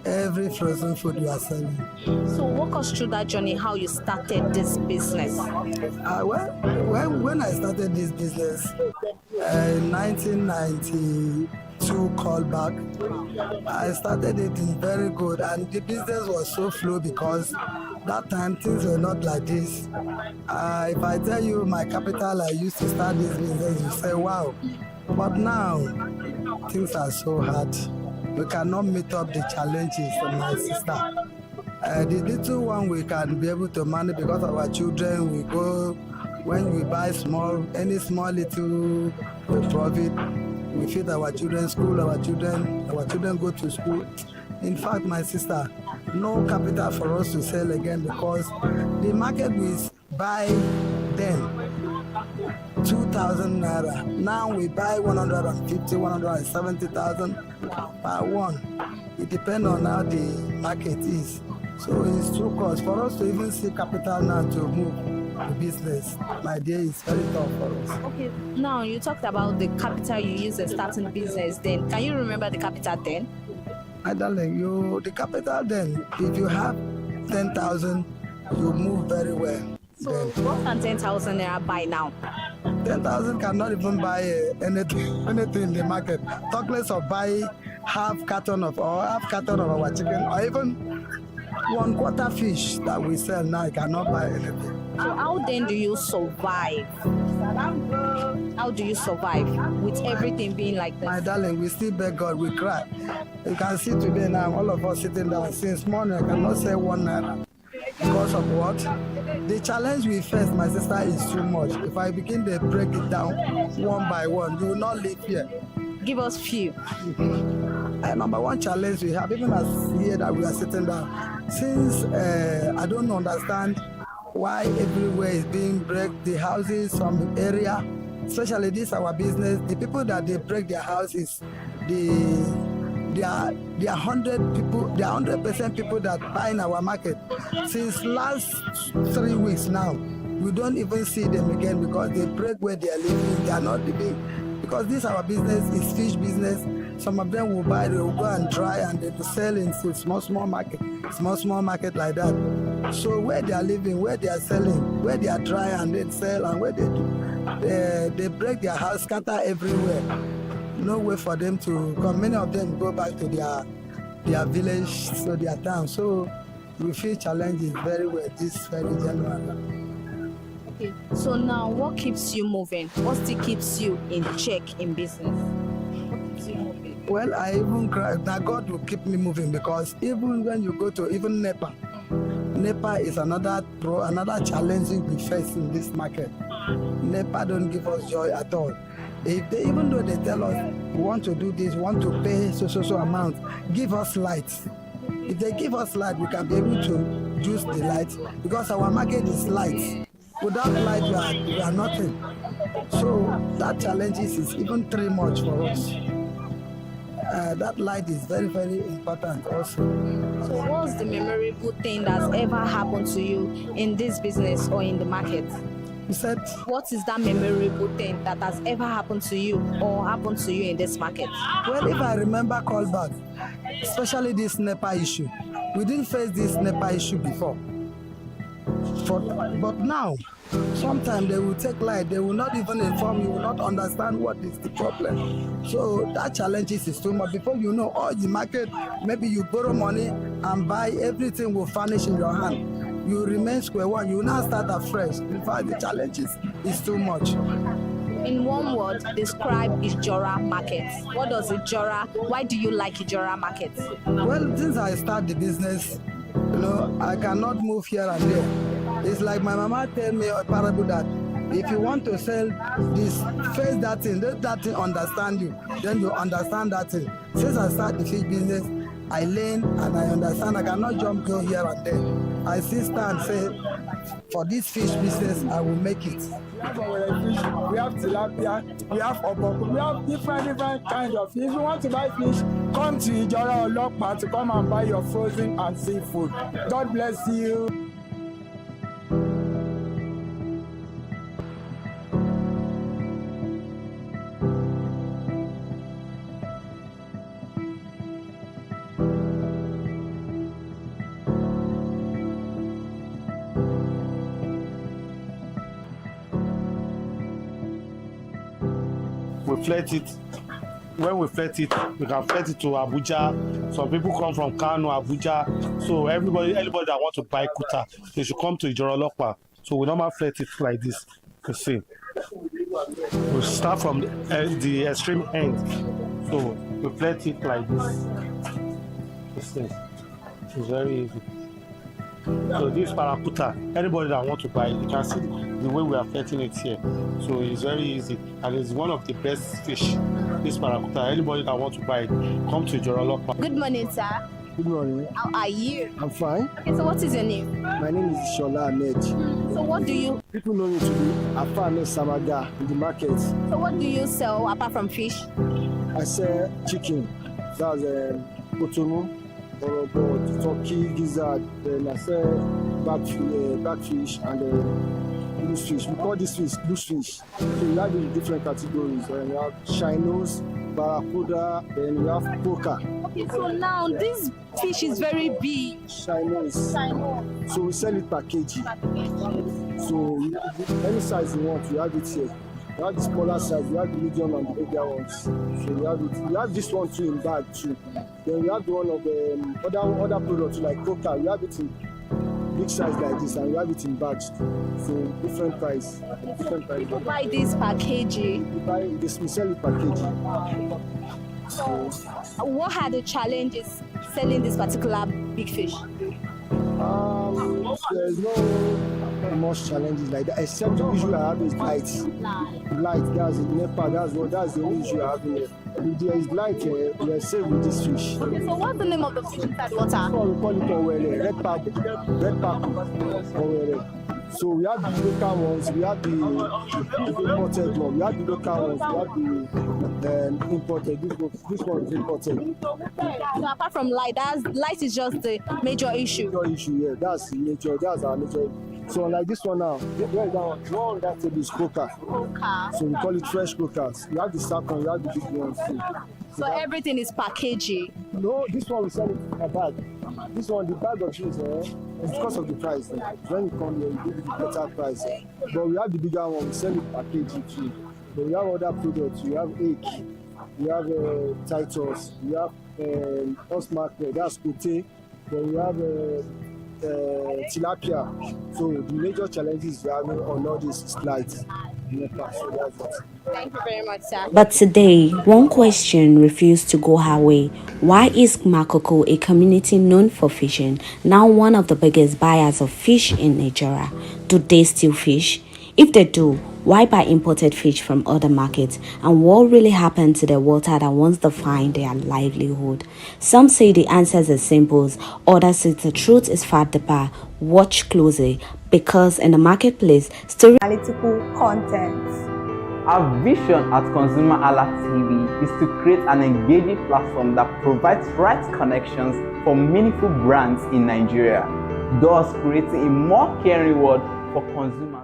S15: every frozen food we are selling.
S9: So walk us through that journey, how you started this business.
S15: When I started this business in 1992 callback, I started it in very good, and the business was so slow because that time things were not like this. If I tell you my capital I used to start this business, you say wow. But now things are so hard. We cannot meet up the challenges of my sister. The little one we can be able to manage because of our children. We go when we buy any small little profit. We feed our children school. Our children go to school. In fact, my sister, no capital for us to sell again because the market we buy then 2,000 naira. Now we buy 150, 170,000 per one. It depends on how the market is. So it's too cost for us to even see capital now to move the business. My dear, it's very tough for us.
S9: Okay, now you talked about the capital you used in starting the business then. Can you remember the capital then?
S15: My darling, the capital then, if you have 10,000, you move very well.
S9: So what can 10,000 naira buy now?
S15: 10,000 cannot even buy anything in the market. Talk less of buy half carton of our chicken, or even 1/4 fish that we sell now. You cannot buy anything.
S9: So how then do you survive? How do you survive with everything being like this?
S15: My darling, we still beg God, we cry. You can see today now, all of us sitting down since morning, I cannot say 1 naira. Because of what? The challenge we face, my sister, is too much. If I begin to break it down one by one, you will not live here.
S9: Give us few.
S15: Number one challenge we have, even as here that we are sitting down, since I don't understand why everywhere is being break the houses, some area, especially this our business, the people that they break their houses, there are 100 people, there are 100% people that buy in our market. Since last 3 weeks now, we don't even see them again because they break where they are living. They are not living because this our business is fish business. Some of them will buy, they will go and dry and they will sell in small market like that. So where they are living, where they are selling, where they are dry and they sell, and where they break their house, scatter everywhere. No way for them to come. Many of them go back to their village, so their town. So we feel challenges very well this very January.
S9: Okay. So now, what keeps you moving? What still keeps you in check in business? What keeps you moving?
S15: Well, I even cry. Now God will keep me moving because even when you go to even NEPA is another challenging we face in this market. NEPA don't give us joy at all. Even though they tell us we want to do this, want to pay so amount, give us lights. If they give us light, we can be able to use the lights because our market is lights. Without light, we are nothing. So that challenge is even too much for us. That light is very, very important also.
S9: So what's the memorable thing that's ever happened to you in this business or in the market?
S15: You said?
S9: What is that memorable thing that has ever happened to you or happened to you in this market?
S15: Well, if I remember callback, especially this NEPA issue, we didn't face this NEPA issue before. But now,
S7: Sometimes they will take light, they will not even inform you, will not understand what is the problem. So that challenges is too much. Before you know, all the market, maybe you borrow money and buy, everything will vanish in your hand. You remain square one, you will now start afresh. In fact, the challenges is too much.
S9: In one word, describe Ijora Market. What does Ijora, why do you like Ijora Market?
S7: Well, since I start the business, I cannot move here and there. It's like my mama tell me a parable that if you want to sell this, face that thing, let that thing understand you, then you understand that thing. Since I start the fish business, I learn and I understand. I cannot go here and there. I still stand and say, for this fish business, I will make it.
S4: We have tilapia, we have oboku, we have different kinds of fish. If you want to buy fish, come to Ijora Olokpa to come and buy your frozen and seafood. God bless you.
S3: We flirt it. When we flirt it, we can flirt it to Abuja. Some people come from Kano, Abuja. So anybody that wants to buy kuta, they should come to Ijora Olokpa. So we normally flirt it like this. You see, we start from the extreme end. So we flirt it like this. It's very easy. So this parakuta, anybody that wants to buy it, you can see the way we are flirting it here. So it's very easy and it's one of the best fish. This parakuta, anybody that wants to buy it, come to Ijora Olokpa.
S9: Good morning, sir.
S4: Good morning.
S9: How are you?
S4: I'm fine.
S9: Okay, so what is your name?
S4: My name is Shola Ahmed.
S9: So what do you...
S4: People know me to be Afane Samaga in the market.
S9: So what do you sell apart from fish?
S4: I sell chicken. That's Kotonou, Orobo, turkey, gizzard. Then I sell backfish and loose fish. We call this fish loose fish. So we have in different categories. We have Chinos, Barracuda, then we have Poker.
S9: Okay, so now this fish is very big.
S4: Chinos. So we sell it per kg. So any size you want, we have it here. We have the smaller size, we have the medium and the bigger ones. So we have it. We have this one too in bag too. Then we have the one of the other products like Coca. We have it in big size like this, and we have it in bags too. So different price.
S9: You buy this per kg?
S4: We buy this, we sell it per kg.
S9: So what are the challenges selling this particular big fish?
S4: There's no much challenges like that, except the issue I have is light. Light, that's it. NEPA, that's the only issue I have here. If there is light here, we are safe with this fish.
S9: Okay, so what's the name of the fish inside water?
S4: So we call it Owere, red pack, Owere. So we have the local ones, we have the imported one, we have the local ones, we have the imported. This one is imported.
S9: So apart from light, light is just the major issue.
S4: Major issue, yeah. That's our major. So like this one now, where is that one? One that table is Coca. So we call it fresh Cocas. We have the second, we have the big ones too.
S9: So everything is per kg?
S4: No, this one we sell it in a bag. This one, the bag of cheese, it's because of the price. When you come here, we give you the better price. But we have the bigger one, we sell it per kg too. But we have other products. We have egg, we have Titus, we have Osmark, that's Kote. Then we have tilapia. So the major challenges we have on all this is light.
S9: Thank you very much, sir.
S1: But today, one question refused to go her way. Why is Makoko, a community known for fishing, now one of the biggest buyers of fish in Nigeria? Do they still fish? If they do, why buy imported fish from other markets? And what really happened to the water that once defined their livelihood? Some say the answers are simple, others say the truth is far deeper. Watch closely, because in the marketplace, story
S11: analytical content.
S12: Our vision at ConsumerHalla TV is to create an engaging platform that provides right connections for meaningful brands in Nigeria, thus creating a more caring world for consumers.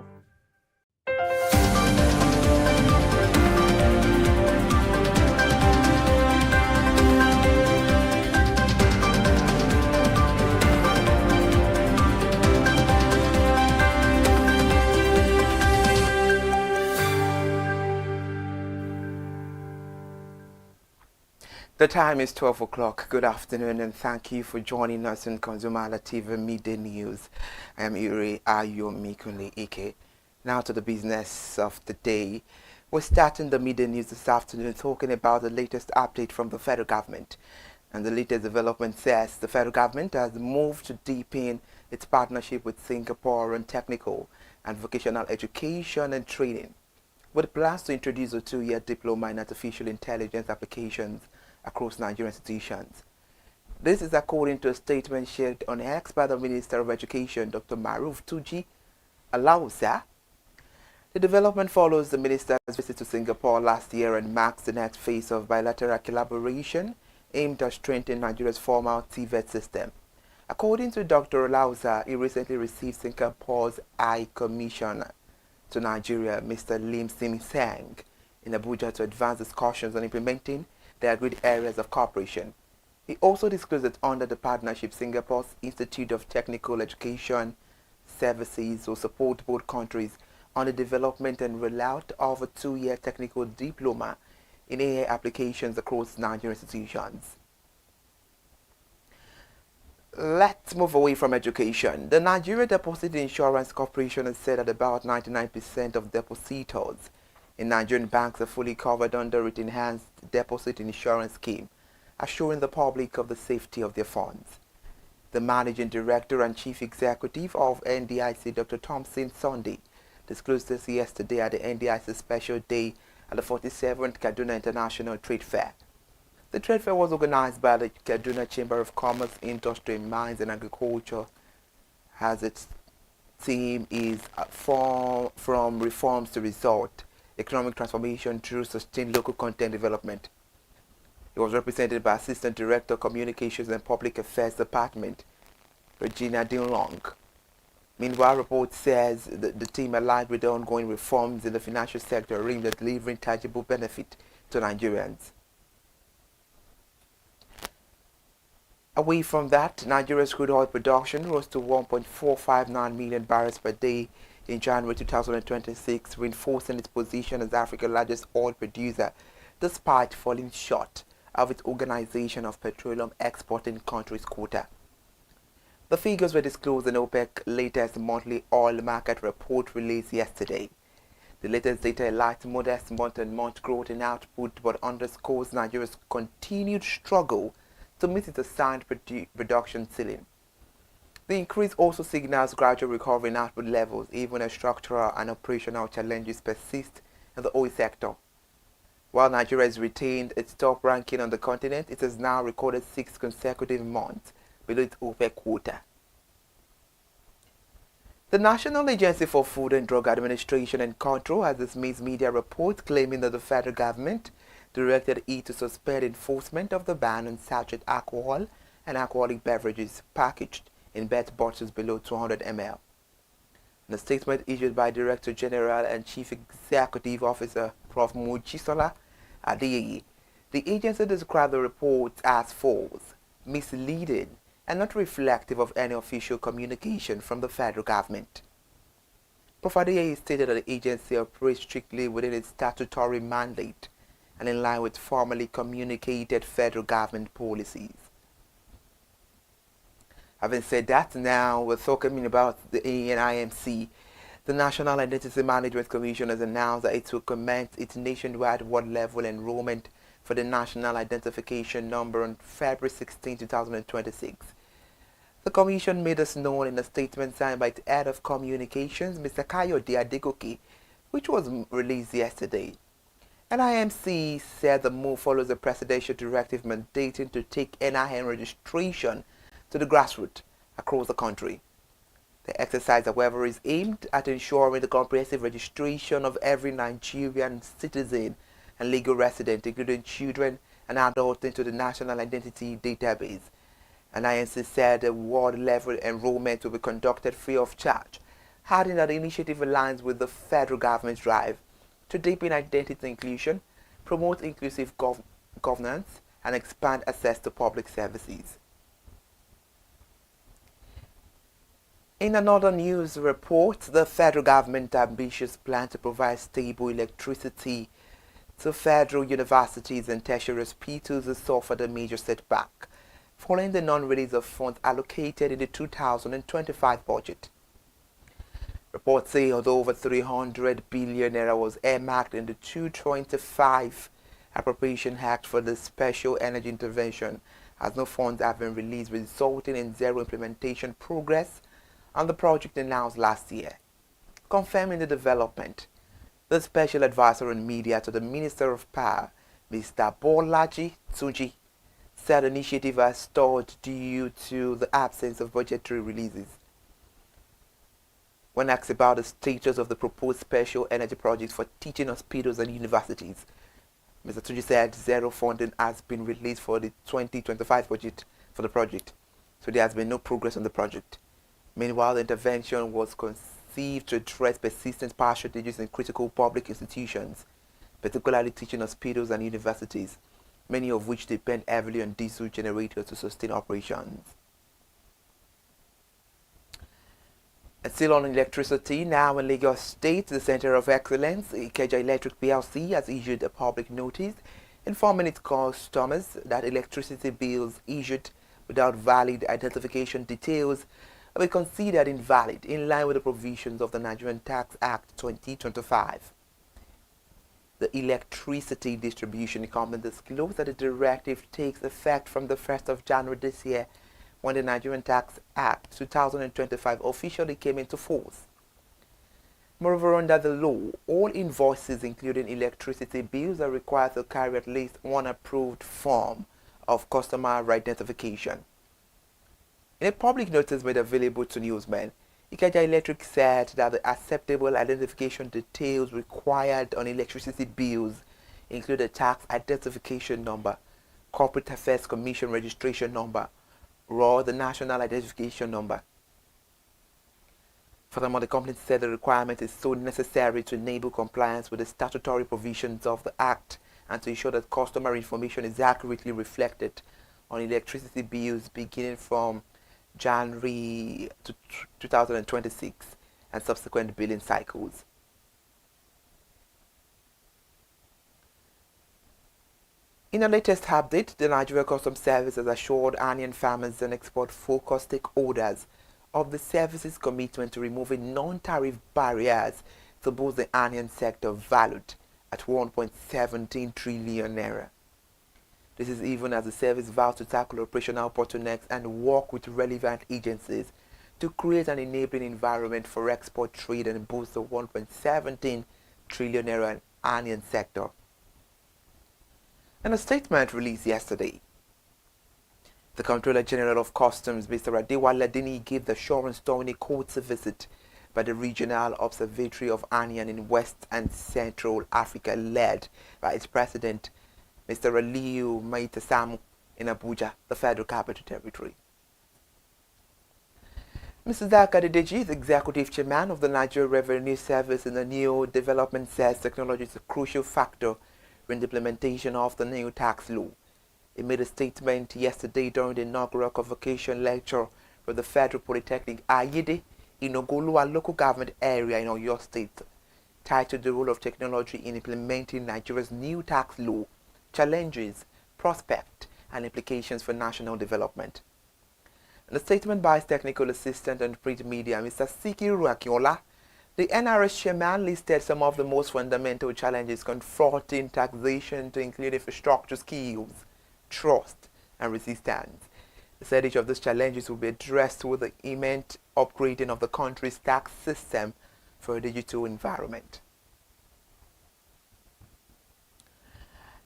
S13: The time is 12 o'clock. Good afternoon and thank you for joining us in ConsumerHallaTV Midday News. I am Iri Ayomikunle Ike. Now to the business of the day. We're starting the Midday News this afternoon talking about the latest update from the federal government. And the latest development says the federal government has moved to deepen its partnership with Singapore on technical and vocational education and training, with plans to introduce a 2-year diploma in artificial intelligence applications across Nigerian institutions. This is according to a statement shared on X by the Minister of Education, Dr. Maruf Tuji Alausa. The development follows the minister's visit to Singapore last year and marks the next phase of bilateral collaboration aimed at strengthening Nigeria's formal TVET system. According to Dr. Alausa, he recently received Singapore's High Commissioner to Nigeria, Mr. Lim Sim Seng, in Abuja to advance discussions on implementing the agreed areas of cooperation. He also disclosed that under the partnership, Singapore's Institute of Technical Education Services will support both countries on the development and rollout of a 2-year technical diploma in AI applications across Nigerian institutions. Let's move away from education. The Nigeria Deposit Insurance Corporation has said that about 99% of depositors in Nigerian banks are fully covered under its enhanced deposit insurance scheme, assuring the public of the safety of their funds. The Managing Director and Chief Executive of NDIC, Dr. Thompson Sunday, disclosed this yesterday at the NDIC Special Day at the 47th Kaduna International Trade Fair. The trade fair was organized by the Kaduna Chamber of Commerce, Industry, Mines and Agriculture, as its theme is from reforms to result, economic transformation through sustained local content development. It was represented by Assistant Director, Communications and Public Affairs Department, Regina Dinlong. Meanwhile, report says that the team aligned with the ongoing reforms in the financial sector aimed at delivering tangible benefit to Nigerians. Away from that, Nigeria's crude oil production rose to 1.459 million barrels per day in January 2026, reinforcing its position as Africa's largest oil producer, despite falling short of its Organization of Petroleum Exporting Countries quota. The figures were disclosed in OPEC's latest monthly oil market report released yesterday. The latest data highlights modest month-on-month growth in output, but underscores Nigeria's continued struggle to meet its assigned production ceiling. The increase also signals gradual recovery in output levels, even as structural and operational challenges persist in the oil sector. While Nigeria has retained its top ranking on the continent, it has now recorded 6 consecutive months below its OPEC quota. The National Agency for Food and Drug Administration and Control has dismissed media reports claiming that the federal government directed it to suspend enforcement of the ban on sachet alcohol and alcoholic beverages packaged in PET bottles below 200 ml. In a statement issued by Director General and Chief Executive Officer Prof. Mojisola Adeyeye, the agency described the reports as false, misleading, and not reflective of any official communication from the federal government. Prof. Adeyeye stated that the agency operates strictly within its statutory mandate and in line with formally communicated federal government policies. Having said that, now we're talking about the NIMC. The National Identity Management Commission has announced that it will commence its nationwide ward-level enrollment for the National Identification Number on February 16, 2026. The Commission made this known in a statement signed by its Head of Communications, Mr. Kayode Adegoke, which was released yesterday. NIMC said the move follows the presidential directive mandating to take NIN registration to the grassroots across the country. The exercise, however, is aimed at ensuring the comprehensive registration of every Nigerian citizen and legal resident, including children and adults, into the National Identity Database. NIMC said the ward-level enrollment will be conducted free of charge, adding that the initiative aligns with the federal government's drive to deepen identity inclusion, promote inclusive governance, and expand access to public services. In another news report, the federal government's ambitious plan to provide stable electricity So federal universities and tertiary hospitals have suffered a major setback following the non-release of funds allocated in the 2025 budget. Reports say although over 300 billion naira was earmarked in the 2025 Appropriation Act for the special energy intervention, as no funds have been released, resulting in zero implementation progress on the project announced last year. Confirming the development, the special advisor on media to the Minister of Power, Mr. Bolaji Tunji, said the initiative has stalled due to the absence of budgetary releases. When asked about the status of the proposed special energy projects for teaching hospitals and universities, Mr. Tunji said zero funding has been released for the 2025 budget for the project, so there has been no progress on the project. Meanwhile, the intervention was conceived to address persistent power shortages in critical public institutions, particularly teaching hospitals and universities, many of which depend heavily on diesel generators to sustain operations. And still on electricity, now in Lagos State, the Center of Excellence, Ikeja Electric PLC, has issued a public notice informing its customers that electricity bills issued without valid identification details will be considered invalid in line with the provisions of the Nigerian Tax Act 2025. The Electricity Distribution Company disclosed that the directive takes effect from the 1st of January this year, when the Nigerian Tax Act 2025 officially came into force. Moreover, under the law, all invoices including electricity bills are required to carry at least one approved form of customer identification. In a public notice made available to newsmen, Ikeja Electric said that the acceptable identification details required on electricity bills include a tax identification number, Corporate Affairs Commission registration number, or the national identification number. Furthermore, the company said the requirement is so necessary to enable compliance with the statutory provisions of the Act and to ensure that customer information is accurately reflected on electricity bills beginning from January 2026 and subsequent billing cycles. In the latest update, the Nigeria Customs Service has assured Onion farmers and export-focused stakeholders of the service's commitment to removing non-tariff barriers to boost the onion sector valued at 1.17 trillion naira. This is even as the service vows to tackle operational bottlenecks and work with relevant agencies to create an enabling environment for export trade and boost the 1.17 trillion naira onion sector. In a statement released yesterday, the Comptroller General of Customs, Mr. Adewale Dini, gave the assurance during a courtesy visit by the Regional Observatory of Onion in West and Central Africa, led by its President, Mr. Aliyu Maitasamu, in Abuja, the Federal Capital Territory. Mr. Zaka Dedeji, the Executive Chairman of the Nigeria Revenue Service in the new development, says technology is a crucial factor in the implementation of the new tax law. He made a statement yesterday during the inaugural convocation lecture for the Federal Polytechnic Ayede in Ogolua local government area in Oyo State, titled The Role of Technology in Implementing Nigeria's New Tax Law, Challenges, Prospects, and Implications for National Development. In a statement by his technical assistant and print media, Mr. Sikiru Akinola, the NRS chairman listed some of the most fundamental challenges confronting taxation to include infrastructure skills, trust, and resistance. He said each of these challenges will be addressed with the imminent upgrading of the country's tax system for a digital environment.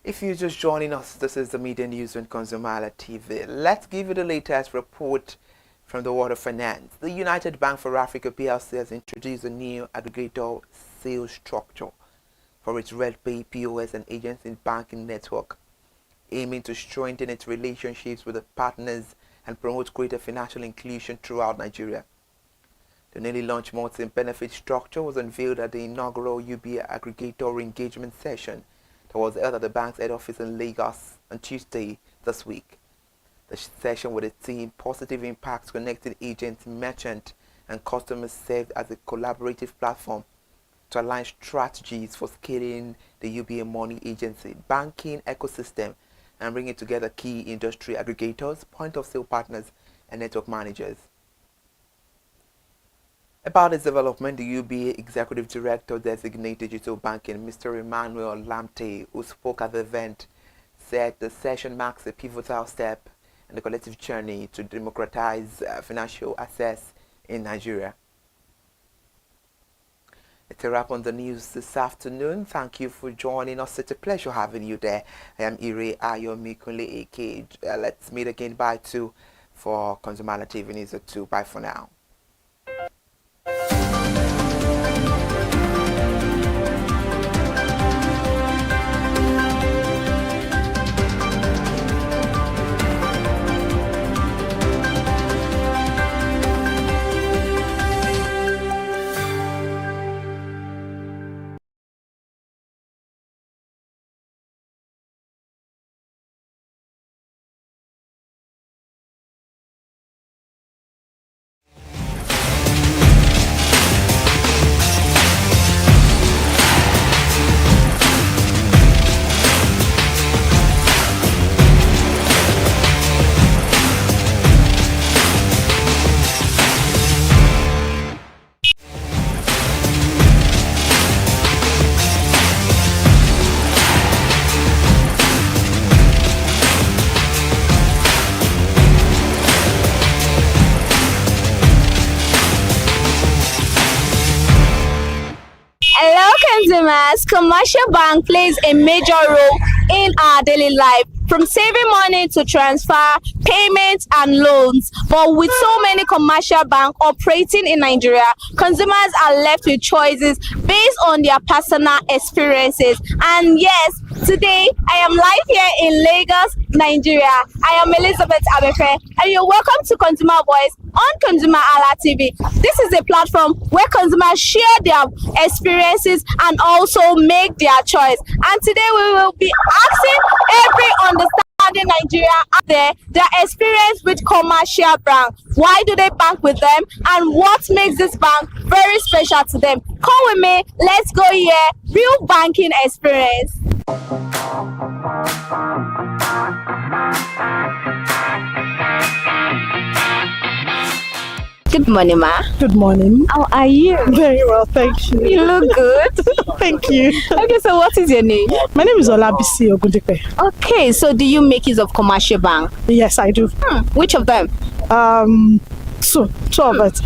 S13: If you're just joining us, this is the Media News on ConsumerHallaTV. Let's give you the latest report from the world of finance. The United Bank for Africa PLC has introduced a new aggregator sales structure for its RedPay, POS, and agency banking network, aiming to strengthen its relationships with the partners and promote greater financial inclusion throughout Nigeria. The newly launched multi-benefit structure was unveiled at the inaugural UBA aggregator engagement session that was held at the bank's head office in Lagos on Tuesday this week. The session with a theme, Positive Impacts Connecting Agents, Merchants, and Customers, served as a collaborative platform to align strategies for scaling the UBA money agency banking ecosystem and bringing together key industry aggregators, point-of-sale partners, and network managers. About this development, the UBA Executive Director Designated Digital Banking, Mr. Emmanuel Lamte, who spoke at the event, said the session marks a pivotal step in the collective journey to democratize financial access in Nigeria. It's a wrap on the news this afternoon. Thank you for joining us. It's a pleasure having you there. I am Ire Ayomikunle Eke. Let's meet again by 2 for ConsumerHalla TV News at 2. Bye for now.
S9: Consumers, commercial bank plays a major role in our daily life, from saving money to transfer, payments and loans. But with so many commercial banks operating in Nigeria, consumers are left with choices based on their personal experiences. And yes, today I am live here in Lagos, Nigeria. I am Elizabeth Abefe, and you're welcome to Consumer Voice on ConsumerHalla TV. This is a platform where consumers share their experiences and also make their choice. And today we will be asking every understanding Nigeria out there their experience with commercial bank. Why do they bank with them, and what makes this bank very special to them? Come with me, let's go here. Real banking experience. Good morning, ma.
S27: Good morning.
S9: How are you?
S27: Very well, thank you.
S9: You look good.
S27: Thank you.
S9: Okay, so what is your name?
S27: My name is Olabisi Ogundipe.
S9: Okay, so do you make use of commercial bank?
S27: Yes, I do.
S9: Which of them?
S27: Two of it.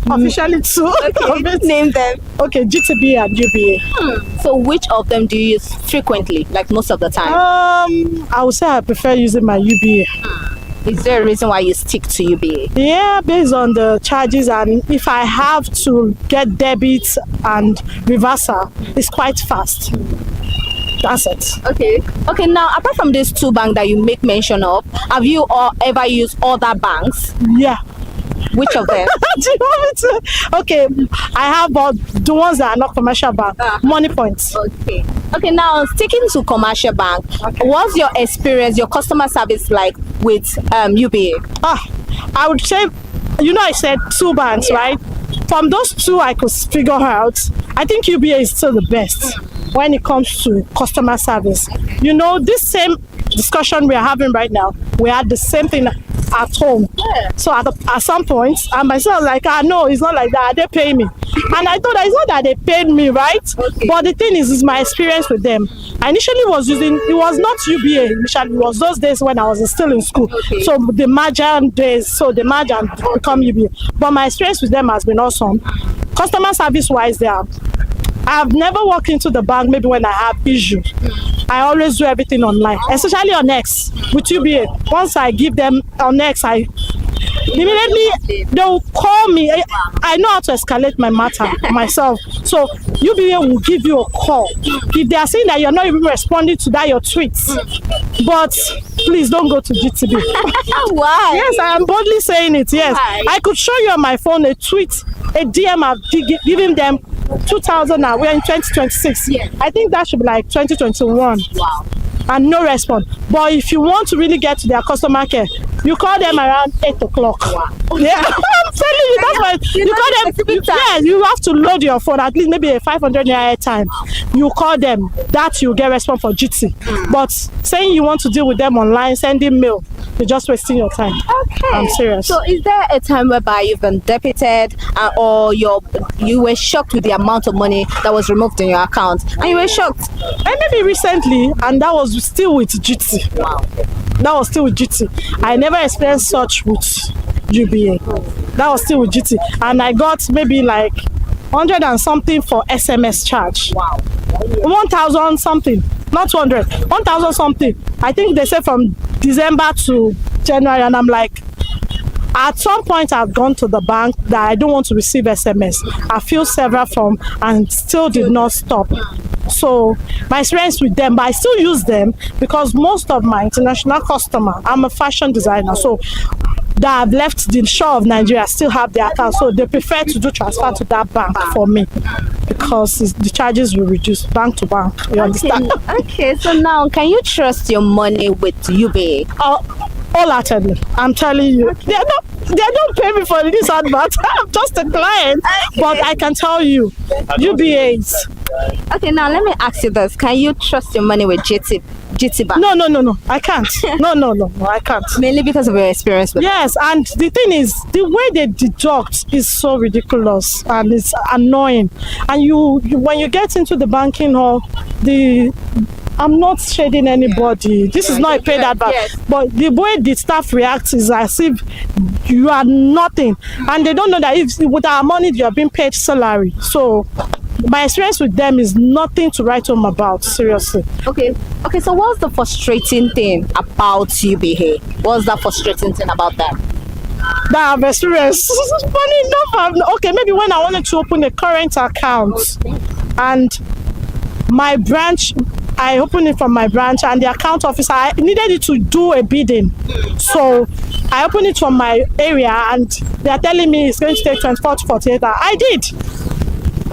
S27: Officially 2.
S9: Okay, name them.
S27: Okay, GTB and UBA.
S9: So which of them do you use frequently, like most of the time?
S27: I would say I prefer using my UBA.
S9: Is there a reason why you stick to UBA?
S27: Yeah, based on the charges, and if I have to get debit and reversal, it's quite fast. That's it.
S9: Okay, now apart from these 2 banks that you make mention of, have you ever used other banks?
S27: Yeah.
S9: Which of them?
S27: Do you want me to? Okay, I have the ones that are not commercial bank. Money points.
S9: Okay, now sticking to commercial bank, what's your experience, your customer service like with UBA?
S27: I would say, I said 2 banks, right? From those 2 I could figure out, I think UBA is still the best when it comes to customer service. This same discussion we are having right now, we had the same thing at home. So at some point, I myself like, no, it's not like that, they pay me. And I thought it's not that they paid me, right? But the thing is my experience with them. I initially was using, it was not UBA initially, it was those days when I was still in school. So the merger days, so the merger become UBA. But my experience with them has been awesome. Customer service wise, they are. I've never walked into the bank maybe when I have issue. I always do everything online, especially on X with UBA. Once I give them on X, immediately they'll call me. I know how to escalate my matter myself. So UBA will give you a call if they are saying that you're not even responding to that your tweets. But please don't go to GTB.
S9: Why?
S27: Yes, I am boldly saying it. Yes, why? I could show you on my phone a tweet, a DM I've given them 2000 now. We're in 2026. I think that should be like 2021.
S9: Wow.
S8: and no response. But if you want to really get to their customer care, you call them around 8 o'clock. Yeah, I'm telling you, that's why you call them. Yeah, you have to load your phone at least maybe a 500 naira time. You call them, that you get response for GT. But saying you want to deal with them online, sending mail, you're just wasting your time.
S9: Okay.
S8: I'm serious.
S9: So is there a time whereby you've been debited or you were shocked with the amount of money that was removed in your account and you were shocked?
S8: And maybe recently, and that was still with GT.
S9: Wow.
S8: That was still with GT. I never experienced such with UBA. That was still with GT. And I got maybe like 100 and something for SMS charge.
S9: Wow.
S8: 1,000 something. Not 200. 1,000 something. I think they said from December to January, and I'm like, at some point I've gone to the bank that I don't want to receive SMS. I filled several forms and still did not stop. So my experience with them, but I still use them because most of my international customer, I'm a fashion designer, so that have left the shore of Nigeria still have their account, so they prefer to do transfer to that bank for me because the charges will reduce bank to bank. You understand?
S9: Okay, so now can you trust your money with UBA?
S8: Wholeheartedly, I'm telling you. They don't pay me for this advert. I'm just a client. Okay. But I can tell you, UBAs.
S9: Okay, now let me ask you this. Can you trust your money with GT Bank?
S8: No. I can't. No, I can't.
S9: Mainly because of your experience with
S8: Yes, and the thing is, the way they deduct is so ridiculous and it's annoying. And you when you get into the banking hall, I'm not shading anybody. This is not a paid advert. Yes. But the way the staff reacts is as if you are nothing. And they don't know that if with our money you are being paid salary. So my experience with them is nothing to write home about, seriously.
S9: Okay, so what's the frustrating thing about UBA? What's that frustrating thing about them?
S8: That I've experienced. Funny enough, okay, maybe when I wanted to open a current account and my branch, I opened it from my branch and the account officer, I needed it to do a bidding. So I opened it from my area and they're telling me it's going to take 24 to 48 hours. I did.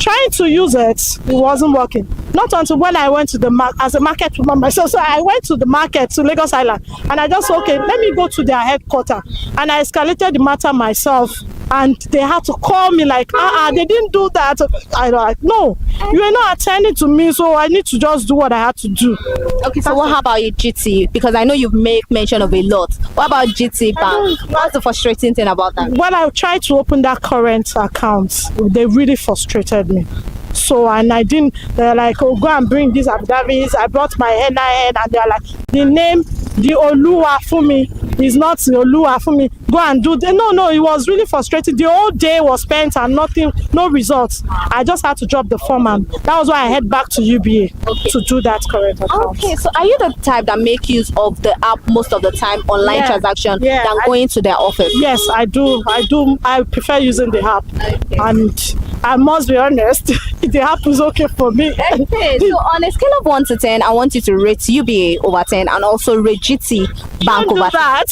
S8: Trying to use it wasn't working. Not until when I went to the market as a market woman myself. So I went to the market to Lagos Island and I just okay, let me go to their headquarters. And I escalated the matter myself. And they had to call me like, they didn't do that. I like, no, you are not attending to me, so I need to just do what I had to do.
S9: Okay, so what about your GT? Because I know you've made mention of a lot. What about GT Bank? What's the frustrating thing about that?
S8: When I tried to open that current account, they really frustrated me. So, and I didn't, they're like, oh, go and bring these affidavits. I brought my NIN and they're like, the name, the Oluwa Fumi is not the Oluwa Fumi. Go and do the, no, it was really frustrating. The whole day was spent and nothing, no results. I just had to drop the form and that was why I head back to UBA to do that current account.
S9: Okay, so are you the type that make use of the app most of the time, online transaction, than going to their office?
S8: Yes, I do. I prefer using the app. Okay. And I must be honest, the app is okay for me.
S9: Okay, so on a scale of 1 to 10, I want you to rate UBA over 10 and also rate GT Bank over 10.
S8: That.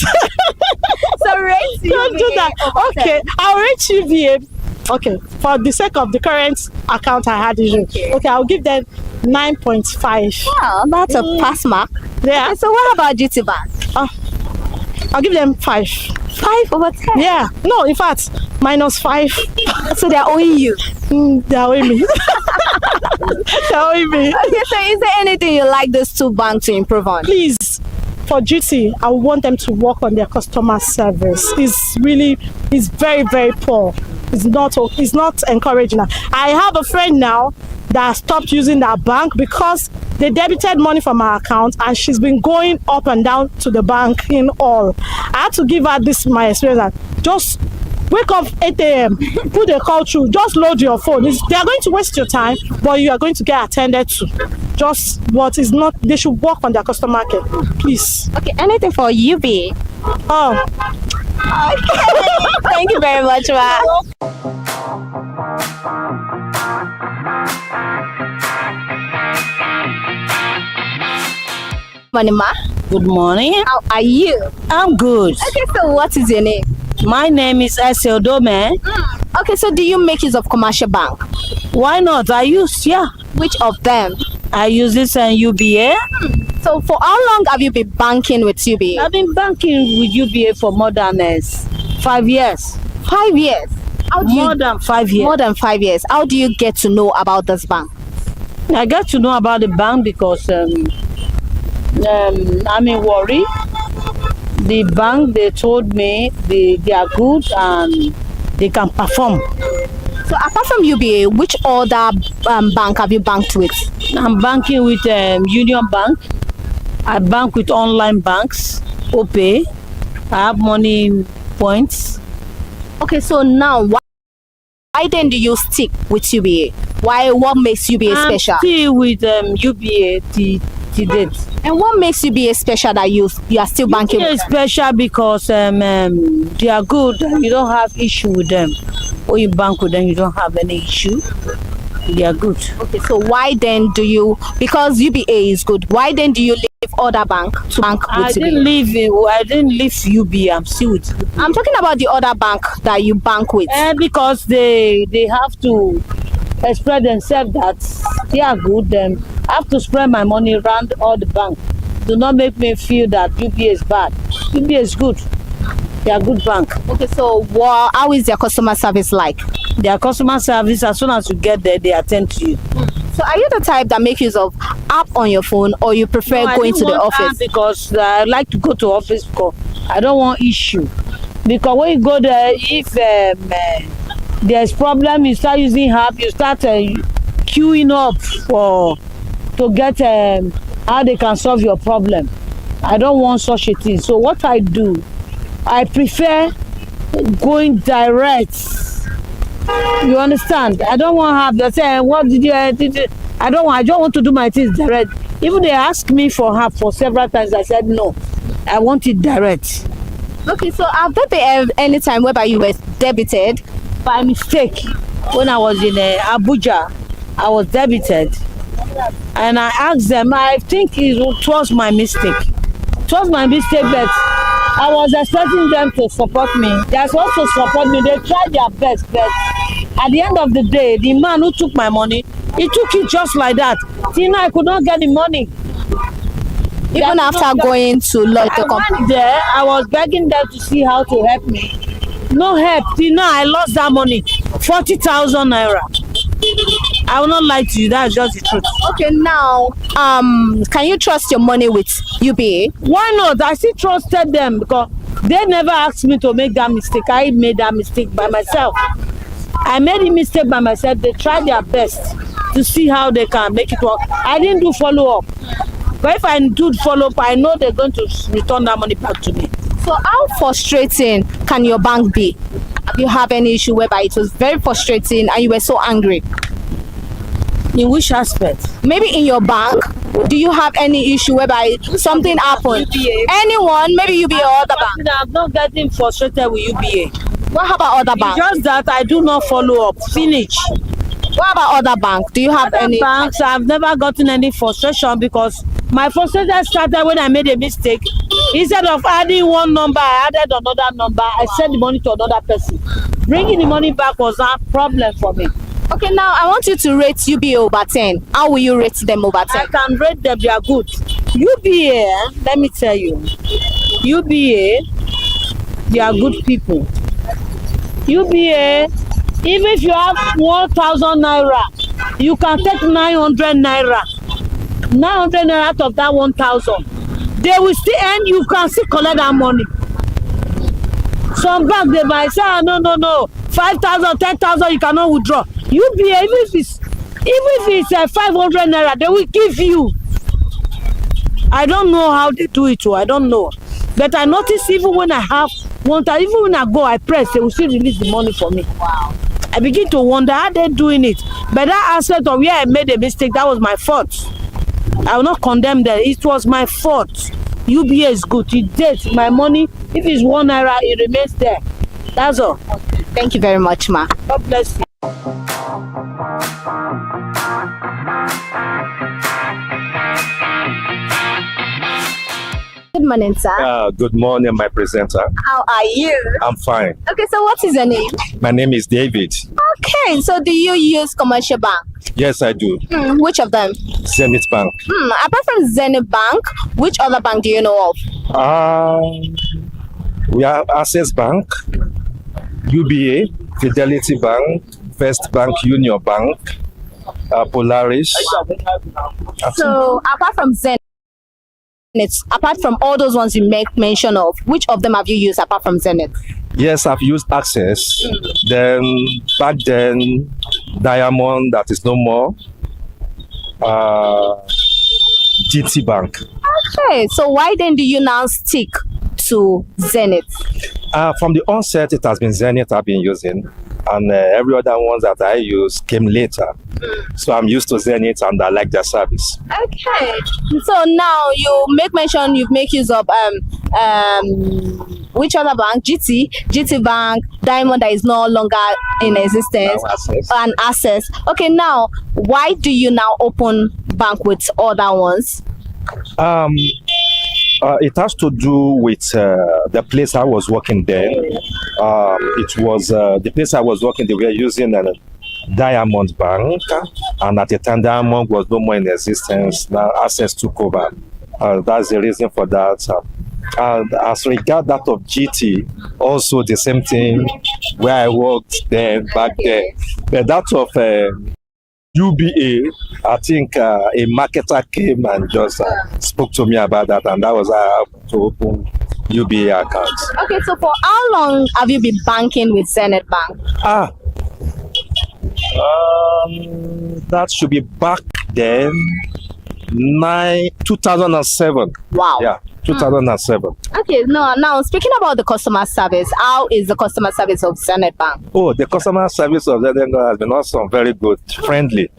S9: So rate UBA.
S8: Don't do that. Okay, 10. I'll rate UBA. Okay, for the sake of the current account I had in okay, I'll give them 9.5.
S9: Wow, that's a pass mark.
S8: Yeah.
S9: Okay, so what about GT Bank?
S8: I'll give them 5.
S9: 5 over 10?
S8: Yeah. No, in fact, -5.
S9: So they're owing you?
S8: They're owing me. They're owing me.
S9: Okay, so is there anything you like these two banks to improve on?
S8: Please, for GT, I want them to work on their customer service. It's very, very poor. It's not encouraging. I have a friend now that stopped using that bank because they debited money from her account and she's been going up and down to the bank in all. I had to give her my experience. Just wake up 8 a.m. put a call through, just load your phone. They are going to waste your time, but you are going to get attended to. Just what is not, they should work on their customer care, please.
S9: Okay, anything for UBA?
S8: Oh.
S9: Okay. Thank you very much, Ma. Morning, Ma.
S2: Good morning.
S9: How are you?
S2: I'm good.
S9: Okay, so what is your name?
S2: My name is Dome.
S9: Okay, so do you make use of commercial bank?
S2: Why not? I use,
S9: Which of them?
S2: I use this and UBA.
S9: So for how long have you been banking with UBA?
S2: I've been banking with UBA for more than 5 years.
S9: 5 years?
S2: More than 5 years.
S9: More than 5 years. How do you get to know about this bank?
S2: I get to know about the bank because I'm in worry. The bank, they told me they are good and they can perform.
S9: So apart from UBA, which other bank have you banked with?
S2: I'm banking with Union Bank. I bank with online banks, OPay. I have money points.
S9: Okay, so now why then do you stick with UBA? What makes UBA special?
S2: I'm still with UBA to date.
S9: And what makes UBA special that you are still banking
S2: UBA
S9: with
S2: is special because they are good. You don't have issue with them. Or you bank with them, you don't have any issue. They are good.
S9: Okay, so why then do you, because UBA is good, why then do you leave other bank to bank with
S2: I didn't leave UBA. I'm still with UBA.
S9: I'm talking about the other bank that you bank with.
S2: Because they have to express themselves that they are good. Then I have to spread my money around all the bank. Do not make me feel that UBA is bad. UBA is good. They are good bank.
S9: Okay, so how is their customer service like?
S2: Their customer service, as soon as you get there, they attend to you.
S9: So are you the type that make use of app on your phone, or you prefer going to the office?
S2: Because I like to go to office because I don't want issue. Because when you go there, if there's problem, you start using app, you start queuing up to get how they can solve your problem. I don't want such a thing. So what I do, I prefer going direct. You understand? I don't want to have say, what did you I don't want to do my things direct. Even they asked me for help for several times, I said no. I want it direct.
S9: Okay, so have there been any time whereby you were debited
S2: by mistake? When I was in Abuja, I was debited, and I asked them. I think it was my mistake. It was my mistake, but I was expecting them to support me. They are supposed to support me. They tried their best, but at the end of the day, the man who took my money, he took it just like that. Till now, I could not get the money.
S9: Even after going to the company?
S2: I went there, I was begging them to see how to help me. No help. Till now, I lost that money. 40,000 naira. I will not lie to you. That's just the truth.
S9: Okay, now, can you trust your money with UBA?
S2: Why not? I still trusted them because they never asked me to make that mistake. I made that mistake by myself. I made a mistake by myself. They tried their best to see how they can make it work. I didn't do follow-up. But if I do follow-up, I know they're going to return that money back to me.
S9: So how frustrating can your bank be? Have you have any issue whereby it was very frustrating and you were so angry?
S2: In which aspect?
S9: Maybe in your bank. Do you have any issue whereby something happened?
S2: UBA.
S9: Anyone, maybe UBA or other bank?
S2: I'm not getting frustrated with UBA.
S9: What about other banks?
S2: Just that I do not follow up. Finish.
S9: What about other banks? Do you have
S2: other
S9: any
S2: banks? I've never gotten any frustration because my frustration started when I made a mistake. Instead of adding one number, I added another number. I sent the money to another person. Bringing the money back was not a problem for me.
S9: Okay, now I want you to rate UBA over 10. How will you rate them over 10?
S2: I can rate them, they are good. UBA, let me tell you, UBA, they are good people. UBA, even if you have 1,000 naira, you can take 900 naira. 900 naira out of that 1,000. They will still end, you can still collect that money. Some banks, they might say, no, 5,000, 10,000, you cannot withdraw. UBA, even if it's 500 naira, they will give you. I don't know how they do it, I don't know. But I notice even when I have 1,000, even when I go, I press, they will still release the money for me.
S9: Wow.
S2: I begin to wonder how they're doing it. But that aspect of where I made a mistake, that was my fault. I will not condemn that. It was my fault. UBA is good. It dates my money. If it's 1 naira, it remains there. That's all.
S9: Thank you very much, ma.
S2: God bless you.
S9: Good morning, sir.
S16: Good morning, my presenter.
S9: How are you?
S16: I'm fine.
S9: Okay, so what is your name?
S16: My name is David.
S9: Okay, so do you use commercial bank?
S16: Yes, I do.
S9: Which of them?
S16: Zenith Bank.
S9: Apart from Zenith Bank, which other bank do you know of?
S16: We have Access Bank, UBA, Fidelity Bank, First Bank, Union Bank, Polaris.
S9: So apart from Zenith, apart from all those ones you make mention of, which of them have you used apart from Zenith?
S16: Yes, I've used Access. Then back then, Diamond, that is no more. GT Bank.
S9: Okay, so why then do you now stick to Zenith?
S16: From the onset, it has been Zenith I've been using, and every other ones that I use came later. So I'm used to Zenith and I like their service.
S9: Okay, so now you make mention, you make use of which other bank? GT Bank, Diamond that is no longer in existence, and Access. Okay, now why do you now open bank with other ones?
S16: It has to do with the place I was working there. It was the place I was working, they were using a Diamond Bank, and at the time Diamond was no more in existence. Now Access took over. That's the reason for that. And as regard that of GT, also the same thing where I worked then back then. But that of UBA, I think a marketer came and just spoke to me about that, and that was how I had to open UBA account.
S9: Okay, so for how long have you been banking with Zenith Bank?
S16: That should be back then, 2007.
S9: Wow.
S16: Yeah, 2007.
S9: Okay, now speaking about the customer service, how is the customer service of Zenith Bank?
S16: Oh, the customer service of Zenith Bank has been awesome, very good, friendly.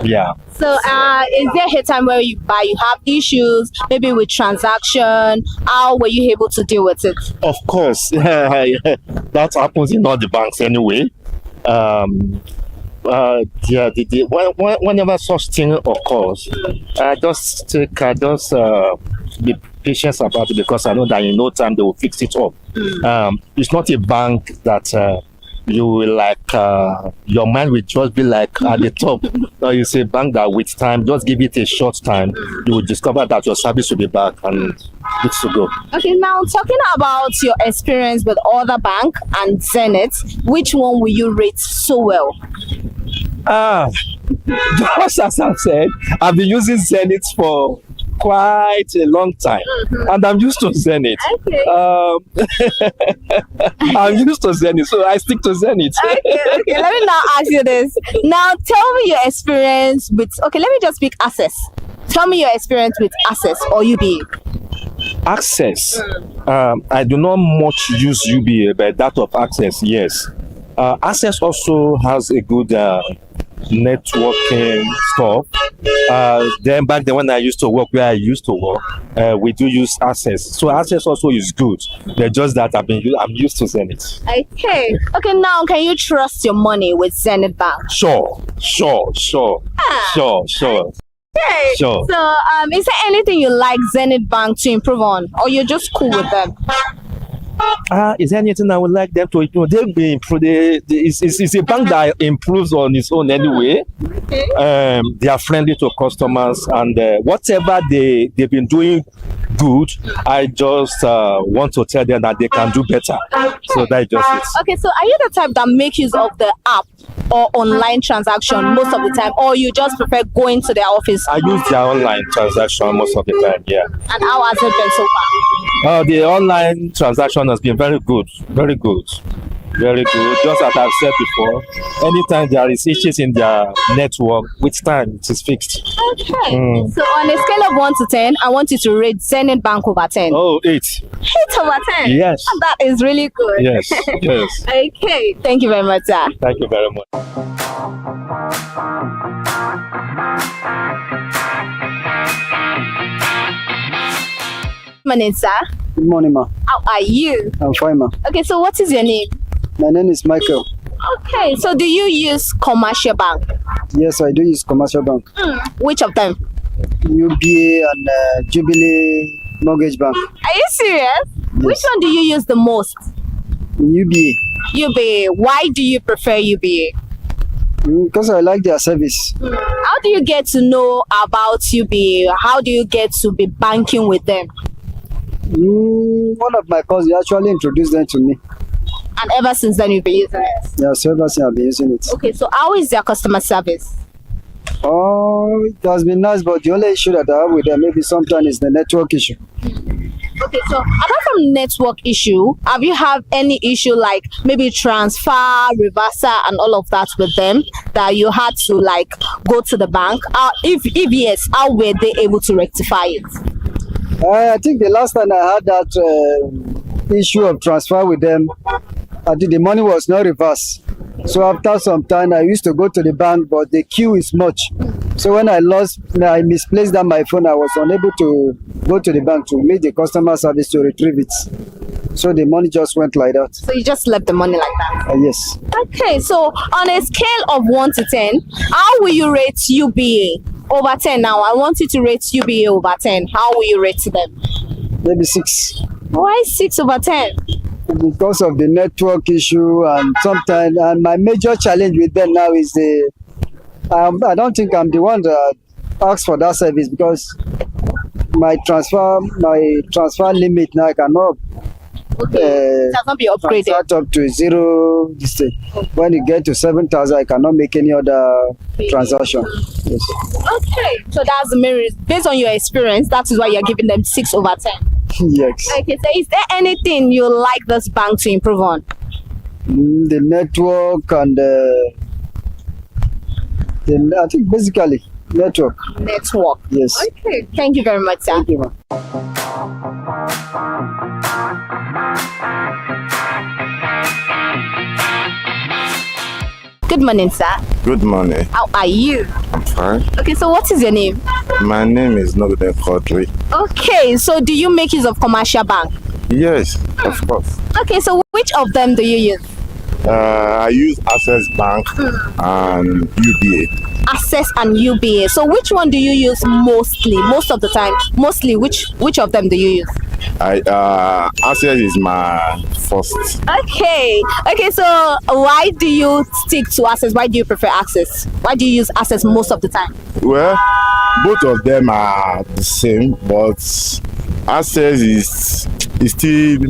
S16: Yeah.
S9: So is there a time where you have issues, maybe with transaction? How were you able to deal with it?
S16: Of course, that happens in all the banks anyway. Whenever such thing occurs, I just be patient about it, because I know that in no time they will fix it up. It's not a bank that you will like, your mind will just be like at the top. No, it's a bank that with time, just give it a short time, you will discover that your service will be back and good to go.
S9: Okay, now talking about your experience with other bank and Zenith, which one will you rate so well?
S16: Just as I've said, I've been using Zenith for quite a long time, and I'm used to Zenith.
S9: Okay.
S16: I'm used to Zenith, so I stick to Zenith.
S9: Okay, let me now ask you this. Now tell me your experience with, let me just pick Access. Tell me your experience with Access or UBA.
S16: Access. I do not much use UBA, but that of Access, yes. Access also has a good networking stuff. Then back then when I used to work where I used to work, we do use Access. So Access also is good. They're just that I'm used to Zenith.
S9: Okay, now can you trust your money with Zenith Bank?
S16: Sure.
S9: Okay.
S16: Sure.
S9: So is there anything you like Zenith Bank to improve on, or you're just cool with them?
S16: Is there anything I would like them to improve? They'll be improved. It's a bank that improves on its own anyway. They are friendly to customers, and whatever they've been doing good, I just want to tell them that they can do better. So that's just it.
S9: Okay, so are you the type that make use of the app or online transaction most of the time, or you just prefer going to their office?
S16: I use their online transaction most of the time, yeah.
S9: And how has it been so far?
S16: The online transaction has been very good, very good. Very good. Just as I've said before, anytime there is issues in their network, with time it is fixed.
S9: Okay. So on a scale of 1 to 10, I want you to rate Zenith Bank over 10.
S16: Oh, 8.
S9: 8 over 10?
S16: Yes.
S9: That is really good.
S16: Yes, yes.
S9: Okay. Thank you very much, sir.
S16: Thank you very much.
S9: My name, sir.
S17: Good morning, ma.
S9: How are you?
S17: I'm fine, ma.
S9: Okay, so what is your name?
S17: My name is Michael.
S9: Okay, so do you use commercial bank?
S17: Yes, I do use commercial bank.
S9: Which of them?
S17: UBA and Jubilee Mortgage Bank.
S9: Are you serious? Yes. Which one do you use the most?
S17: UBA.
S9: UBA. Why do you prefer UBA?
S17: Because I like their service.
S9: How do you get to know about UBA? How do you get to be banking with them?
S17: One of my cousins actually introduced them to me.
S9: And ever since then, you've been using it?
S17: Yeah, so ever since I've been using it.
S9: Okay, so how is their customer service?
S17: Oh, it has been nice, but the only issue that I have with them maybe sometimes is the network issue.
S9: Okay, so apart from network issue, have you had any issue like maybe transfer, reversal, and all of that with them that you had to like go to the bank? If yes, how were they able to rectify it?
S17: I think the last time I had that issue of transfer with them, I think the money was not reversed. So after some time, I used to go to the bank, but the queue is much. So when I misplaced that my phone, I was unable to go to the bank to meet the customer service to retrieve it. So the money just went like that.
S9: So you just left the money like that?
S17: Yes.
S9: Okay, so on a scale of 1 to 10, how will you rate UBA? Over 10 now. I want you to rate UBA over 10. How will you rate them?
S17: Maybe 6.
S9: Why 6 over 10?
S17: Because of the network issue and sometimes, and my major challenge with them now is I don't think I'm the one that asks for that service because my transfer limit now I cannot.
S9: It has not been upgraded.
S17: Up to 0. When you get to 7,000, I cannot make any other transaction. Yes.
S9: Okay, so that's the main reason. Based on your experience, that is why you're giving them 6 over 10.
S17: Yes.
S9: Okay, so is there anything you like this bank to improve on?
S17: The network and I think basically network.
S9: Network.
S17: Yes.
S9: Okay, thank you very much, sir.
S17: Thank you, ma'am.
S9: Good morning, sir.
S5: Good morning.
S9: How are you?
S5: I'm fine.
S9: Okay, so what is your name?
S5: My name is Nogden Kodri.
S9: Okay, so do you make use of commercial bank?
S5: Yes, of course.
S9: Okay, so which of them do you use?
S5: I use Access Bank and UBA.
S9: Access and UBA. So which one do you use mostly? Most of the time. Mostly, which of them do you use?
S5: Access is my first.
S9: Okay. So why do you stick to Access? Why do you prefer Access? Why do you use Access most of the time?
S5: Well, both of them are the same, but Access is still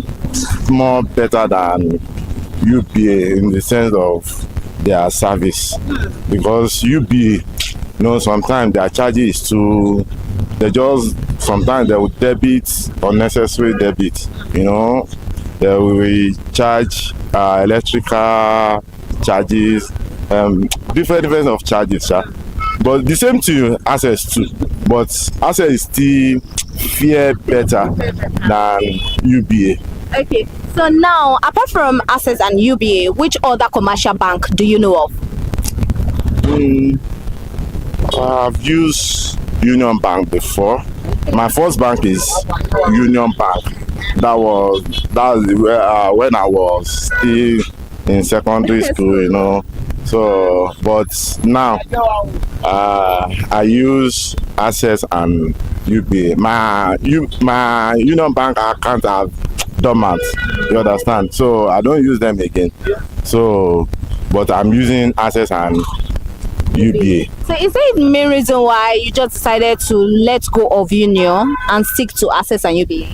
S5: more better than UBA in the sense of their service, because UBA, sometimes their charges is too. Sometimes they will debit unnecessary debit. They will charge electrical charges, different of charges, but the same to Access too. But Access is still fare better than UBA.
S9: Okay, so now apart from Access and UBA, which other commercial bank do you know of?
S5: I've used Union Bank before. My first bank is Union Bank. That was where when I was still in secondary school, So, but now I use Access and UBA. My Union Bank account are dormant. You understand? So I don't use them again. So, but I'm using Access and UBA.
S9: So is there the main reason why you just decided to let go of Union and stick to Access and UBA?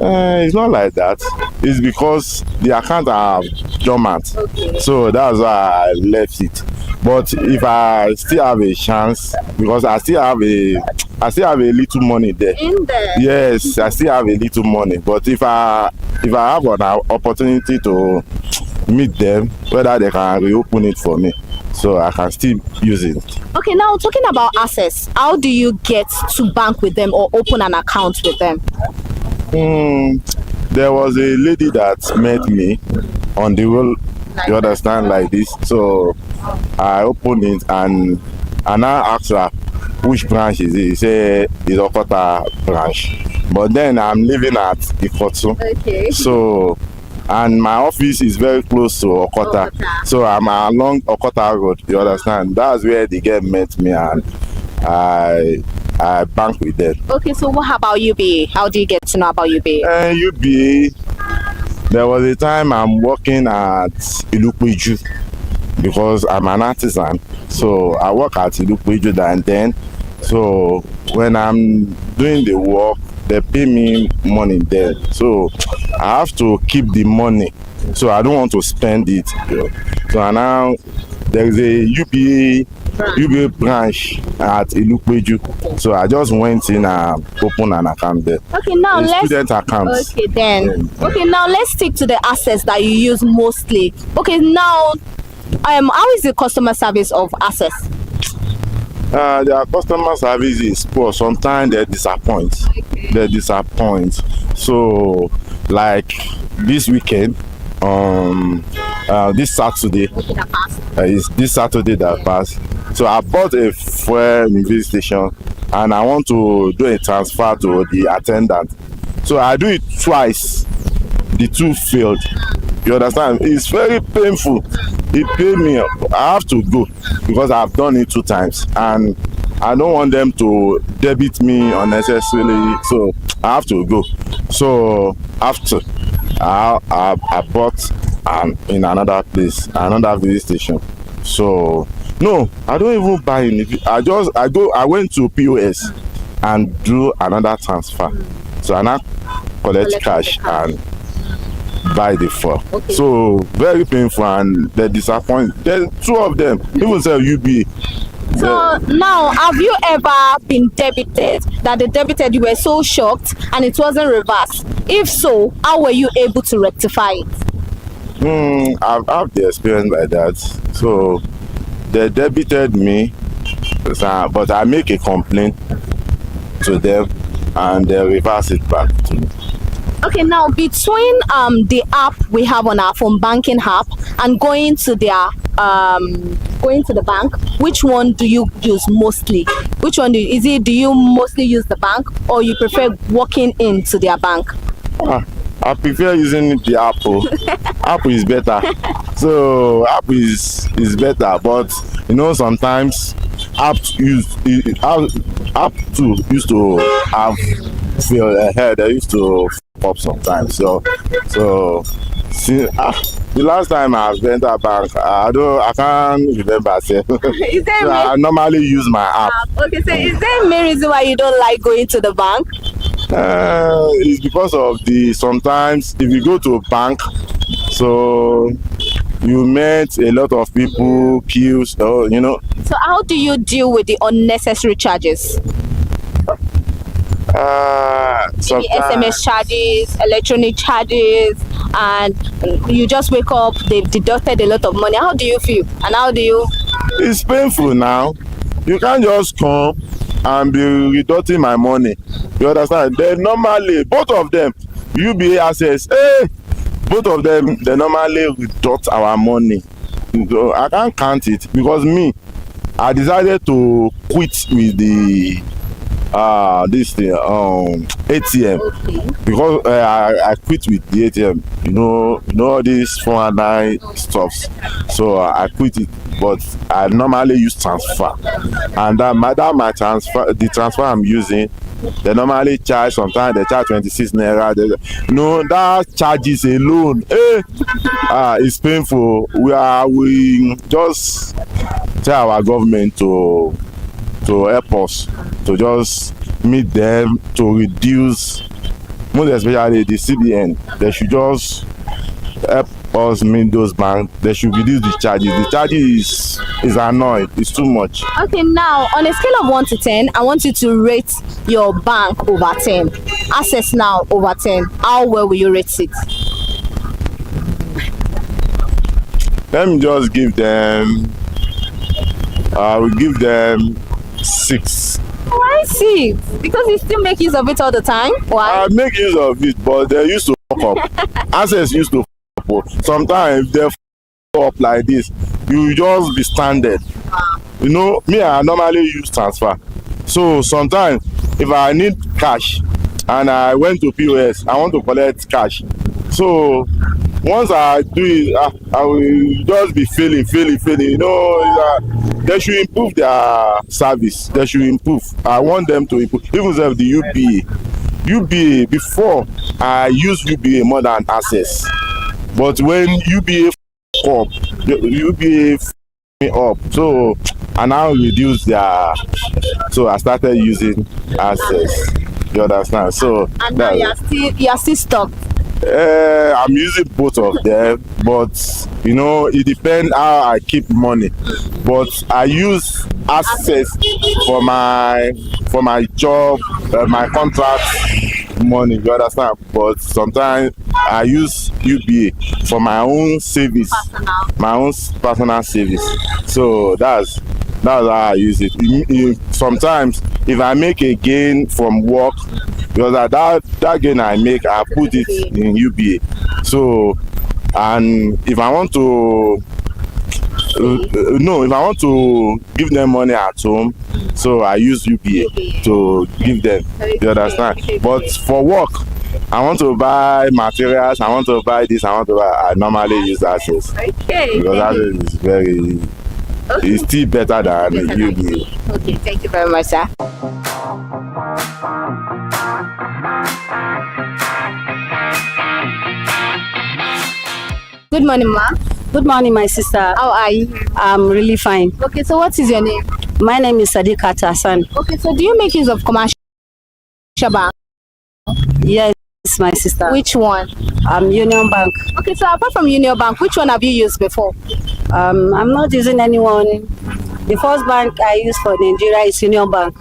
S5: It's not like that. It's because the account are dormant. Okay. So that's why I left it. But if I still have a chance, because I still have a little money there.
S9: In there?
S5: Yes, I still have a little money. But if I have an opportunity to meet them, whether they can reopen it for me, so I can still use it.
S9: Okay, now talking about Access, how do you get to bank with them or open an account with them?
S5: There was a lady that met me on the road, you understand, like this. So I opened it and I asked her which branch is it. He said it's Okota branch. But then I'm living at Ikotu. Okay. So, and my office is very close to Okota. So I'm along Okota Road, you understand. That's where the girl met me and I bank with them.
S9: Okay, so what about UBA? How do you get to know about UBA?
S5: UBA, there was a time I'm working at Ilukwiju. because I'm an artisan. So I work at Ilukweju and then, so when I'm doing the work, they pay me money there. So I have to keep the money. So I don't want to spend it. So now there is a UBA branch at Ilukweju. So I just went in and opened an account there.
S9: Okay, now
S5: student account.
S9: Okay, then. Okay, now let's stick to the assets that you use mostly. Okay, now, how is the customer service of Access?
S5: Their customer service is poor. Sometimes they disappoint. They disappoint. So, like this weekend, this Saturday, is this Saturday that passed. So I bought a fuel in this station, and I want to do a transfer to the attendant. So I do it twice. The two failed. You understand? It's very painful. It paid me. I have to go because I've done it 2 times, and I don't want them to debit me unnecessarily. So I have to go. So after I bought in another place, another police station. So no, I don't even buy anything. I went to POS and do another transfer. So I now collect cash and buy the fuel. Okay. So very painful, and they disappoint. There's 2 of them. Even say UBA.
S9: So now, have you ever been debited? That they debited, you were so shocked and it wasn't reversed? If so, how were you able to rectify it?
S5: I've had the experience like that. So they debited me, but I make a complaint to them and they reverse it back to me.
S9: Okay, now between the app we have on our phone, banking app, and going to their going to the bank, which one do you use mostly? Which one do you mostly use the bank, or you prefer walking into their bank?
S5: I prefer using the Apple. Apple is better. So Apple is better, but you know sometimes app used to have feel ahead. They used to up sometimes. So see, the last time I went to bank, I can't remember. So I normally use my app.
S9: Okay, so is there a main reason why you don't like going to the bank?
S5: It's because of sometimes if you go to a bank, so you met a lot of people, queues, you know.
S9: So how do you deal with the unnecessary charges? Maybe SMS charges, electronic charges, and you just wake up, they've deducted a lot of money. How do you feel? And how do you?
S5: It's painful now. You can't just come and be deducting my money. You understand? They normally, both of them, UBA Access, both of them, they normally deduct our money. So I can't count it because I decided to quit with the this thing, ATM. Okay. Because I quit with the ATM. You know all these 419 stuffs. So I quit it, but I normally use transfer, and my transfer, the transfer I'm using, they normally charge. Sometimes they charge 26 naira. That charges alone, it's painful. We just tell our government to help us to just meet them, to reduce, most especially the CBN. They should just help us meet those banks. They should reduce the charges. The charges is annoying. It's too much.
S9: Okay, now on a scale of 1 to 10, I want you to rate your bank over 10. Access now over 10. How well will you rate it?
S5: Let me just give them. I will give them 6.
S9: Why 6? Because you still make use of it all the time? Why?
S5: I make use of it, but they used to fuck up. Access used to fuck up. Sometimes if they fuck up like this, you just be stranded. You know, I normally use transfer. So sometimes if I need cash and I went to POS, I want to collect cash. So once I do it, I will just be failing. You know, they should improve their service. They should improve. I want them to improve. Even if the UBA, before I use UBA more than Access. But when UBA up, UBA up. So I now reduce their. So I started using Access. You understand? So
S9: And now you are still stuck.
S5: I'm using both of them, but you know it depends how I keep money. But I use Access for my job, my contract money. You understand? But sometimes I use UBA for my own service, my own personal service. So that's how I use it. Sometimes if I make a gain from work, because that gain I make, I put it in UBA. So, and if I want to if I want to give them money at home, so I use UBA to give them. You understand? But for work, I want to buy materials, I want to buy this, I normally use Access.
S9: Okay.
S5: Because Access is very, it's still better than UBA.
S9: Okay, thank you very much, sir. Good morning, ma.
S6: Good morning, my sister.
S9: How are you?
S6: I'm really fine.
S9: Okay, so what is your name?
S6: My name is Sadiqa Hassan.
S9: Okay, so do you make use of commercial bank?
S6: Yes, my sister.
S9: Which one?
S6: Union Bank.
S9: Okay, so apart from Union Bank, which one have you used before?
S6: I'm not using anyone. The first bank I use for Nigeria is Union Bank.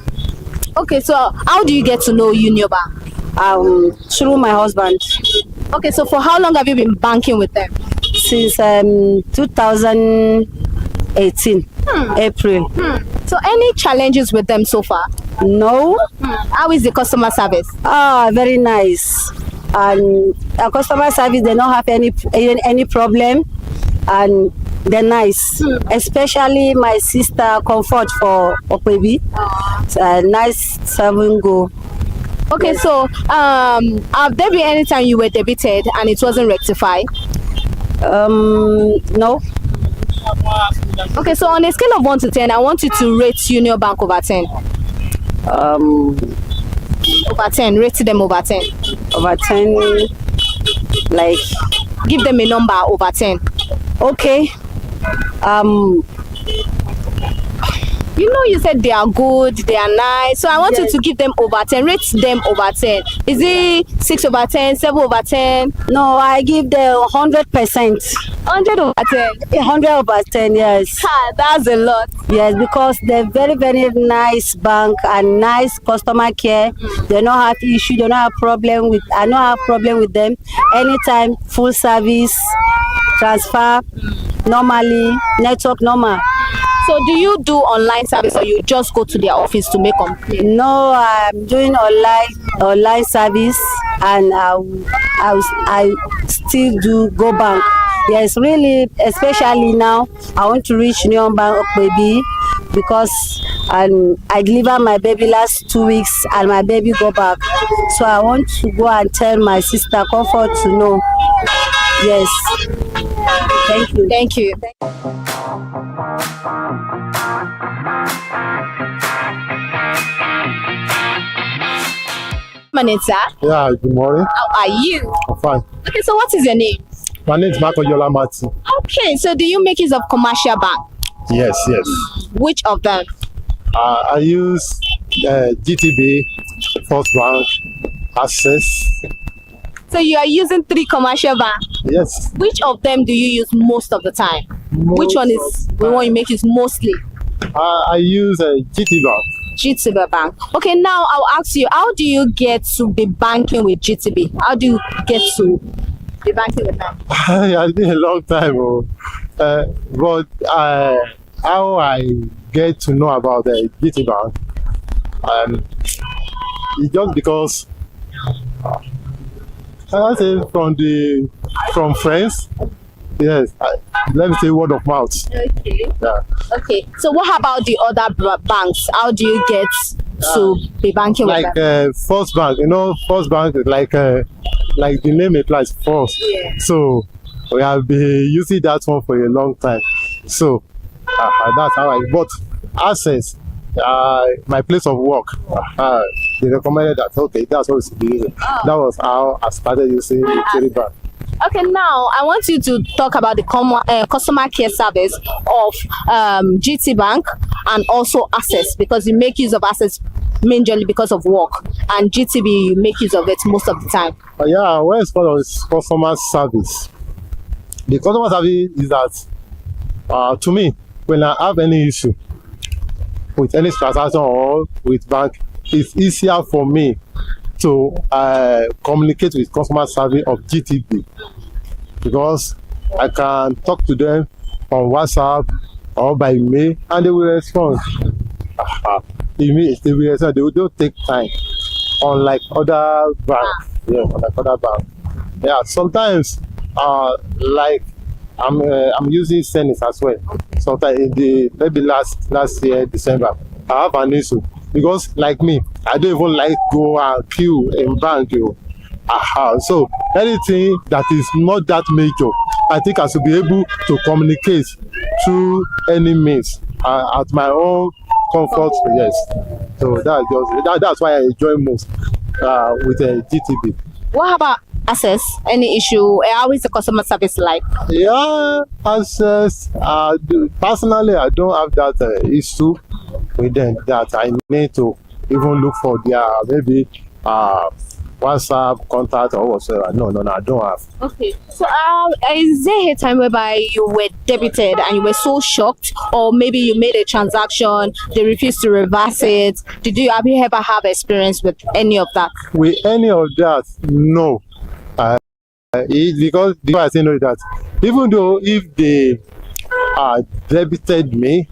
S9: Okay, so how do you get to know Union Bank?
S6: Through my husband.
S9: Okay, so for how long have you been banking with them?
S6: Since 2018, April.
S9: So any challenges with them so far?
S6: No.
S9: How is the customer service?
S6: Very nice. And our customer service, they don't have any problem, and they're nice. Especially my sister Comfort for Okwebi. It's a nice 7-go.
S9: Okay,
S6: yes.
S9: So have there been any time you were debited and it wasn't rectified?
S6: No.
S9: Okay, so on a scale of 1 to 10, I want you to rate Union Bank over 10. Over 10, rate them over 10.
S6: Over 10, like,
S9: give them a number over 10.
S6: Okay.
S9: You know, you said they are good, they are nice. So I want you to give them over 10. Rate them over 10. Is it 6 over 10, 7 over 10?
S6: No, I give them 100%.
S9: 100 over 10?
S6: 100 over 10, yes.
S9: That's a lot.
S6: Yes, because they're very, very nice bank and nice customer care. They don't have issue, they don't have problem with, I don't have problem with them. Anytime, full service, transfer, normally, network normal.
S9: So do you do online service or you just go to their office to make complaint?
S6: No, I'm doing online service, and I still do go bank. Yes, really, especially now, I want to reach Union Bank baby, because I delivered my baby last 2 weeks and my baby go back. So I want to go and tell my sister Comfort to know. Yes. Thank you.
S9: Thank you. Manita.
S24: Yeah, good morning.
S9: How are you?
S24: I'm fine.
S9: Okay, so what is your name?
S24: My name is Marco Yola Mati.
S9: Okay, so do you make use of commercial bank?
S24: Yes.
S9: Which of them?
S24: I use GTB, First Bank, Access.
S9: So you are using 3 commercial banks?
S24: Yes.
S9: Which of them do you use most of the time? Which one is the one you make use mostly?
S24: I use GT Bank.
S9: GTB Bank. Okay, now I'll ask you, how do you get to be banking with GTB? How do you get to be banking with them?
S24: It's been a long time, but how I get to know about the GT Bank, it's just because I say from friends. Yes, let me say word of mouth.
S9: Okay.
S24: Yeah.
S9: Okay. So what about the other banks? How do you get to be banking with them?
S24: First Bank, First Bank is like the name implies first.
S9: Yeah.
S24: So we have been using that one for a long time. So that's how but Access, my place of work, they recommended that, okay, that's what we should be using. That was how I started using the Bank.
S9: Okay, now I want you to talk about the customer care service of GT Bank and also Access, because you make use of Access mainly because of work, and GTB you make use of it most of the time.
S3: Yeah, when it's called customer service, the customer service is that to me, when I have any issue with any transaction or with bank, it's easier for me to communicate with customer service of GTB, because I can talk to them on WhatsApp or by email and they will respond. They will respond. They don't take time, unlike other banks. Yeah, unlike other banks. Yeah, sometimes like I'm using Senate as well. Sometimes in the maybe last year December, I have an issue because like me, I don't even like go and queue in bank. So anything that is not that major, I think I should be able to communicate through any means at my own comfort. Yes. So that's why I enjoy most with GTB.
S9: What about Access? Any issue? How is the customer service like?
S3: Yeah, Access. Personally, I don't have that issue with them that I need to even look for their maybe WhatsApp contact or whatsoever. No, I don't have.
S9: Okay. So is there a time whereby you were debited and you were so shocked, or maybe you made a transaction, they refused to reverse it? Have you ever have experience with any of that?
S3: With any of that, no. Because I say no that even though if they debited me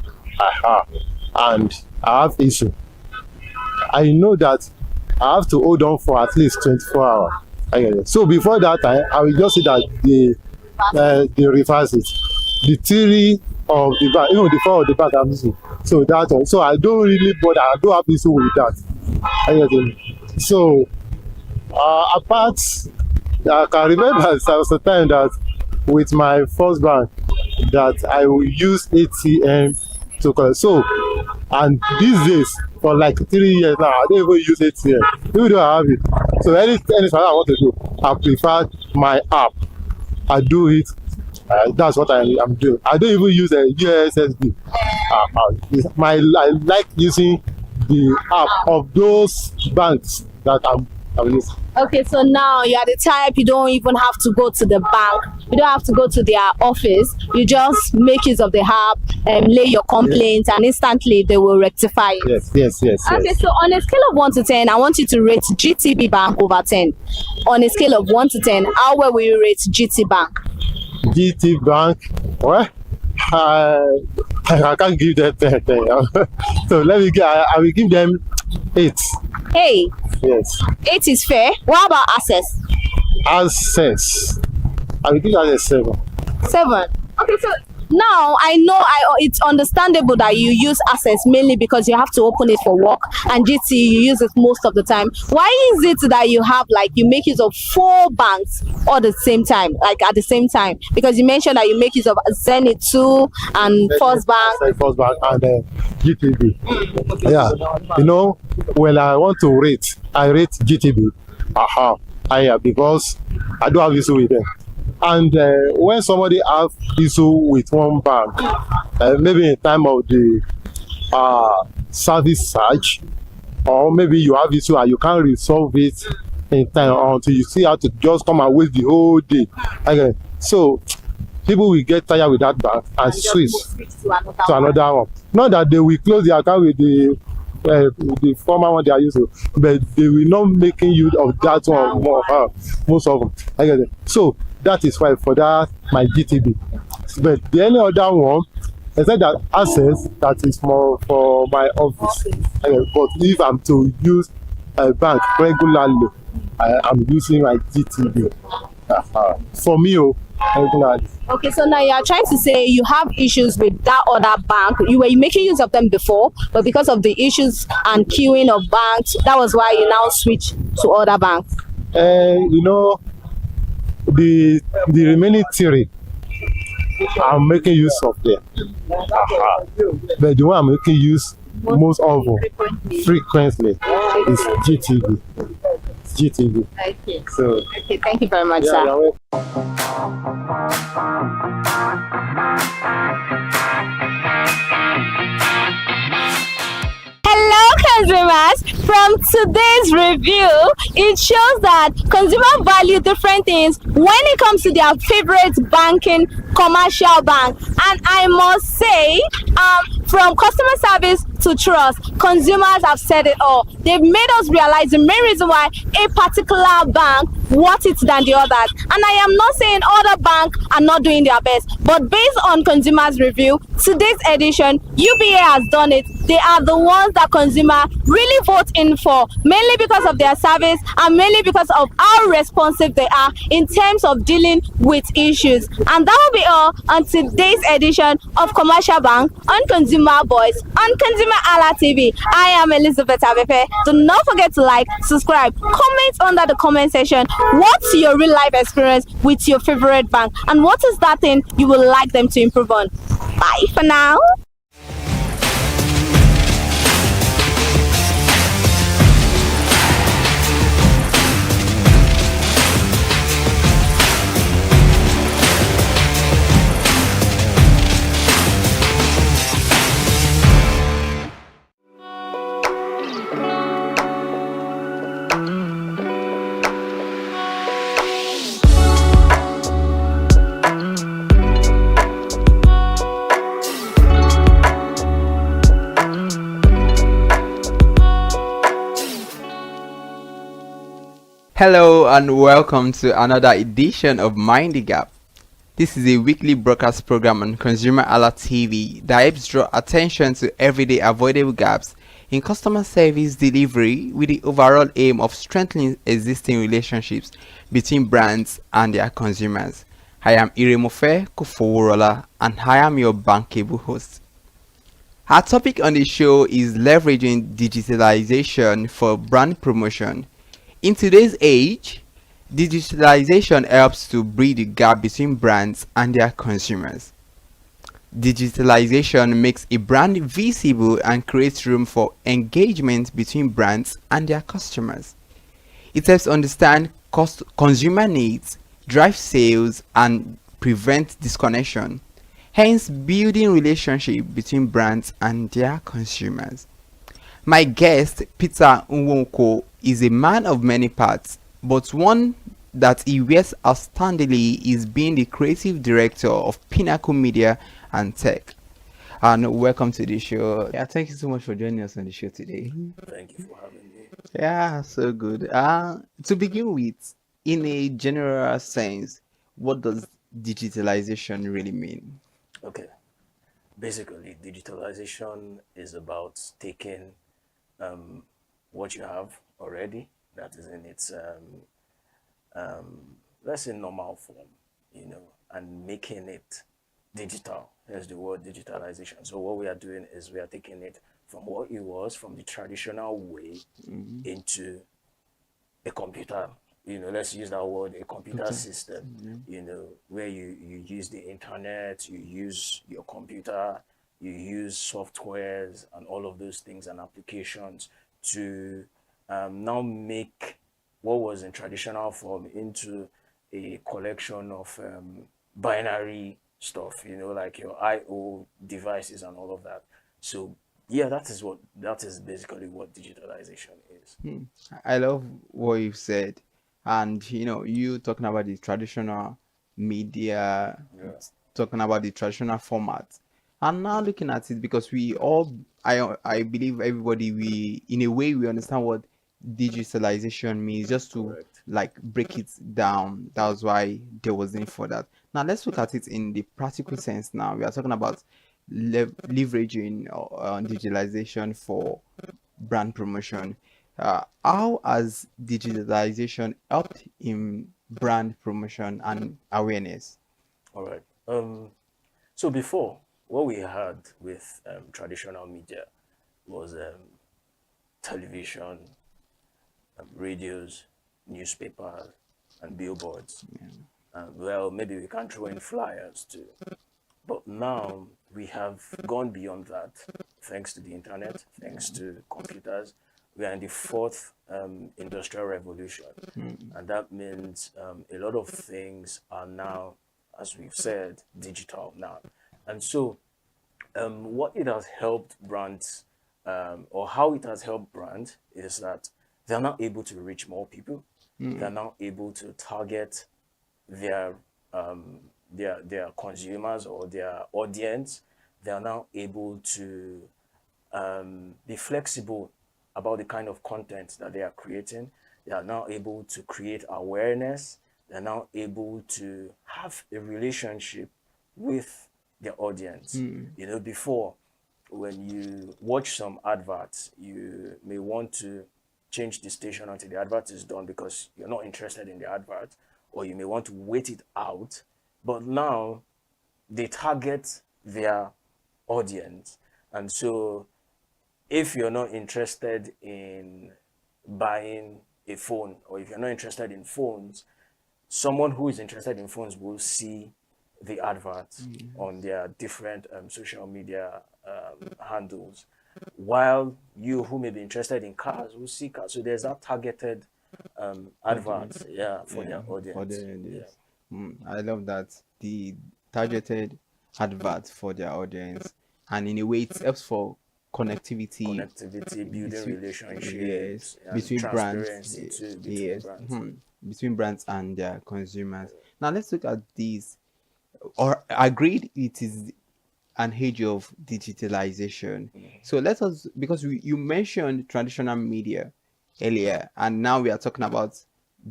S3: and I have issue, I know that I have to hold on for at least 24 hours. So before that time, I will just see that they reverse it. The theory of the bank, even the form of the bank I'm using. So that one. So I don't really bother. I don't have issue with that. So apart, I can remember there was a time that with my first bank that I will use ATM to collect. So, and these days for like 3 years now, I don't even use ATM. Even though I have it. So anything I want to do, I prefer my app. I do it. That's what I'm doing. I don't even use a USSD. I like using the app of those banks that I'm using.
S9: Okay, so now you are the type, you don't even have to go to the bank, you don't have to go to their office, you just make use of the app and lay your complaint, and instantly they will rectify it.
S3: Yes.
S9: Okay, so on a scale of 1 to 10, I want you to rate GTB Bank over 10. On a scale of 1 to 10, how well will you rate GT Bank?
S3: GT Bank, well, I can't give them 10. So I will give them 8.
S9: Hey.
S3: Yes.
S9: 8 is fair. What about Access?
S3: Access, I will give that a 7.
S9: 7. Okay, so now I know it's understandable that you use Access mainly because you have to open it for work, and GT you use it most of the time. Why is it that you make use of 4 banks all at the same time, at the same time? Because you mentioned that you make use of Zenith 2 and First Bank
S3: and GTB. Yeah, when I want to rate, I rate GTB higher because I don't have issue with them. And when somebody have issue with one bank, maybe in time of the service surge, or maybe you have issue and you can't resolve it in time until you see how to just come and waste the whole day. Okay. So people will get tired with that bank and switch to another one. Not that they will close the account with the former one they are using, but they will not making use of that one more, most of them. Okay. So that is why for that my GTB. But the any other one, I said that Access, that is more for my office. But if I'm to use a bank regularly, I'm using my GTB. For me, regularly.
S9: Okay, so now you are trying to say you have issues with that other bank. You were making use of them before, but because of the issues and queuing of banks, that was why you now switch to other banks.
S3: The remaining theory, I'm making use of them. But the one I'm making use most often, frequently, is GTB.
S9: Okay. So, thank you very much, sir.
S14: Hello, consumers. From today's review, it shows that consumers value different things when it comes to their favorite banking commercial bank. And I must say, from customer service to trust, consumers have said it all. They've made us realize the main reason why a particular bank worth it than the others. And I am not saying other banks are not doing their best, but based on consumers review, today's edition, UBA has done it. They are the ones that consumer really vote in for, mainly because of their service and mainly because of how responsive they are in terms of dealing with issues. And that will be all on today's edition of Commercial Bank on Consumer Voice on ConsumerHalla TV. I am Elizabeth Abefe. Do not forget to like, subscribe, comment under the comment section. What's your real life experience with your favorite bank, and what is that thing you would like them to improve on? Bye for now.
S12: Hello and welcome to another edition of Mind the Gap. This is a weekly broadcast program on ConsumerHalla TV that helps draw attention to everyday avoidable gaps in customer service delivery with the overall aim of strengthening existing relationships between brands and their consumers. I am Iremofe Kufoworola and I am your bankable host. Our topic on the show is leveraging digitalization for brand promotion. In today's age, digitalization helps to bridge the gap between brands and their consumers. Digitalization makes a brand visible and creates room for engagement between brands and their customers. It helps understand consumer needs, drive sales, and prevent disconnection, hence building relationship between brands and their consumers. My guest, Peter Nwoko, is a man of many parts, but one that he wears outstandingly is being the creative director of Pinnacle Media and Tech. And welcome to the show. Yeah, thank you so much for joining us on the show today.
S18: Thank you for having me.
S12: Yeah, so good. To begin with, in a general sense, what does digitalization really mean?
S18: Okay. Basically, digitalization is about taking what you have already, that is in its let's say normal form, and making it digital. There's the word digitalization. So what we are doing is we are taking it from what it was, from the traditional way, into a computer. Let's use that word, a computer system. Where you use the internet, you use your computer, you use softwares and all of those things and applications to now make what was in traditional form into a collection of binary stuff, like your I/O devices and all of that. So yeah, that is basically what digitalization is.
S12: I love what you've said, and you talking about the traditional media, talking about the traditional format. I'm now looking at it because I believe everybody, in a way, we understand what digitalization means, just to like break it down. That was why there was need for that. Now let's look at it in the practical sense. Now we are talking about leveraging digitalization for brand promotion. How has digitalization helped in brand promotion and awareness?
S18: All right. So before, what we had with traditional media was television, radios, newspapers, and billboards. Well, maybe we can throw in flyers too. But now we have gone beyond that, thanks to the internet, thanks to computers. We are in the fourth industrial revolution. And that means a lot of things are now as we've said, digital now. And so what it has helped brands, or how it has helped brands, is that they're now able to reach more people. They're now able to target their consumers or their audience. They are now able to be flexible about the kind of content that they are creating. They are now able to create awareness. They're now able to have a relationship with their audience. You know, before, when you watch some adverts, you may want to change the station until the advert is done because you're not interested in the advert, or you may want to wait it out. But now they target their audience. And so if you're not interested in buying a phone, or if you're not interested in phones, someone who is interested in phones will see the adverts on their different social media handles, while you who may be interested in cars will see cars. So there's that targeted adverts, for their audience.
S12: For their audience. I love that, the targeted adverts for their audience, and in a way it helps for connectivity,
S18: building relationships,
S12: between brands,
S18: between brands.
S12: Between brands and their consumers. Now let's look at these. Or agreed, it is an age of digitalization. So let us, because you mentioned traditional media earlier, and now we are talking about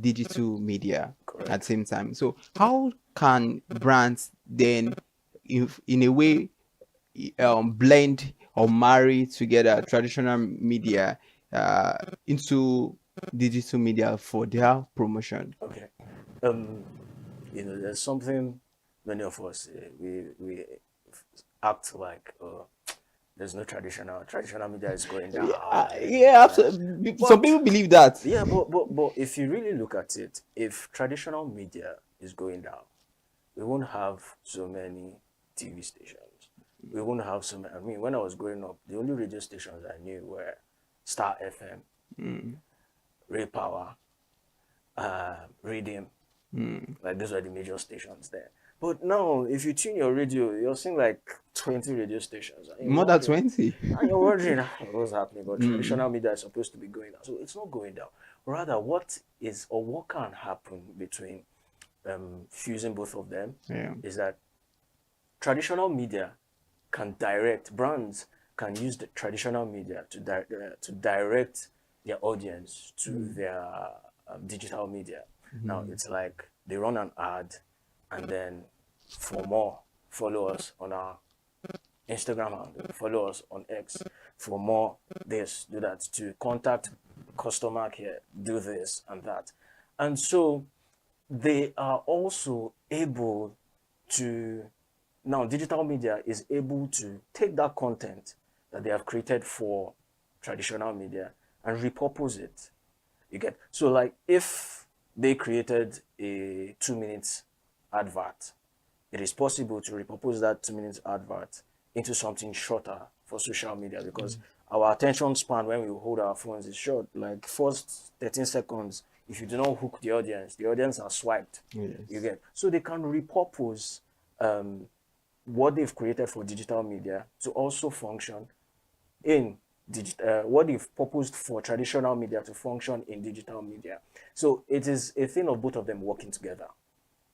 S12: digital media at the same time. So how can brands then, in a way, blend or marry together traditional media into digital media for their promotion?
S18: Okay. You know, there's something many of us we act like there's no traditional media is going down.
S12: Absolutely. Some people believe that.
S18: Yeah, but if you really look at it, if traditional media is going down, we won't have so many TV stations. We won't have so many. I mean, when I was growing up, the only radio stations I knew were Star FM, Ray Power, Radium. Like those were the major stations there. But now, if you tune your radio, you're seeing like 20 radio stations.
S12: More than 20.
S18: And you're wondering what's happening. But traditional media is supposed to be going down. So it's not going down. Rather, what can happen between fusing both of them is that traditional media can direct, brands can use the traditional media to direct their audience to their digital media. Now, it's like they run an ad, and then for more, follow us on our Instagram handle, follow us on X. For more, this, do that. To contact customer care, do this and that. And so they are also able to, now digital media is able to take that content that they have created for traditional media and repurpose it. You get, so like if they created a 2-minute advert, it is possible to repurpose that 2-minute advert into something shorter for social media, because our attention span when we hold our phones is short. Like first 13 seconds, if you do not hook the audience are swiped. You get, so they can repurpose what they've created for digital media to also function in what they've proposed for traditional media to function in digital media. So it is a thing of both of them working together.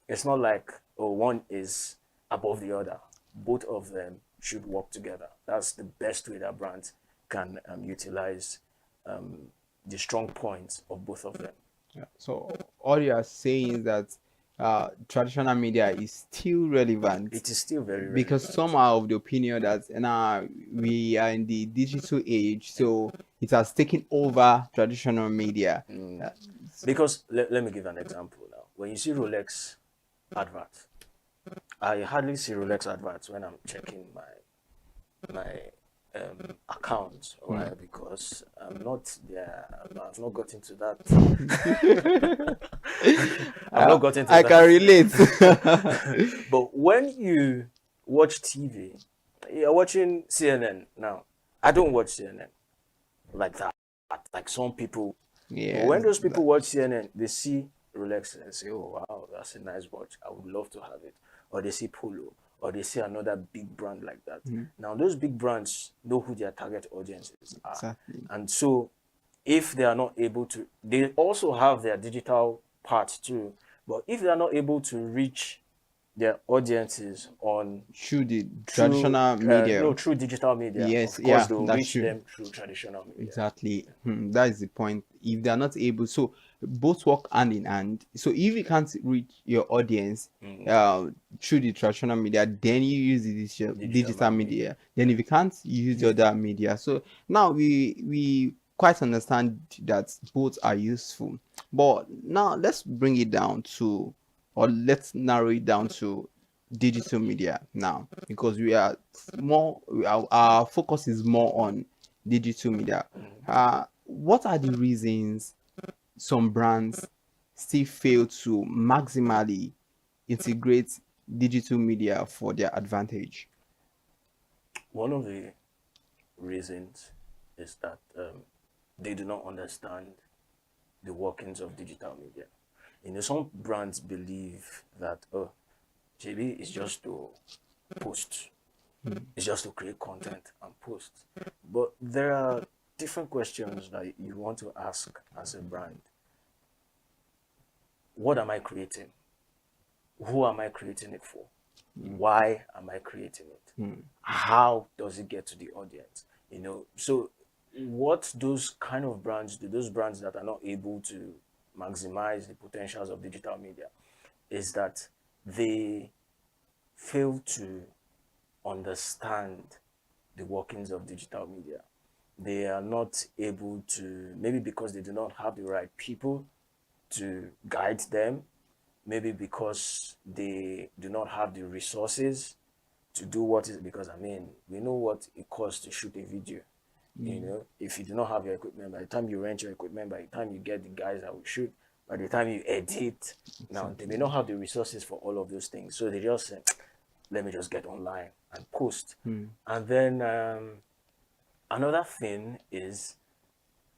S18: It's not like one is above the other. Both of them should work together. That's the best way that brands can utilize the strong points of both of them.
S12: So all you are saying is that traditional media is still relevant.
S18: It is still very relevant.
S12: Because some are of the opinion that now we are in the digital age, so it has taken over traditional media.
S18: Because let me give an example now. When you see Rolex adverts, I hardly see Rolex adverts when I'm checking my account, right? Because I'm not there. I've not got into that. I've not got into
S12: I
S18: that.
S12: can relate.
S18: But when you watch TV, you're watching CNN now. I don't watch CNN like that. Like some people.
S12: Yeah.
S18: When those people watch CNN, they see Rolex and say, "Oh wow, that's a nice watch. I would love to have it." or they see Polo, or they see another big brand like that.
S12: Mm.
S18: Now, those big brands know who their target audiences are.
S12: Exactly.
S18: And so, if they are not able to, they also have their digital part too. But if they are not able to reach their audiences on
S12: through the traditional media,
S18: no, through digital media,
S12: yes,
S18: of course
S12: yeah,
S18: they'll
S12: that's
S18: reach
S12: true.
S18: them through traditional media.
S12: Exactly. That is the point. If they are not able, so both work hand in hand. So if you can't reach your audience through the traditional media, then you use the digital media. Then if you can't, you use the other media. So now we quite understand that both are useful. But now let's bring it down to, or let's narrow it down to digital media now, because we are more, our focus is more on digital media. What are the reasons some brands still fail to maximally integrate digital media for their advantage?
S18: One of the reasons is that they do not understand the workings of digital media. You know, some brands believe that, oh, JB is just to post. It's just to create content and post. But there are different questions that you want to ask as a brand. What am I creating? Who am I creating it for? Why am I creating it? How does it get to the audience? You know, so what those kind of brands do, those brands that are not able to maximize the potentials of digital media, is that they fail to understand the workings of digital media. They are not able to, maybe because they do not have the right people to guide them, maybe because they do not have the resources to do what is, because I mean, we know what it costs to shoot a video. You know, if you do not have your equipment, by the time you rent your equipment, by the time you get the guys that will shoot, by the time you edit, now they may not have the resources for all of those things. So they just say, let me just get online and post. And then another thing is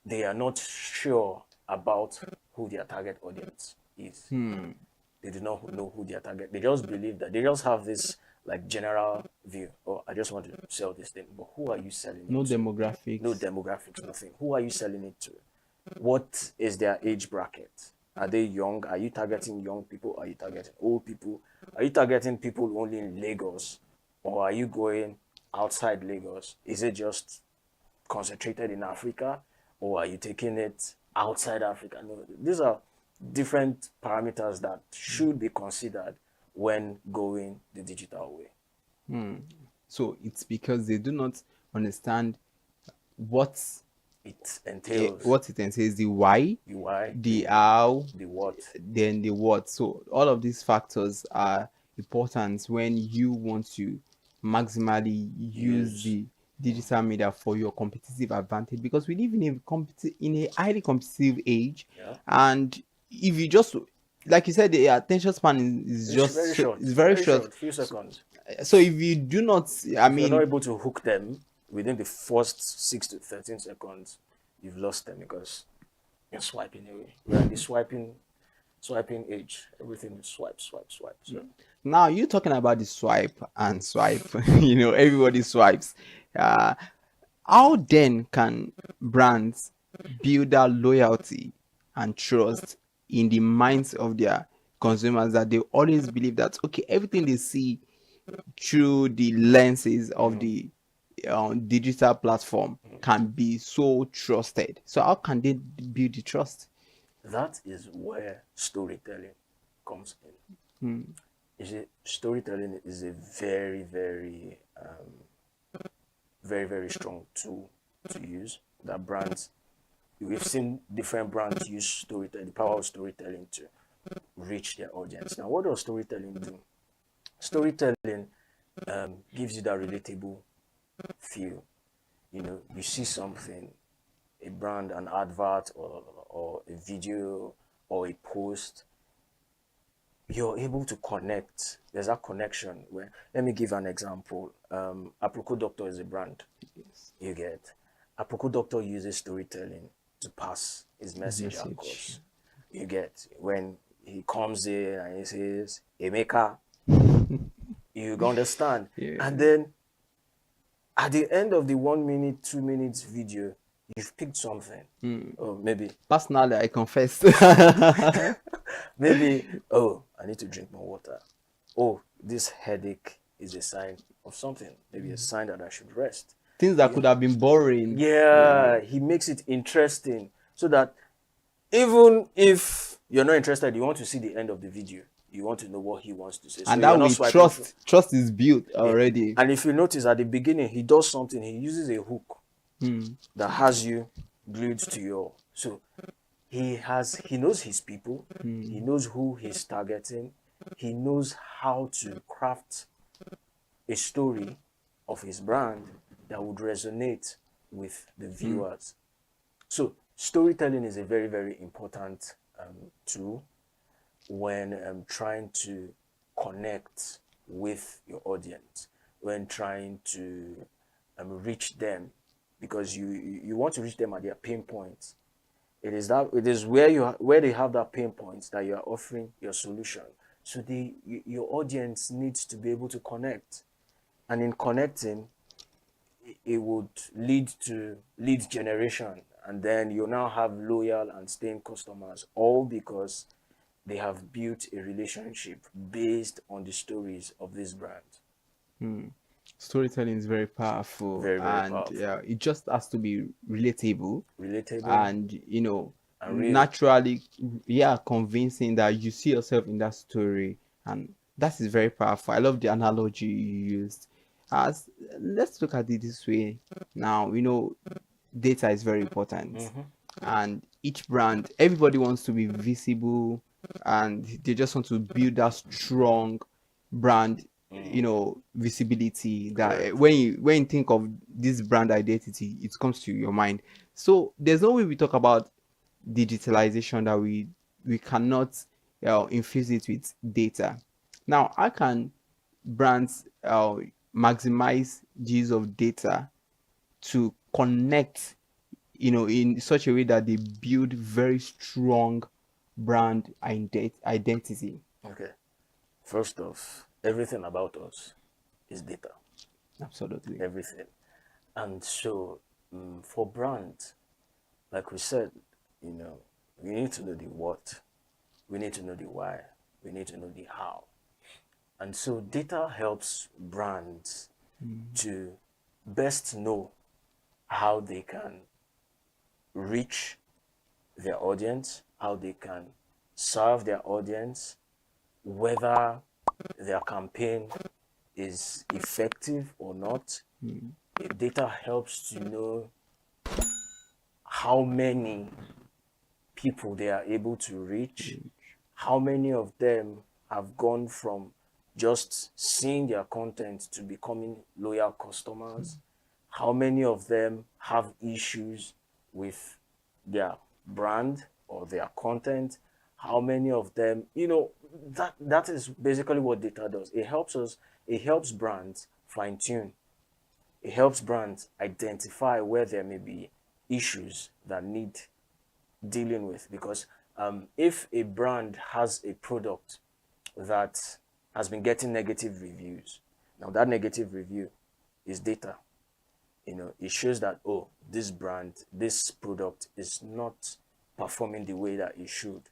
S18: they are not sure about who their target audience is. They do not know who their target. They just believe that they just have this like general view. Oh, I just want to sell this thing. But who are you selling it to?
S12: No demographics.
S18: No demographics, nothing. Who are you selling it to? What is their age bracket? Are they young? Are you targeting young people? Are you targeting old people? Are you targeting people only in Lagos? Or are you going outside Lagos? Is it just concentrated in Africa? Or are you taking it outside Africa? No, these are different parameters that should be considered when going the digital way.
S12: So it's because they do not understand what
S18: it entails.
S12: What it entails, the why, the how,
S18: the what,
S12: then the what. So all of these factors are important when you want to maximally use the digital media for your competitive advantage, because we live in a highly competitive age, and if you just, like you said, the attention span is just
S18: very short.
S12: It's very short.
S18: Few seconds.
S12: So if you do not, I mean,
S18: you're not able to hook them within the first 6 to 13 seconds, you've lost them because you're swiping away. We're in the swiping age. Everything is swipe. So.
S12: Now you're talking about the swipe and swipe. You know, everybody swipes. How then can brands build that loyalty and trust in the minds of their consumers, that they always believe that, okay, everything they see through the lenses of the digital platform can be so trusted? So how can they build the trust?
S18: That is where storytelling comes in. You see, storytelling is a very, very, very strong tool to use. That brands, we've seen different brands use storytelling, the power of storytelling to reach their audience. Now, what does storytelling do? Storytelling gives you that relatable feel. You know, you see something, a brand, an advert, or a video, or a post, you're able to connect. There's a connection where, let me give an example. Aproko Doctor is a brand. You get. Aproko Doctor uses storytelling to pass his message across. You get. When he comes in and he says, Emeka, You understand?
S12: Yeah.
S18: And then at the end of the 1 minute, 2 minutes video, you've picked something. Or maybe
S12: personally, I confess.
S18: maybe, oh, I need to drink more water. Oh, this headache is a sign of something. Maybe a sign that I should rest.
S12: Things that could have been boring.
S18: Yeah, he makes it interesting so that even if you're not interested, you want to see the end of the video. You want to know what he wants to say.
S12: And
S18: so
S12: that way, trust is built already.
S18: And if you notice at the beginning, he does something. He uses a hook that has you glued to your. So he knows his people. He knows who he's targeting. He knows how to craft a story of his brand that would resonate with the viewers. So storytelling is a very, very important tool when trying to connect with your audience, when trying to reach them, because you want to reach them at their pain points. It is where they have that pain points that you are offering your solution. So your audience needs to be able to connect, and in connecting, it would lead to lead generation, and then you now have loyal and staying customers, all because they have built a relationship based on the stories of this brand.
S12: Storytelling is very powerful,
S18: Very, very powerful.
S12: Yeah, it just has to be relatable, and
S18: real.
S12: naturally, convincing that you see yourself in that story, and that is very powerful. I love the analogy you used. Let's look at it this way. Now, data is very important, and each brand, everybody wants to be visible, and they just want to build that strong brand visibility that when you think of this brand identity, it comes to your mind. So there's no way we talk about digitalization that we cannot infuse it with data. Now, how can brands maximize the use of data to connect in such a way that they build very strong brand identity?
S18: Okay, first off, everything about us is data.
S12: Absolutely.
S18: Everything. And so for brands, like we said, we need to know the what, we need to know the why, we need to know the how. And so data helps brands to best know how they can reach their audience, how they can serve their audience, whether their campaign is effective or not. Data helps to know how many people they are able to reach, how many of them have gone from just seeing their content to becoming loyal customers, how many of them have issues with their brand or their content, how many of them, that is basically what data does. It helps brands fine-tune. It helps brands identify where there may be issues that need dealing with. Because if a brand has a product that has been getting negative reviews, now that negative review is data. It shows that, oh, this brand, this product is not performing the way that it should.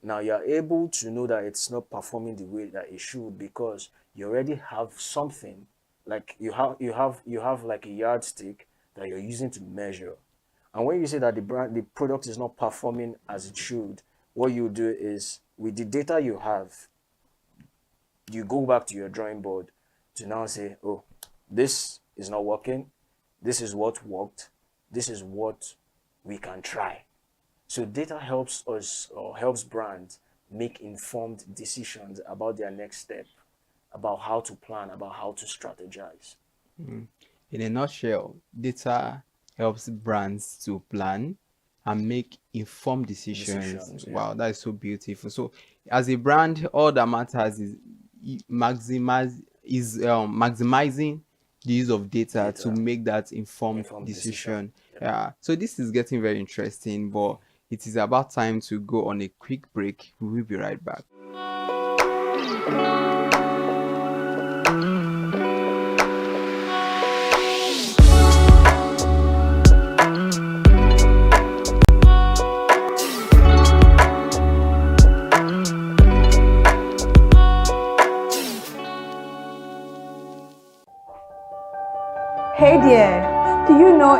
S18: Now you're able to know that it's not performing the way that it should because you already have something, like you have like a yardstick that you're using to measure. And when you say that the product is not performing as it should, what you do is, with the data you have, you go back to your drawing board to now say, oh, this is not working, this is what worked, this is what we can try. So data helps us, or helps brands, make informed decisions about their next step, about how to plan, about how to strategize.
S12: In a nutshell, data helps brands to plan and make informed decisions.
S18: Yeah.
S12: Wow, that is so beautiful. So as a brand, all that matters is maximizing the use of data to make that informed decision. Yeah. So this is getting very interesting, but it is about time to go on a quick break. We will be right back.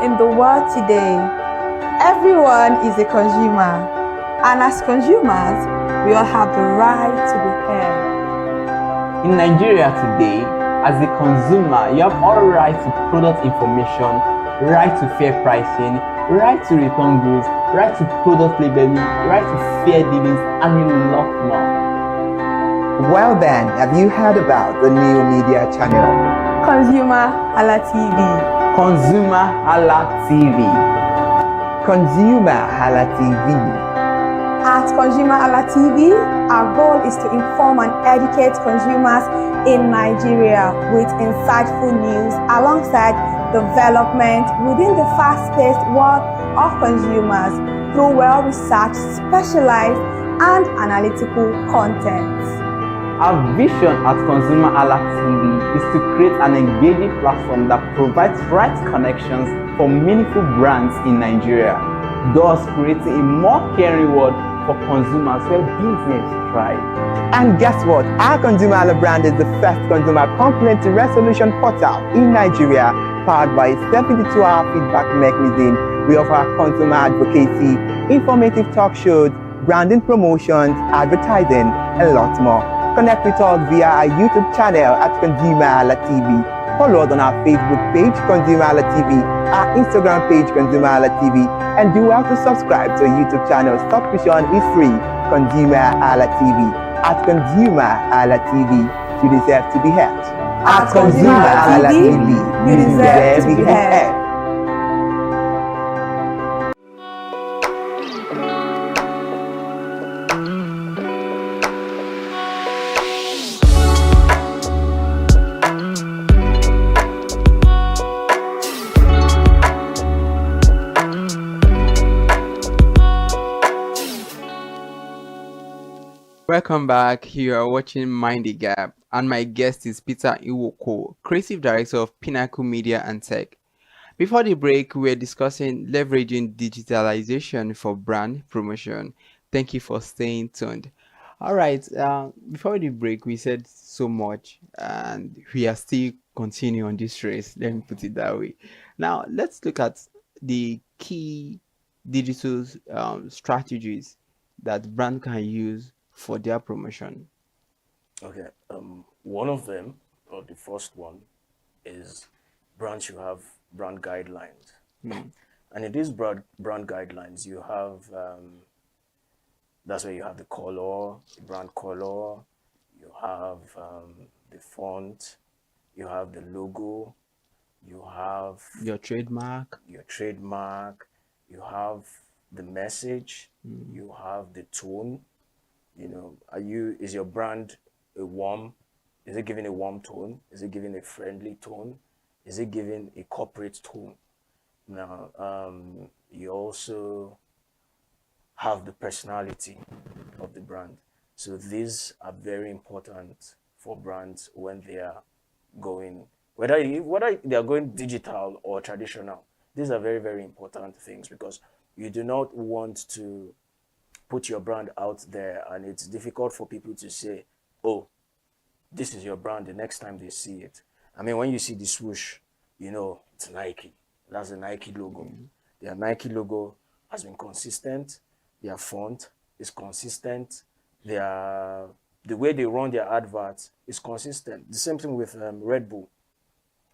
S11: in the world today, everyone is a consumer, and as consumers, we all have the right to be heard.
S12: In Nigeria today, as a consumer, you have all right to product information, right to fair pricing, right to return goods, right to product labeling, right to fair dealings, and a lot more.
S13: Well then, have you heard about the new media channel?
S11: ConsumerHalla TV.
S12: ConsumerHallaTV.
S13: ConsumerHalla TV.
S11: At ConsumerHalla TV, our goal is to inform and educate consumers in Nigeria with insightful news alongside development within the fast-paced world of consumers through well-researched, specialized, and analytical content.
S12: Our vision at ConsumerHallaTV is to create an engaging platform that provides right connections for meaningful brands in Nigeria, thus creating a more caring world for consumers where business thrive.
S13: And guess what? Our ConsumerHalla brand is the first consumer complaint resolution portal in Nigeria, powered by a 72-hour feedback mechanism. We offer consumer advocacy, informative talk shows, branding promotions, advertising, and a lot more. Connect with us via our YouTube channel at ConsumerHallaTV. Follow us on our Facebook page, ConsumerHallaTV, our Instagram page, ConsumerHallaTV, and do well to subscribe to our YouTube channel. Subscription is free. ConsumerHallaTV. At ConsumerHallaTV, you deserve to be heard. At ConsumerHallaTV, you deserve to be heard.
S19: Welcome back. You are watching Mind the Gap, and my guest is Peter Iwoko, Creative Director of Pinnacle Media and Tech. Before the break, we were discussing leveraging digitalization for brand promotion. Thank you for staying tuned. All right, before the break, we said so much, and we are still continuing on this race. Let me put it that way. Now, let's look at the key digital strategies that brand can use for their promotion.
S18: Okay, one of them, or the first one, is brands should have brand guidelines. And in these brand guidelines, you have, that's where you have the color, the brand color, you have the font, you have the logo, you have
S19: your trademark,
S18: you have the message, you have the tone. You know, is your brand is it giving a warm tone? Is it giving a friendly tone? Is it giving a corporate tone? Now, you also have the personality of the brand. So these are very important for brands when they are going, whether they are going digital or traditional. These are very, very important things, because you do not want to put your brand out there and it's difficult for people to say, oh, this is your brand the next time they see it. I mean, when you see the swoosh, you know, it's Nike. That's the Nike logo. Their Nike logo has been consistent. Their font is consistent. The way they run their adverts is consistent. The same thing with Red Bull.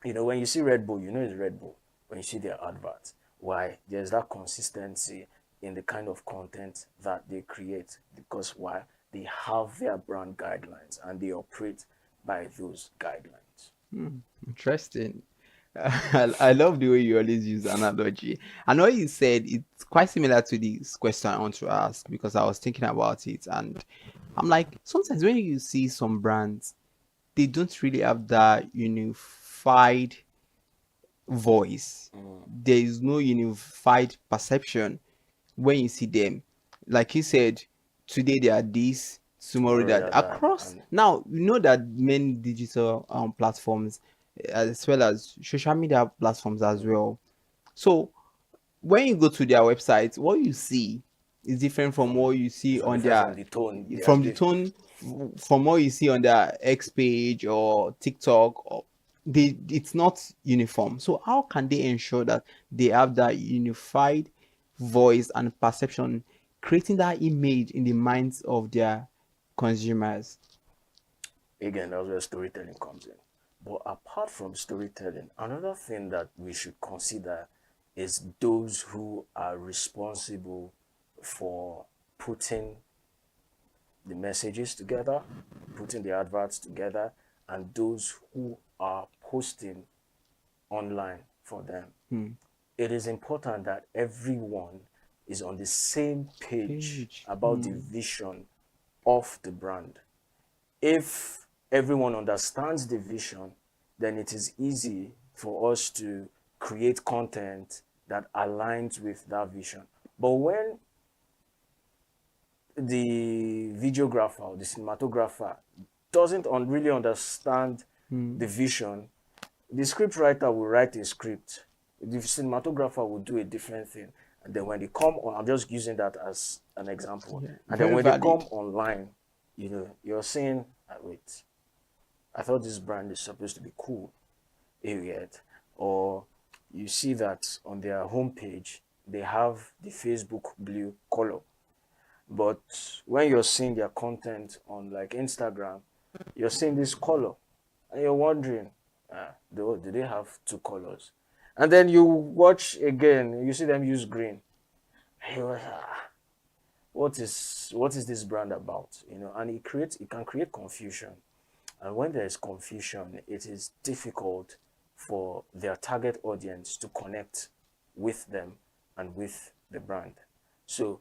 S18: You know, when you see Red Bull, you know it's Red Bull. When you see their adverts, why? There's that consistency in the kind of content that they create, because why? They have their brand guidelines and they operate by those guidelines.
S19: Interesting. I love the way you always use analogy. I know you said it's quite similar to this question I want to ask, because I was thinking about it, and I'm like, sometimes when you see some brands, they don't really have that unified voice. There is no unified perception when you see them. Like you said, today they are this, tomorrow that across. Now you know that many digital platforms, as well as social media platforms as well. So when you go to their website, what you see is different from what you see on their from what you see on their X page or TikTok. Or it's not uniform. So how can they ensure that they have that unified voice and perception, creating that image in the minds of their consumers?
S18: Again, that's where storytelling comes in. But apart from storytelling, another thing that we should consider is those who are responsible for putting the messages together, putting the adverts together, and those who are posting online for them. It is important that everyone is on the same page about the vision of the brand. If everyone understands the vision, then it is easy for us to create content that aligns with that vision. But when the videographer or the cinematographer doesn't really understand the vision, the script writer will write a script, the cinematographer will do a different thing, and then when they come on, I'm just using that as an example, and then when they come online, you're saying, wait, I thought this brand is supposed to be cool, yet, or you see that on their homepage they have the Facebook blue color, but when you're seeing their content on like Instagram, you're seeing this color, and you're wondering, do they have two colors? And then you watch again, you see them use green. What is this brand about? And it can create confusion. And when there is confusion, it is difficult for their target audience to connect with them and with the brand. So,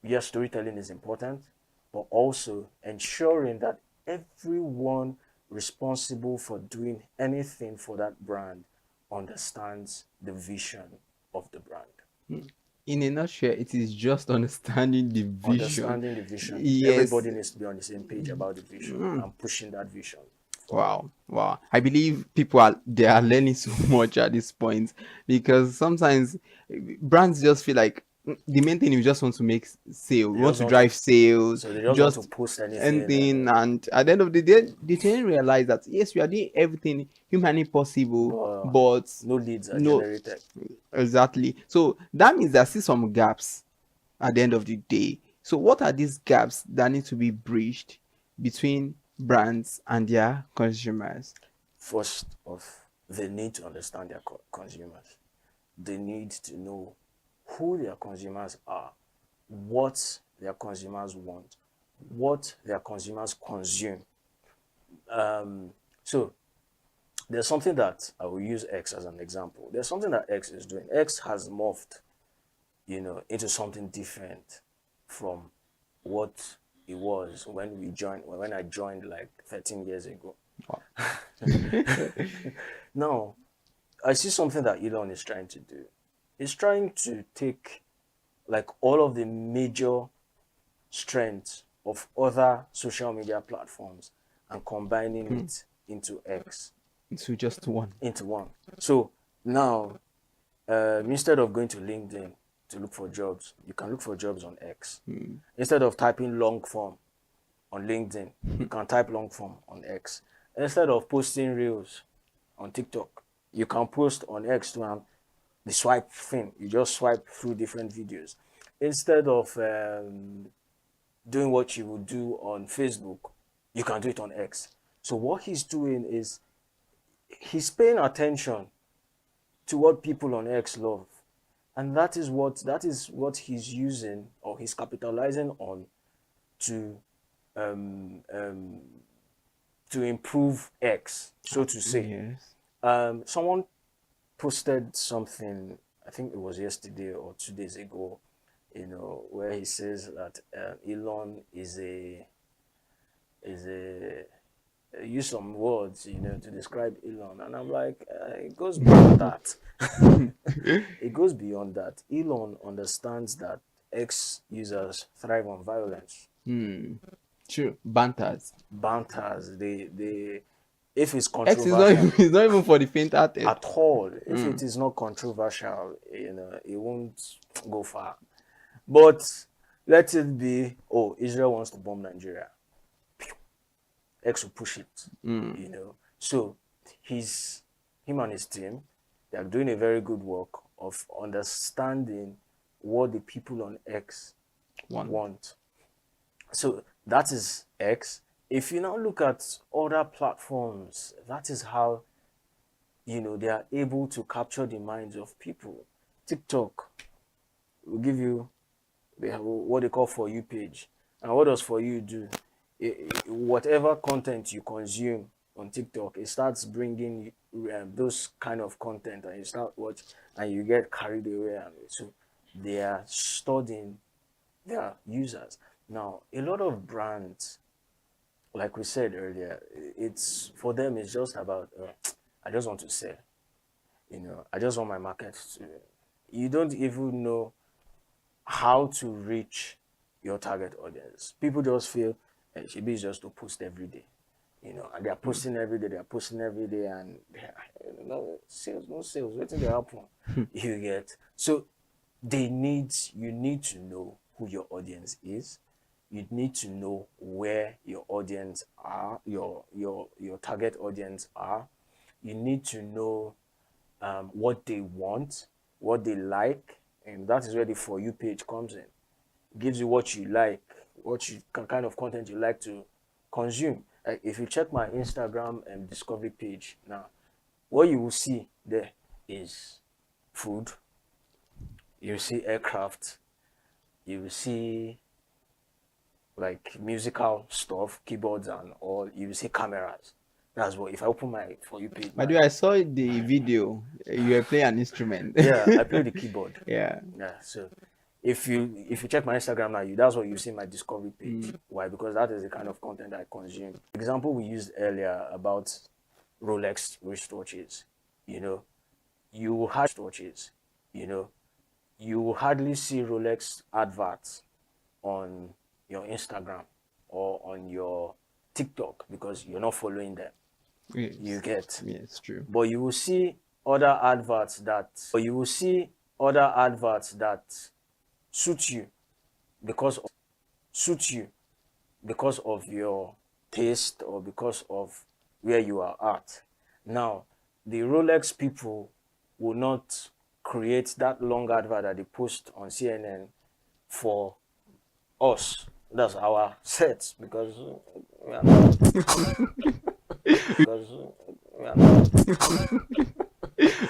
S18: yes, storytelling is important, but also ensuring that everyone responsible for doing anything for that brand understands the vision of the brand.
S19: In a nutshell, it is just understanding the vision.
S18: Understanding the vision.
S19: Yes.
S18: Everybody needs to be on the same page about the vision and pushing that vision.
S19: Wow. I believe people are learning so much at this point, because sometimes brands just feel like the main thing is just want to make sales, want to drive sales,
S18: so they just want to post anything,
S19: and at the end of the day, they didn't realize that yes, we are doing everything humanly possible, but
S18: no leads are generated.
S19: Exactly. So that means there are still some gaps at the end of the day. So what are these gaps that need to be bridged between brands and their consumers?
S18: First off, they need to understand their consumers. They need to know who their consumers are, what their consumers want, what their consumers consume. So there's something that I will use X as an example. There's something that X is doing. X has morphed, into something different from what it was when I joined like 13 years ago.
S19: Wow.
S18: Now, I see something that Elon is trying to do. He's trying to take like all of the major strengths of other social media platforms and combining it into X.
S19: Into just one.
S18: Into one. So now, instead of going to LinkedIn to look for jobs, you can look for jobs on X. Instead of typing long form on LinkedIn, you can type long form on X. Instead of posting reels on TikTok, you can post on X to the swipe thing. You just swipe through different videos. Instead of doing what you would do on Facebook, you can do it on X. So what he's doing is he's paying attention to what people on X love. And that is what he's using, or he's capitalizing on to improve X, so to say.
S19: Yes.
S18: Someone posted something, I think it was yesterday or 2 days ago, where he says that Elon use some words, to describe Elon, and I'm like, it goes beyond that. It goes beyond that. Elon understands that X users thrive on violence.
S19: True. Banters.
S18: They if it's controversial,
S19: X is not even for the faint-hearted
S18: at all. If it is not controversial, it won't go far. But let it be, Israel wants to bomb Nigeria. X will push it. You know, so him and his team, they are doing a very good work of understanding what the people on X want. So that is X. If you now look at other platforms, that is how, you know, they are able to capture the minds of people. TikTok will give you what they call For You page. And what does For You do? Whatever content you consume on TikTok, it starts bringing those kind of content, and you start watch, and you get carried away. And so they are studying their users. Now, a lot of brands, like we said earlier, it's for them. It's just about I just want to sell. You know, I just want my market to. You don't even know how to reach your target audience. People just feel Shibi is just to post every day, you know, and they are posting every day. They are posting every day, and no sales, no sales. What did happen? You get so you need to know who your audience is. You need to know where your audience are, your target audience are. You need to know what they want, what they like, and that is where the For You page comes in. It gives you what you like, kind of content you like to consume. Like if you check my Instagram and discovery page now, what you will see there is food. You will see aircraft. You will see like musical stuff, keyboards and all. You will see cameras. That's what, if I open my For You page.
S19: By the way, I saw the video. You were playing an instrument.
S18: Yeah, I play the keyboard.
S19: Yeah.
S18: So if you check my Instagram now, that's what you see my discovery page. Why? Because that is the kind of content I consume. Example we used earlier about Rolex wristwatches. You know, you hardly see Rolex adverts on your Instagram or on your TikTok because you're not following them.
S19: Yes.
S18: You get.
S19: Yes, true.
S18: But you will see other adverts that suit you because of your taste or because of where you are at. Now, the Rolex people will not create that long advert that they post on CNN for us. That's our set because we are not.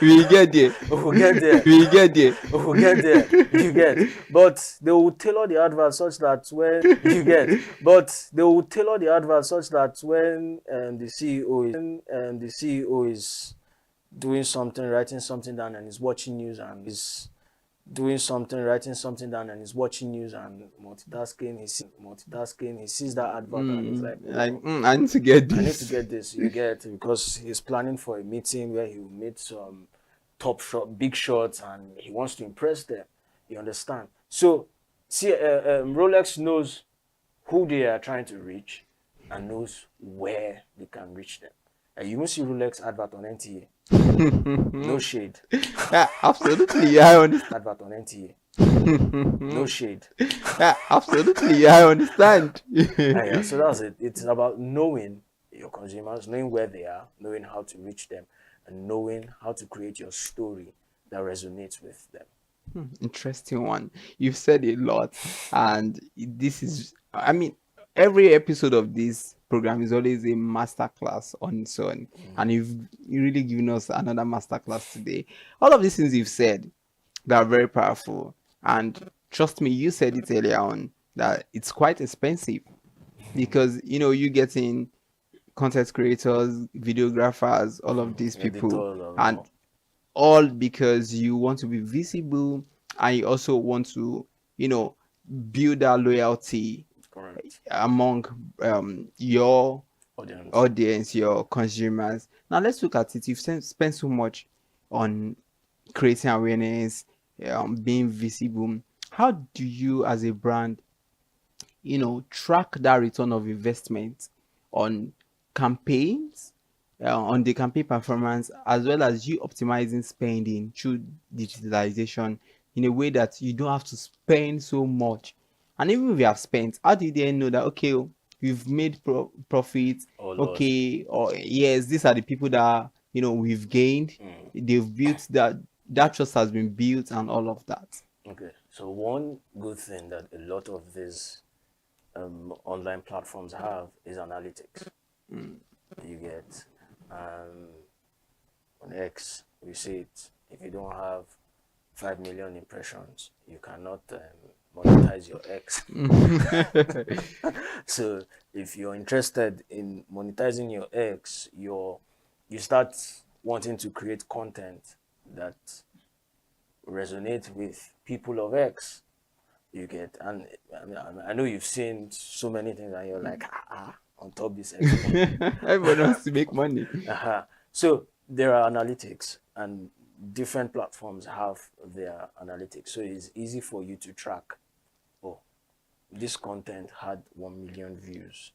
S19: We get there.
S18: We'll get there.
S19: We get there.
S18: We'll get there. You get. But they will tailor the advert such that when you get. But they will tailor the advert such that when the CEO is doing something, writing something down, and is watching news and is doing something, writing something down, and is watching news and multitasking. He sees that advert and he's like,
S19: I need to get this.
S18: I need to get this. You get, because he's planning for a meeting where he will meet some big shots, and he wants to impress them. You understand? So, see, Rolex knows who they are trying to reach and knows where they can reach them. You won't see Rolex advert on NTA. No shade.
S19: Yeah, absolutely. I understand.
S18: Advert on NTA. No shade.
S19: Yeah, absolutely. I understand.
S18: Yeah, so that's it. It's about knowing your consumers, knowing where they are, knowing how to reach them, and knowing how to create your story that resonates with them.
S19: Interesting one. You've said a lot, and this is, I mean, every episode of this program is always a masterclass on its own, and you've really given us another masterclass today. All of these things you've said, they are very powerful, and trust me, you said it earlier on that it's quite expensive because you getting content creators, videographers, all of these people, and all because you want to be visible, and you also want to build that loyalty among your audience, your consumers. Now let's look at it. You've spent so much on creating awareness, being visible. How do you as a brand track that return of investment on campaigns, on the campaign performance, as well as you optimizing spending through digitalization in a way that you don't have to spend so much? And even if you have spent, how do you then know that, okay, we've made profit,
S18: Or loss.
S19: okay, or yes, these are the people that we've gained. They've built that trust has been built and all of that.
S18: Okay, so one good thing that a lot of these online platforms have is analytics. You get on X, we see it. If you don't have 5 million impressions, you cannot monetize your X. So if you're interested in monetizing your X, you start wanting to create content that resonate with people of X. You get, and I know you've seen so many things, and you're like, on top this.
S19: Everyone wants to make money.
S18: So there are analytics, and different platforms have their analytics. So it's easy for you to track. Oh, this content had 1 million views,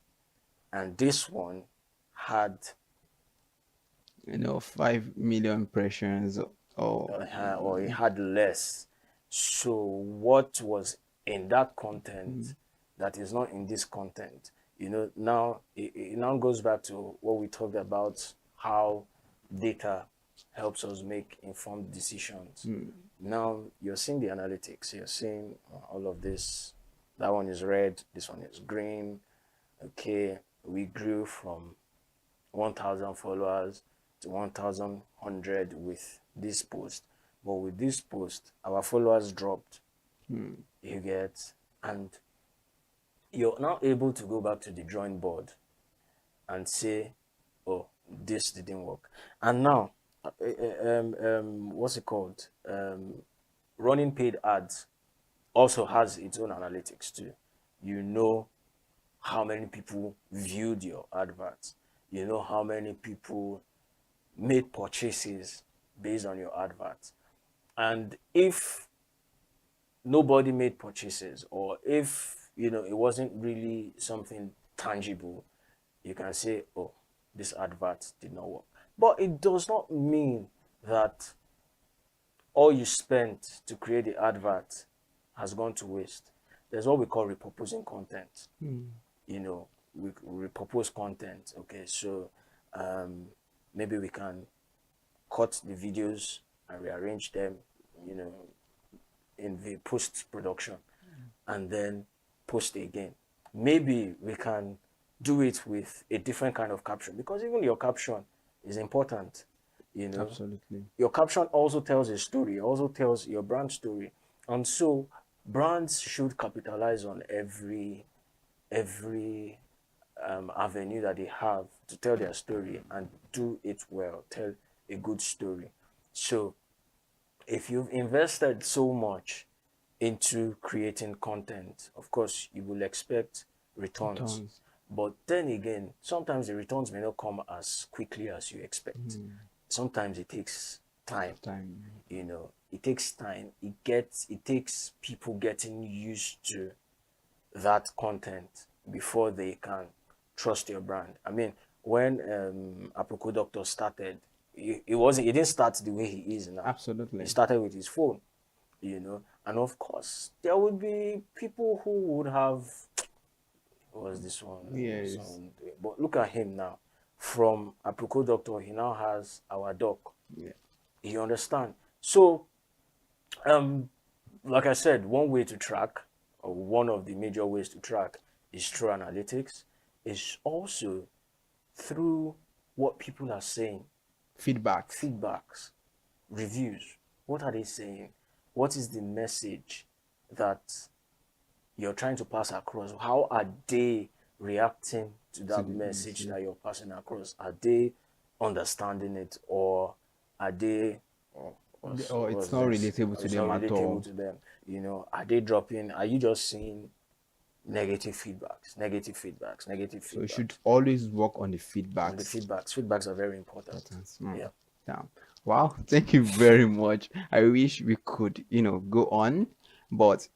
S18: and this one had
S19: 5 million impressions,
S18: or it had less. So what was in that content that is not in this content? Now it now goes back to what we talked about, how data helps us make informed decisions. Now you're seeing the analytics, you're seeing all of this. That one is red, this one is green. Okay, we grew from 1,000 followers to 1,100 with this post, but with this post our followers dropped. You get, and you're now able to go back to the drawing board and say, oh, this didn't work. And now what's it called, running paid ads also has its own analytics too. You know how many people viewed your adverts, you know how many people made purchases based on your adverts. And if nobody made purchases, or if it wasn't really something tangible, you can say, oh, this advert did not work. But it does not mean that all you spent to create the advert has gone to waste. There's what we call repurposing content. We repurpose content. Okay, so maybe we can cut the videos and rearrange them, in the post-production, and then post again. Maybe we can do it with a different kind of caption, because even your caption is important.
S19: Absolutely.
S18: Your caption also tells a story, also tells your brand story. And so brands should capitalize on every avenue that they have to tell their story, and do it well, tell a good story. So if you've invested so much into creating content, of course you will expect returns. But then again, sometimes the returns may not come as quickly as you expect. Sometimes it takes time. It takes time. It takes people getting used to that content before they can trust your brand. I mean, when Aproko Doctor started, he didn't start the way he is now.
S19: Absolutely.
S18: He started with his phone, and of course there would be people who would have, what was this one?
S19: Yes.
S18: But look at him now. From Aproko Doctor, he now has our doc.
S19: Yeah.
S18: You understand? So, like I said, one way to track, or one of the major ways to track, is through analytics. Is also through what people are saying. Feedbacks, reviews. What are they saying? What is the message that you're trying to pass across? How are they reacting to that message that you're passing across? Are they understanding it, or are they
S19: or it's not relatable to them at all?
S18: Are they dropping? Are you just seeing negative feedbacks?
S19: So you should always work on the feedbacks.
S18: Feedbacks are very important.
S19: Yeah. Wow, thank you very much. I wish we could go on, but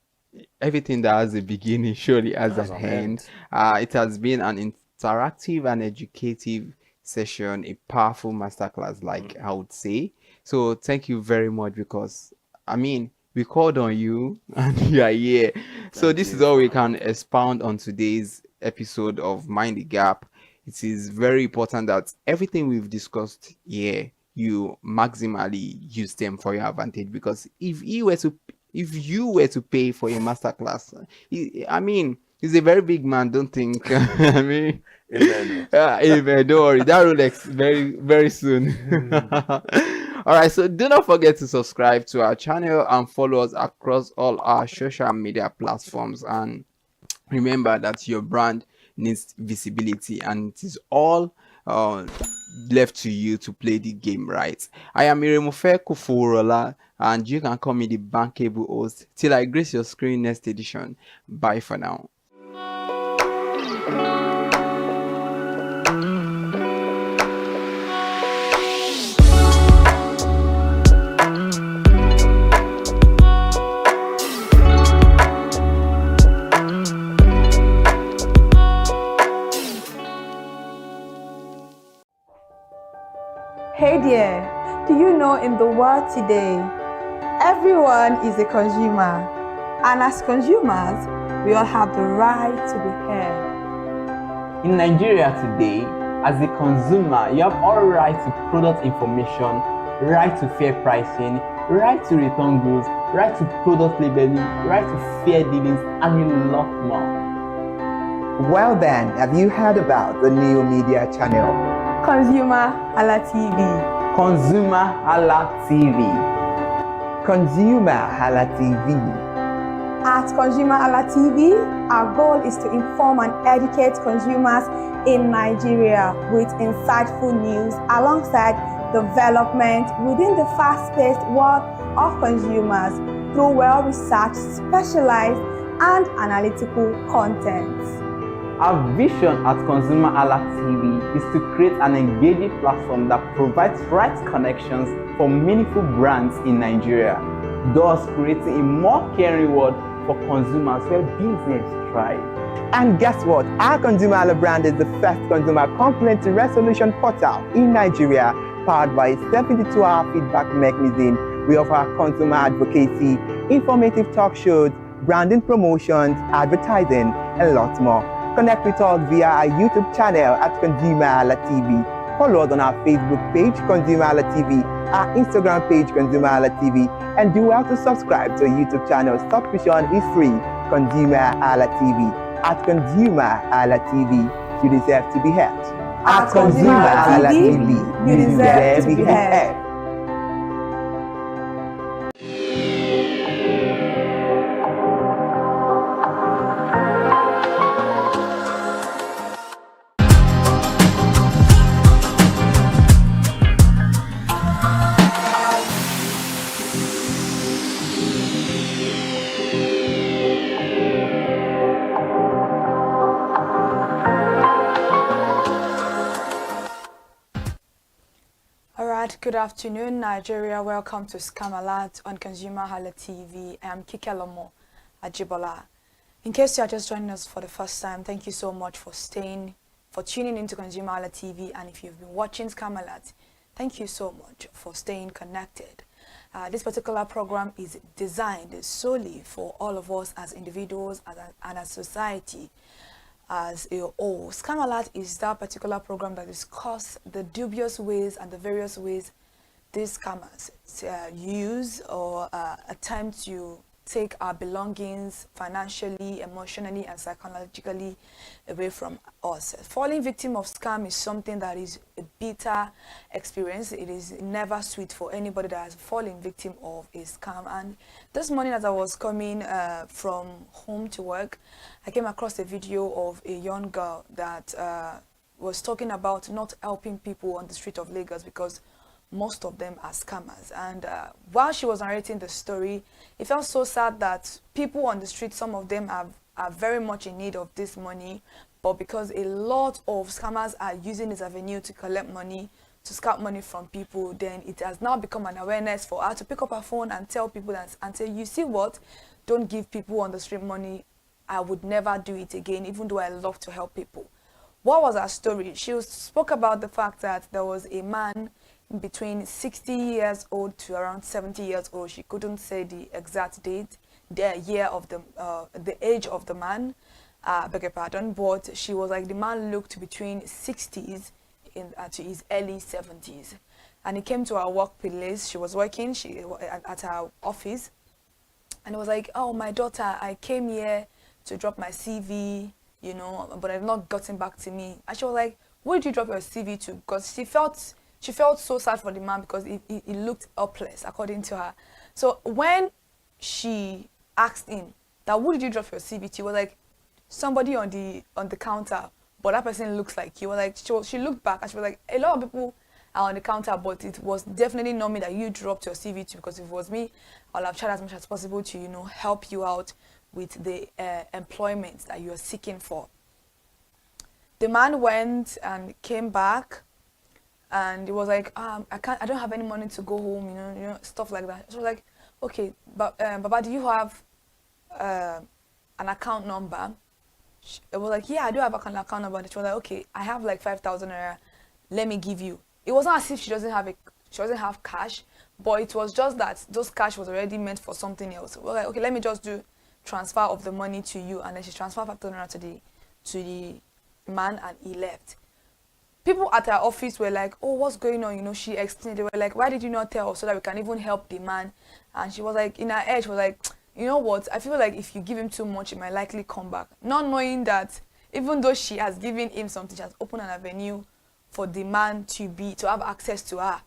S19: everything that has a beginning surely has an end. It has been an interactive and educative session, a powerful masterclass, like I would say. So thank you very much, because we called on you and you are here. So this is all we can expound on today's episode of Mind the Gap, it is very important that everything we've discussed here, you maximally use them for your advantage. Because if you were to pay for a masterclass, I mean, he's a very big man. Don't think. I mean, amen. Don't worry, that will very very soon. All right, so do not forget to subscribe to our channel and follow us across all our social media platforms. And remember that your brand needs visibility, and it is all left to you to play the game right. I am Iremofe Kuforola, and you can call me the bankable host till I grace your screen next edition. Bye for now.
S11: Hey there, do you know in the world today, everyone is a consumer, and as consumers, we all have the right to be heard.
S12: In Nigeria today, as a consumer, you have all right to product information, right to fair pricing, right to return goods, right to product labeling, right to fair dealings, and a lot more.
S13: Well then, have you heard about the new media channel?
S11: ConsumerHalla TV.
S12: ConsumerHallaTV.
S13: ConsumerHalla TV.
S11: At ConsumerHalla TV, our goal is to inform and educate consumers in Nigeria with insightful news alongside development within the fast-paced world of consumers through well-researched, specialized, and analytical content.
S12: Our vision at ConsumerHallaTV is to create an engaging platform that provides right connections for meaningful brands in Nigeria, thus creating a more caring world for consumers where business thrive.
S13: And guess what? Our ConsumerHalla brand is the first consumer complaint resolution portal in Nigeria, powered by a 72-hour feedback mechanism. We offer consumer advocacy, informative talk shows, branding promotions, advertising, and lots more. Connect with us via our YouTube channel at ConsumerHallaTV. Follow us on our Facebook page, ConsumerHallaTV, our Instagram page, ConsumerHallaTV, and do well to subscribe to our YouTube channel. Subscription is free. ConsumerHallaTV. At ConsumerHallaTV, you deserve to be heard.
S11: At ConsumerHallaTV, you deserve to be heard. Good afternoon, Nigeria. Welcome to Scam Alert on ConsumerHalla TV. I'm Kikelomo Ajibola. In case you are just joining us for the first time, thank you so much for tuning into ConsumerHalla TV. And if you've been watching Scam Alert, thank you so much for staying connected. This particular program is designed solely for all of us as individuals and as society as a whole. Scam Alert is that particular program that discusses the dubious ways and the various ways these scammers use or attempt to take our belongings financially, emotionally, and psychologically away from us. Falling victim of scam is something that is a bitter experience. It is never sweet for anybody that has fallen victim of a scam. And this morning, as I was coming from home to work, I came across a video of a young girl that was talking about not helping people on the street of Lagos because most of them are scammers. And while she was narrating the story, it felt so sad that people on the street, some of them are very much in need of this money, but because a lot of scammers are using this avenue to collect money, to scalp money from people, then it has now become an awareness for her to pick up her phone and tell people and say, you see what, don't give people on the street money. I would never do it again, even though I love to help people. What was her story? She spoke about the fact that there was a man between 60 years old to around 70 years old. She couldn't say the exact date, the year of the age of the man. beg your pardon, but she was like, the man looked between 60s to his early 70s. And he came to our workplace. She was working at our office. And he was like, oh, my daughter, I came here to drop my CV, you know, but I've not gotten back to me. And she was like, where did you drop your CV to? Because she felt so sad for the man because he looked helpless, according to her. So when she asked him that, who did you drop your CV to? He was like, somebody on the counter, but that person looks like you. Was like, she looked back and she was like, a lot of people are on the counter, but it was definitely not me that you dropped your CV to, because if it was me, I'll have tried as much as possible to, you know, help you out with the employment that you're seeking for. The man went and came back, and he was like, I don't have any money to go home, you know, stuff like that. She was like, okay, but Baba, do you have an account number? It was like, yeah, I do have an account number. And she was like, okay, I have like 5,000 naira. Let me give you. It wasn't as if she doesn't have cash, but it was just that those cash was already meant for something else. We were like, okay, let me just do transfer of the money to you, and then she transferred 5,000 naira to the man, and he left. People at our office were like, oh, what's going on? You know, she explained. They were like, why did you not tell us so that we can even help the man? And she was like, in her head, she was like, you know what? I feel like if you give him too much, he might likely come back. Not knowing that even though she has given him something, she has opened an avenue for the man to have access to her.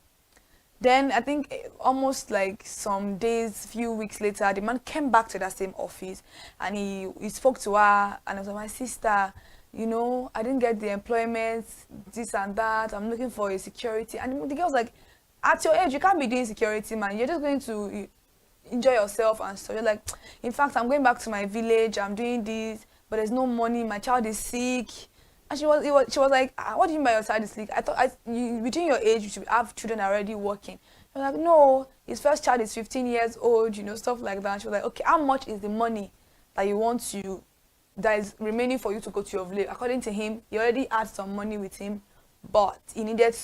S11: Then I think almost like some days, few weeks later, the man came back to that same office, and he spoke to her, and I was like, my sister, you know, I didn't get the employment, this and that. I'm looking for a security. And the girl was like, at your age, you can't be doing security, man. You're just going to enjoy yourself and so you're like, in fact, I'm going back to my village, I'm doing this, but there's no money, my child is sick. And she was like, what do you mean by your child is sick? I thought between your age you should have children already working. I was like, no, his first child is 15 years old, you know, stuff like that. And she was like, okay, how much is the money that you want to, that is remaining for you to go to your village? According to him, he already had some money with him, but he needed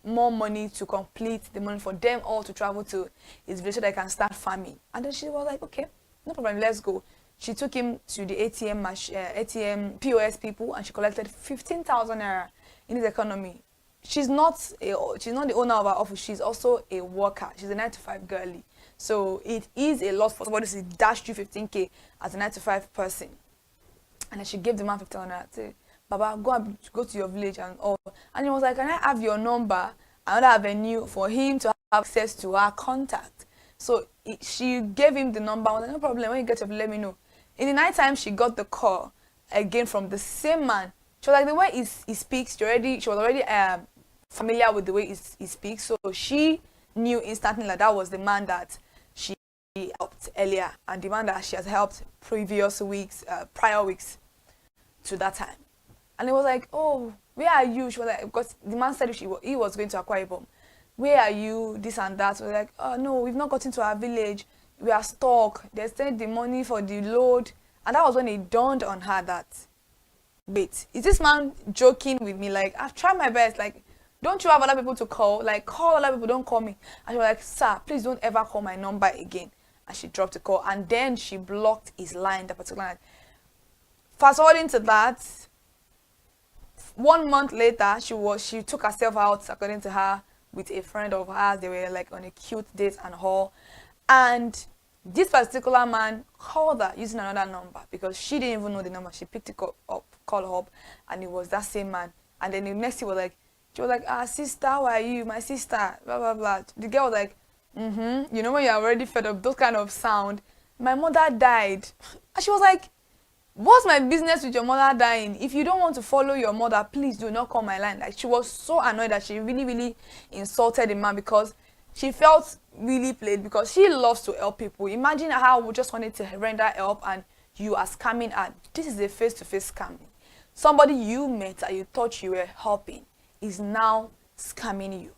S11: more money to complete the money for them all to travel to his village so they can start farming. And then she was like, okay, no problem, let's go. She took him to the ATM POS people, and she collected 15,000 naira in his economy. She's not the owner of our office. She's also a worker. She's a 9-to-5 girlie. So it is a lot for somebody to dash you 15K as a 9-to-5 person. And then she gave the man 15,000 naira. Say, Baba, go to your village and all. And he was like, can I have your number? Another avenue for him to have access to her contact. So she gave him the number. I was like, no problem. When you get up, let me know. In the night time, she got the call again from the same man. She was like, the way he speaks, she was already familiar with the way he speaks. So she knew instantly that that was the man that she helped earlier, and the man that she has helped previous weeks, prior weeks to that time. And it was like, oh, where are you? She was like, because the man said he was going to Akwa Ibom. Where are you? This and that. So we're like, oh no, we've not gotten to our village. We are stuck. They sent the money for the load. And that was when it dawned on her that, wait, is this man joking with me? Like, I've tried my best. Like, don't you have other people to call? Like, call other people, don't call me. And she was like, sir, please don't ever call my number again. And she dropped the call. And then she blocked his line, that particular line. Fast forwarding to that, 1 month later, she took herself out, according to her, with a friend of hers. They were like on a cute date and all. And this particular man called her using another number because she didn't even know the number. She picked it up, called up, and it was that same man. And then the next thing she was like, sister, how are you? My sister, blah, blah, blah. The girl was like, you know when you're already fed up, those kind of sound. My mother died. And she was like, what's my business with your mother dying? If you don't want to follow your mother, please do not call my line. Like, she was so annoyed that she really, really insulted the man because she felt really played, because she loves to help people. Imagine how we just wanted to render help and you are scamming her. This is a face-to-face scamming. Somebody you met that you thought you were helping is now scamming you.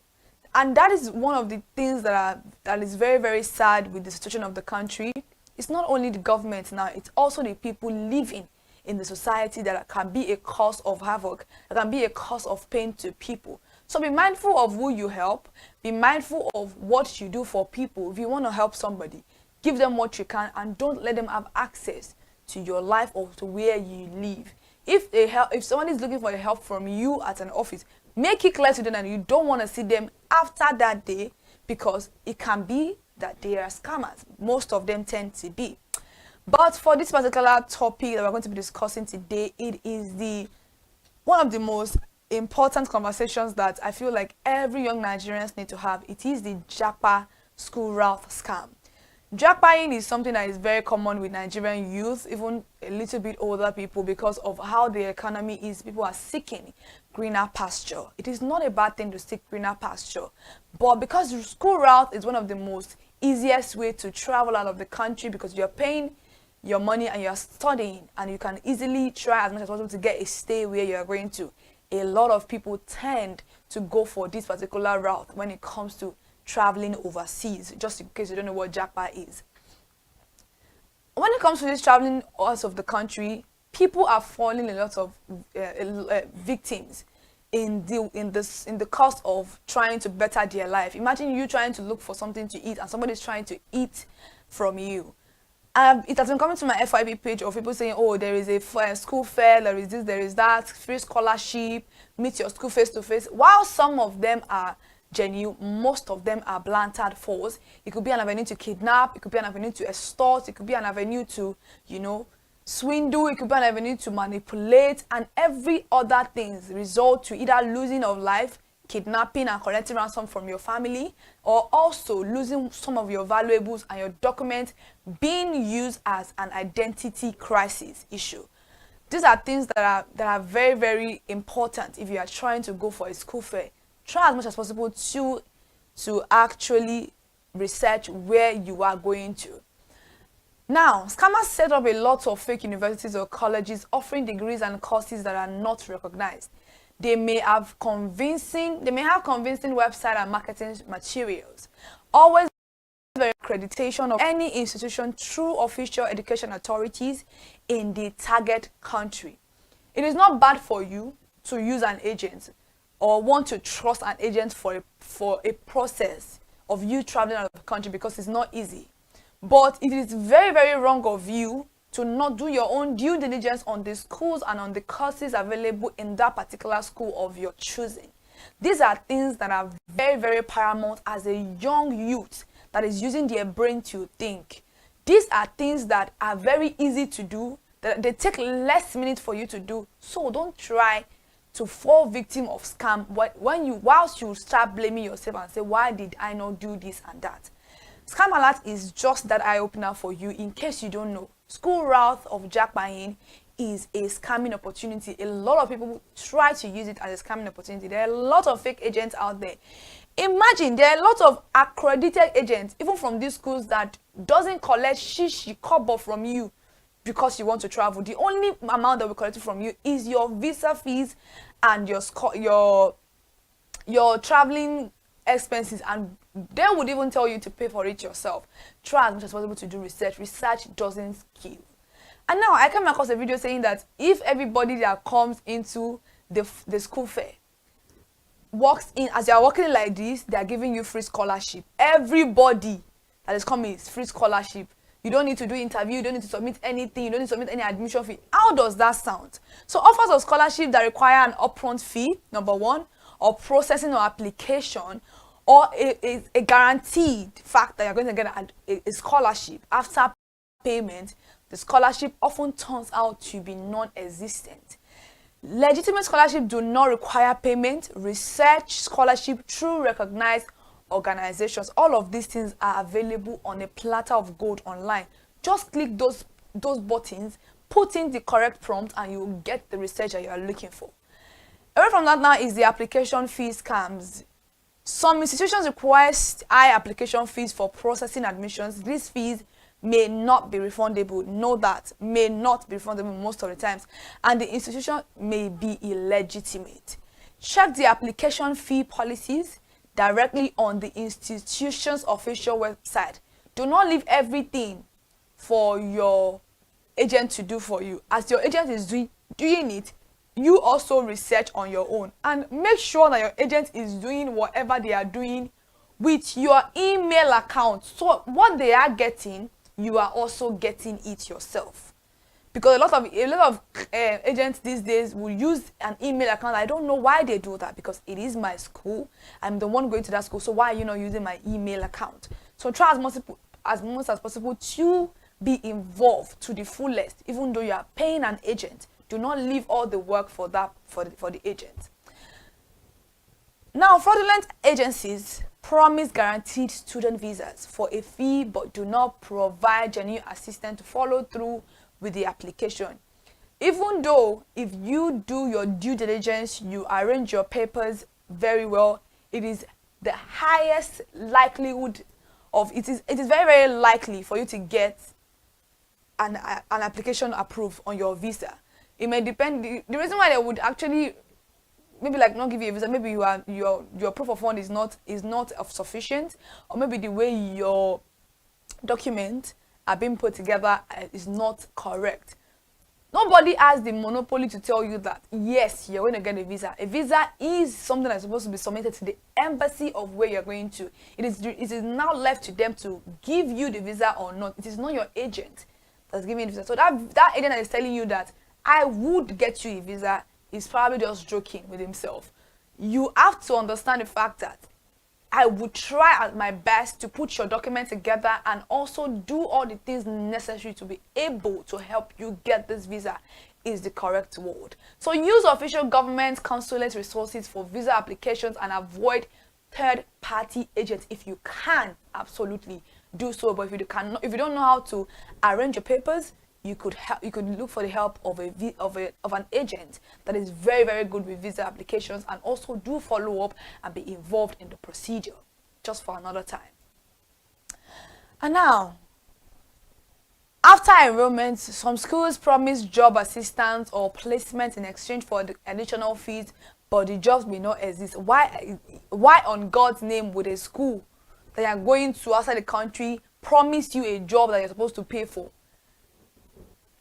S11: And that is one of the things that is very, very sad with the situation of the country. It's not only the government now, it's also the people living in the society that can be a cause of havoc, that can be a cause of pain to people. So be mindful of who you help, be mindful of what you do for people. If you want to help somebody, give them what you can and don't let them have access
S10: to your life or to where you live. If someone is looking for help from you at an office, make it clear to them that you don't want to see them after that day, because it can be that they are scammers. Most of them tend to be. But for this particular topic that we're going to be discussing today, it is one of the most important conversations that I feel like every young Nigerians need to have. It is the Japa school route scam. Jackpying is something that is very common with Nigerian youth, even a little bit older people, because of how the economy is. People are seeking greener pasture. It is not a bad thing to seek greener pasture, but because the school route is one of the most easiest way to travel out of the country, because you're paying your money and you're studying, and you can easily try as much as possible to get a stay where you're going to. A lot of people tend to go for this particular route when it comes to traveling overseas, just in case you don't know what jackpot is. When it comes to this traveling out of the country, people are falling a lot of victims in the cost of trying to better their life. Imagine you trying to look for something to eat and somebody's trying to eat from you. It has been coming to my FYP page of people saying, oh, there is a school fair, there is this, there is that, free scholarship, meet your school face to face. While some of them are genuine, most of them are blantered foes. It could be an avenue to kidnap, it could be an avenue to extort, it could be an avenue to, swindle, it could be an avenue to manipulate, and every other things result to either losing of life, kidnapping and collecting ransom from your family, or also losing some of your valuables and your documents being used as an identity crisis issue. These are things that are very, very important if you are trying to go for a school fair. Try as much as possible to actually research where you are going to. Now, scammers set up a lot of fake universities or colleges offering degrees and courses that are not recognized. They may have convincing website and marketing materials. Always the accreditation of any institution through official education authorities in the target country. It is not bad for you to use an agent or want to trust an agent for a process of you traveling out of the country, because it's not easy. But it is very, very wrong of you to not do your own due diligence on the schools and on the courses available in that particular school of your choosing. These are things that are very, very paramount as a young youth that is using their brain to think. These are things that are very easy to do, that they take less minutes for you to do. So don't try to fall victim of scam whilst you start blaming yourself and say, why did I not do this and that? Scam alert is just that eye-opener for you in case you don't know. School route of jackpying is a scamming opportunity. A lot of people try to use it as a scamming opportunity. There are a lot of fake agents out there. Imagine there are a lot of accredited agents, even from these schools, that doesn't collect shishi kobo from you because you want to travel. The only amount that we collect from you is your visa fees and your traveling expenses, and they would even tell you to pay for it yourself. Try as much as possible to do research. Research doesn't kill. And now I came across a video saying that if everybody that comes into the school fair walks in, as you are walking like this, they are giving you free scholarship. Everybody that is coming is free scholarship. You don't need to do interview, you don't need to submit anything, you don't need to submit any admission fee. How does that sound? So offers of scholarship that require an upfront fee, number one, or processing or application, or a guaranteed fact that you're going to get a scholarship after payment, the scholarship often turns out to be non-existent. Legitimate scholarship do not require payment. Research scholarship through recognized organizations. All of these things are available on a platter of gold online. Just click those buttons, put in the correct prompt, and you will get the research that you are looking for. Away from that now is the application fee scams. Some institutions request high application fees for processing admissions. These fees may not be refundable. Know that, may not be refundable most of the times, and the institution may be illegitimate. Check the application fee policies directly on the institution's official website. Do not leave everything for your agent to do for you. As your agent is doing it, you also research on your own, and make sure that your agent is doing whatever they are doing with your email account. So what they are getting, you are also getting it yourself. Because a lot of agents these days will use an email account. I don't know why they do that, because it is my school. I'm the one going to that school. So why are you not using my email account? So try as much as possible to be involved to the fullest, even though you are paying an agent. Do not leave all the work for the agent. Now, fraudulent agencies promise guaranteed student visas for a fee, but do not provide genuine assistance to follow through with the application. Even though if you do your due diligence, you arrange your papers very well, it is the highest likelihood of it is very, very likely for you to get an application approved on your visa. It may depend. The reason why they would actually maybe like not give you a visa, maybe your proof of fund is not sufficient, or maybe the way your documents are being put together is not correct. Nobody has the monopoly to tell you that yes, you're going to get a visa. A visa is something that's supposed to be submitted to the embassy of where you're going to. It is now left to them to give you the visa or not. It is not your agent that's giving you the visa. So that agent that is telling you that I would get you a visa is probably just joking with himself. You have to understand the fact that I would try at my best to put your document together and also do all the things necessary to be able to help you get this visa is the correct word. So use official government consulate resources for visa applications and avoid third-party agents if you can. Absolutely do so. But if you don't know how to arrange your papers, you could look for the help of an agent that is very, very good with visa applications, and also do follow up and be involved in the procedure just for another time. And now, after enrollment, some schools promise job assistance or placement in exchange for the additional fees, but the jobs may not exist. Why on God's name would a school that you are going to outside the country promise you a job that you're supposed to pay for?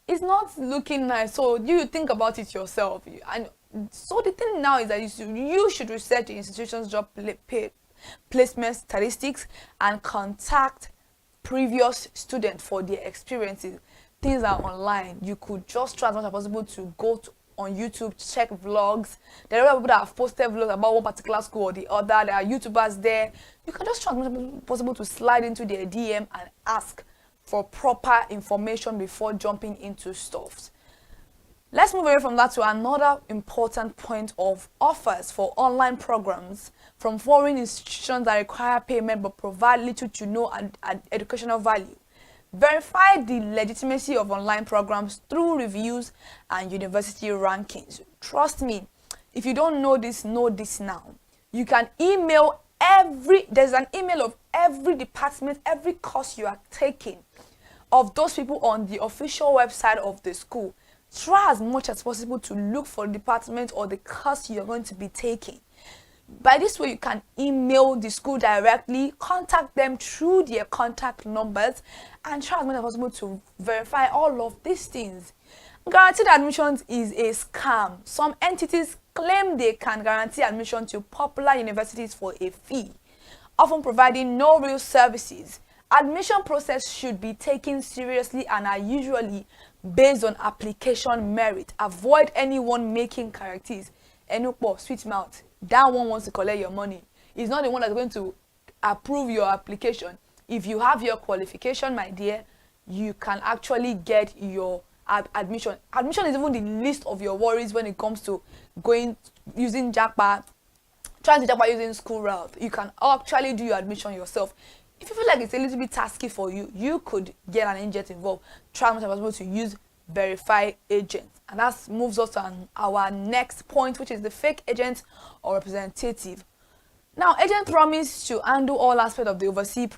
S10: It's not looking nice. So you think about it yourself. And so the thing now is that you should research the institution's job placement statistics and contact previous students for their experiences. Things are online. You could just try as much as possible to go on YouTube, check vlogs. There are people that have posted vlogs about one particular school or the other. There are YouTubers there. You can just try as much as possible to slide into their DM and ask for proper information before jumping into stuff. Let's move away from that to another important point of offers for online programs from foreign institutions that require payment but provide little to no educational value. Verify the legitimacy of online programs through reviews and university rankings. Trust me, if you don't know this now. You can email there's an email of every department, every course you are taking, of those people on the official website of the school. Try as much as possible to look for the department or the course you're going to be taking. By this way, you can email the school directly, contact them through their contact numbers, and try as much as possible to verify all of these things. Guaranteed admissions is a scam. Some entities claim they can guarantee admission to popular universities for a fee, often providing no real services. Admission process should be taken seriously and are usually based on application merit. Avoid anyone making characters. Enupo, sweet mouth. That one wants to collect your money. He's not the one that's going to approve your application. If you have your qualification, my dear, you can actually get your admission. Admission is even the least of your worries when it comes to using JAPA, trying to JAPA using school route. You can actually do your admission yourself. If you feel like it's a little bit tasky for you, you could get an agent involved. Try as much as possible to use verified agents. And that moves us to our next point, which is the fake agent or representative. Now, agents promise to handle all aspects of the overseas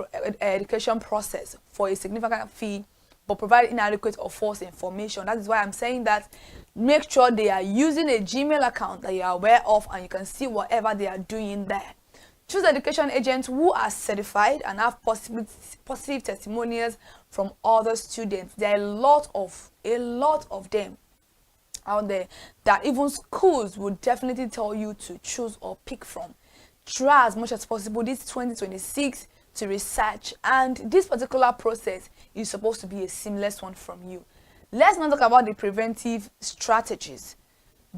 S10: education process for a significant fee, but provide inadequate or false information. That is why I'm saying that make sure they are using a Gmail account that you are aware of and you can see whatever they are doing there. Choose education agents who are certified and have positive testimonials from other students. There are a lot of them out there that even schools would definitely tell you to choose or pick from. Try as much as possible this 2026 to research, and this particular process is supposed to be a seamless one from you. Let's not talk about the preventive strategies.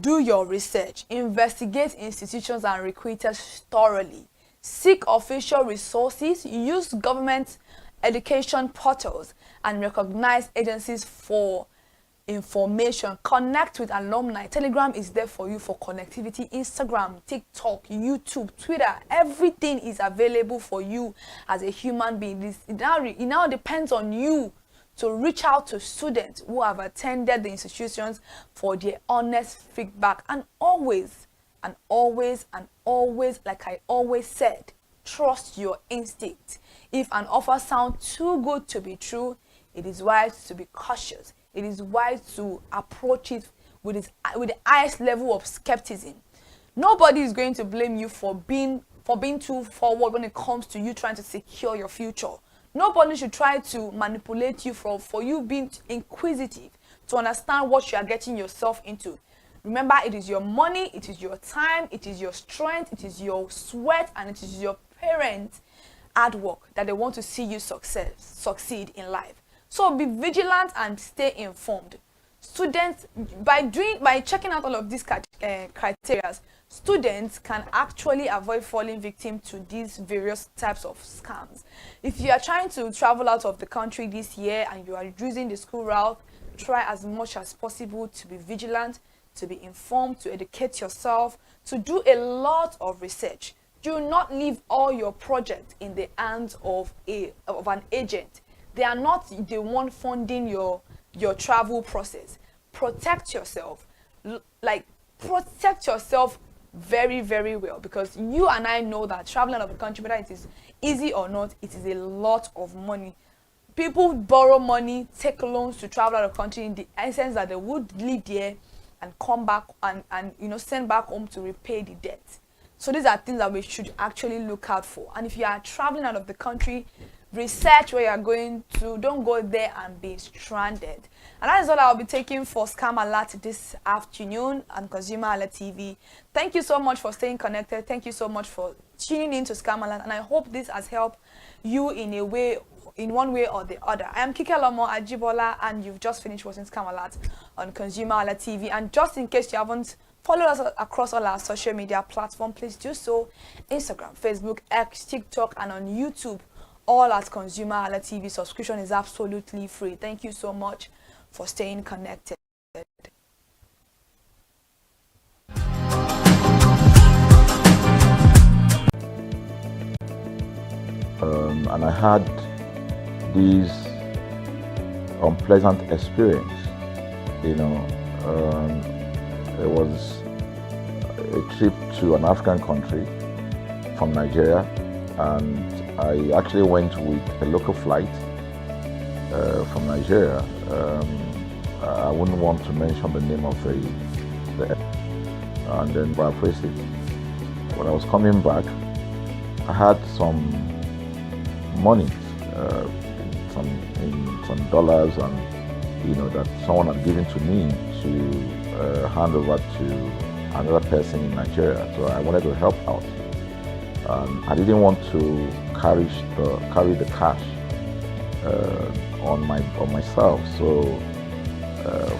S10: Do your research, investigate institutions and recruiters thoroughly, seek official resources, use government education portals, and recognize agencies for information. Connect with alumni. Telegram is there for you for connectivity. Instagram, TikTok, YouTube, Twitter, everything is available for you as a human being. It now depends on you to reach out to students who have attended the institutions for their honest feedback. And always, like I always said, trust your instinct. If an offer sounds too good to be true, it is wise to be cautious. It is wise to approach it with the highest level of skepticism. Nobody is going to blame you for being too forward when it comes to you trying to secure your future. Nobody should try to manipulate you for you being inquisitive to understand what you are getting yourself into. Remember, it is your money, it is your time, it is your strength, it is your sweat, and it is your parents' hard work that they want to see you succeed in life. So be vigilant and stay informed. Students, by checking out all of these criteria, students can actually avoid falling victim to these various types of scams. If you are trying to travel out of the country this year and you are using the school route, try as much as possible to be vigilant, to be informed, to educate yourself, to do a lot of research. Do not leave all your projects in the hands of an agent. They are not the one funding your travel process. Protect yourself. Protect yourself very, very well, because you and I know that traveling out of the country, whether it is easy or not, it is a lot of money. People borrow money, take loans to travel out of the country in the essence that they would live there and come back and send back home to repay the debt. So these are things that we should actually look out for. And if you are traveling out of the country, research where you are going to. Don't go there and be stranded. And that is all I'll be taking for Scam Alert this afternoon on ConsumerHallaTV. Thank you so much for staying connected. Thank you so much for tuning in to Scam Alert. And I hope this has helped you in one way or the other. I am Kike Lomo Ajibola, and you've just finished watching Scam Alert on ConsumerHallaTV. And just in case you haven't followed us across all our social media platforms, please do so. Instagram, Facebook, X, TikTok, and on YouTube, all at ConsumerHallaTV. Subscription is absolutely free. Thank you so much for staying connected.
S15: And I had this unpleasant experience. It was a trip to an African country from Nigeria, and I actually went with a local flight from Nigeria. I wouldn't want to mention the name of the and then paraphrase it. When I was coming back, I had some money, some dollars, and that someone had given to me to hand over to another person in Nigeria. So I wanted to help out. I didn't want to carry the cash on myself. So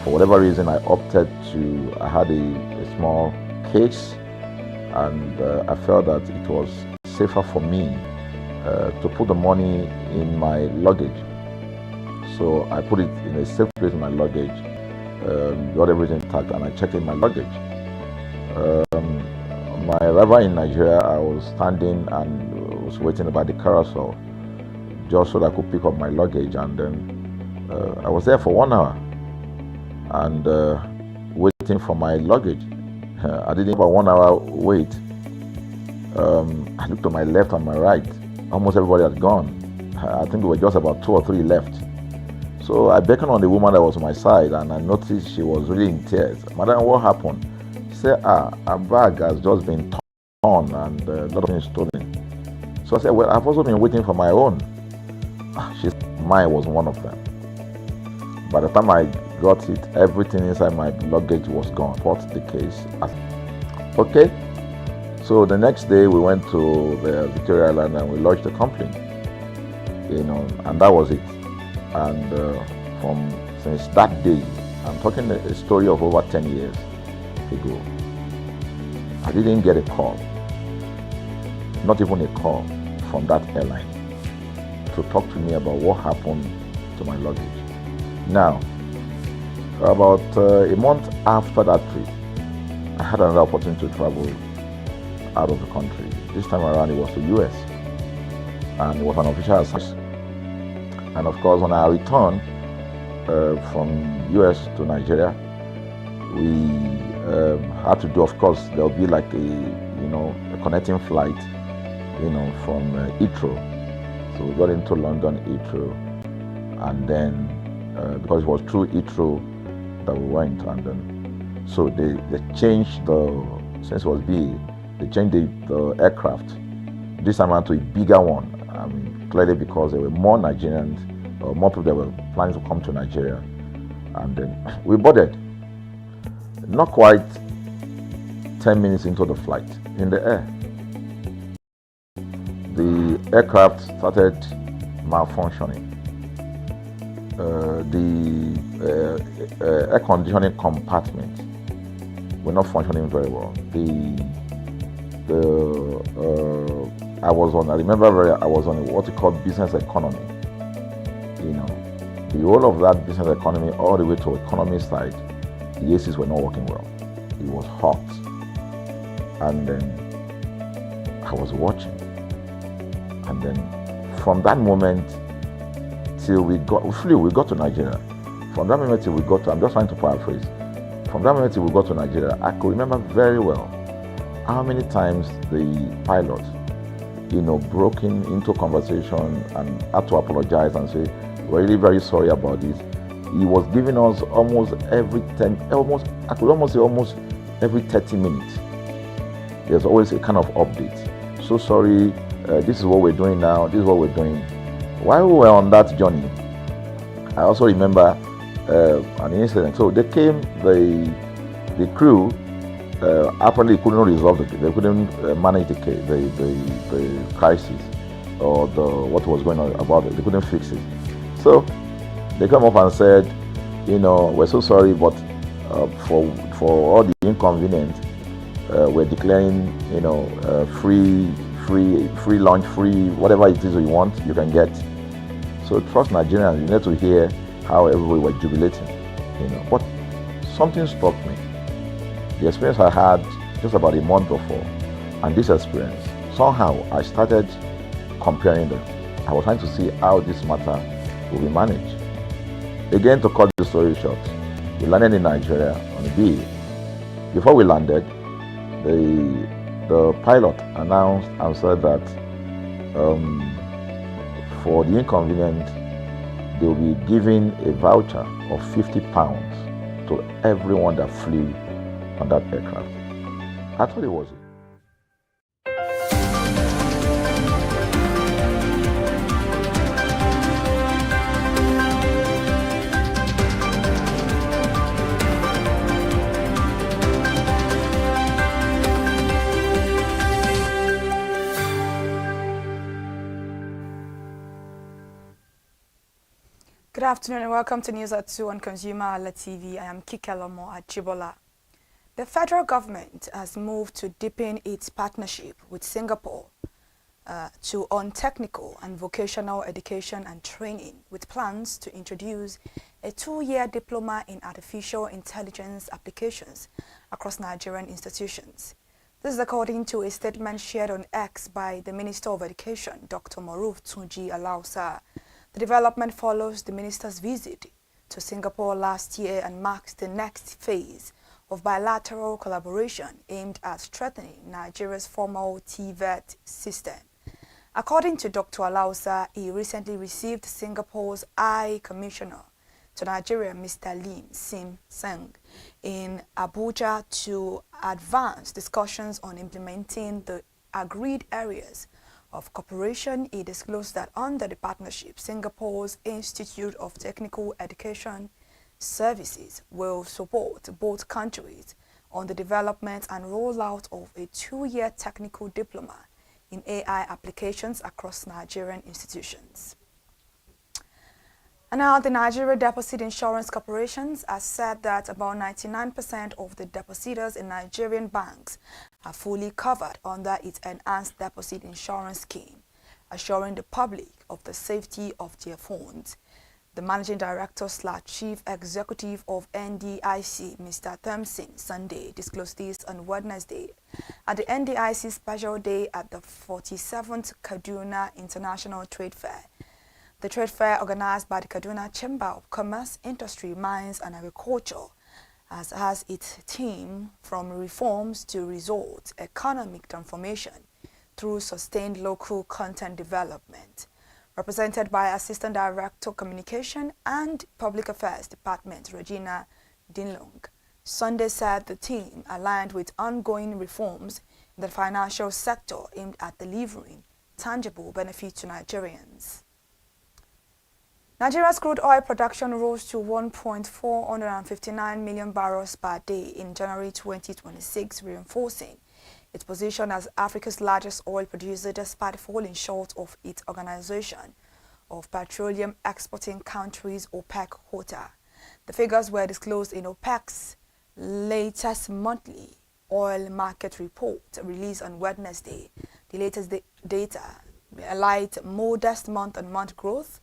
S15: for whatever reason, I opted to. I had a small case, and I felt that it was safer for me to put the money in my luggage. So I put it in a safe place in my luggage, got everything intact, and I checked in my luggage. My arrival in Nigeria, I was standing and was waiting by the carousel just so that I could pick up my luggage, and then I was there for 1 hour and waiting for my luggage. I didn't have a 1 hour wait. I looked to my left and my right. Almost everybody had gone. I think there were just about 2 or 3 left. So I beckoned on the woman that was on my side, and I noticed she was really in tears. Madam, what happened? She said, her bag has just been torn and a lot of things stolen. So I said, well, I've also been waiting for my own. She said, mine was one of them. By the time I got it, everything inside my luggage was gone. What's the case? Okay. So the next day we went to the Victoria Island and we lodged the complaint, and that was it. And from Since that day, I'm talking a story of over 10 years ago, I didn't get a call, not even a call from that airline to talk to me about what happened to my luggage. Now, about a month after that trip, I had another opportunity to travel out of the country. This time around it was to US, and it was an official assignment. And of course, on our return from US to Nigeria, we had to do, of course, there'll be like a connecting flight, from Heathrow. So we got into London Heathrow, and then because it was through Heathrow that we went, and then so they changed since it was BA, they changed the aircraft this time around to a bigger one. I mean, clearly because there were more Nigerians, or more people that were planning to come to Nigeria, and then we boarded. Not quite 10 minutes into the flight, in the air, the aircraft started malfunctioning. The air conditioning compartment were not functioning very well. I was on what you call business economy. The whole of that business economy all the way to economy side, the ACs were not working well. It was hot. And then I was watching. And then from that moment till we got to Nigeria. From that moment till we got to, I'm just trying to paraphrase. From that moment till we got to Nigeria, I could remember very well how many times the pilot, broke into conversation and had to apologize and say, we're really very sorry about this. He was giving us almost every 10, I could almost say almost every 30 minutes. There's always a kind of update. So sorry, this is what we're doing now, this is what we're doing. While we were on that journey, I also remember an incident. So they came, the crew apparently couldn't resolve it. They couldn't manage the crisis or what was going on about it. They couldn't fix it. So they come up and said, we're so sorry, but for all the inconvenience, we're declaring, free lunch, free whatever it is you want, you can get. So trust Nigerians, you need to hear how everybody was jubilating, But something struck me. The experience I had just about a month before, and this experience, somehow I started comparing them. I was trying to see how this matter will be managed. Again, to cut the story short, we landed in Nigeria on a BA. Before we landed, the pilot announced and said that for the inconvenience, they will be giving a voucher of £50 to everyone that flew on that aircraft. I thought it was it.
S10: Good afternoon and welcome to News at 2 on ConsumerHallaTV. I am Kikelomo Ajibola. The federal government has moved to deepen its partnership with Singapore on technical and vocational education and training, with plans to introduce a 2-year diploma in artificial intelligence applications across Nigerian institutions. This is according to a statement shared on X by the Minister of Education, Dr. Maruf Tunji Alausa. The development follows the minister's visit to Singapore last year and marks the next phase of bilateral collaboration aimed at strengthening Nigeria's formal TVET system. According to Dr. Alausa, he recently received Singapore's High Commissioner to Nigeria, Mr. Lim Sim Seng, in Abuja to advance discussions on implementing the agreed areas of cooperation. He disclosed that under the partnership, Singapore's Institute of Technical Education Services will support both countries on the development and rollout of a 2-year technical diploma in AI applications across Nigerian institutions. And now the Nigeria Deposit Insurance Corporations has said that about 99% of the depositors in Nigerian banks are fully covered under its enhanced deposit insurance scheme, assuring the public of the safety of their funds. The Managing Director / Chief Executive of NDIC, Mr. Thompson, Sunday, disclosed this on Wednesday at the NDIC Special Day at the 47th Kaduna International Trade Fair. The trade fair, organized by the Kaduna Chamber of Commerce, Industry, Mines and Agriculture, has its theme from reforms to results, economic transformation through sustained local content development. Represented by Assistant Director Communication and Public Affairs Department, Regina Dinlong, Sunday said the theme aligned with ongoing reforms in the financial sector aimed at delivering tangible benefits to Nigerians. Nigeria's crude oil production rose to 1.459 million barrels per day in January 2026, reinforcing its position as Africa's largest oil producer despite falling short of its Organization of Petroleum Exporting Countries OPEC quota. The figures were disclosed in OPEC's latest monthly oil market report released on Wednesday. The latest data highlight modest month-on-month growth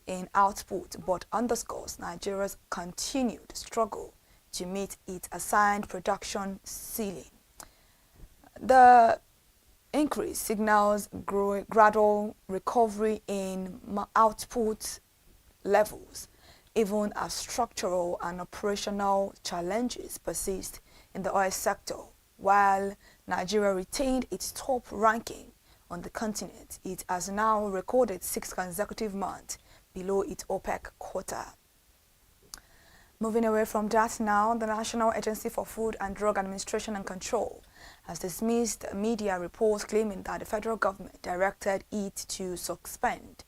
S10: in output, but underscores Nigeria's continued struggle to meet its assigned production ceiling. The increase signals gradual recovery in output levels, even as structural and operational challenges persist in the oil sector. While Nigeria retained its top ranking on the continent, it has now recorded 6 consecutive months below its OPEC quota. Moving away from that now, the National Agency for Food and Drug Administration and Control has dismissed media reports claiming that the federal government directed it to suspend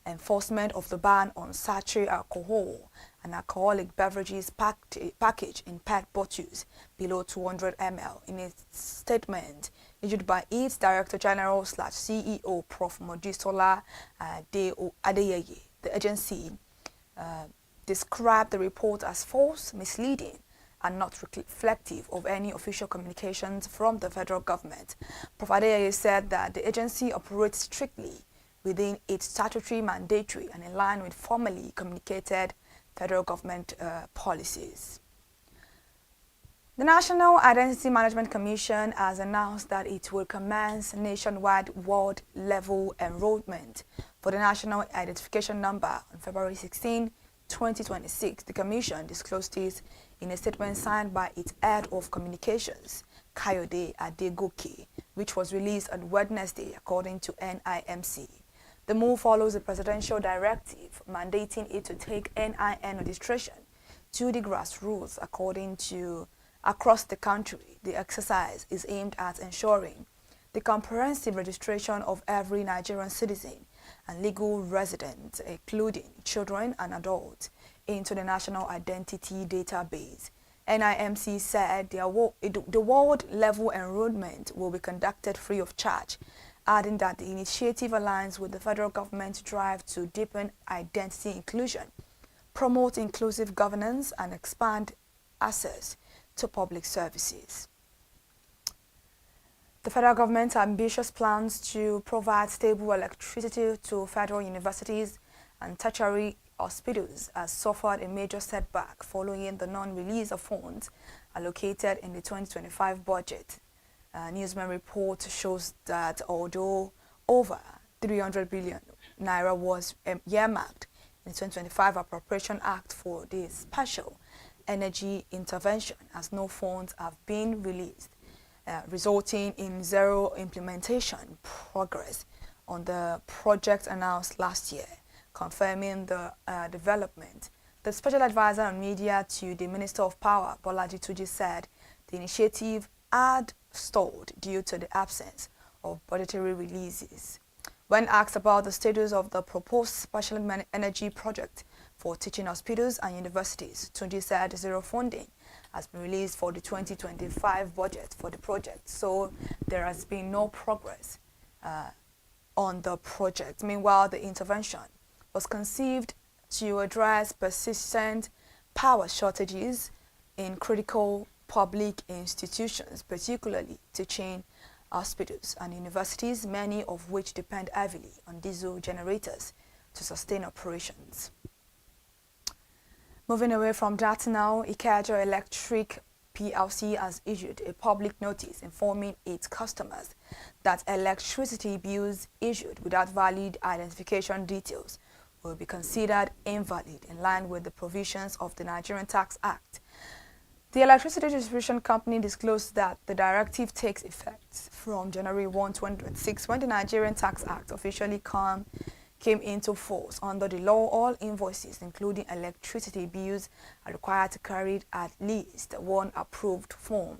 S10: enforcement of the ban on sachet alcohol and alcoholic beverages packaged in PET bottles below 200 ml. In a statement issued by its Director General / CEO, Prof. Mojisola Adeyeye, the agency described the report as false, misleading, and not reflective of any official communications from the federal government. Prof. Adeyeye said that the agency operates strictly within its statutory mandatory and in line with formally communicated federal government policies. The National Identity Management Commission has announced that it will commence nationwide world-level enrollment for the National Identification Number on February 16, 2026. The Commission disclosed this in a statement signed by its Head of Communications, Kayode Adegoke, which was released on Wednesday, according to NIMC. The move follows a presidential directive mandating it to take NIN registration to the grassroots. Across the country, the exercise is aimed at ensuring the comprehensive registration of every Nigerian citizen and legal resident, including children and adults, into the National Identity Database. NIMC said the world-level enrollment will be conducted free of charge, adding that the initiative aligns with the federal government's drive to deepen identity inclusion, promote inclusive governance, and expand access to public services. The federal government's ambitious plans to provide stable electricity to federal universities and tertiary hospitals has suffered a major setback following the non-release of funds allocated in the 2025 budget. Newsman report shows that although over 300 billion naira was earmarked in the 2025 Appropriation Act for the special energy intervention, as no funds have been released, resulting in zero implementation progress on the project announced last year. Confirming the development, the special advisor on media to the Minister of Power, Bolaji Tuji, said the initiative had stalled due to the absence of budgetary releases. When asked about the status of the proposed special energy project for teaching hospitals and universities, Tunji said zero funding has been released for the 2025 budget for the project, so there has been no progress on the project. Meanwhile, the intervention was conceived to address persistent power shortages in critical public institutions, particularly teaching hospitals and universities, many of which depend heavily on diesel generators to sustain operations. Moving away from that now, Ikeja Electric PLC has issued a public notice informing its customers that electricity bills issued without valid identification details will be considered invalid in line with the provisions of the Nigerian Tax Act. The Electricity Distribution Company disclosed that the directive takes effect from January 1, 2026, when the Nigerian Tax Act officially came into force. Under the law, all invoices, including electricity bills, are required to carry at least one approved form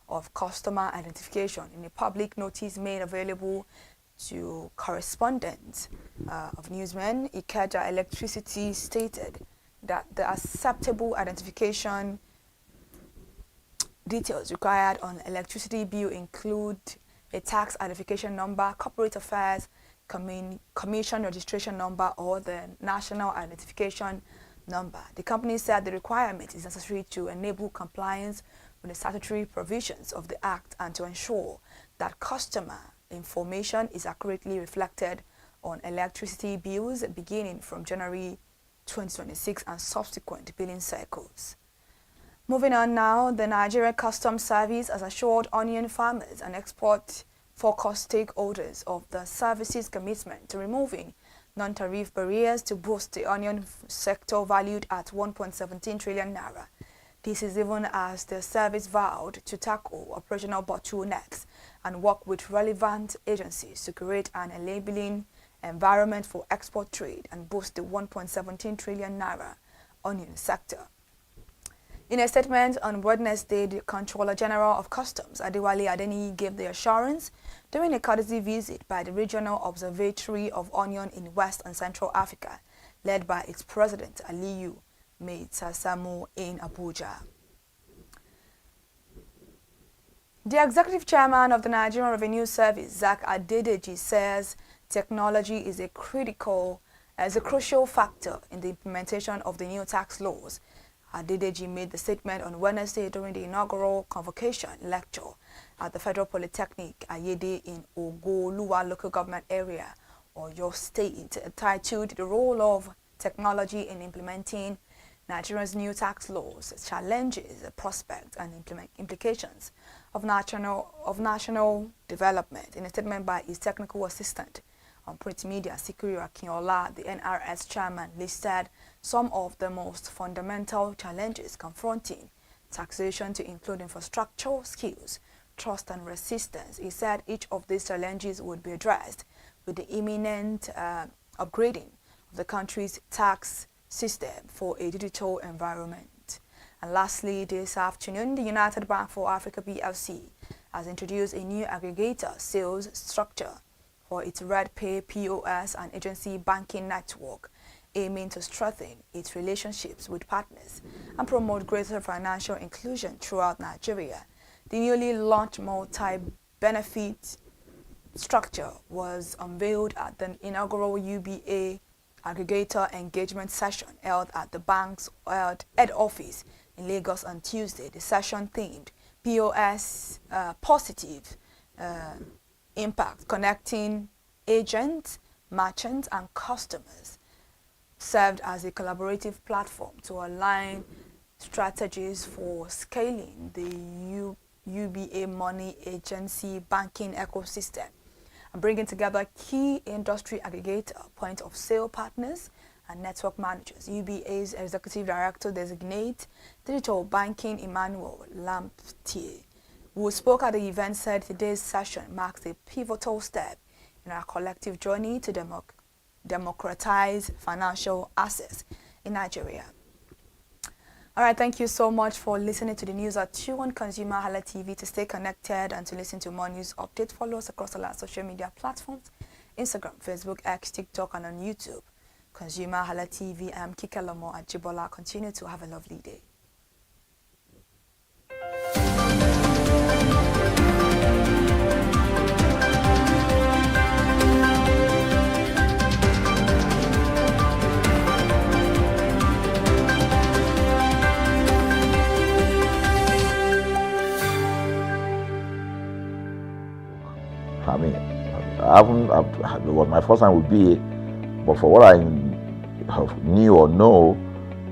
S10: of customer identification. In a public notice made available to correspondents of newsmen, Ikeja Electricity stated that the acceptable identification details required on electricity bill include a tax identification number, corporate affairs, commission registration number, or the national identification number. The company said the requirement is necessary to enable compliance with the statutory provisions of the Act and to ensure that customer information is accurately reflected on electricity bills beginning from January 2026 and subsequent billing cycles. Moving on now, the Nigeria Customs Service has assured onion farmers and export-focused stakeholders of the service's commitment to removing non-tariff barriers to boost the onion sector valued at 1.17 trillion naira. This is even as the service vowed to tackle operational bottlenecks and work with relevant agencies to create an enabling environment for export trade and boost the 1.17 trillion naira onion sector. In a statement on Wednesday, the Controller General of Customs, Adewale Adeniyi, gave the assurance during a courtesy visit by the Regional Observatory of Onion in West and Central Africa, led by its President Aliyu Samu in Abuja. The Executive Chairman of the Nigerian Revenue Service, Zak Adedeji, says technology is a crucial factor in the implementation of the new tax laws. Adedeji made the statement on Wednesday during the inaugural convocation lecture at the Federal Polytechnic Ayede in Ogoluwa local government area, Oyo State, titled "The Role of Technology in Implementing Nigeria's New Tax Laws, Challenges, Prospects, and Implications of National Development." In a statement by his technical assistant on print media, Sikiri Akinola, the NRS chairman, listed some of the most fundamental challenges confronting taxation to include infrastructure, skills, trust, and resistance. He said each of these challenges would be addressed with the imminent upgrading of the country's tax system for a digital environment. And lastly, this afternoon, the United Bank for Africa PLC has introduced a new aggregator sales structure for its RedPay POS and agency banking network, aiming to strengthen its relationships with partners and promote greater financial inclusion throughout Nigeria. The newly launched multi-benefit structure was unveiled at the inaugural UBA aggregator engagement session held at the bank's head office in Lagos on Tuesday. The session themed POS Positive Impact, Connecting Agents, Merchants, and Customers, served as a collaborative platform to align strategies for scaling the UBA money agency banking ecosystem and bringing together key industry aggregator, point of sale partners, and network managers. UBA's Executive Director Designate Digital Banking, Emmanuel Lamptier, who spoke at the event, said today's session marks a pivotal step in our collective journey to democratize financial access in Nigeria. All right, thank you so much for listening to the news at 2 on ConsumerHalla TV. To stay connected and to listen to more news updates, follow us across all our social media platforms: Instagram, Facebook, X, TikTok, and on YouTube. ConsumerHalla TV. I'm Kikelomo Ajibola. Continue to have a lovely day.
S15: I mean, it was my first time with BA, but for what I knew or know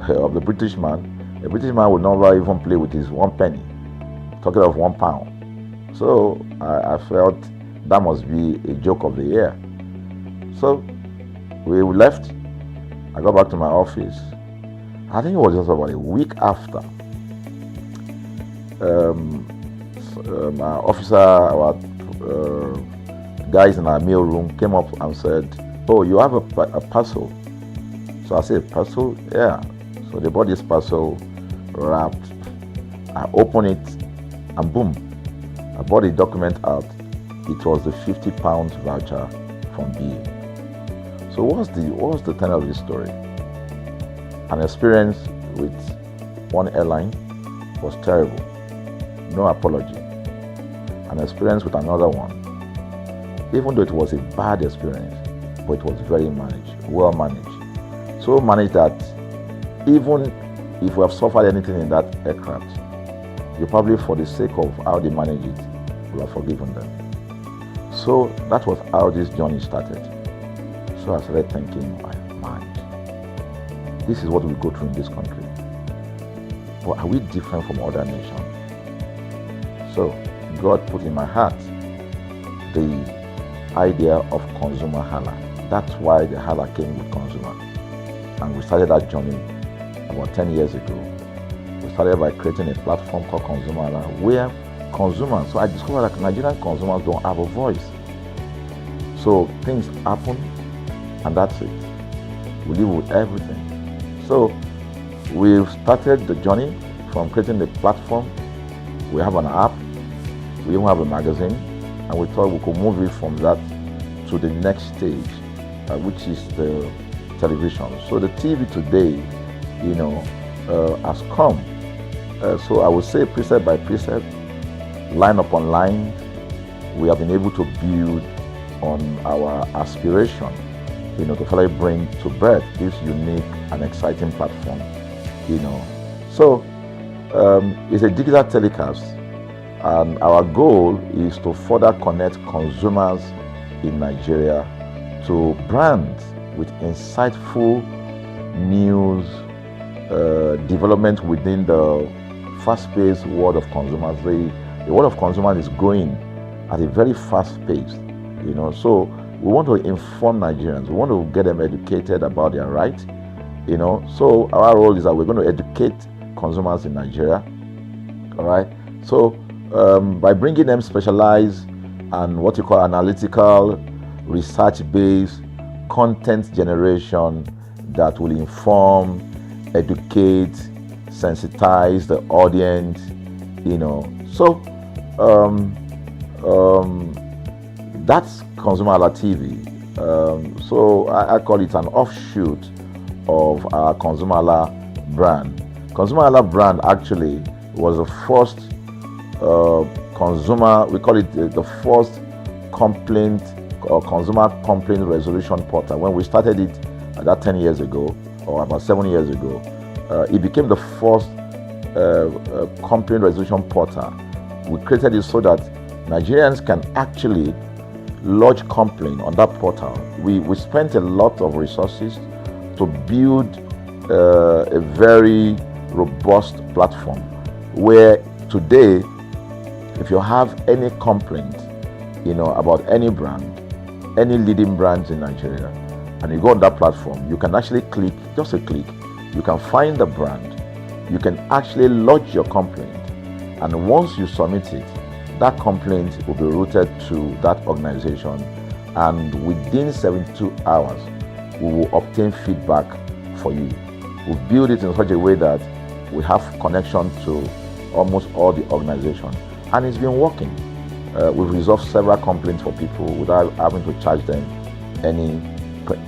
S15: of the British man would never even play with his 1 penny, talking of £1. So I felt that must be a joke of the year. So we left. I got back to my office. I think it was just about a week after. Our guys in our meal room came up and said, "Oh, you have a parcel." So I said, "Parcel? Yeah." So they bought this parcel wrapped. I opened it and boom, I bought the document out. It was the £50 voucher from BA. So what's the tenor of this story? An experience with one airline was terrible. No apology. An experience with another one, even though it was a bad experience, but it was very well managed. So managed that even if we have suffered anything in that aircraft, you probably, for the sake of how they manage it, will have forgiven them. So that was how this journey started. So I started thinking, my mind, this is what we go through in this country. But are we different from other nations? So God put in my heart the idea of ConsumerHalla. That's why the Halla came with consumer. And we started that journey about 10 years ago. We started by creating a platform called ConsumerHalla, where consumers, so I discovered that Nigerian consumers don't have a voice. So things happen and that's it. We live with everything. So we've started the journey from creating the platform. We have an app, we even have a magazine, and we thought we could move it from that to the next stage, which is the television. So the TV today, has come. So I would say precept by precept, line upon line, we have been able to build on our aspiration, to finally bring to birth this unique and exciting platform, So it's a digital telecast, and our goal is to further connect consumers in Nigeria to brands with insightful news, development within the fast-paced world of consumers. The world of consumers is growing at a very fast pace, So we want to inform Nigerians. We want to get them educated about their rights, So our role is that we're going to educate consumers in Nigeria, all right? So by bringing them specialized and what you call analytical, research-based content generation that will inform, educate, sensitize the audience, So that's ConsumerHalla TV. So I call it an offshoot of our ConsumerHalla brand. ConsumerHalla brand actually was the first we call it the first complaint or consumer complaint resolution portal. When we started it about 10 years ago, or about 7 years ago, it became the first complaint resolution portal. We created it so that Nigerians can actually lodge complaint on that portal. We spent a lot of resources to build a very robust platform where today, if you have any complaint, about any brand, any leading brands in Nigeria, and you go on that platform, you can actually click, just a click, you can find the brand, you can actually lodge your complaint, and once you submit it, that complaint will be routed to that organization, and within 72 hours, we will obtain feedback for you. We build it in such a way that we have connection to almost all the organizations, and it's been working. We've resolved several complaints for people without having to charge them any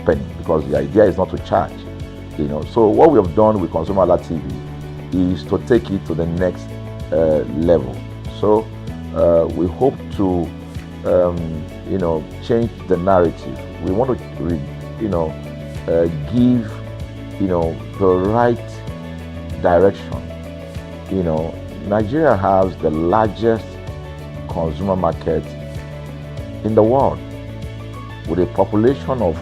S15: penny, because the idea is not to charge. So what we have done with ConsumerHalla TV is to take it to the next level. So we hope to change the narrative. We want to give the right direction. Nigeria has the largest consumer market in the world with a population of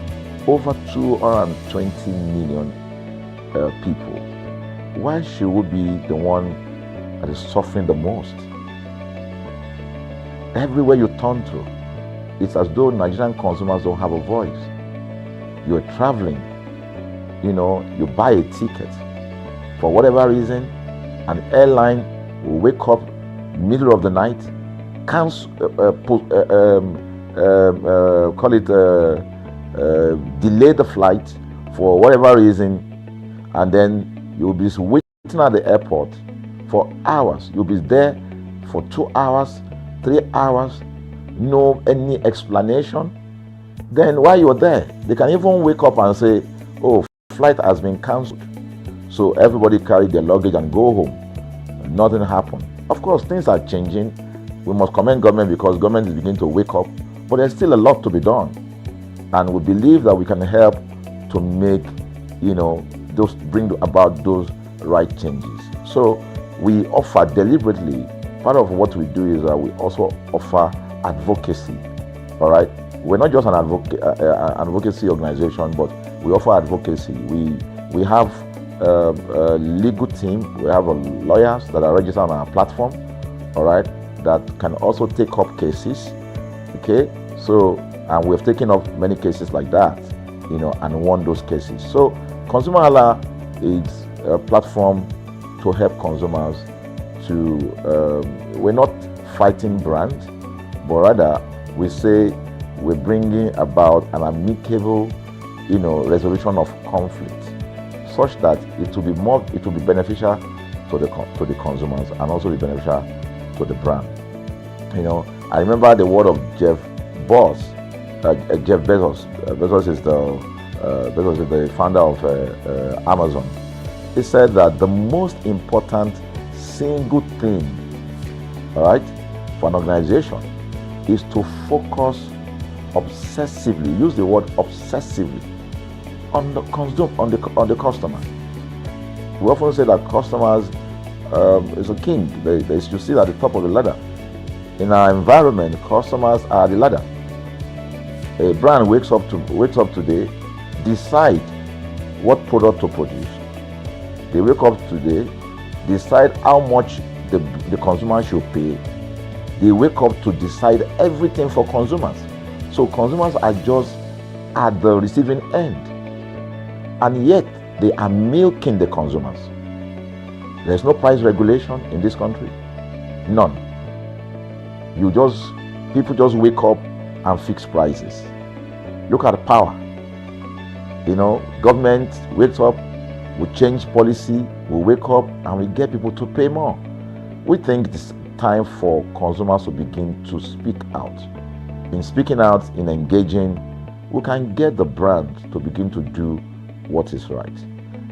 S15: over 220 million people. Why should we be the one that is suffering the most? Everywhere you turn to, it's as though Nigerian consumers don't have a voice. You're traveling, you buy a ticket. For whatever reason, an airline will wake up middle of the night, delay the flight for whatever reason, and then you'll be waiting at the airport for hours. You'll be there for 2 hours, 3 hours, no any explanation. Then while you're there, they can even wake up and say, oh, flight has been cancelled. So everybody carry their luggage and go home. Nothing happened. Of course, things are changing. We must commend government because government is beginning to wake up, but there's still a lot to be done. And we believe that we can help to make, those bring about those right changes. So we offer deliberately, part of what we do is that we also offer advocacy. All right. We're not just an advocacy organization, but we offer advocacy. We have a legal team. We have lawyers that are registered on our platform, all right, that can also take up cases. Okay. So, and we've taken up many cases like that, and won those cases. So ConsumerHalla is a platform to help consumers to, we're not fighting brands, but rather we say we're bringing about an amicable, resolution of conflict, such that it will be beneficial to the consumers and also be beneficial to the brand. I remember the word of Jeff Bezos. Bezos is the founder of Amazon. He said that the most important single thing, all right, for an organization is to focus obsessively, use the word obsessively, on the customer. We often say that customers is a king. They should sit at the top of the ladder. In our environment, customers are the ladder. A brand wakes up today, decide what product to produce. They wake up today, decide how much the consumer should pay. They wake up to decide everything for consumers. So consumers are just at the receiving end, and yet they are milking the consumers. There's no price regulation in this country, none. People just wake up and fix prices. Look at power. Government wakes up, we change policy, we wake up and we get people to pay more. We think it's time for consumers to begin to speak out. In speaking out, in engaging, we can get the brand to begin to do what is right.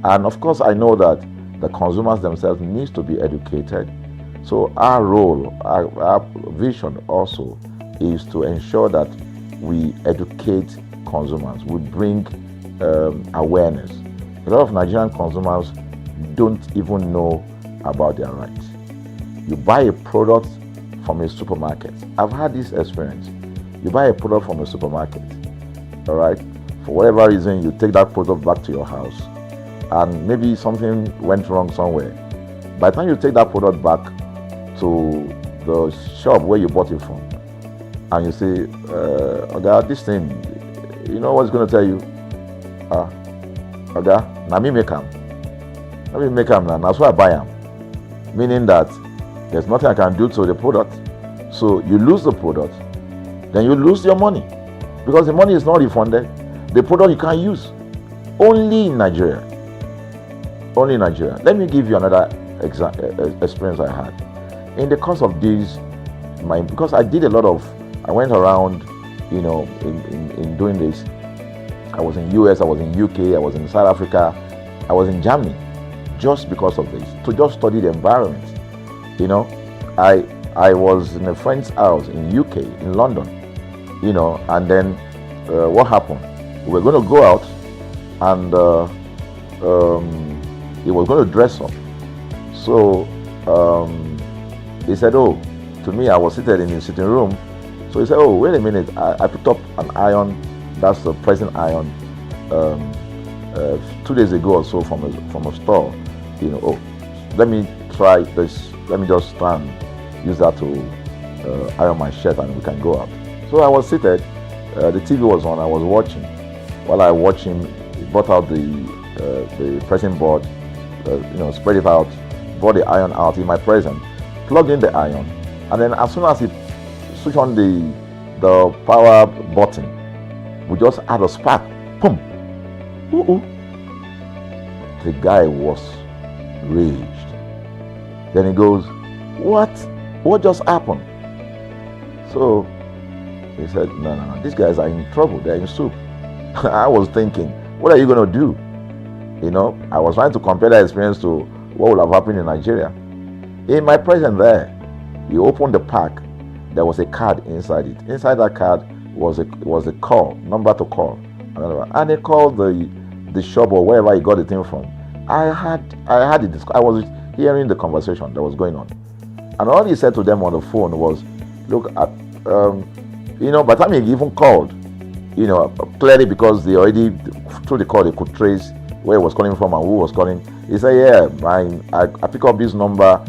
S15: And of course, I know that the consumers themselves need to be educated. So our role, our vision also is to ensure that we educate consumers, we bring awareness. A lot of Nigerian consumers don't even know about their rights. You buy a product from a supermarket. I've had this experience. You buy a product from a supermarket, all right? For whatever reason, you take that product back to your house, and maybe something went wrong somewhere. By the time you take that product back to the shop where you bought it from, and you say, okay, this thing, you know what's going to tell you? Okay, now me make them. Let me make them now. That's why I buy them. Meaning that there's nothing I can do to the product. So you lose the product, then you lose your money, because the money is not refunded. The product you can't use. Only in Nigeria. Only in Nigeria. Let me give you another experience I had. In the course of this, because I did a lot of, I went around, in doing this. I was in US, I was in UK, I was in South Africa, I was in Germany, just because of this, to just study the environment. I was in a friend's house in UK, in London, and then what happened? We were going to go out, and he was going to dress up. So he said, oh, to me, I was seated in the sitting room. So he said, oh, wait a minute, I picked up an iron, that's the pressing iron, 2 days ago or so from a store. Oh, let me try this, let me just stand, use that to iron my shirt and we can go out. So I was seated, the TV was on, I was watching. While I watched him, he brought out the pressing board, spread it out, brought the iron out in my presence, plugged in the iron, and then as soon as he switched on the power button, we just had a spark. Boom! The guy was raged. Then he goes, what just happened? So he said, no, these guys are in trouble, they're in soup. I was thinking, what are you going to do? I was trying to compare that experience to what would have happened in Nigeria. In my presence there, he opened the pack, there was a card inside it. Inside that card was a call, number to call. And he called the shop or wherever he got the thing from. I was hearing the conversation that was going on. And all he said to them on the phone was, look, by the time he even called, clearly because they already, through the call, they could trace where he was calling from and who was calling. He said, yeah, I picked up this number,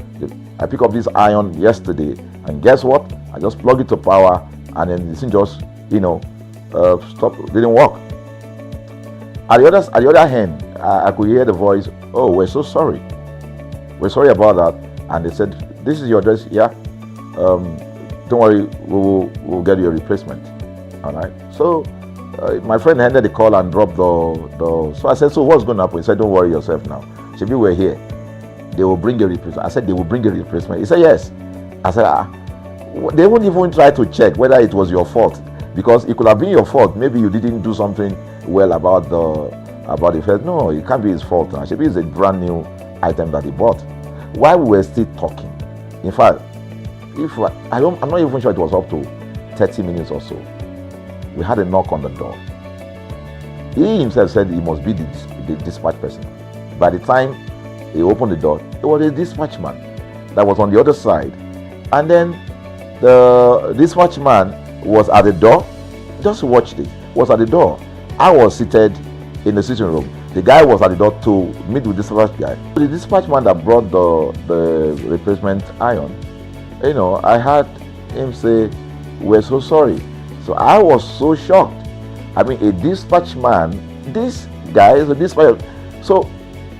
S15: I picked up this iron yesterday, and guess what? I just plugged it to power, and then the thing just, stopped, didn't work. At the other hand, I could hear the voice, oh, we're so sorry. We're sorry about that. And they said, this is your address, yeah. Don't worry, we'll get you a replacement. All right. So my friend ended the call and dropped the. So I said, so what's going to happen? He said, don't worry yourself now. Shebi, we're here. They will bring a replacement. I said, they will bring a replacement. He said, yes. I said, they won't even try to check whether it was your fault, because it could have been your fault. Maybe you didn't do something well about the first. No, it can't be his fault. Shebi is a brand new item that he bought. While we were still talking, in fact, I'm not even sure it was up to 30 minutes or so, we had a knock on the door. He himself said he must be the dispatch person. By the time he opened the door, it was a dispatch man that was on the other side. And then the dispatch man was at the door. Just watched it. Was at the door. I was seated in the sitting room. The guy was at the door to meet with the dispatch guy. The dispatch man that brought the replacement iron, I heard him say, we're so sorry. So I was so shocked. I mean, a dispatch man, this guy is a dispatch, so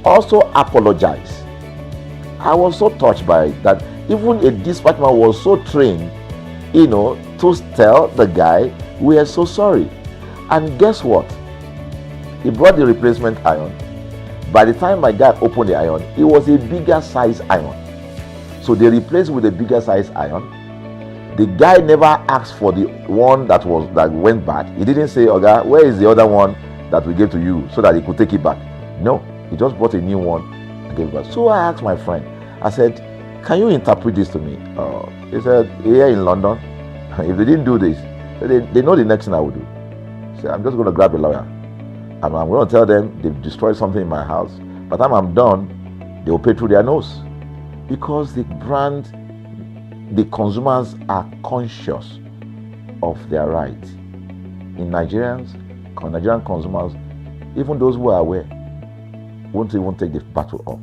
S15: also apologize. I was so touched by it that even a dispatch man was so trained, to tell the guy, we are so sorry. And guess what? He brought the replacement iron. By the time my guy opened the iron, it was a bigger size iron. So they replaced with a bigger size iron. The guy never asked for the one that went bad. He didn't say, "Oga, where is the other one that we gave to you," so that he could take it back. No, he just bought a new one and gave it back. So I asked my friend, I said, can you interpret this to me? He said, here in London, if they didn't do this, they know the next thing I would do. So I'm just going to grab a lawyer. And I'm going to tell them they've destroyed something in my house. By the time I'm done, they will pay through their nose. Because the consumers are conscious of their rights. In Nigerian consumers, even those who are aware, won't even take the battle up.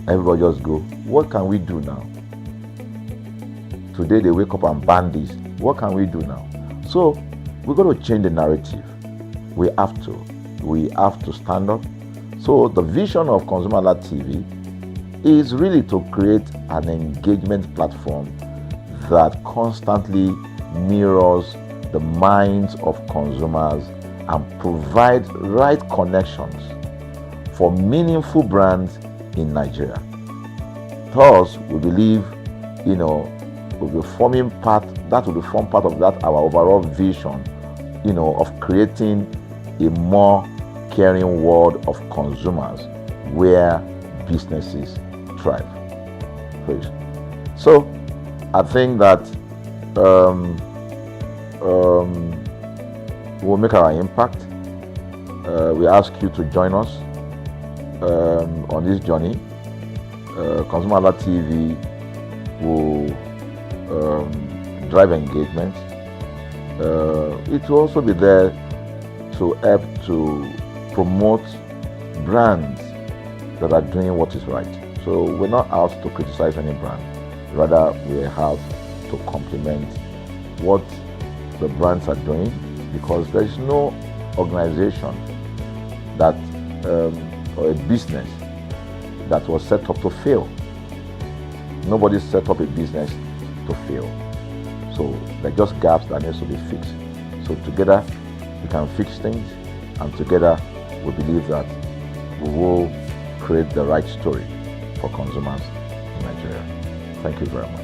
S15: Everybody just go, what can we do now? Today they wake up and ban this. What can we do now? So we're going to change the narrative. We have to stand up. So the vision of ConsumerHallaTV is really to create an engagement platform that constantly mirrors the minds of consumers and provide right connections for meaningful brands in Nigeria. Thus, we believe, will be forming part of that our overall vision, of creating a more caring world of consumers where businesses thrive. So, I think that we'll make our impact. We ask you to join us on this journey. ConsumerHallaTV will drive engagement. It will also be there to help to promote brands that are doing what is right. So we're not out to criticize any brand, rather we're out to complement what the brands are doing, because there is no organization that or a business that was set up to fail. Nobody set up a business to fail. So there are just gaps that needs to be fixed. So together we can fix things, and together we believe that we will create the right story for consumers in Nigeria. Thank you very much.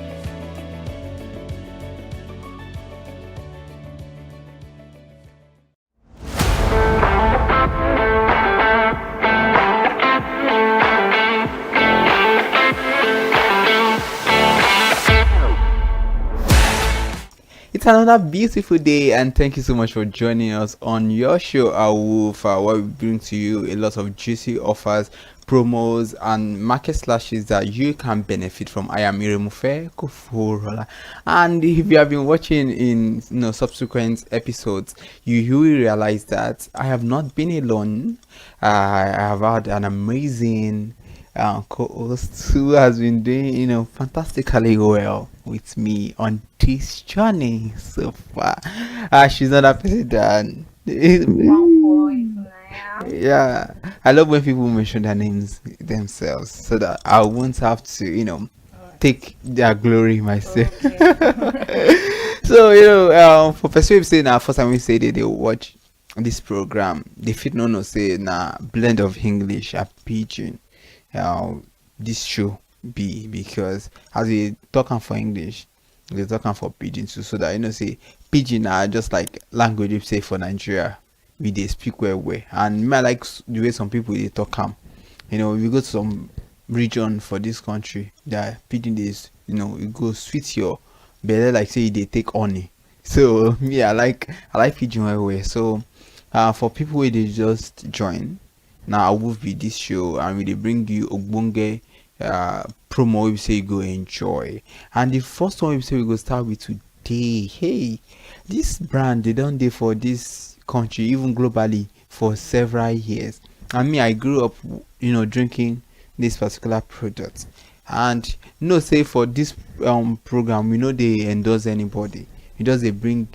S19: It's another beautiful day, and thank you so much for joining us on your show, Awoof, where we bring to you a lot of juicy offers, promos, and market slashes that you can benefit from. I am Iremufe Koforola, and if you have been watching in subsequent episodes, you will realize that I have not been alone. I have had an amazing co-host who has been doing fantastically well with me on this journey so far. She's not a person that yeah, I love when people mention their names themselves so that I won't have to take their glory myself. So for person who say now first time we say they watch this program, they fit no say na blend of English and pidgin. This show be, because as we talking for English, we talking for pidgin too, so that say pidgin are just like language we say for Nigeria, we they speak well, and me I like the way some people they talk if you go to some region for this country, that pidgin is you go sweet your belly, like say they take honey. So yeah, I like pidgin well. So for people where they just join, now I will be this show and we bring you ogbonge promo we say you go enjoy. And the first one we say we go start with today. Hey, this brand they don't do for this country, even globally, for several years. And me, I grew up drinking this particular product. And say for this program, we know they endorse anybody. It does they bring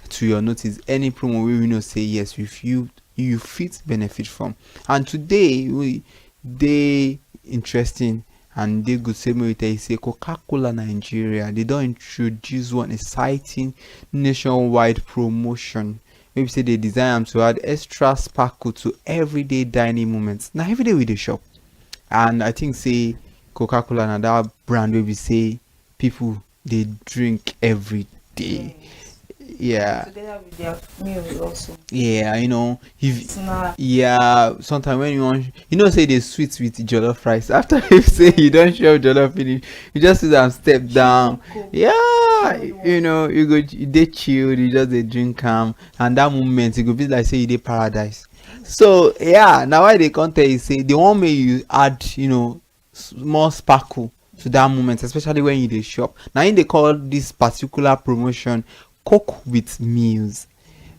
S19: to your notice any promo we say yes, if you fit benefit from. And today they interesting and they good same way they say Coca-Cola Nigeria, they don't introduce one exciting nationwide promotion. Maybe say they design to add extra sparkle to everyday dining moments. Now every day we the shop, and I think say Coca-Cola and that brand where we say people they drink every day. Yeah,
S27: together with their meals also.
S19: Yeah, sometimes when you want, say they sweet with jollof rice. After you say you don't show jollof finish, you just sit and step down. Yeah, you go they chill, you just they drink and that moment it could be like say you did paradise. So yeah, now why they can't tell you say they want me you add more sparkle to that moment, especially when you dey shop. Now in they call this particular promotion cook with meals.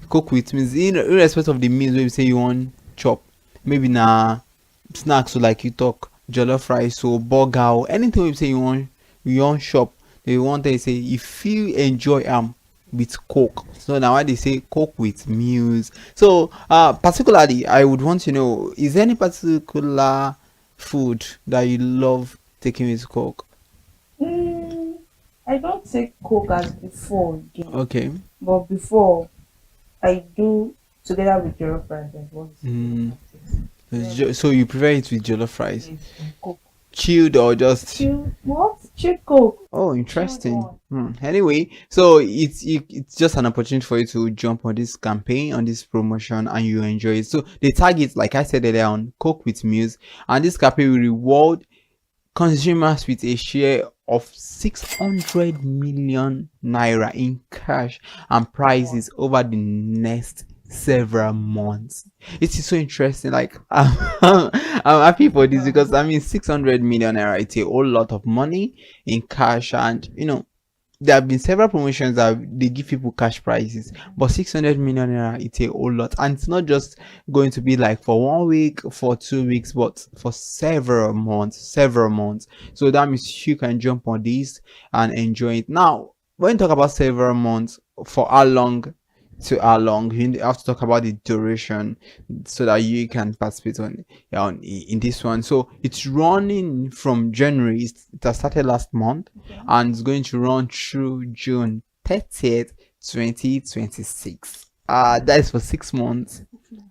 S19: Cook with meals, irrespective of the meals where you say you want chop, maybe na snacks, so like you talk jollof rice or burger or anything where you say you want shop, they want to say if you enjoy with coke. So now why they say cook with meals. So particularly I would want to know, is there any particular food that you love taking with coke?
S27: I don't take coke as before again.
S19: Okay.
S27: But before I do together with jollof rice.
S19: So you prefer it with jollof rice? Coke. Chilled or just
S27: chilled? What? Chilled coke.
S19: Oh, interesting. Anyway, so it's just an opportunity for you to jump on this campaign, on this promotion, and you enjoy it. So the target, like I said earlier, on coke with meals, and this campaign will reward consumers with a share of 600 million naira in cash and prizes over the next several months. It is so interesting. Like I'm happy for this because 600 million naira, it's a whole lot of money in cash, and there have been several promotions that they give people cash prizes, but 600 million naira, it's a whole lot, and it's not just going to be like for 1 week, for 2 weeks, but for several months. So that means you can jump on this and enjoy it. Now, when you talk about several months, for how long to how long, you have to talk about the duration so that you can participate in this one. So it's running from January. It has started last month, and it's going to run through June 30th 2026. That is for 6 months,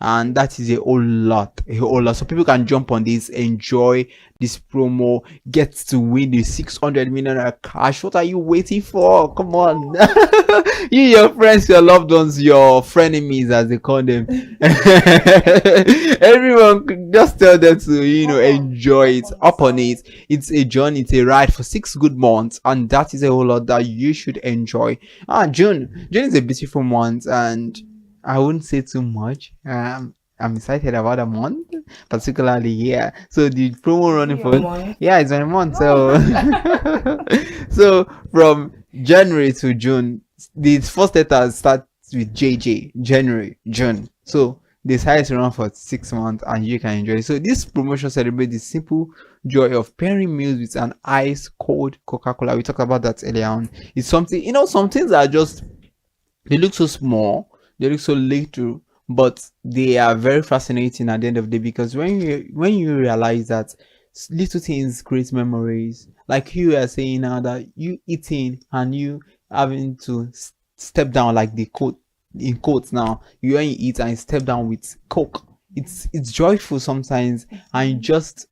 S19: and that is a whole lot. So people can jump on this, enjoy this promo, get to win the 600 million cash. What are you waiting for? Come on. You, your friends, your loved ones, your frenemies, as they call them. Everyone, just tell them to enjoy it, up on it. It's a journey, it's a ride for 6 good months, and that is a whole lot that you should enjoy. June is a beautiful month, and I wouldn't say too much. I'm excited about a month, particularly here. So the promo running for it's a month. So so from January to June, the first letter starts with JJ, January, June. So they decided to run for 6 months, and you can enjoy it. So this promotion celebrates the simple joy of pairing meals with an ice cold Coca-Cola. We talked about that earlier on. It's something, some things are just, they look so small, they look so little, but they are very fascinating at the end of the day, because when you realize that little things create memories, like you are saying now, that you eating and you having to step down, like the quote in quotes now, when you eat and you step down with Coke, it's joyful sometimes, and you just,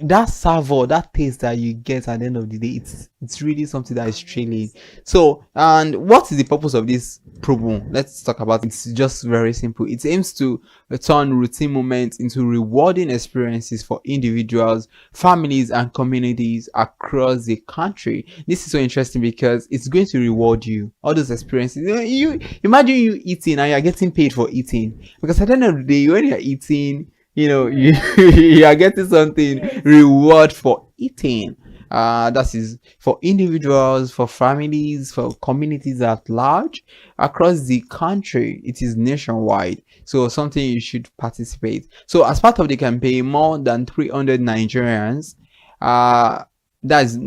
S19: that savor, that taste that you get at the end of the day, it's really something that is thrilling. So, and what is the purpose of this promo? Let's talk about it. It's just very simple. It aims to turn routine moments into rewarding experiences for individuals, families, and communities across the country. This is so interesting because it's going to reward you, all those experiences. You imagine you eating and you're getting paid for eating, because at the end of the day, when you're eating, you are getting something, reward for eating. That is for individuals, for families, for communities at large across the country. It is nationwide, so something you should participate. So as part of the campaign, more than 300 Nigerians, that's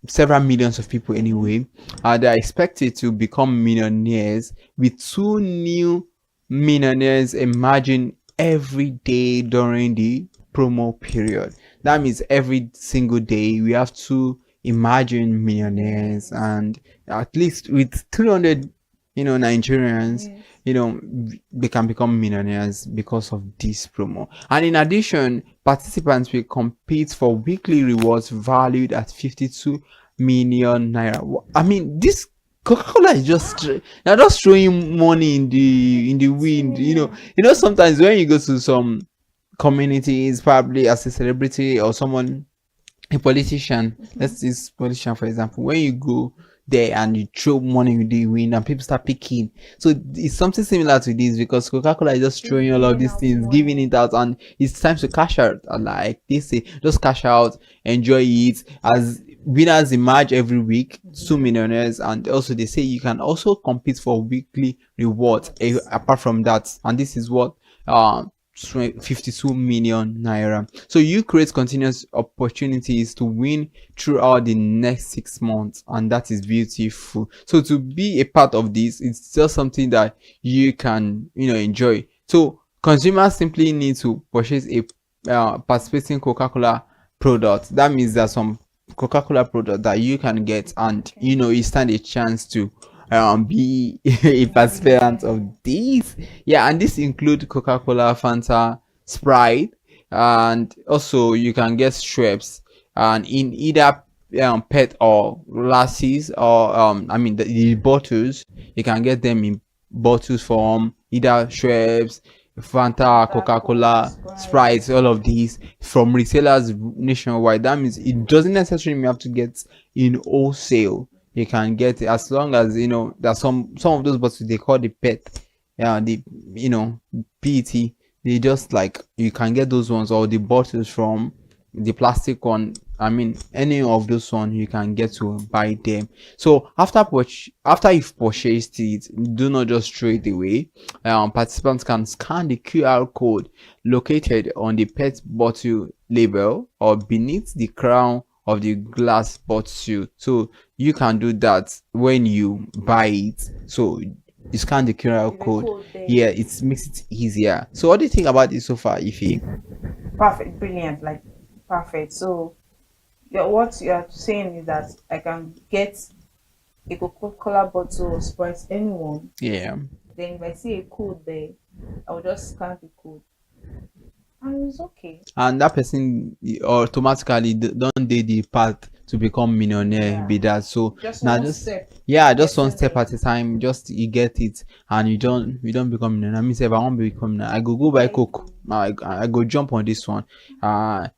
S19: several millions of people anyway, they are expected to become millionaires, with 2 new millionaires emerging every day during the promo period. That means every single day we have to imagine millionaires, and at least with 300 Nigerians, they can become millionaires because of this promo. And in addition, participants will compete for weekly rewards valued at 52 million naira. I mean, this Coca-Cola is they're just throwing money in the wind. Sometimes when you go to some communities, probably as a celebrity or someone, a politician, let's use politician for example, when you go there and you throw money in the wind and people start picking. So it's something similar to this, because Coca-Cola is just throwing all of these things, giving it out, and it's time to cash out. Like they say, just cash out, enjoy it. As winners emerge every week, 2 millionaires, and also they say you can also compete for weekly rewards apart from that, and this is what 52 million naira. So you create continuous opportunities to win throughout the next 6 months, and that is beautiful. So to be a part of this, it's just something that you can enjoy. So consumers simply need to purchase a participating Coca-Cola product. That means there's some Coca-Cola product that you can get, and you stand a chance to be a participant of these. And this include Coca-Cola, Fanta, Sprite, and also you can get Schweppes, and in either PET or glasses, or the bottles, you can get them in bottles form, either Schweppes, Fanta, Coca-Cola, Sprite, all of these from retailers nationwide. That means it doesn't necessarily have to get in wholesale. You can get it as long as there's some of those bottles they call the PET, the PET. They just like, you can get those ones, or the bottles from the plastic one I mean, any of those one you can get to buy them. So after you've purchased it, do not just throw it away. Participants can scan the QR code located on the pet bottle label or beneath the crown of the glass bottle. So you can do that when you buy it. So you scan the QR code. Yeah, it makes it easier. So what do you think about this so far, Ify?
S27: Perfect, brilliant, like perfect. So what you are saying is that I can get a Coca-Cola bottle or Sprite, anyone.
S19: Yeah.
S27: Then if I see a code there, I will just scan the code. And it's okay.
S19: And that person automatically don't do the path to become millionaire. Be that. So
S27: Just
S19: now
S27: one
S19: just
S27: step.
S19: just one step at a time. Just you get it, and you don't become millionaire. I mean, say if I want to become millionaire, I go buy Coke. I go jump on this one.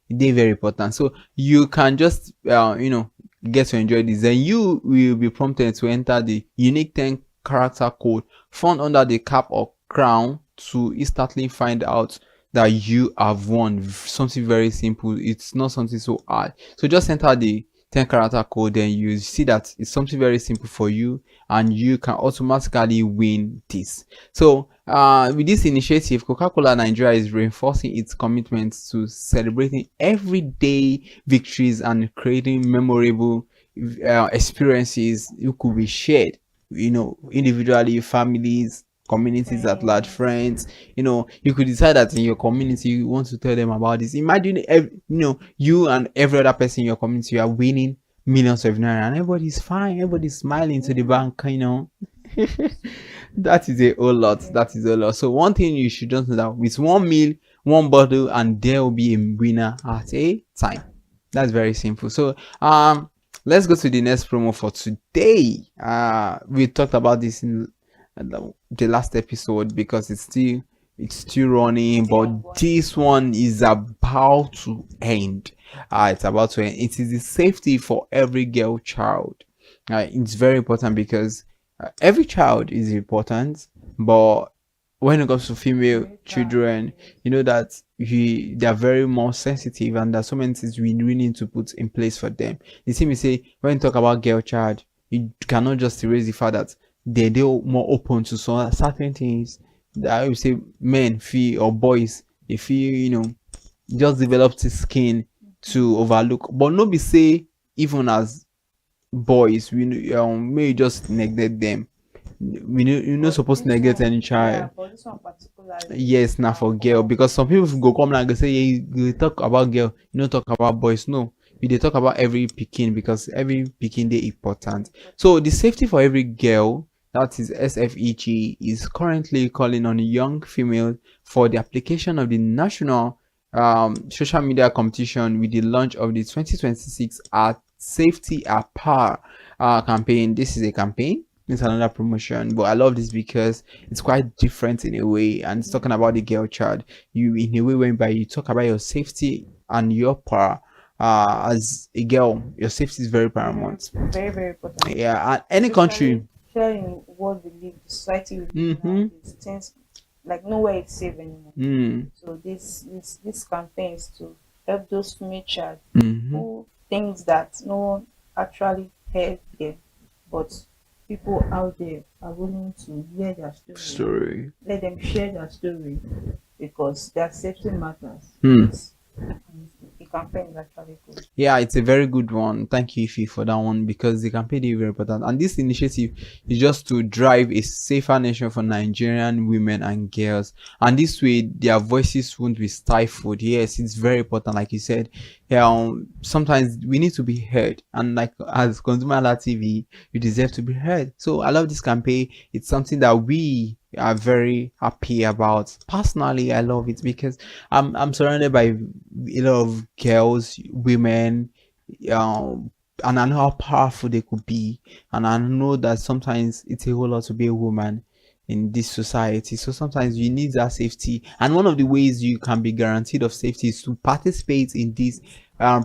S19: They very important. So you can just get to enjoy this. Then you will be prompted to enter the unique 10 character code found under the cap or crown to instantly find out that you have won. Something very simple. It's not something so hard. So just enter the 10 character code, then you see that it's something very simple for you, and you can automatically win this. So with this initiative, Coca-Cola Nigeria is reinforcing its commitment to celebrating everyday victories and creating memorable experiences you could be shared, individually, families, communities at large, friends. You could decide that in your community you want to tell them about this. Imagine you and every other person in your community are winning millions of naira, and everybody's fine, everybody's smiling to the bank. That is a whole lot. So one thing you should just know, that with 1 meal, 1 bottle, and there will be a winner at a time. That's very simple. So let's go to the next promo for today. We talked about this in the last episode because it's still running, but this one is about to end. It's about to end. It is the safety for every girl child. It's very important because every child is important, but when it comes to female children, you know that they are very more sensitive, and there's so many things we really need to put in place for them. You see me say, when you talk about girl child, you cannot just erase the fact that they're more open to some certain things that I would say men feel, or boys they feel, just develop the skin to overlook. But no be say even as boys we may just neglect them. You're not supposed to neglect any child.
S27: For this one particularly.
S19: Yes, now for girl, because some people go come and go say, yeah, you talk about girl, you don't talk about boys. No, they talk about every pikin, because every pikin they important. So the safety for every girl, that is SFEG, is currently calling on young females for the application of the national social media competition with the launch of the 2026 Art Safety at Par campaign. This is a campaign. It's another promotion, but I love this because it's quite different in a way, and it's talking about the girl child. You, in a way, whereby you talk about your safety and your power. As a girl, your safety is very paramount.
S27: Very, very important.
S19: Yeah, and any country.
S27: Sharing what we live, the society we live in, these things, like nowhere it's safe anymore. So this campaign is to help those female child who things that no one actually heard them, but people out there are willing to hear their story. Let them share their story, because their safety matters. The campaign is actually good.
S19: Yeah, it's a very good one. Thank you, Ify, for that one, because the campaign is very important. And this initiative is just to drive a safer nation for Nigerian women and girls. And this way, their voices won't be stifled. Yes, it's very important, like you said. Sometimes we need to be heard. And like as ConsumerHalla TV, you deserve to be heard. So I love this campaign. It's something that we are very happy about. Personally, I love it because I'm surrounded by a lot of girls, women, and I know how powerful they could be, and I know that sometimes it's a whole lot to be a woman in this society. So sometimes you need that safety, and one of the ways you can be guaranteed of safety is to participate in this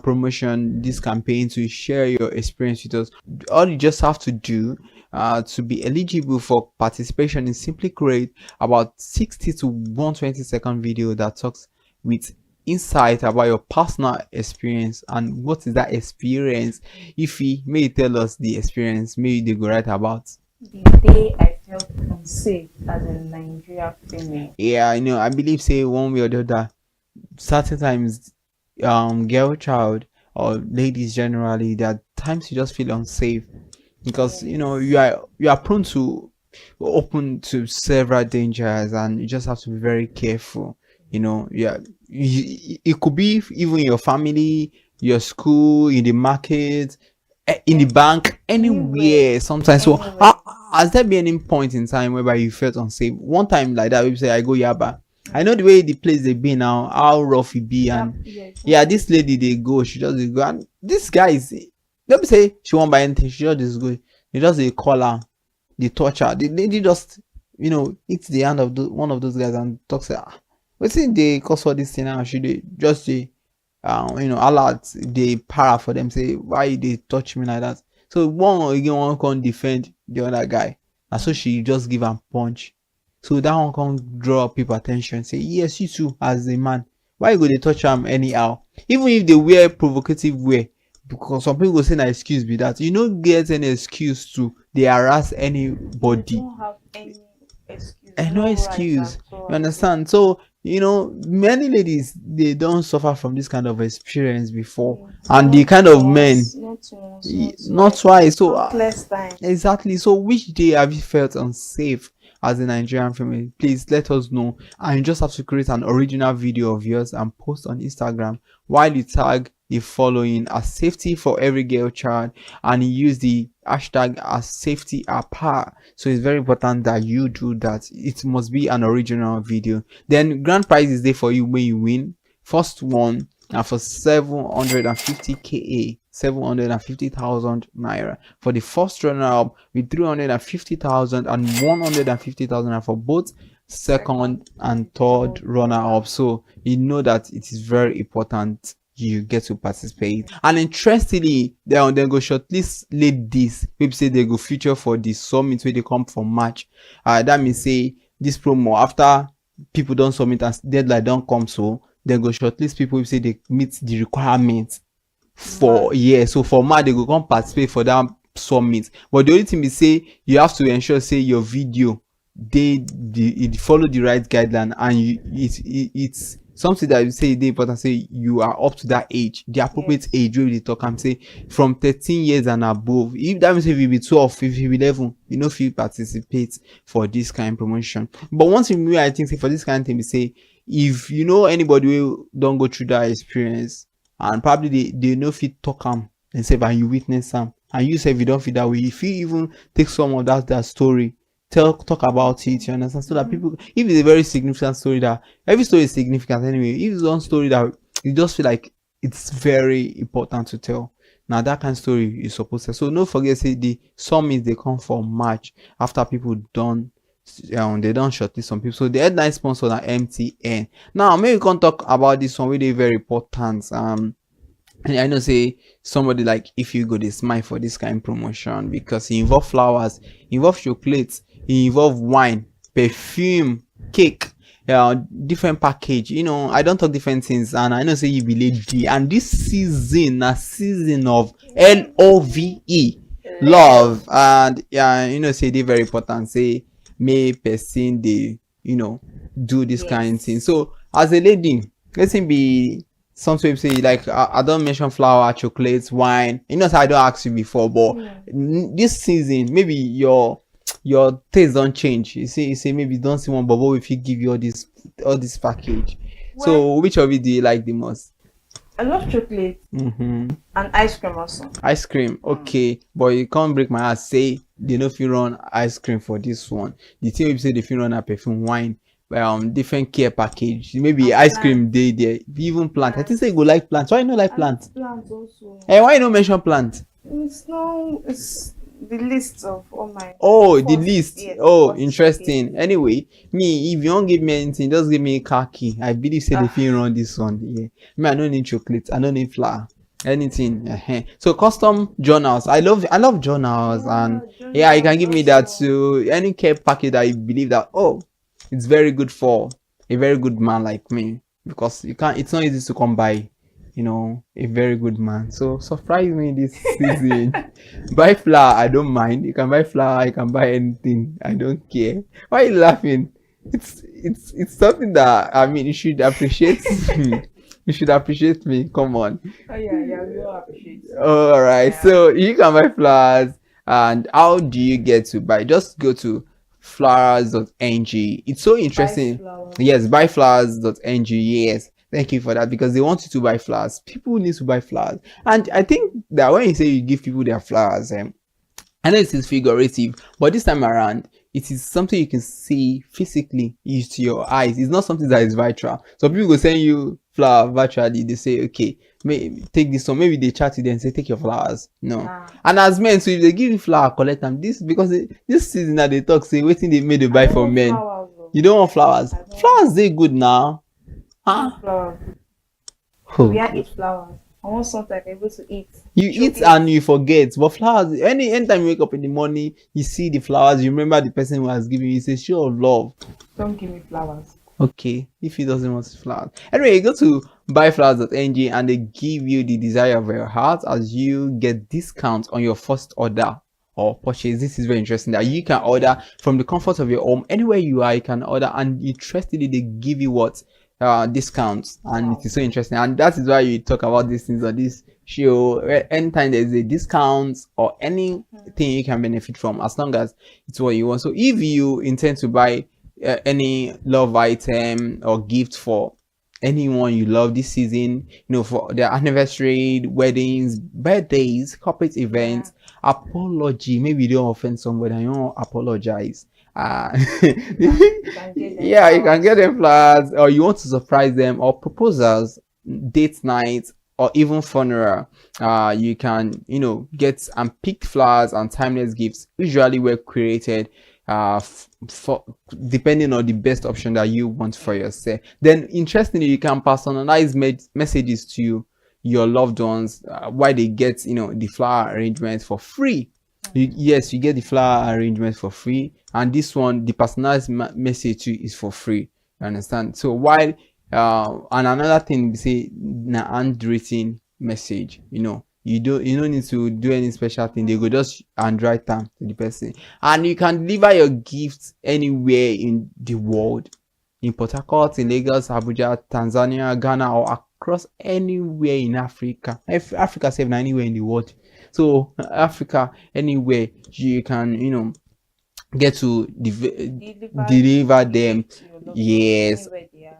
S19: promotion, this campaign, to share your experience with us. All you just have to do to be eligible for participation is simply create about 60 to 120-second video that talks with insight about your personal experience and what is that experience. If you may tell us the experience, maybe they go right about.
S7: The day I felt unsafe as a Nigerian female.
S19: Yeah, I believe say one way or the other, certain times, girl child or ladies generally, there are times you just feel unsafe because you are prone to open to several dangers, and you just have to be very careful. Yeah, it could be even your family, your school, in the market, in the bank, anywhere sometimes. So has there been any point in time whereby you felt unsafe? One time like that, we say I go Yaba. I know the way the place they be now, how rough it be, and yeah, this lady they go, she just dey go, and this guy is, let me say she won't buy anything, she just go, they just they call her, they touch her, the lady just hits the hand of one of those guys and talks say, what's in they cause for this thing now? She they just say, alert, they para for them, say why they touch me like that. So one again one can defend the other guy, and so she just give him punch. So that one can draw people attention, say yes, you too as a man, why you go they touch him anyhow, even if they wear provocative wear, because some people go say na excuse be that. You don't get any excuse to they harass anybody.
S7: You don't have any excuse.
S19: No excuse. You understand? So many ladies, they don't suffer from this kind of experience before, and the kind of men, not twice. So
S7: countless times.
S19: Exactly. So which day have you felt unsafe as a Nigerian female? Please let us know, and you just have to create an original video of yours and post on Instagram while you tag the following as safety for every girl child, and you use the hashtag as safety apart. So it's very important that you do that. It must be an original video. Then grand prize is there for you when you win. First one for 750k, 750,000 naira. For the first runner up with 350,000 and 150,000, and for both second and third runner up. So you know that it is very important you get to participate. And interestingly, they go shortlist ladies. People say they go feature for the summit where they come for March. That means say this promo after people don't submit and deadline don't come, so they go shortlist people who say they meet the requirements for so for March they go come participate for that summit. But the only thing is say you have to ensure say your video it follow the right guideline, and it's something that you say they important, say you are up to that age, the appropriate age where they talk and say from 13 years and above. If that means if you be 12, if you be 11, if you participate for this kind of promotion. But one thing I think say for this kind of thing, we say if anybody who don't go through that experience, and probably they know if you talk them and say and you witness them, and you say if you don't feel that way, if you even take some of that story, talk about it, you understand? So that people, if it's a very significant story, that every story is significant anyway, if it's one story that you just feel like it's very important to tell, now that kind of story is supposed to. So don't forget, say the summit they come for March after people done they don't shortlist some people. So the headline sponsor are MTN. Now maybe we can talk about this one really very important. And I know say somebody like if you go this smile for this kind of promotion, because it involve flowers, involve chocolates, it involve wine, perfume, cake, different package. I don't talk different things, and I know say you be lady, and this season a season of LOVE, love, and say they very important. Say may person they do this kind of thing. So as a lady, let's be something say like I don't mention flour, chocolates, wine. So I don't ask you before, but this season maybe your taste don't change. You say maybe you don't see one bubble if you give you all this package. So which of it do you like the most?
S7: I love chocolate and ice cream also.
S19: Ice cream, okay, but you can't break my heart. Say they know if you run ice cream for this one. The thing you say if you run a perfume, wine, different care package. Maybe ice cream day there. Even plant. I think say you go like plants. Why you no like plants?
S7: Plants also.
S19: Why you no mention plants?
S7: It's the list of all my.
S19: The list. Yes, interesting. Okay. Anyway, me, if you don't give me anything, just give me khaki. I believe say if you run this one. Yeah. Me, I don't need chocolate. I don't need flour. Anything. So custom journals. I love journals, and you can give me that to any care package that you believe that it's very good for a very good man like me. because you can't. It's not easy to come by, a very good man. So surprise me this season. Buy flower, I don't mind. You can buy flower, you can buy anything. I don't care. Why are you laughing? It's something that you should appreciate me. You should appreciate me. Come on.
S7: Oh yeah, we all appreciate it.
S19: All right. So you can buy flowers, and how do you get to buy? Just go to flowers.ng. It's so interesting. Yes, buyflowers.ng. Yes. Thank you for that, because they want you to buy flowers. People need to buy flowers. And I think that when you say you give people their flowers, I know it is figurative, but this time around, it is something you can see physically used to your eyes. It's not something that is virtual. So people go send you flower virtually. They say, okay, take this one. Maybe they chat to them and say, take your flowers. No. And as men, so if they give you flower, collect them. This season that they talk, say, waiting they made to buy for men. You don't want flowers. Flowers, they good now.
S7: Flowers. We eat flowers. I want something I'm able to eat.
S19: You eat and you forget. But flowers, anytime you wake up in the morning, you see the flowers, you remember the person who has given you. It's a show of love.
S7: Don't give me flowers.
S19: Okay, if he doesn't want flowers. Anyway, you go to buyflowers.ng and they give you the desire of your heart as you get discounts on your first order or purchase. This is very interesting that you can order from the comfort of your home. Anywhere you are, you can order, and interestingly, they give you what? Discounts. And it is so interesting, and that is why you talk about these things on this show. Anytime there's a discount or anything you can benefit from, as long as it's what you want. So if you intend to buy any love item or gift for anyone you love this season, for their anniversary, weddings, birthdays, corporate events, apology, maybe you don't offend somebody and you don't apologize, you can get them flowers, or you want to surprise them, or proposals, date nights, or even funeral. You can get and pick flowers and timeless gifts. Usually were created for depending on the best option that you want for yourself. Then interestingly, you can personalize messages to your loved ones while they get the flower arrangement for free. You get the flower arrangement for free, and this one, the personalized message too, is for free. You understand? So while and another thing, we say na handwritten message. You don't need to do any special thing. They go just handwrite them to the person, and you can deliver your gifts anywhere in the world, in Port Harcourt, in Lagos, Abuja, Tanzania, Ghana, or across anywhere in Africa. If Africa safe now, anywhere in the world. So Africa, anywhere you can, get to deliver them. Yes,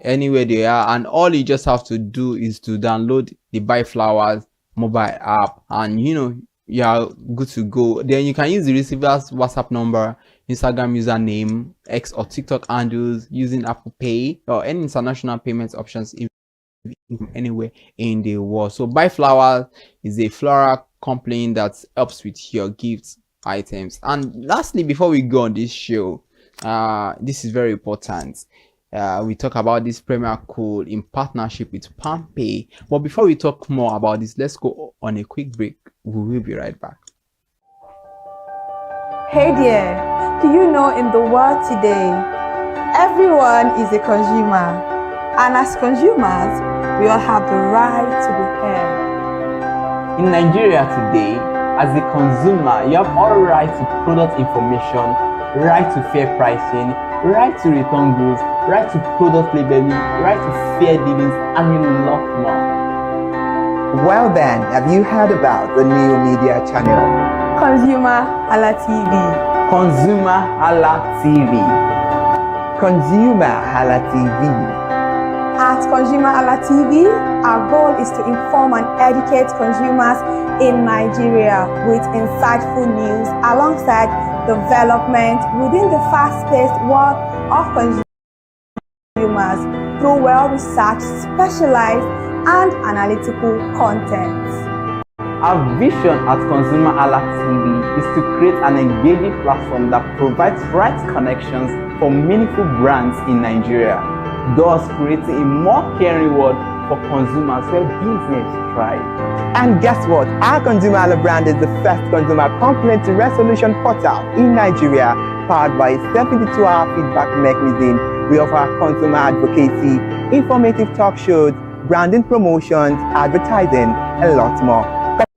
S19: anywhere they are, and all you just have to do is to download the Buy Flowers mobile app, and you are good to go. Then you can use the receiver's WhatsApp number, Instagram username, X or TikTok handles, using Apple Pay or any international payment options anywhere in the world. So Buy Flowers is a floral company that helps with your gifts items. And lastly, before we go on this show, this is very important. We talk about this premier code in partnership with PalmPay. But before we talk more about this, let's go on a quick break. We will be right back.
S11: Hey there, do you know in the world today, everyone is a consumer, and as consumers, we all have the right to be heard.
S12: In Nigeria today, as a consumer, you have all right to product information, right to fair pricing, right to return goods, right to product labeling, right to fair dealings, and a lot more.
S13: Well then, have you heard about the new media channel?
S11: ConsumerHallaTV.
S12: ConsumerHallaTV.
S13: ConsumerHallaTV.
S11: At ConsumerHallaTV, our goal is to inform and educate consumers in Nigeria with insightful news alongside development within the fast-paced world of consumers through well-researched, specialized, and analytical content.
S12: Our vision at ConsumerHallaTV is to create an engaging platform that provides right connections for meaningful brands in Nigeria, thus creating a more caring world for consumers where business thrive.
S13: And guess what? Our ConsumerHalla brand is the first consumer complaint resolution portal in Nigeria, powered by a 72-hour feedback mechanism We offer consumer advocacy, informative talk shows, branding promotions, advertising, and a lot more.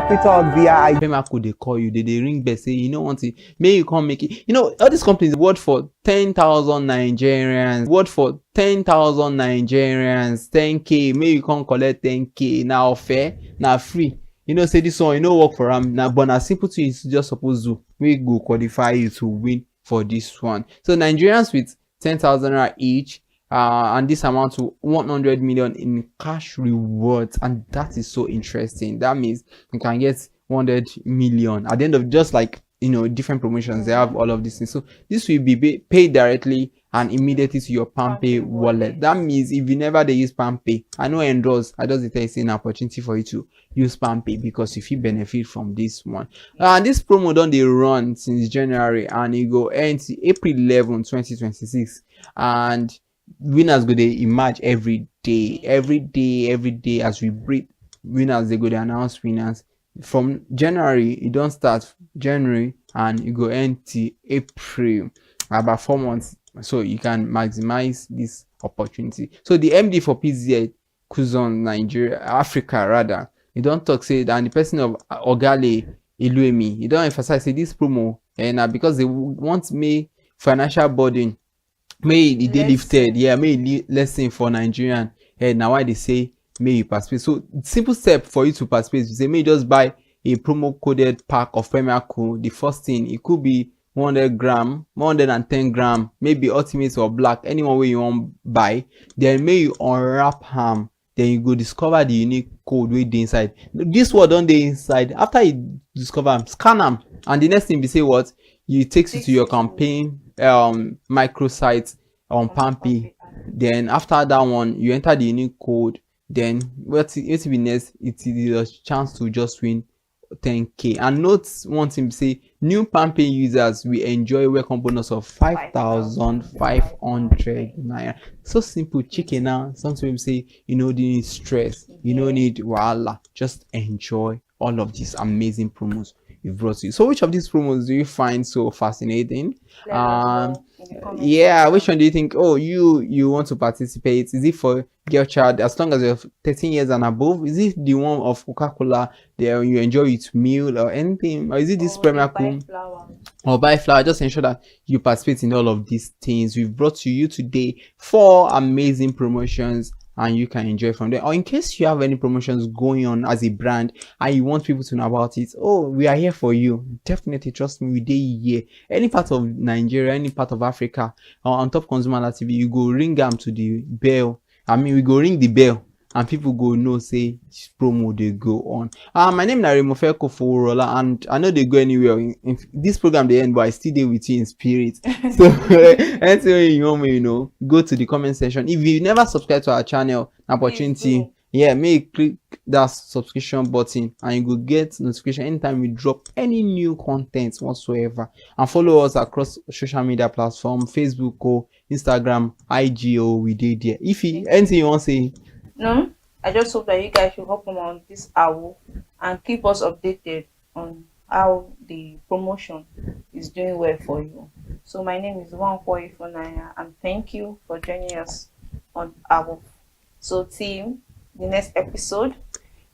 S13: With us via
S19: Pemaco, they call you, they ring bell, say, you know what, may you come make it. You know, all these companies work for 10,000 Nigerians, work for 10,000 Nigerians, 10K, may you come collect 10K, now fair, now free. You know, say this one, you know, work for them, now, but now simple to is just supposed to, we go qualify you to win for this one. So Nigerians with 10,000 each, and this amount to 100 million in cash rewards, and that is so interesting. That means you can get 100 million at the end of, just like, you know, different promotions, they have all of these things. So this will be paid directly and immediately to your PalmPay wallet. That means if you never use PalmPay, I know endorse, I just say it's an opportunity for you to use PalmPay because if you benefit from this one. And this promo done they run since January and it go end April 11, 2026, and winners go they emerge every day as we breathe. Winners, they go they announce winners from January. It don't start January and you go end till April, about 4 months, so you can maximize this opportunity. So the MD for PZ Kuzon Nigeria Africa rather, you don't talk say, and the person of Ogale Iluemi, you don't emphasize say this promo and because they want me financial burden may it dey lifted, yeah, may it lesson for Nigerian, and now why they say may you participate. So simple step for you to participate, you say may you just buy a promo coded pack of Premier Cool. The first thing, it could be 100 gram, 110 gram, maybe ultimate or black, anyone way you want buy. Then may you unwrap ham, then you go discover the unique code way the inside. This word on the inside, after you discover them, scan them, and the next thing be say what you takes you to your campaign microsite on PalmPay. Then after that one, you enter the unique code. Then what it be next? It is a chance to just win 10K. And note one thing, say new PalmPay users will enjoy welcome bonus of 5,500 naira. So simple, chicken now. Sometimes say you know, you need stress, you don't need wahala. Just enjoy all of these amazing promos we've brought to you. So which of these promos do you find so fascinating? Yeah, which one do you think, oh, you want to participate? Is it for girl child as long as you're 13 years and above? Is it the one of Coca-Cola there you enjoy it meal or anything? Or is it this Premier Cool or buy flower? Just ensure that you participate in all of these things we've brought to you today. 4 amazing promotions, and you can enjoy from there. Or in case you have any promotions going on as a brand and you want people to know about it, oh, we are here for you. Definitely trust me, we dey here. Any part of Nigeria, any part of Africa, on top ConsumerHallaTV, you go ring them to the bell. I mean, we go ring the bell and people go know say this promo they go on. My name is Remofeko Foworola, and I know they go anywhere. In this program they end, but I still there with you in spirit. So anything you want me, you know, go to the comment section. If you never subscribe to our channel, opportunity, yeah, may click that subscription button and you go get notification anytime we drop any new content whatsoever. And follow us across social media platform, Facebook or Instagram, IG, or we did there. If you anything you want to say.
S7: No, I just hope that you guys should help them on this hour and keep us updated on how the promotion is doing well for you. So my name is Wanko Ifonaya, and thank you for joining us on our team. The next episode.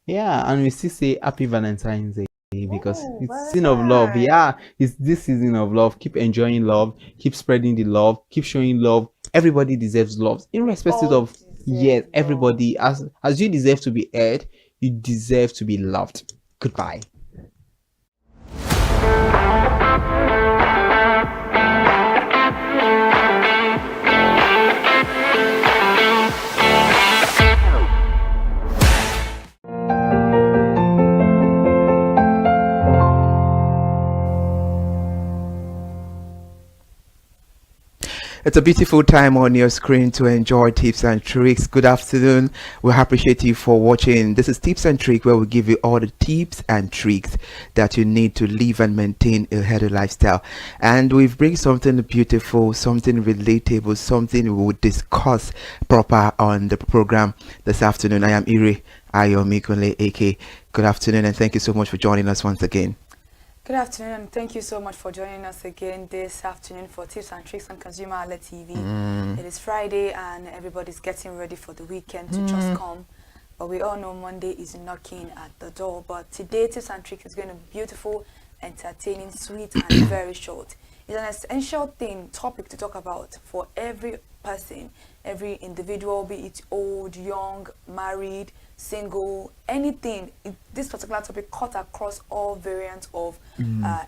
S19: Yeah, and we still say happy Valentine's Day because it's season of love. Yeah, it's this season of love. Keep enjoying love, keep spreading the love, keep showing love. Everybody deserves love, irrespective of everybody. As you deserve to be heard, you deserve to be loved. Goodbye.
S13: It's a beautiful time on your screen to enjoy tips and tricks. Good afternoon. We appreciate you for watching. This is Tips and Tricks, where we give you all the tips and tricks that you need to live and maintain a healthy lifestyle. And we've bring something beautiful, something relatable, something we will discuss proper on the program this afternoon. I am Iri Ayomikunle AK. Good afternoon, and thank you so much for joining us once again.
S10: Good afternoon, and thank you so much for joining us again this afternoon for Tips and Tricks on ConsumerHalla TV. It is Friday, and everybody's getting ready for the weekend to just come. But we all know Monday is knocking at the door. But today, Tips and Tricks is going to be beautiful, entertaining, sweet, and very short. It's an essential topic to talk about for every person, every individual, be it old, young, married, single, anything. This particular topic cut across all variants of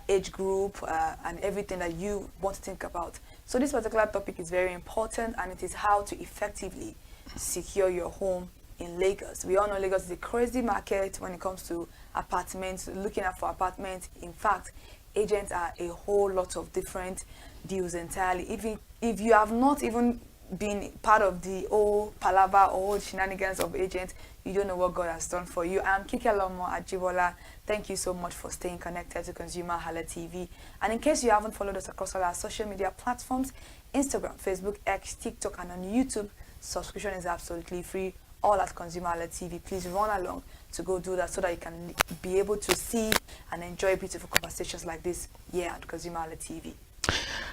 S10: age group and everything that you want to think about. So this particular topic is very important, and it is how to effectively secure your home in Lagos. We all know Lagos is a crazy market when it comes to apartments, looking out for apartments. In fact, agents are a whole lot of different deals entirely. If you have not even been part of the old palaver or old shenanigans of agents, you don't know what God has done for you. I'm Kike Lomo Ajibola. Thank you so much for staying connected to ConsumerHalla TV. And in case you haven't followed us across all our social media platforms, Instagram, Facebook, X, TikTok, and on YouTube, subscription is absolutely free, all at ConsumerHalla TV. Please run along to go do that so that you can be able to see and enjoy beautiful conversations like this here at ConsumerHalla TV.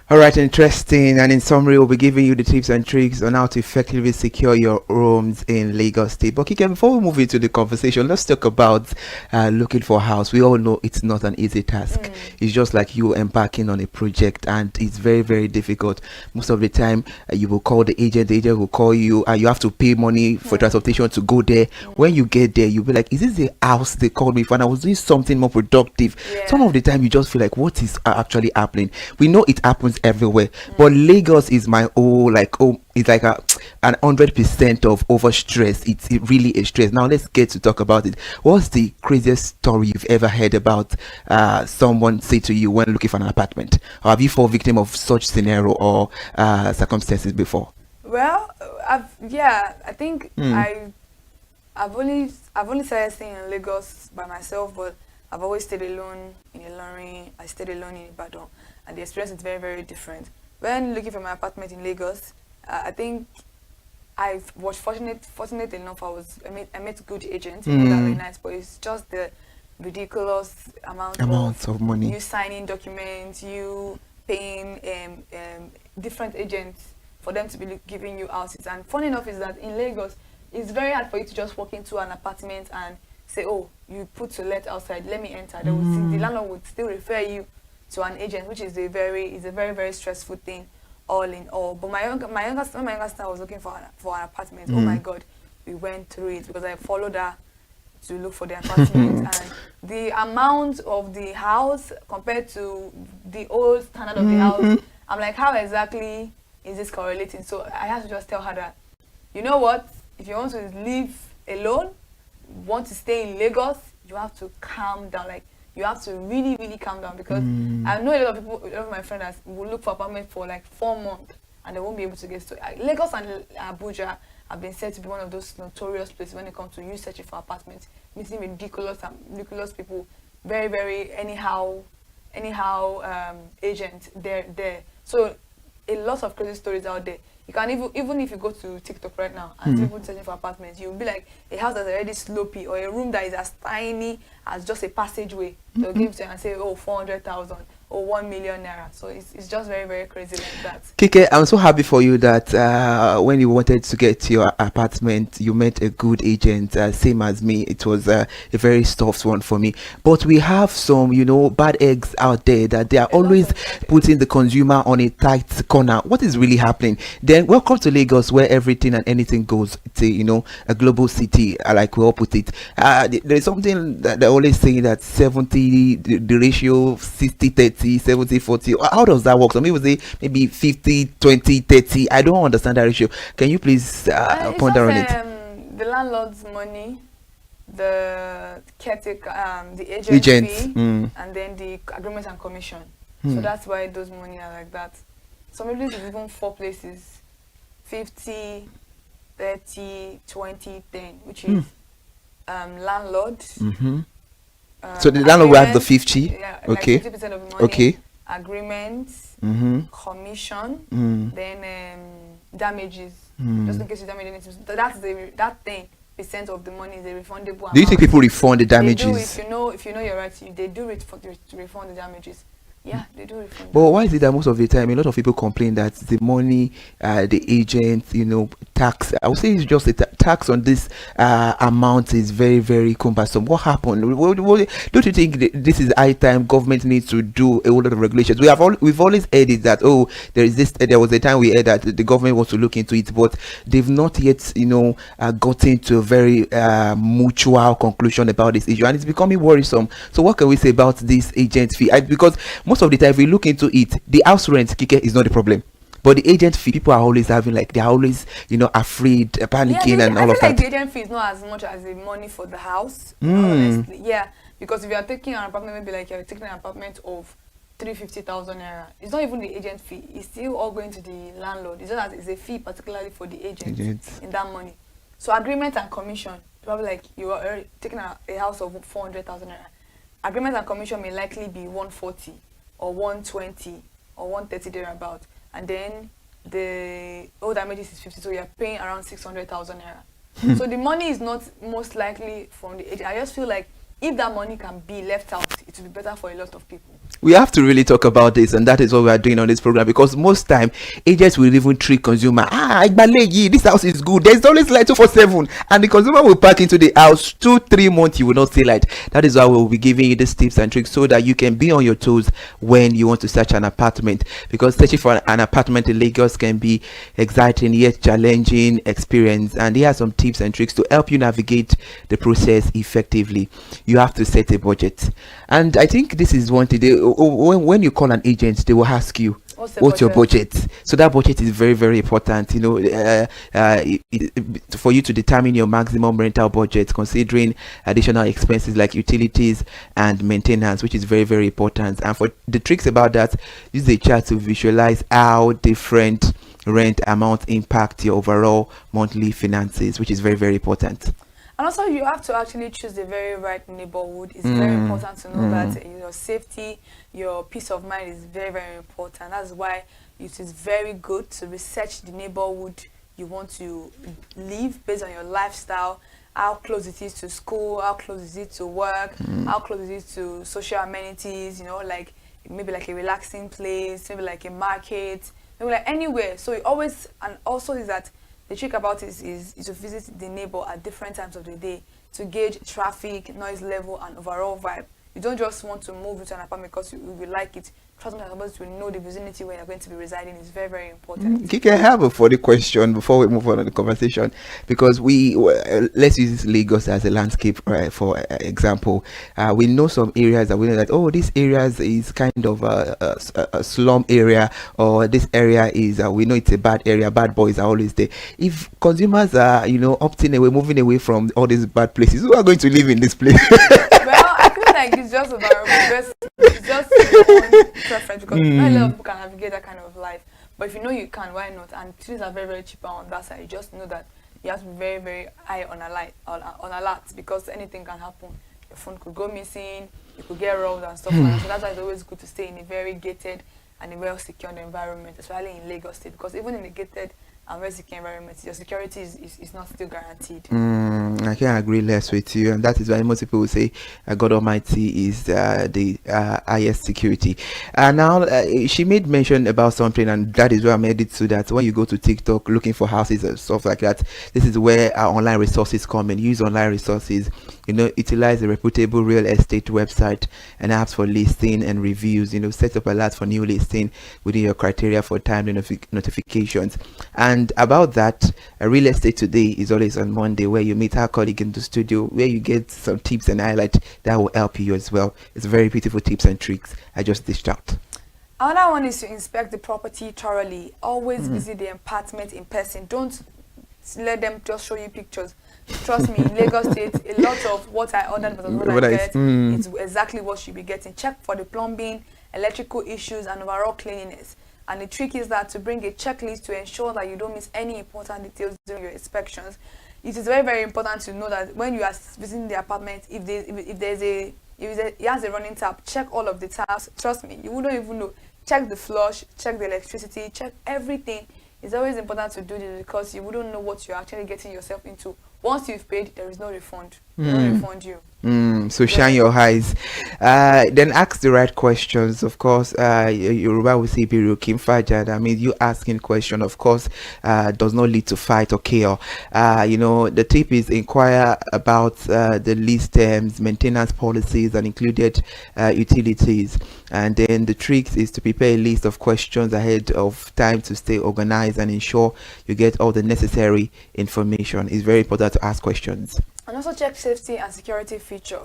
S19: All right, interesting. And in summary, we'll be giving you the tips and tricks on how to effectively secure your homes in Lagos State. But Kike, before we move into the conversation, let's talk about looking for a house. We all know it's not an easy task. It's just like you embarking on a project, and it's very, very difficult. Most of the time, you will call the agent will call you, and you have to pay money for transportation to go there. When you get there, you'll be like, is this the house they called me for? And I was doing something more productive. Some of the time, you just feel like, what is actually happening? We know it happens everywhere, but Lagos is my it's like an 100% of over stress. It's really a stress. Now let's get to talk about it. What's the craziest story you've ever heard about someone say to you when looking for an apartment? Or have you fallen victim of such scenario or circumstances before?
S10: Well, I think I've only started staying in Lagos by myself, but I've always stayed alone in Ilorin. I stayed alone in Ibadan, and the experience is very, very different. When looking for my apartment in Lagos, I think I was fortunate enough. I met good agents, that very nice, but it's just the ridiculous amount of money. You signing documents, you paying different agents for them to be giving you houses. And funny enough is that in Lagos, it's very hard for you to just walk into an apartment and say, oh, you put to let outside, let me enter. They will see, the landlord would still refer you to an agent, which is a very, very stressful thing, all in all. But when my younger sister was looking for an apartment, oh my God, we went through it because I followed her to look for the apartment, and the amount of the house compared to the old standard of the house, I'm like, how exactly is this correlating? So I had to just tell her that, you know what, if you want to live alone, want to stay in Lagos, you have to calm down. Like, you have to really, really calm down, because I know a lot of my friends will look for apartment for like 4 months and they won't be able to get to Lagos. And Abuja have been said to be one of those notorious places when it comes to you searching for apartments, meeting ridiculous people, very, very anyhow agents there. So a lot of crazy stories out there. You can even if you go to TikTok right now and people searching for apartments, you'll be like a house that's already slopey, or a room that is as tiny as just a passageway. They'll give to you and say, oh, 400,000 or 1 million naira. So it's just very, very crazy like that.
S19: Kike, I'm so happy for you that when you wanted to get to your apartment, you met a good agent, same as me. It was a very soft one for me. But we have some, bad eggs out there that they are always putting the consumer on a tight corner. What is really happening? Then welcome to Lagos, where everything and anything goes. It's a global city, like we all put it. There's something that they're always saying that 70, the ratio 60-30. 70-40. How does that work? So maybe 50-20 30. I don't understand that ratio. Can you please ponder on it?
S10: The landlord's money, the caretaker, the agent fee, and then the agreement and commission. So that's why those money are like that. Some places is even 4 places, 50, 30, 20, 10, which is landlord.
S19: So the landlord will have the 50.
S10: Yeah,
S19: okay.
S10: Like 50% of the money.
S19: Okay.
S10: Agreements, commission, then damages. Just in case you damage anything. That's that thing percent of the money is a refundable amount.
S4: Do you think people refund the damages?
S10: They do. If you know your rights, they do refund the damages. Yeah, they do refund.
S4: But why is it that most of the time a lot of people complain that the money, the agent, tax? I would say it's just a tax on this amount is very, very cumbersome. What happened? Don't you think this is high time government needs to do a whole lot of regulations? We've always heard it that there was a time we heard that the government wants to look into it, but they've not yet gotten to a very mutual conclusion about this issue, and it's becoming worrisome. So what can we say about this agent fee? Because most of the time, if we look into it, the house rent kike is not the problem, but the agent fee, people are always having they're always afraid, panicking, and all of that.
S10: The agent fee is not as much as the money for the house. Honestly, yeah, because if you are taking an apartment, maybe you're taking an apartment of 350,000 naira, it's not even the agent fee. It's still all going to the landlord. It's just that it's a fee particularly for the agent in that money. So agreement and commission, probably you are taking a house of 400,000 naira. Agreement and commission may likely be 140 or 120 or 130 thereabout, and then the old damages is 50, so you're paying around 600,000 naira. So the money is not most likely from the agent. I just feel like if that money can be left out, it will be better for a lot of people.
S4: We have to really talk about this, and that is what we are doing on this program, because most time agents will even treat consumer, this house is good, there's always light 247, and the consumer will pack into the house 2-3 months, you will not see light. That is why we will be giving you these tips and tricks so that you can be on your toes when you want to search an apartment, because searching for an apartment in Lagos can be exciting yet challenging experience, and here are some tips and tricks to help you navigate the process effectively. You have to set a budget, and I think this is one thing. When you call an agent, they will ask you, what's your budget? So that budget is very, very important, for you to determine your maximum rental budget, considering additional expenses like utilities and maintenance, which is very, very important. And for the tricks about that, use the chart to visualize how different rent amounts impact your overall monthly finances, which is very, very important.
S10: And also, you have to actually choose the very right neighborhood. It's very important to know that your safety, your peace of mind is very, very important. That's why it is very good to research the neighborhood you want to live based on your lifestyle, how close it is to school, how close is it to work, how close is it to social amenities, maybe a relaxing place, maybe a market, maybe anywhere. So it always, and also is that the trick about it is to visit the neighbor at different times of the day to gauge traffic, noise level, and overall vibe. You don't just want to move into an apartment because you like it. Trust me, supposed to know the vicinity where you're going to be residing is very, very important.
S4: Kike, I have a funny question before we move on to the conversation, because let's use Lagos as a landscape, for example. We know some areas that we know that, this area is kind of a slum area, or this area is, we know it's a bad area, bad boys are always there. If consumers are, opting away, moving away from all these bad places, who are going to live in this place?
S10: Well, I feel like it's just about it's just your own preference, because not a lot of people can navigate that kind of life. But if you know you can, why not? And things are very, very cheaper on that side. You just know that you have to be very, very high on alert, because anything can happen. Your phone could go missing, you could get robbed and stuff like that. So that's why it's always good to stay in a very gated and a well-secured environment, especially in Lagos State, because even in a gated and well-secured environment, your security is not still guaranteed.
S4: I can't agree less with you, and that is why most people will say God Almighty is the highest security. Now, she made mention about something, and that is where I'm headed to, that when you go to TikTok looking for houses and stuff like that, this is where our online resources come in. Use online resources, utilize a reputable real estate website and apps for listing and reviews. Set up alerts for new listing within your criteria for timely notifications. And about that, real estate today is always on Monday, where you meet our colleague in the studio, where you get some tips and highlights that will help you as well. It's very beautiful tips and tricks I just dished out.
S10: Another one is to inspect the property thoroughly. Always visit the apartment in person. Don't let them just show you pictures. Trust me, in Lagos State, a lot of what I ordered was what I get. It's exactly what you'll be getting. Check for the plumbing, electrical issues, and overall cleanliness. And the trick is that to bring a checklist to ensure that you don't miss any important details during your inspections. It is very, very important to know that when you are visiting the apartment, if it has a running tap, check all of the taps. Trust me, you wouldn't even know. Check the flush, check the electricity, check everything. It's always important to do this, because you wouldn't know what you're actually getting yourself into Once you've paid, there is no refund. They don't refund you.
S4: So shine your eyes. Then ask the right questions. Of course, Yoruba will say "Biru Kim Fajad." I mean, you asking question, of course, does not lead to fight or chaos. The tip is inquire about the lease terms, maintenance policies, and included utilities. And then the trick is to prepare a list of questions ahead of time to stay organized and ensure you get all the necessary information. It's very important to ask questions.
S10: And also check safety and security feature.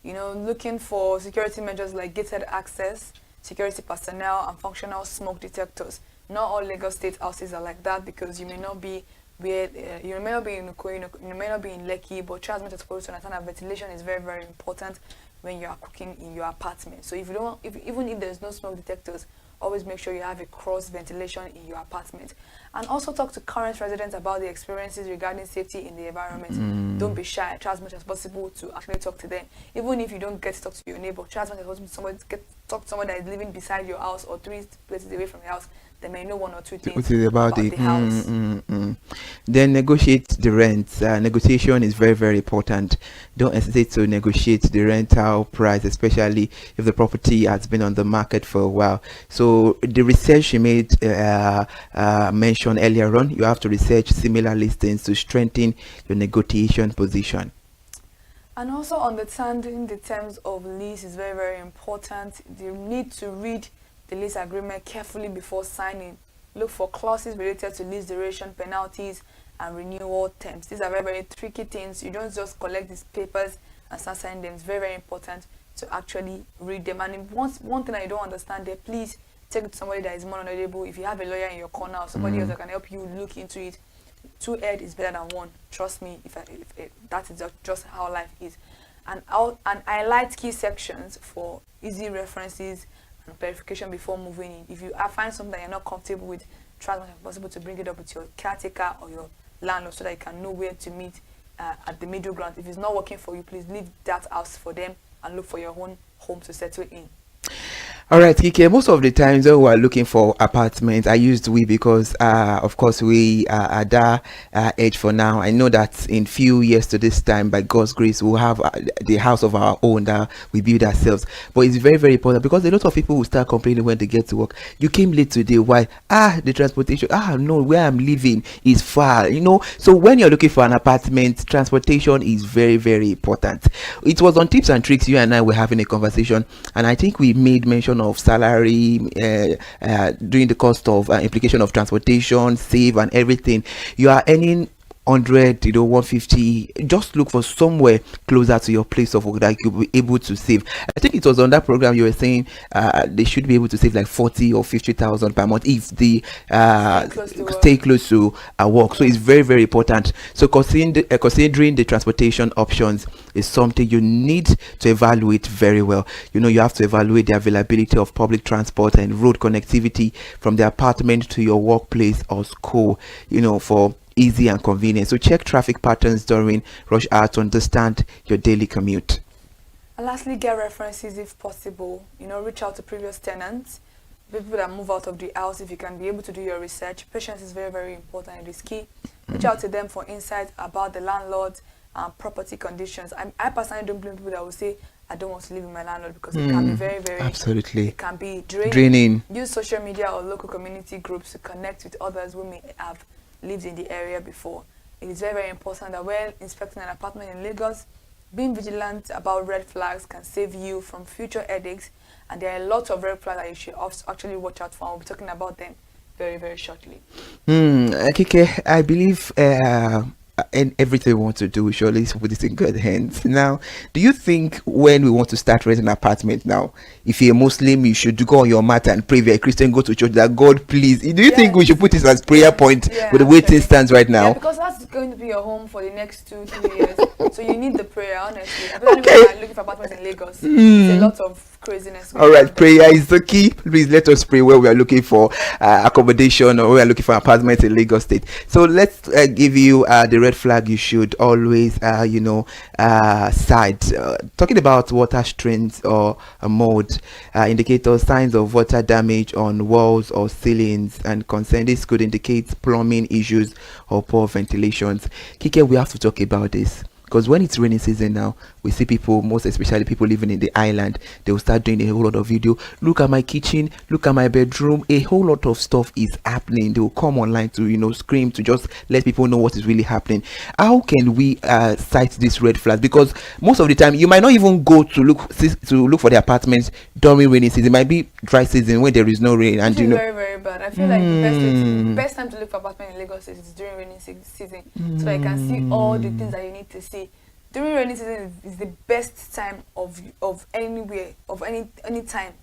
S10: Looking for security measures like gated access, security personnel, and functional smoke detectors. Not all Lagos State houses are like that, because you may not be where you may not be in Uko, you may not be in Lekki, but try as much as possible to understand that ventilation is very, very important when you are cooking in your apartment. So even if there's no smoke detectors, always make sure you have a cross ventilation in your apartment. And also talk to current residents about the experiences regarding safety in the environment. Don't be shy. Try as much as possible to actually talk to them. Even if you don't get to talk to your neighbor, try as much as possible to talk to someone that is living beside your house or 3 places away from your house. They may know 1 or 2 things about the house.
S4: Then negotiate the rent. Negotiation is very, very important. Don't hesitate to negotiate the rental price, especially if the property has been on the market for a while. So the research you made mentioned earlier on, you have to research similar listings to strengthen your negotiation position.
S10: And also understanding the terms of lease is very, very important. You need to read the lease agreement carefully before signing. Look for clauses related to lease duration, penalties, and renewal terms. These are very, very tricky things. You don't just collect these papers and start signing them. It's very, very important to actually read them. And one thing that you don't understand there, please take it to somebody that is more knowledgeable. If you have a lawyer in your corner or somebody else that can help you look into it, 2 heads is better than 1. Trust me, if that is just how life is. And I highlight key sections for easy references and verification before moving in. If you find something that you're not comfortable with, try as much as possible to bring it up with your caretaker or your landlord so that you can know where to meet at the middle ground. If it's not working for you, please leave that house for them and look for your own home to settle in.
S4: All right, Kike, most of the times when we are looking for apartments, I used we because, of course, we are at that age for now. I know that in few years to this time, by God's grace, we'll have the house of our own that we build ourselves. But it's very, very important because a lot of people will start complaining when they get to work. You came late today. Why? The transportation. No, where I'm living is far, So when you're looking for an apartment, transportation is very, very important. It was on Tips and Tricks, you and I were having a conversation, and I think we made mention of salary during the cost of implication of transportation, save and everything. You are earning 100, 150. Just look for somewhere closer to your place of work that you'll be able to save. I think it was on that program you were saying they should be able to save like 40 or 50,000 per month if they stay close to work. So it's very, very important. So considering the transportation options is something you need to evaluate very well. You have to evaluate the availability of public transport and road connectivity from the apartment to your workplace or school, for easy and convenient. So check traffic patterns during rush hour to understand your daily commute.
S10: And lastly, get references if possible. Reach out to previous tenants, people that move out of the house. If you can be able to do your research, patience is very, very important. It is key. Reach out to them for insights about the landlord and property conditions. I personally don't blame people that will say, I don't want to live with my landlord, because it can be very, very
S4: absolutely.
S10: It can be draining. Use social media or local community groups to connect with others who may have lived in the area before. It is very, very important that when inspecting an apartment in Lagos, being vigilant about red flags can save you from future headaches, and there are a lot of red flags that you should actually watch out for. We'll be talking about them very, very shortly.
S4: Kike, I believe and everything we want to do, surely put it in good hands. Now, do you think when we want to start renting an apartment now, if you're a Muslim, you should go on your mat and pray? If you're a Christian, go to church, that God please. Do you think we should put this as prayer point with the way things stands right now?
S10: Yeah, because that's going to be your home for the next 2-3 years. So you need the prayer, honestly. Especially when you're looking for apartments in Lagos. There's a lot of craziness.
S4: All right, prayer is the key. Please let us pray where we are looking for accommodation or we are looking for apartments in Lagos State. So let's give you the red flag you should always, side. Talking about water strains or mold indicators, signs of water damage on walls or ceilings and concern. This could indicate plumbing issues or poor ventilations. Kike, we have to talk about this. Because when it's raining season now, we see people, most especially people living in the island, they will start doing a whole lot of video. Look at my kitchen, look at my bedroom. A whole lot of stuff is happening. They will come online to, scream, to just let people know what is really happening. How can we cite this red flag? Because most of the time, you might not even go to look for the apartments during rainy season. It might be dry season when there is no rain. And
S10: very, very bad. I feel like the best time to look for apartment in Lagos is during rainy season, so that you can see all the things that you need to see. During rainy season is the best time of anywhere, of any time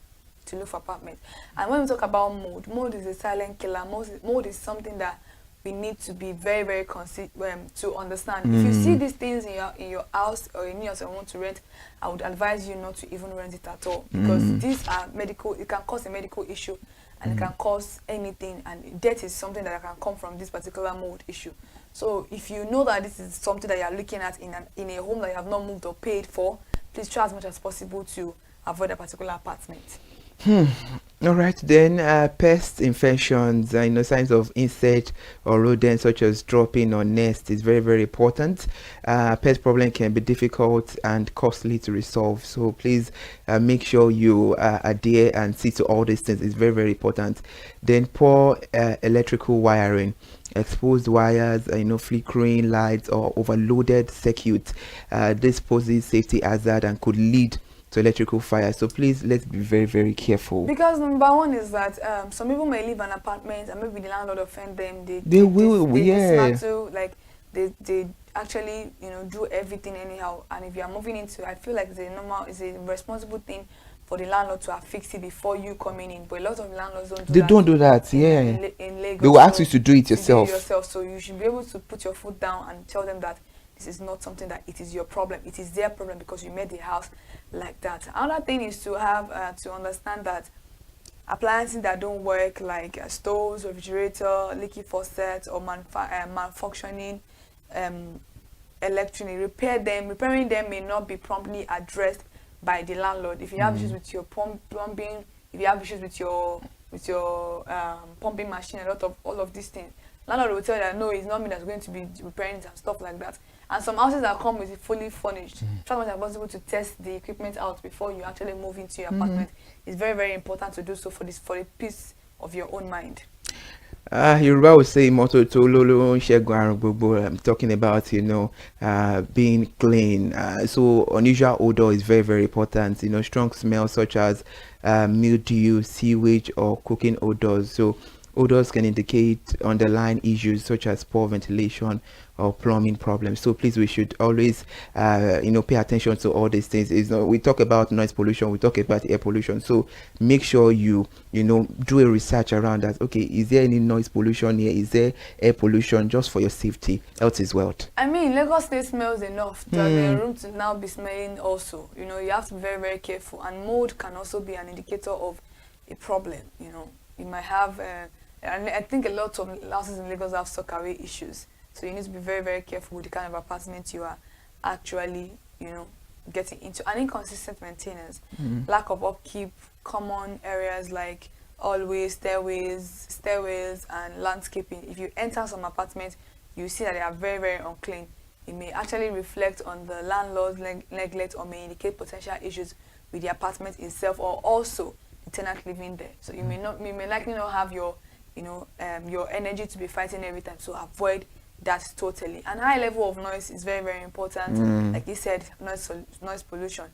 S10: to look for apartments. And when we talk about mold is a silent killer. Mold is something that we need to be very, very to understand. If you see these things in your house or in yours and want to rent, I would advise you not to even rent it at all, because these are medical. It can cause a medical issue, and it can cause anything. And death is something that can come from this particular mold issue. So if you know that this is something that you are looking at in a home that you have not moved or paid for, please try as much as possible to avoid a particular apartment.
S4: All right, then pest infections, signs of insect or rodents such as dropping or nest is very, very important. Pest problem can be difficult and costly to resolve, so please make sure you adhere and see to all these things. It's very, very important. Then poor electrical wiring, exposed wires, flickering lights or overloaded circuits. This poses safety hazard and could lead to electrical fire. So please, let's be very, very careful.
S10: Because number one is that some people may live in an apartment and maybe the landlord offend them. They dismantle, like they actually do everything anyhow. And if you are moving into, I feel like it's a responsible thing for the landlord to affix it before you coming in. But a lot of landlords don't do that. In Lagos,
S4: they will ask you to do it yourself.
S10: So you should be able to put your foot down and tell them that this is not something that it is your problem. It is their problem because you made the house like that. Another thing is to have to understand that appliances that don't work, like stoves, refrigerator, leaky faucet, or malfunctioning electronic, repairing them may not be promptly addressed by the landlord. If you have issues with your plumbing, if you have issues with your pumping machine, all of these things, landlord will tell you that no, it's not me that's going to be repairing it and stuff like that. And some houses that come with it fully furnished, try as much as possible to test the equipment out before you actually move into your apartment. It's very, very important to do so for the peace of your own mind.
S4: Yoruba will say moto to lolo shegun. I'm talking about being clean. So unusual odor is very, very important. Strong smells such as mildew, sewage, or cooking odors. So odors can indicate underlying issues such as poor ventilation or plumbing problems. So please, we should always pay attention to all these things. We talk about noise pollution, we talk about air pollution, so make sure you do a research around that. Okay, is there any noise pollution here? Is there air pollution? Just for your safety. Health is wealth.
S10: I mean, Lagos State smells enough. There's room to now be smelling also. You have to be very, very careful. And mold can also be an indicator of a problem. You might have and I think a lot of houses in Lagos have sockaway issues. So you need to be very, very careful with the kind of apartment you are actually, getting into. And inconsistent maintenance, lack of upkeep, common areas like hallways, stairways, and landscaping. If you enter some apartments, you see that they are very, very unclean. It may actually reflect on the landlord's neglect or may indicate potential issues with the apartment itself or also the tenant living there. So you may likely not have your energy to be fighting every time. So avoid that totally. And high level of noise is very, very important. Like you said, noise pollution.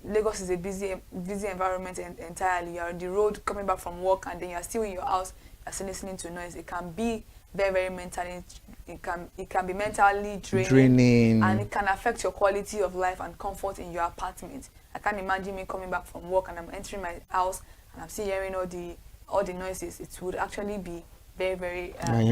S10: Lagos is a busy environment entirely. You're on the road coming back from work, and then you're still in your house. You're still listening to noise. It can be very, very mentally. It can be mentally draining, and it can affect your quality of life and comfort in your apartment. I can't imagine me coming back from work and I'm entering my house and I'm still hearing all the noises. It would actually be very, very
S4: exactly.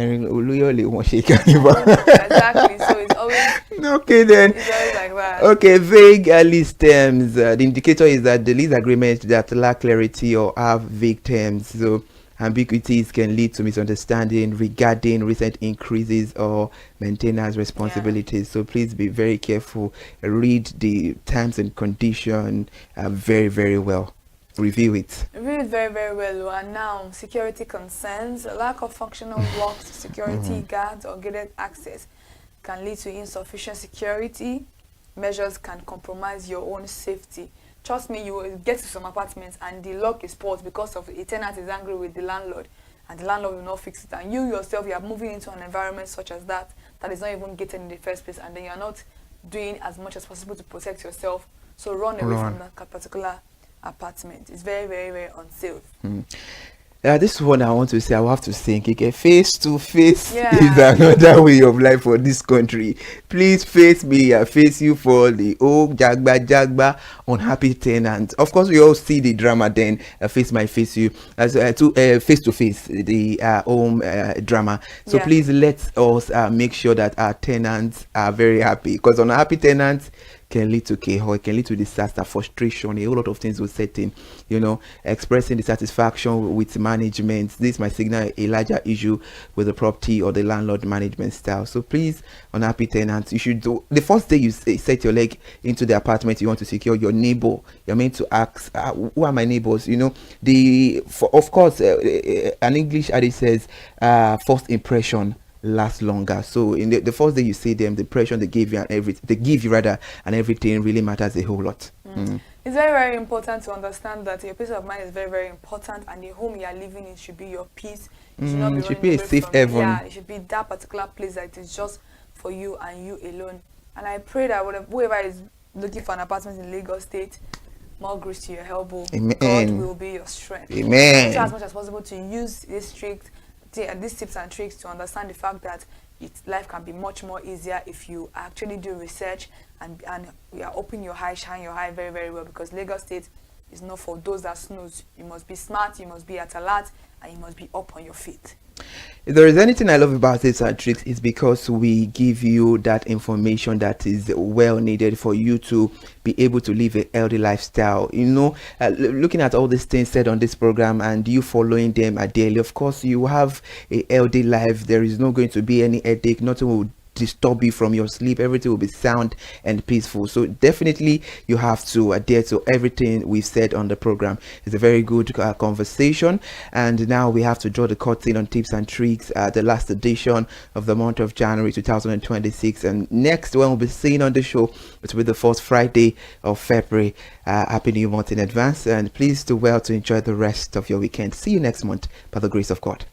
S10: So it's always
S4: okay then.
S10: It's always like that.
S4: Okay, vague lease terms. The indicator is that the lease agreement that lack clarity or have vague terms. So ambiguities can lead to misunderstanding regarding recent increases or maintenance responsibilities. So please be very careful. Read the terms and condition very, very well. Review it.
S10: Review it very, very well. And now, security concerns. A lack of functional locked security guards or gated access can lead to insufficient security. Measures can compromise your own safety. Trust me, you will get to some apartments and the lock is paused because of a tenant is angry with the landlord and the landlord will not fix it. And you yourself, you are moving into an environment such as that is not even gated in the first place, and then you are not doing as much as possible to protect yourself. So run away from that particular apartment. It's very, very, very unsafe.
S4: This one I want to say, I will have to think. Okay, face to face is another way of life for this country. Please face me, I face you for the jagba unhappy tenant. Of course, we all see the drama. Then face my face you as face to face the home drama. So please let us make sure that our tenants are very happy, because unhappy tenants can lead to chaos, it can lead to disaster, frustration, a whole lot of things will set in, expressing dissatisfaction with management. This might signal a larger issue with the property or the landlord management style. So please, unhappy tenants, you should do, the first day you set your leg into the apartment you want to secure, your neighbor, you're meant to ask, who are my neighbors? Of course, an English adage says, first impression last longer. So in the first day you see them, the impression they give you and everything really matters a whole lot.
S10: It's very, very important to understand that your peace of mind is very, very important, and the home you are living in should be your peace. You should not be
S4: should be a safe haven.
S10: Yeah, it should be that particular place that is just for you and you alone. And I pray that whoever is looking for an apartment in Lagos State, more grace to your elbow.
S4: Amen.
S10: God will be your strength.
S4: Amen.
S10: Try as much as possible to use these tips and tricks to understand the fact that life can be much more easier if you actually do research and you are open your eye, shine your eye very, very well, because Lagos State is not for those that snooze. You must be smart, you must be at alert, and you must be up on your feet.
S4: If there is anything I love about tips and tricks, it's because we give you that information that is well needed for you to be able to live a healthy lifestyle. Looking at all these things said on this program and you following them daily, of course you have a healthy life. There is not going to be any headache, nothing will disturb you from your sleep, everything will be sound and peaceful. So definitely you have to adhere to everything we've said on the program. It's a very good conversation, and now we have to draw the curtain on tips and tricks, the last edition of the month of January 2026, and next one we'll be seeing on the show, it will be the first Friday of February. Happy new month in advance, and please do well to enjoy the rest of your weekend. See you next month by the grace of God.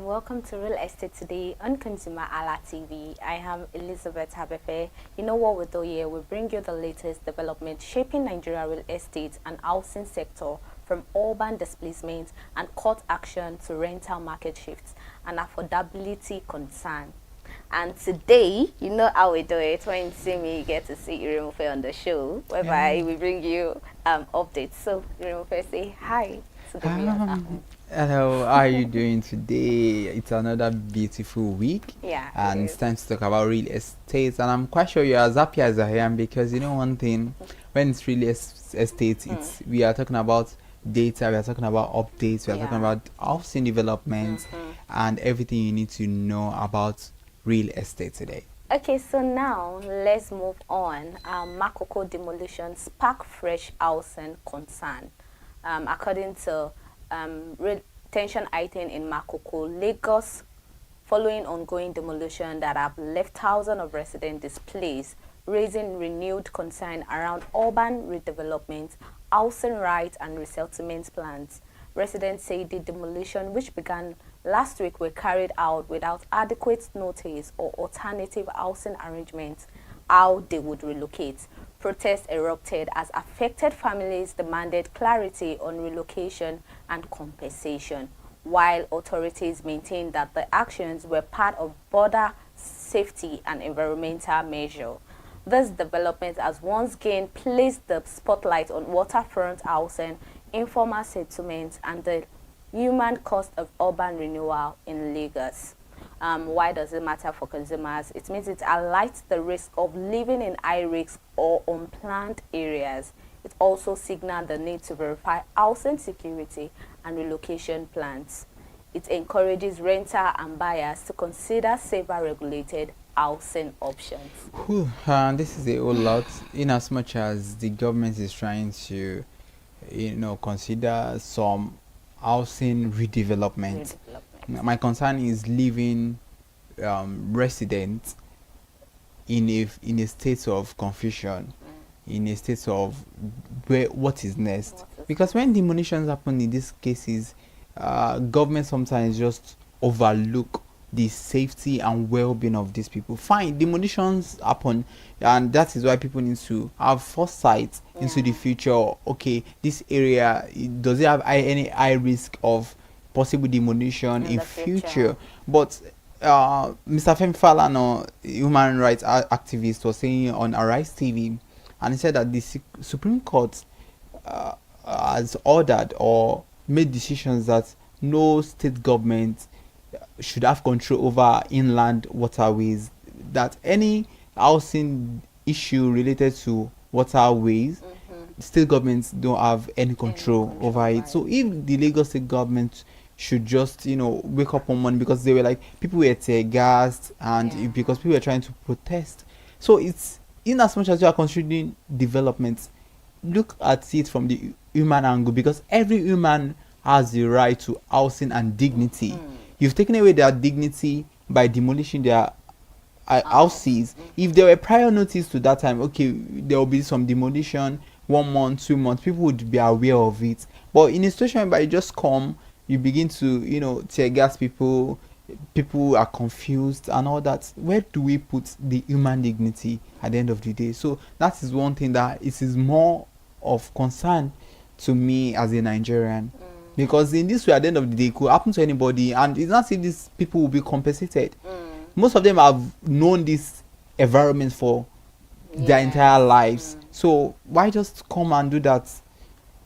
S1: Welcome to Real Estate Today on ConsumerHallaTV. I am Elizabeth Habefe. You know what we do here? We bring you the latest development shaping Nigeria real estate and housing sector, from urban displacement and court action to rental market shifts and affordability concern. And today, you know how we do it. When you see me, you get to see Irimufe on the show, whereby we bring you updates. So Irimufe, say hi to the viewers at home.
S19: Hello, how are you doing today? It's another beautiful week.
S1: Yeah.
S19: And it's time to talk about real estate. And I'm quite sure you're as happy as I am, because you know one thing, when it's real estate, we are talking about data, we are talking about updates, we are talking about housing development and everything you need to know about real estate today.
S1: Okay, so now let's move on. Makoko demolition spark fresh housing concern. According to tension item in Makoko, Lagos following ongoing demolition that have left thousands of residents displaced, raising renewed concern around urban redevelopment, housing rights and resettlement plans. Residents say the demolition, which began last week, were carried out without adequate notice or alternative housing arrangements how they would relocate. Protests erupted as affected families demanded clarity on relocation and compensation, while authorities maintained that the actions were part of border safety and environmental measure. This development has once again placed the spotlight on waterfront housing, informal settlements, and the human cost of urban renewal in Lagos. Why does it matter for consumers? It means it highlights the risk of living in high-risk or unplanned areas. It also signals the need to verify housing security and relocation plans. It encourages renter and buyers to consider safer regulated housing options.
S19: This is a whole lot, in as much as the government is trying to, consider some housing redevelopment. My concern is leaving residents in a state of confusion, in a state of what is next. Because when demolitions happen in these cases, government sometimes just overlook the safety and well-being of these people. Fine, demolitions happen, and that is why people need to have foresight into the future. Okay, this area, does it have any high risk of possible demolition in future? But Mr. Femi Falana, human rights activist, was saying on Arise TV, and he said that the Supreme Court has ordered or made decisions that no state government should have control over inland waterways, that any housing issue related to waterways, state governments don't have any control over it. So if the Lagos state government should just, wake up one morning, because they were like, people were tear gassed, and because people were trying to protest. So it's, in as much as you are considering development, look at it from the human angle, because every human has the right to housing and dignity. You've taken away their dignity by demolishing their houses. If there were prior notice to that time, okay, there will be some demolition, 1 month, 2 months, people would be aware of it. But in a situation where you just come, you begin to, tear gas people are confused and all that. Where do we put the human dignity at the end of the day? So that is one thing that it is more of concern to me as a Nigerian. Because in this way, at the end of the day, it could happen to anybody, and it's not if these people will be compensated. Most of them have known this environment for their entire lives. So why just come and do that?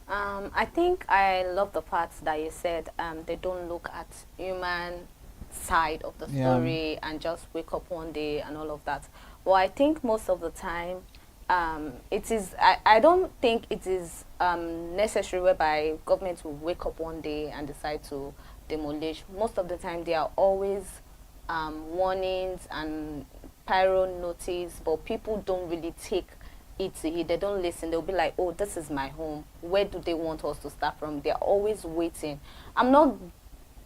S1: I think I love the parts that you said. They don't look at human side of the story and just wake up one day and all of that. Well, I think most of the time, it is. I don't think it is necessary whereby government will wake up one day and decide to demolish. Most of the time, there are always warnings and pyro notice, but people don't really take it to heed. They don't listen. They'll be like, oh, this is my home. Where do they want us to start from? They're always waiting. I'm not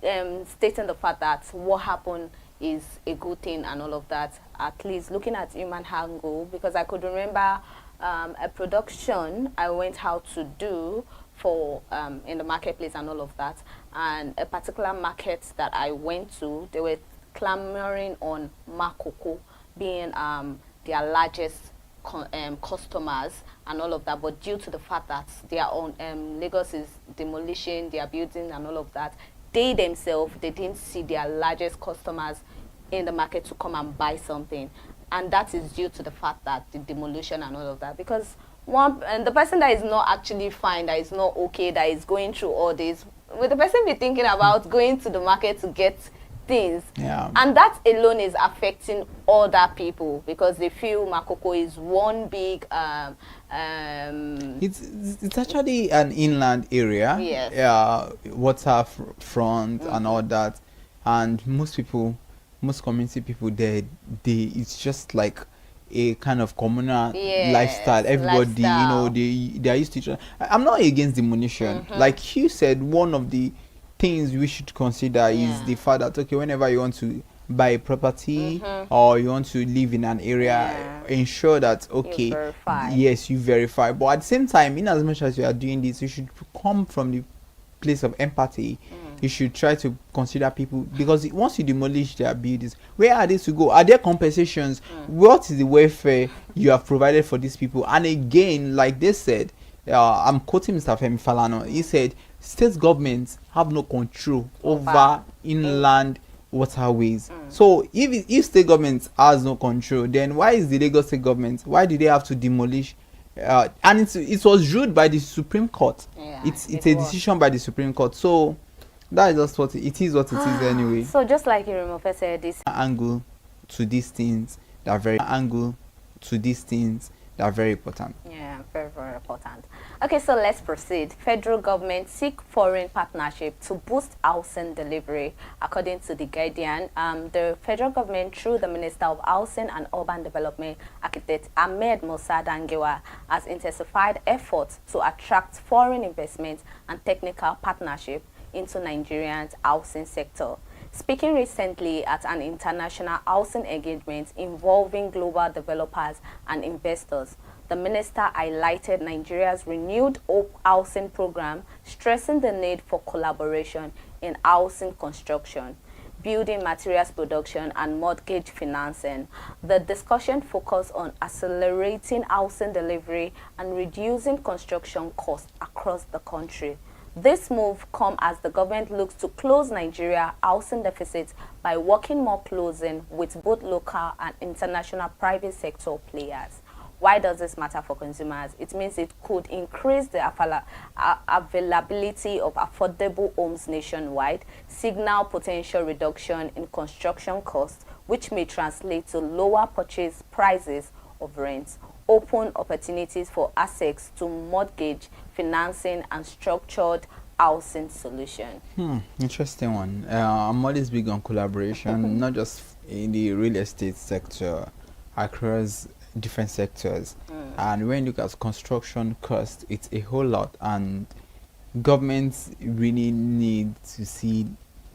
S1: stating the fact that what happened is a good thing and all of that, at least looking at human angle, because I could remember a production I went out to do for in the marketplace and all of that, and a particular market that I went to, they were clamoring on Makoko being their largest customers and all of that, but due to the fact that their own Lagos is demolishing their building and all of that, they themselves, they didn't see their largest customers in the market to come and buy something, and that is due to the fact that the demolition and all of that. Because the person that is not actually fine, that is not okay, that is going through all this, will the person be thinking about going to the market to get things? And that alone is affecting other people, because they feel Makoko is one big
S19: it's actually an inland area, waterfront and all that, and most community people there, it's just like a kind of communal lifestyle. Everybody, they are used to each other. I'm not against demolition. Like you said, one of the things we should consider is the fact that, okay, whenever you want to buy a property or you want to live in an area, ensure that okay, yes, you verify. But at the same time, in as much as you are doing this, you should come from the place of empathy. You should try to consider people, because once you demolish their buildings, where are they to go? Are there compensations? What is the welfare you have provided for these people? And again, like they said, I'm quoting Mr. Femi Falana. He said state governments have no control over inland waterways. So if state government has no control, then why is the Lagos state government, why do they have to demolish? And it was ruled by the Supreme Court. It's a decision by the Supreme Court. So that is just what it is. What it is anyway.
S1: So just like Irimofe said, this
S19: angle to these things that are very important.
S1: Yeah, very, very important. Okay, so let's proceed. Federal government seek foreign partnership to boost housing delivery. According to The Guardian, the federal government, through the Minister of Housing and Urban Development, Architect Ahmed Musa Dangewa, has intensified efforts to attract foreign investment and technical partnership into Nigeria's housing sector. Speaking recently at an international housing engagement involving global developers and investors, the minister highlighted Nigeria's renewed housing program, stressing the need for collaboration in housing construction, building materials production, and mortgage financing. The discussion focused on accelerating housing delivery and reducing construction costs across the country. This move comes as the government looks to close Nigeria's housing deficit by working more closely with both local and international private sector players. Why does this matter for consumers? It means it could increase the availability of affordable homes nationwide, signal potential reduction in construction costs, which may translate to lower purchase prices of rents, open opportunities for access to mortgage financing and structured housing solution.
S19: Interesting one. I'm always big on collaboration, not just in the real estate sector, across different sectors. And when you look at construction cost, it's a whole lot, and governments really need to see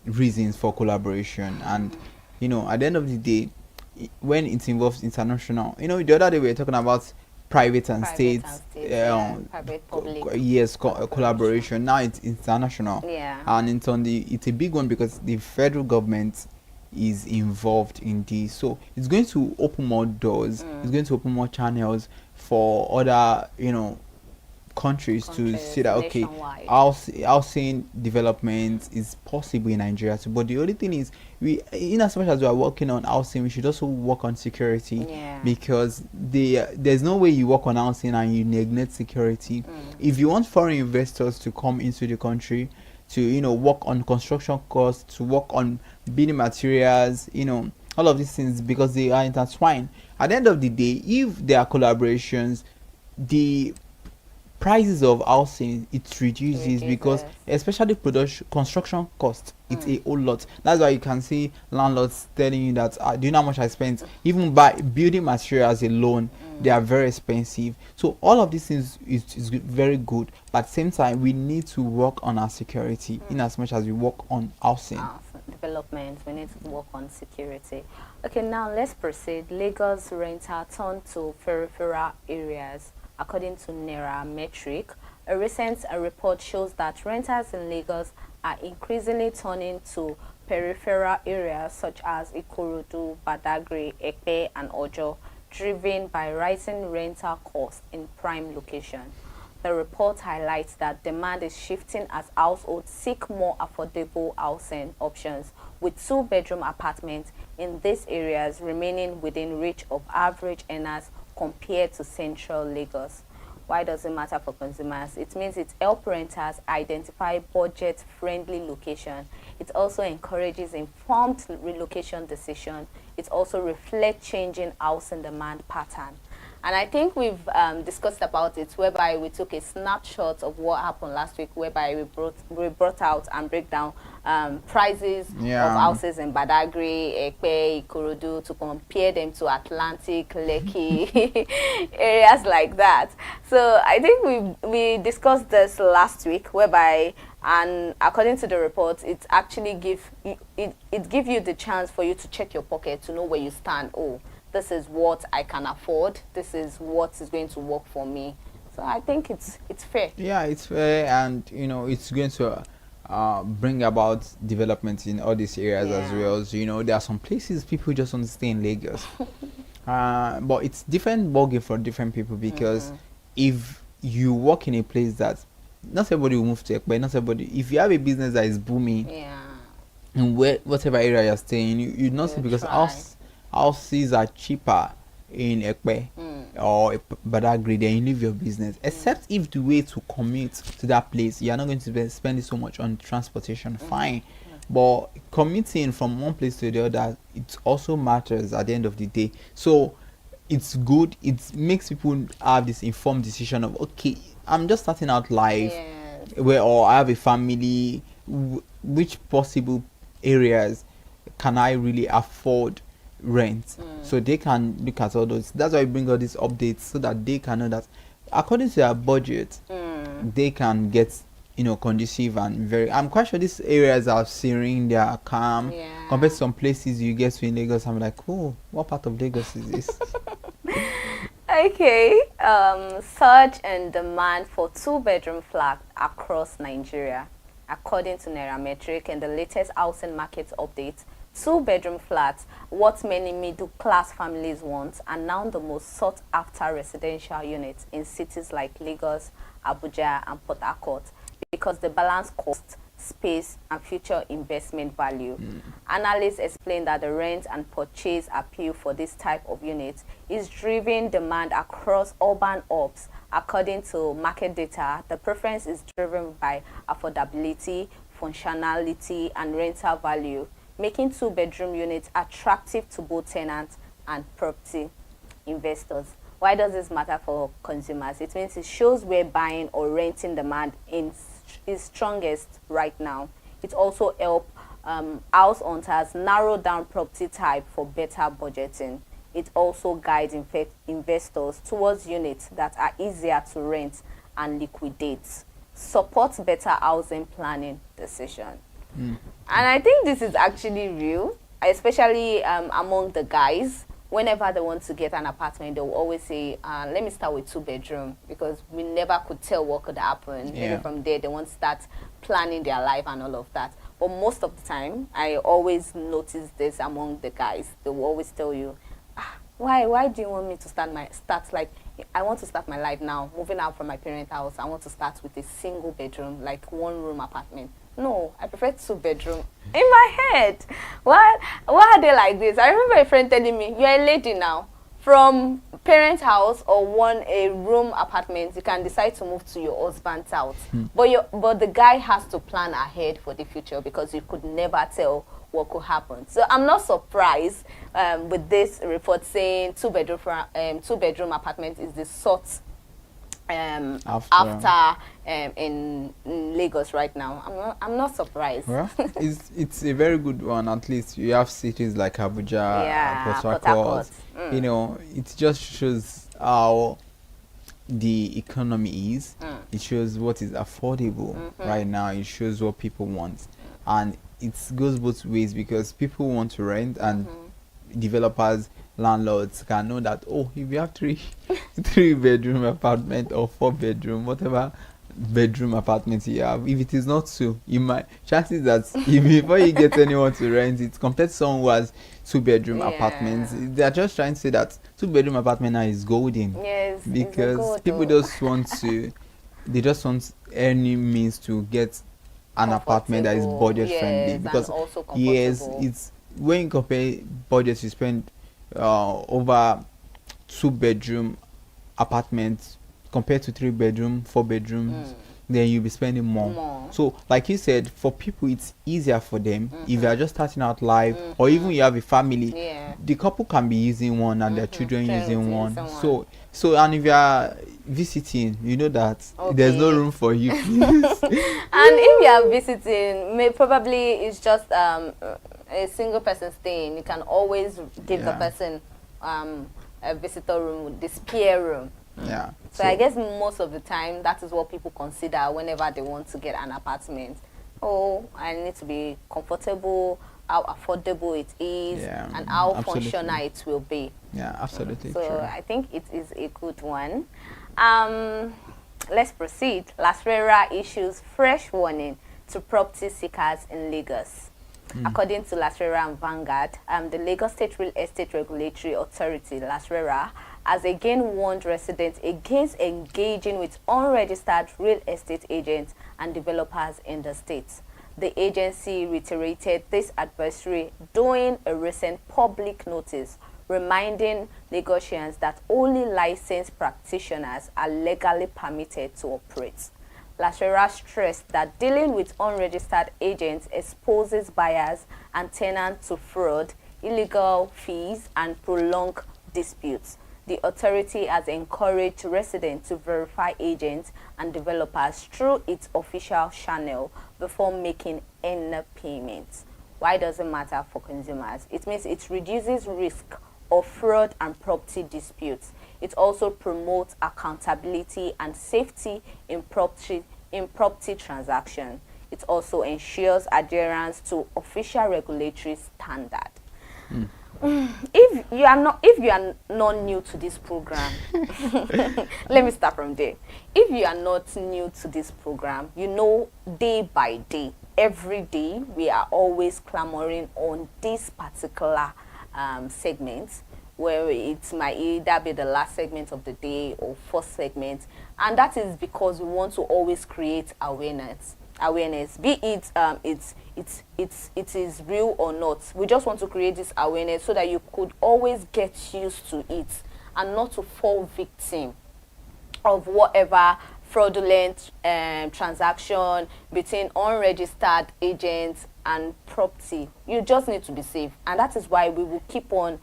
S19: reasons for collaboration. And you know, at the end of the day, when it involves international, you know, the other day we were talking about private and state, collaboration. Now it's international, and it's a big one because the federal government is involved in this. So it's going to open more doors. It's going to open more channels for other, you know, countries to see that okay, housing development is possible in Nigeria too. But the only thing is, we, in as much as we are working on housing, we should also work on security, because there's no way you work on housing and you neglect security. If you want foreign investors to come into the country to, you know, work on construction costs, to work on building materials, you know, all of these things, because they are intertwined. At the end of the day, if there are collaborations, the prices of housing it reduces, because especially construction costs, it's a whole lot. That's why you can see landlords telling you that do you know how much I spent even by building materials alone? They are very expensive. So all of these things is very good, but at the same time we need to work on our security in as much as we work on housing
S1: development. We need to work on security. Okay, now let's proceed. Lagos renter turn to peripheral areas. According to Nairametric, a recent report shows that renters in Lagos are increasingly turning to peripheral areas such as Ikorodu, Badagry, Ekpe, and Ojo, driven by rising rental costs in prime locations. The report highlights that demand is shifting as households seek more affordable housing options, with two-bedroom apartments in these areas remaining within reach of average earners compared to central Lagos. Why does it matter for consumers? It means it helps renters identify budget-friendly location. It also encourages informed relocation decision. It also reflects changing housing demand pattern. And I think we've discussed about it, whereby we took a snapshot of what happened last week, whereby we brought out and break down prices of houses in Badagry, Ekpe, Ikorodu, to compare them to Atlantic, Lekki, areas like that. So I think we discussed this last week, whereby, and according to the report, it actually give you the chance for you to check your pocket to know where you stand. Oh, this is what I can afford. This is what is going to work for me. So I think it's fair.
S19: Yeah, it's fair, and it's going to bring about development in all these areas as well. So there are some places people just want to stay in Lagos, but it's different ballgame for different people, because if you work in a place that not everybody will move to Ekpe, not everybody. If you have a business that is booming, in whatever area you're staying, you not see, because houses are cheaper in Ekpe or Badagry, then you leave your business. Except if the way to commute to that place, you're not going to spend it so much on transportation, fine. But commuting from one place to the other, it also matters at the end of the day. So it's good. It makes people have this informed decision of, okay, I'm just starting out life, or I have a family. Which possible areas can I really afford rent? So they can look at all those. That's why we bring all these updates, so that they can know that according to their budget, they can get conducive and very. I'm quite sure these areas are serene, they are calm compared to some places you get to in Lagos. I'm like, oh, what part of Lagos is this?
S1: Okay, surge and demand for two-bedroom flats across Nigeria. According to Nairametric and the latest housing market update, two-bedroom flats, what many middle-class families want, are now the most sought-after residential units in cities like Lagos, Abuja, and Port Harcourt, because they balance cost, space, and future investment value. Analysts explain that the rent and purchase appeal for this type of unit is driving demand across urban hubs. According to market data, the preference is driven by affordability, functionality, and rental value, making two-bedroom units attractive to both tenants and property investors. Why does this matter for consumers? It means it shows where buying or renting demand is strongest right now. It also helps house hunters narrow down property type for better budgeting. It also guides investors towards units that are easier to rent and liquidate. Supports better housing planning decision. And I think this is actually real, especially among the guys. Whenever they want to get an apartment, they will always say, let me start with two-bedroom, because we never could tell what could happen. Maybe from there, they want to start planning their life and all of that. But most of the time, I always notice this among the guys. They will always tell you, why do you want me to start like, I want to start my life now, moving out from my parents' house. I want to start with a single bedroom, like one-room apartment. No, I prefer two-bedroom. In my head, why are they like this? I remember a friend telling me, you're a lady now. From parents' house or a room apartment, you can decide to move to your husband's house. But the guy has to plan ahead for the future, because you could never tell what could happen. So I'm not surprised with this report saying two-bedroom apartment is the sought after in Lagos right now. I'm not surprised.
S19: Well, it's a very good one. At least you have cities like Abuja, Port Harcourt. It just shows how the economy is. It shows what is affordable right now. It shows what people want, and it goes both ways, because people want to rent, and developers, landlords can know that, oh, if you have three-bedroom apartment or four-bedroom, whatever bedroom apartment you have, if it is not two, you might chances that before you get anyone to rent it, compared to someone who has two-bedroom apartments, they are just trying to say that two-bedroom apartment now is golden.
S1: Yes,
S19: because people just want any means to get an apartment that is budget friendly, because it's when you compare budgets, you spend over two-bedroom apartments compared to three-bedroom, four-bedrooms. then you'll be spending more. So like you said, for people it's easier for them if they are just starting out live, or even you have a family, the couple can be using one and their children using one. So and if you are visiting, you know that there's no room for you.
S1: And if you are visiting, probably it's just a single person staying, you can always give the person a visitor room, the spare room. So I guess most of the time that is what people consider whenever they want to get an apartment. Oh, I need to be comfortable, how affordable it is, and how functional it will be.
S19: Yeah, absolutely.
S1: So
S19: true.
S1: I think it is a good one. Let's proceed. Lasrera issues fresh warning to property seekers in Lagos. According to Lasrera and Vanguard, the Lagos State Real Estate Regulatory Authority, Lasrera, has again warned residents against engaging with unregistered real estate agents and developers in the state. The agency reiterated this advisory during a recent public notice, reminding Lagosians that only licensed practitioners are legally permitted to operate. Lasrera stressed that dealing with unregistered agents exposes buyers and tenants to fraud, illegal fees, and prolonged disputes. The authority has encouraged residents to verify agents and developers through its official channel before making any payments. Why does it matter for consumers? It means it reduces risk of fraud and property disputes. It also promotes accountability and safety in property transactions. It also ensures adherence to official regulatory standard. If you are not new to this program, let me start from there. If you are not new to this program, you know day by day, every day, we are always clamoring on this particular segment, where it might either be the last segment of the day or first segment, and that is because we want to always create awareness, be it it is real or not. We just want to create this awareness so that you could always get used to it and not to fall victim of whatever fraudulent transaction between unregistered agents and property. You just need to be safe, and that is why we will keep on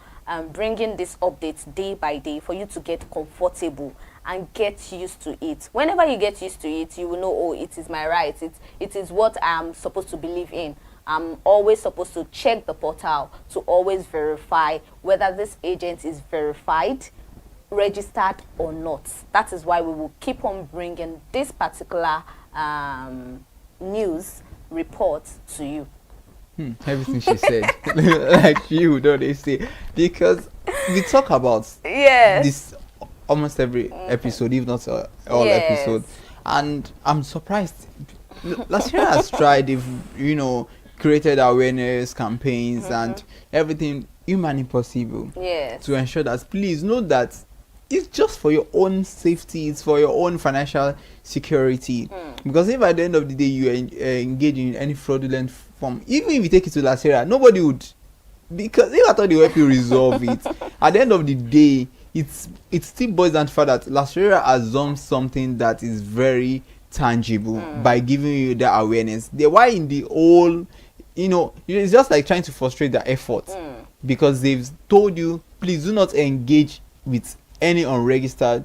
S1: bringing these updates day by day for you to get comfortable and get used to it. Whenever you get used to it, you will know, oh, it is my right, it is what I'm supposed to believe in. I'm always supposed to check the portal to always verify whether this agent is verified, registered or not. That is why we will keep on bringing this particular news report to you.
S19: Everything she said, like you don't they say, because we talk about this almost every episode, if not all episodes, and I'm surprised. Last year has tried, they've created awareness campaigns and everything humanly possible to ensure that, please know that it's just for your own safety, it's for your own financial security. Because if at the end of the day you engage in any fraudulent form, even if you take it to Lasera, nobody would, because if I thought they would help you resolve it, at the end of the day, it still boils down to the fact that Lasera assumes something that is very tangible by giving you the awareness. Why in the whole, it's just like trying to frustrate their efforts because they've told you, please do not engage with any unregistered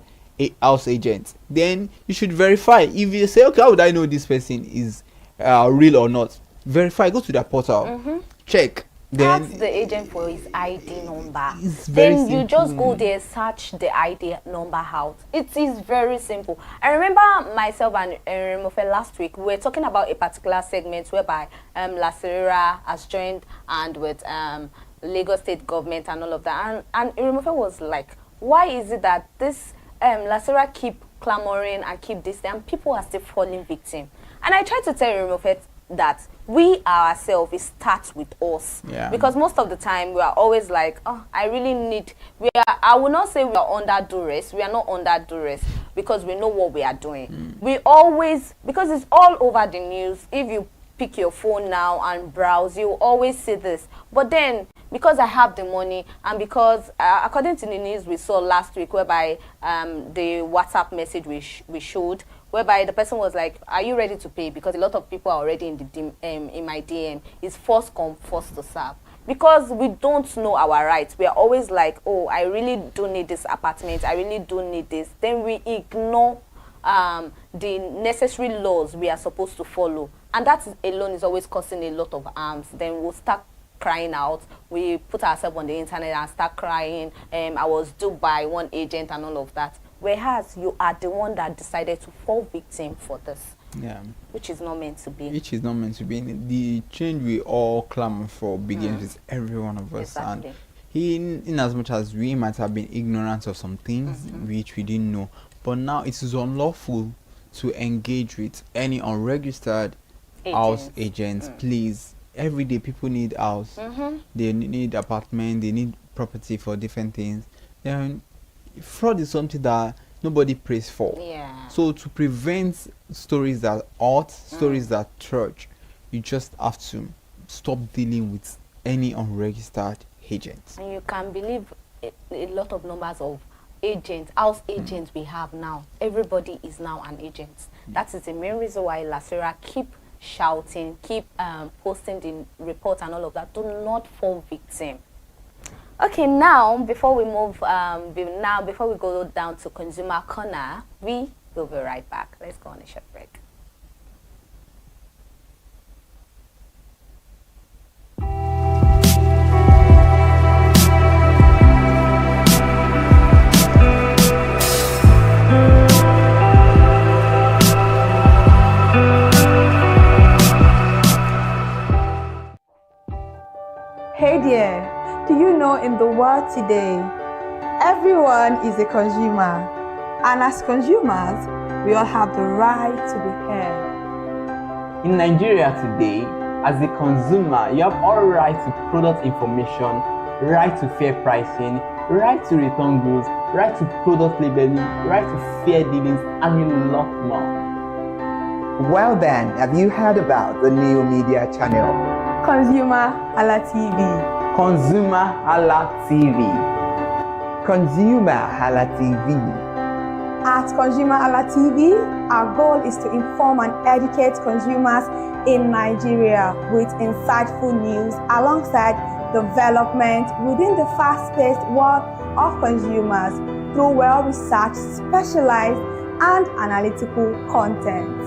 S19: house agent. Then you should verify. If you say, okay, how would I know this person is real or not? Verify, go to their portal, check. Then
S1: ask the agent for his ID number.
S19: Then
S1: you just go there, search the ID number out. It is very simple. I remember myself and Remofe last week, we were talking about a particular segment whereby Lasera has joined and with Lagos State government and all of that. And Remofe was like, why is it that this Lasera keep clamoring and keep this and people are still falling victim? And I tried to tell Remofe that we ourselves, it starts with us, because most of the time we are always like, oh, I really need, I will not say we are under duress, we are not under duress because we know what we are doing. We always, because it's all over the news, if you pick your phone now and browse, you always see this. But then because I have the money and because according to the news we saw last week whereby the WhatsApp message we showed whereby the person was like, are you ready to pay? Because a lot of people are already in the in my DM. It's first come, first to serve. Because we don't know our rights. We are always like, oh, I really do need this apartment. I really do need this. Then we ignore the necessary laws we are supposed to follow. And that alone is always causing a lot of harms. Then we'll start crying out. We put ourselves on the internet and start crying. I was due by one agent and all of that. Whereas you are the one that decided to fall victim for this.
S19: Yeah.
S1: Which is not meant to be.
S19: Which is not meant to be. The change we all clamor for begins with every one of us.
S1: Exactly.
S19: And in as much as we might have been ignorant of some things which we didn't know, but now it is unlawful to engage with any unregistered house agents. Please, every day people need house, they need apartment, they need property for different things. Then fraud is something that nobody prays for.
S1: Yeah.
S19: So to prevent stories that hurt, stories that church, you just have to stop dealing with any unregistered agents.
S1: And you can believe a lot of numbers of agents, house agents we have now. Everybody is now an agent. That is the main reason why Lasera keep shouting, keep posting the report and all of that. Do not fall victim. Okay, now before we move, before we go down to Consumer Corner, we will be right back. Let's go on a short break.
S11: Hey there, do you know in the world today, everyone is a consumer, and as consumers, we all have the right to be heard.
S12: In Nigeria today, as a consumer, you have all right to product information, right to fair pricing, right to return goods, right to product labeling, right to fair dealings, and a lot more.
S13: Well then, have you heard about the new media channel?
S11: ConsumerHallaTV.
S12: ConsumerHallaTV.
S13: ConsumerHallaTV.
S11: At ConsumerHallaTV, our goal is to inform and educate consumers in Nigeria with insightful news alongside development within the fast-paced world of consumers through well-researched, specialized, and analytical content.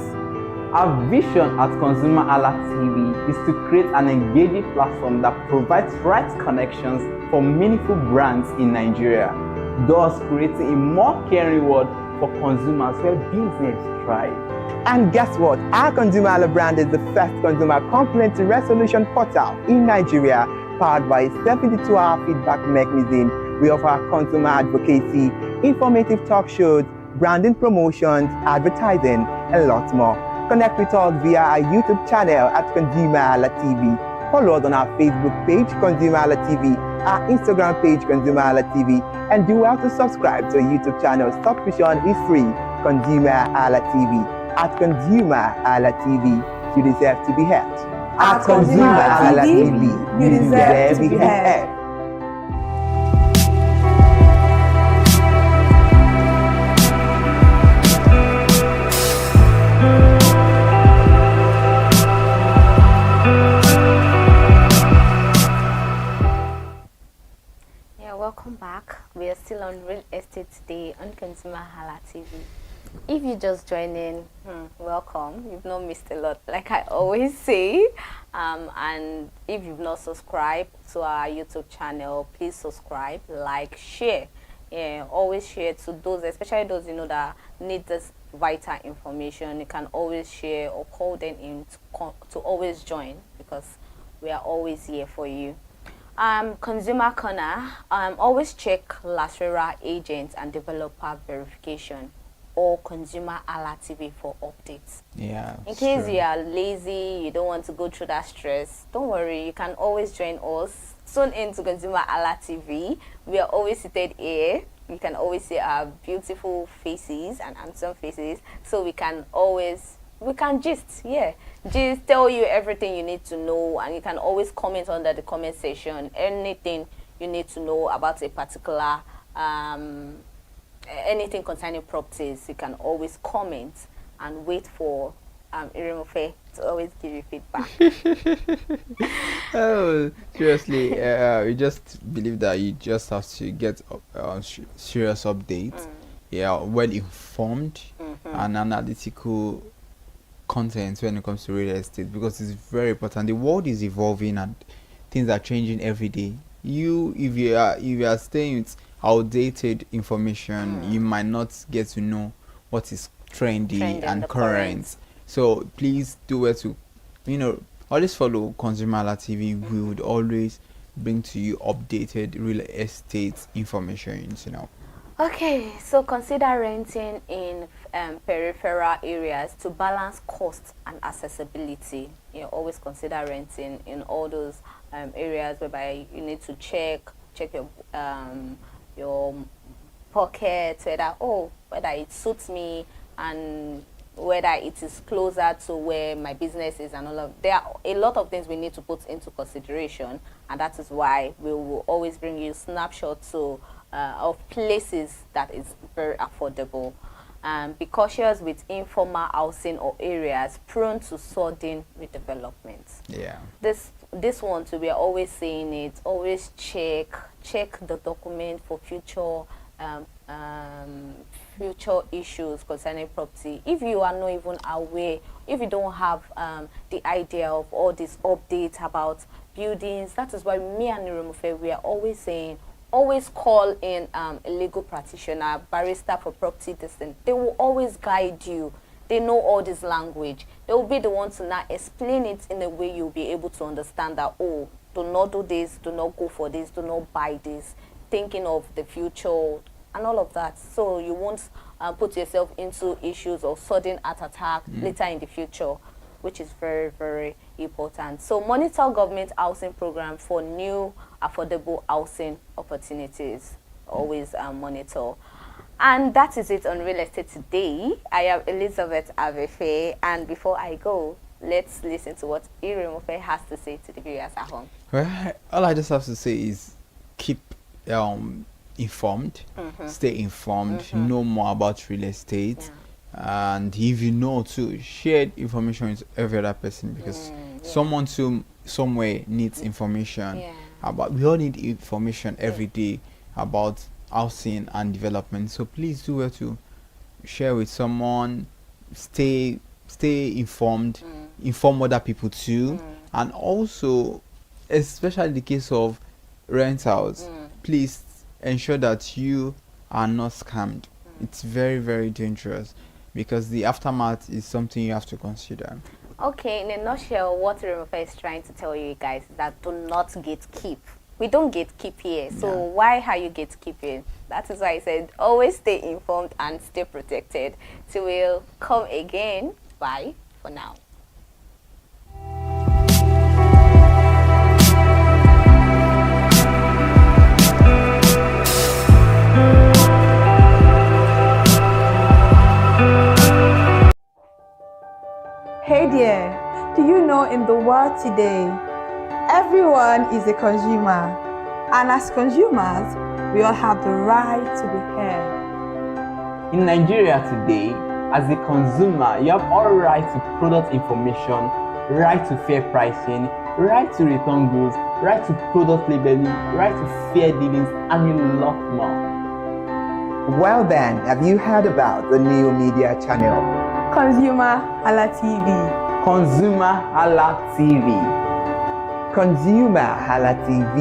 S12: Our vision at ConsumerHallaTV is to create an engaging platform that provides right connections for meaningful brands in Nigeria, thus creating a more caring world for consumers where business thrive.
S13: And guess what? Our ConsumerHalla brand is the first consumer complaint resolution portal in Nigeria, powered by a 72-hour feedback mechanism. We offer consumer advocacy, informative talk shows, branding promotions, advertising, and lots more. Connect with us via our YouTube channel at ConsumerHallaTV. Follow us on our Facebook page, ConsumerHallaTV, our Instagram page, ConsumerHallaTV, and do well to subscribe to our YouTube channel. Subscription is free. ConsumerHallaTV. At ConsumerHallaTV, you deserve to be heard. At ConsumerHallaTV, you deserve to be heard.
S1: Welcome back. We are still on Real Estate Today on ConsumerHallaTV. If you just joined in, welcome. You've not missed a lot, like I always say. And if you've not subscribed to our YouTube channel, please subscribe, like, share. Yeah, always share to those, especially those that need this vital information. You can always share or call them in to always join, because we are always here for you. Consumer Corner, always check Lasera agents and developer verification or ConsumerHallaTV for updates.
S19: Yeah.
S1: In case you are lazy, you don't want to go through that stress, don't worry, you can always join us. Tune in to ConsumerHallaTV. We are always seated here. You can always see our beautiful faces and handsome faces, so we can just tell you everything you need to know, and you can always comment under the comment section anything you need to know about a particular anything concerning properties. You can always comment and wait for Irimofe to always give you feedback.
S19: Oh, seriously, you just believe that you just have to get serious updates, well informed and analytical content when it comes to real estate, because it's very important. The world is evolving and things are changing every day. If you are staying with outdated information, you might not get to know what is trendy and current. So please do it to, always follow ConsumerHalla TV. We would always bring to you updated real estate information.
S1: Okay, so consider renting in peripheral areas to balance cost and accessibility. Always consider renting in all those areas whereby you need to check your pocket, whether it suits me and whether it is closer to where my business is, and all of there are a lot of things we need to put into consideration, and that is why we will always bring you snapshots of places that is very affordable. Be cautious with informal housing or areas prone to sudden redevelopment. This one too, we are always saying it, always check the document for future issues concerning property. If you are not even aware, if you don't have the idea of all these updates about buildings, that is why me and Irimofe, we are always saying, always call in a legal practitioner, barrister for property testing. They will always guide you. They know all this language. They will be the ones to now explain it in a way you'll be able to understand that, oh, do not do this, do not go for this, do not buy this, thinking of the future and all of that. So you won't put yourself into issues of sudden heart attack later in the future, which is very, very important. So monitor government housing program for new affordable housing opportunities. Always monitor. And that is it on Real Estate Today. I am Elizabeth Avefe, and before I go, let's listen to what Irimofe has to say to the viewers at home.
S19: Well, all I just have to say is keep informed, stay informed, know more about real estate, and if you know to share information with every other person, because someone somewhere needs information about. We all need information every day about housing and development. So please do well to share with someone. Stay informed, inform other people too, and also, especially in the case of rentals, please ensure that you are not scammed. It's very, very dangerous, because the aftermath is something you have to consider.
S1: Okay, in a nutshell, what Irimofe is trying to tell you guys is that do not gatekeep. We don't gatekeep here, so why are you gatekeeping? That is why I said always stay informed and stay protected. So we'll come again. Bye for now.
S11: Hey there, do you know in the world today, everyone is a consumer, and as consumers, we all have the right to be heard.
S12: In Nigeria today, as a consumer, you have all right to product information, right to fair pricing, right to return goods, right to product labeling, right to fair dealings, and a lot more.
S13: Well then, have you heard about the new media channel?
S11: ConsumerHalla TV.
S12: ConsumerHalla TV.
S13: ConsumerHalla TV.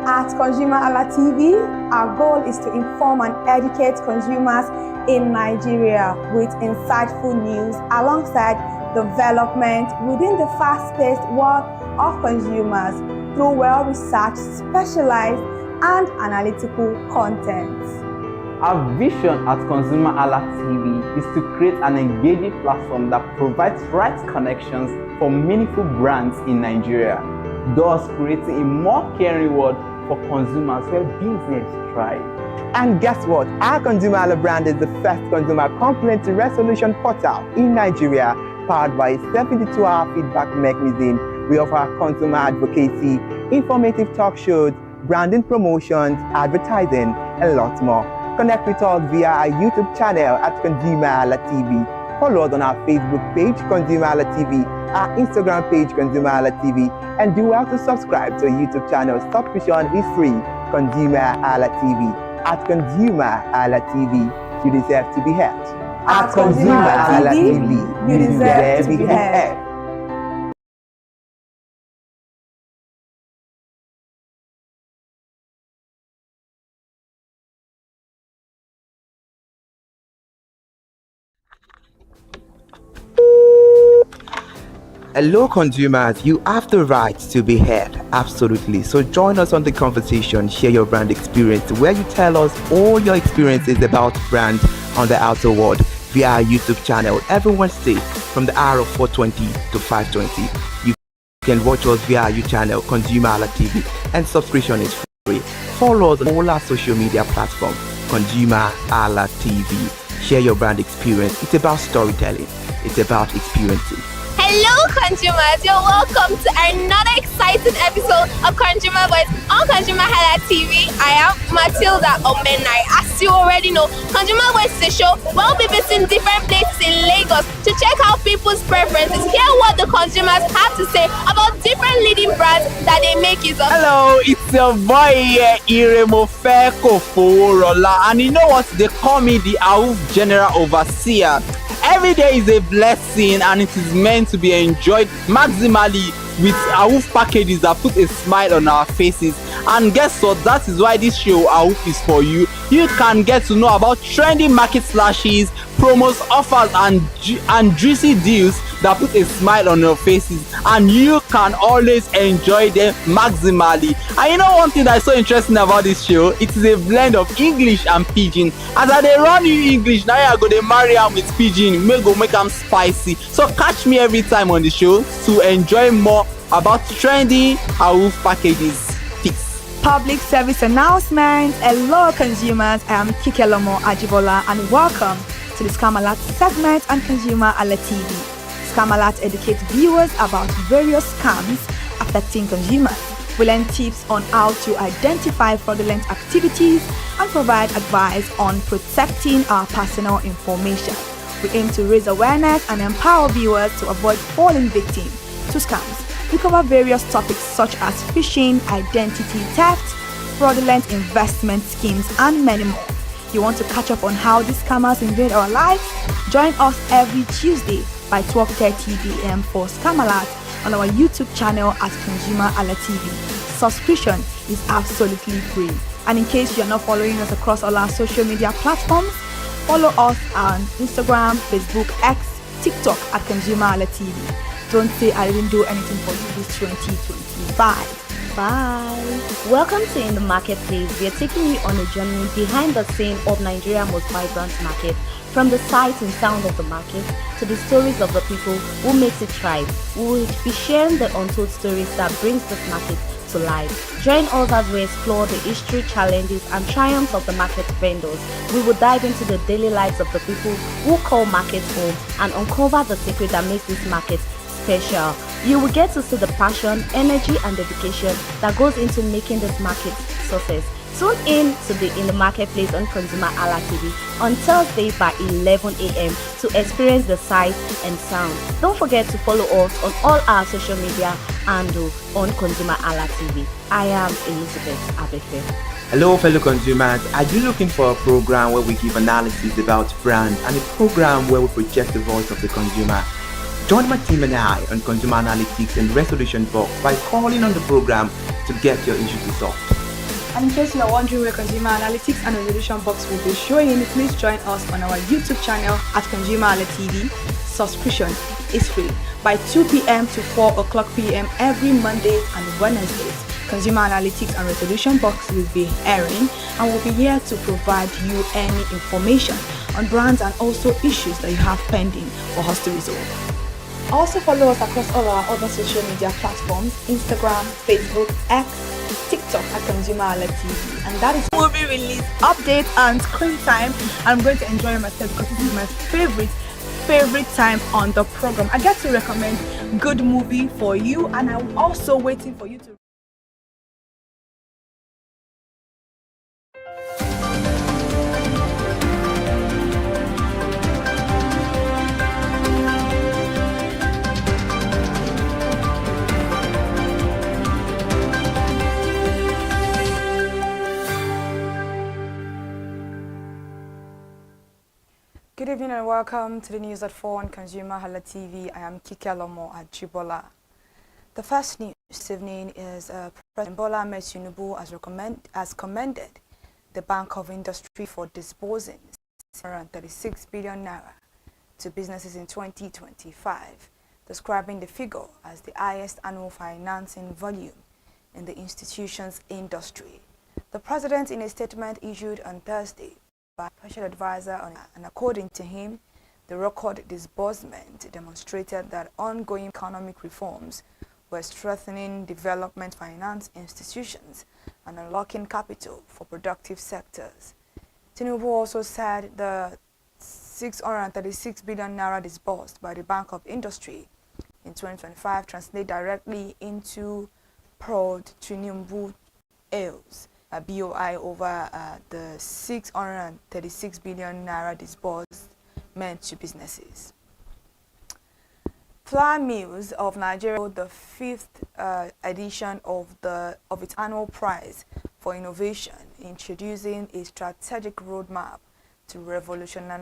S11: At ConsumerHalla TV, our goal is to inform and educate consumers in Nigeria with insightful news alongside development within the fast-paced world of consumers through well-researched, specialized, and analytical content.
S12: Our vision at ConsumerHalla TV is to create an engaging platform that provides right connections for meaningful brands in Nigeria, thus creating a more caring world for consumers where business thrive.
S13: And guess what? Our ConsumerHalla brand is the first consumer complaint resolution portal in Nigeria, powered by a 72-hour feedback mechanism. We offer consumer advocacy, informative talk shows, branding promotions, advertising, and lots more. Connect with us via our YouTube channel at ConsumerHallaTV. Follow us on our Facebook page, ConsumerHallaTV, our Instagram page, ConsumerHallaTV, and do well to subscribe to our YouTube channel. Subscription is free. ConsumerHallaTV. At ConsumerHallaTV, you deserve to be heard. At ConsumerHallaTV, you deserve to be heard.
S4: Hello consumers, you have the right to be heard, absolutely. So join us on the conversation, share your brand experience, where you tell us all your experiences about brands on the outer world via our YouTube channel every Wednesday from the hour of 4:20 to 5:20. You can watch us via our YouTube channel, ConsumerHallaTV, and subscription is free. Follow us on all our social media platforms, ConsumerHallaTV. Share your brand experience. It's about storytelling. It's about experiences.
S14: Hello consumers, you're welcome to another exciting episode of Consumer Voice on ConsumerHallaTV. I am Matilda Omenai. As you already know, Consumer Voice is a show where we'll be visiting different places in Lagos to check out people's preferences, hear what the consumers have to say about different leading brands that they make use of.
S12: Hello, it's your boy here, Iremofeko Foworola, and you know what? They call me the AUF General Overseer. Every day is a blessing and it is meant to be enjoyed maximally with AUF packages that put a smile on our faces. And guess what? That is why this show AUF is for you. You can get to know about trendy market slashes, promos, offers and juicy deals that put a smile on your faces, and you can always enjoy them maximally. And you know one thing that is so interesting about this show? It is a blend of English and Pidgin. As I dey run you English, now I go dey marry am with Pidgin, make am spicy. So catch me every time on the show to enjoy more about trendy AUF packages.
S11: Public service announcement. Hello consumers, I am Kikelomo Ajibola and welcome to the Scam Alert segment on ConsumerHallaTV. Scam Alert educates viewers about various scams affecting consumers. We learn tips on how to identify fraudulent activities and provide advice on protecting our personal information. We aim to raise awareness and empower viewers to avoid falling victim to scams. We cover various topics such as phishing, identity theft, fraudulent investment schemes, and many more. You want to catch up on how these scammers invade our lives? Join us every Tuesday by 12:30 p.m. for Scam Alert on our YouTube channel at ConsumerHallaTV. Subscription is absolutely free. And in case you're not following us across all our social media platforms, follow us on Instagram, Facebook, X, TikTok at ConsumerHallaTV. Don't say I didn't do anything for you this 2025.
S1: Bye. Welcome to In the Marketplace. We are taking you on a journey behind the scene of Nigeria's most vibrant market. From the sight and sound of the market to the stories of the people who makes it thrive. We will be sharing the untold stories that brings this market to life. Join us as we explore the history, challenges, and triumphs of the market vendors. We will dive into the daily lives of the people who call markets home and uncover the secret that makes this market special. You will get to see the passion, energy, and dedication that goes into making this market success. Tune in to the In the Marketplace on ConsumerHallaTV on Thursday by 11 a.m. to experience the sight and sound. Don't forget to follow us on all our social media handle on ConsumerHallaTV. I am Elizabeth Abefe.
S4: Hello fellow consumers, are you looking for a program where we give analysis about brands and a program where we project the voice of the consumer? Join my team and I on Consumer Analytics and Resolution Box by calling on the program to get your issues resolved.
S11: And in case you are wondering where Consumer Analytics and Resolution Box will be showing, please join us on our YouTube channel at ConsumerHallaTV. Subscription is free by 2 p.m. to 4 o'clock p.m. every Mondays and Wednesdays. Consumer Analytics and Resolution Box will be airing and will be here to provide you any information on brands and also issues that you have pending for us to resolve. Also follow us across all our other social media platforms, Instagram, Facebook, X, TikTok at ConsumerHallaTV. And that is movie release, update and screen time. I'm going to enjoy myself because this is my favorite time on the program. I get to recommend good movie for you, and I'm also waiting for you to
S10: Good evening and welcome to the news at 4 on ConsumerHallaTV. I am Kike Lomo at Jibola. The first news this evening is President Bola Ahmed Tinubu has commended the Bank of Industry for disbursing around 36 billion naira to businesses in 2025, describing the figure as the highest annual financing volume in the institution's industry. The president, in a statement issued on Thursday by a special advisor, and according to him, the record disbursement demonstrated that ongoing economic reforms were strengthening development finance institutions and unlocking capital for productive sectors. Tinubu also said the 636 billion naira disbursed by the Bank of Industry in 2025 translate directly into Prod Tinubu Ales, a BOI, over the 636 billion naira disbursement to businesses. Flour Mills of Nigeria, the 5th edition of its annual prize for innovation, introducing a strategic roadmap to revolutionize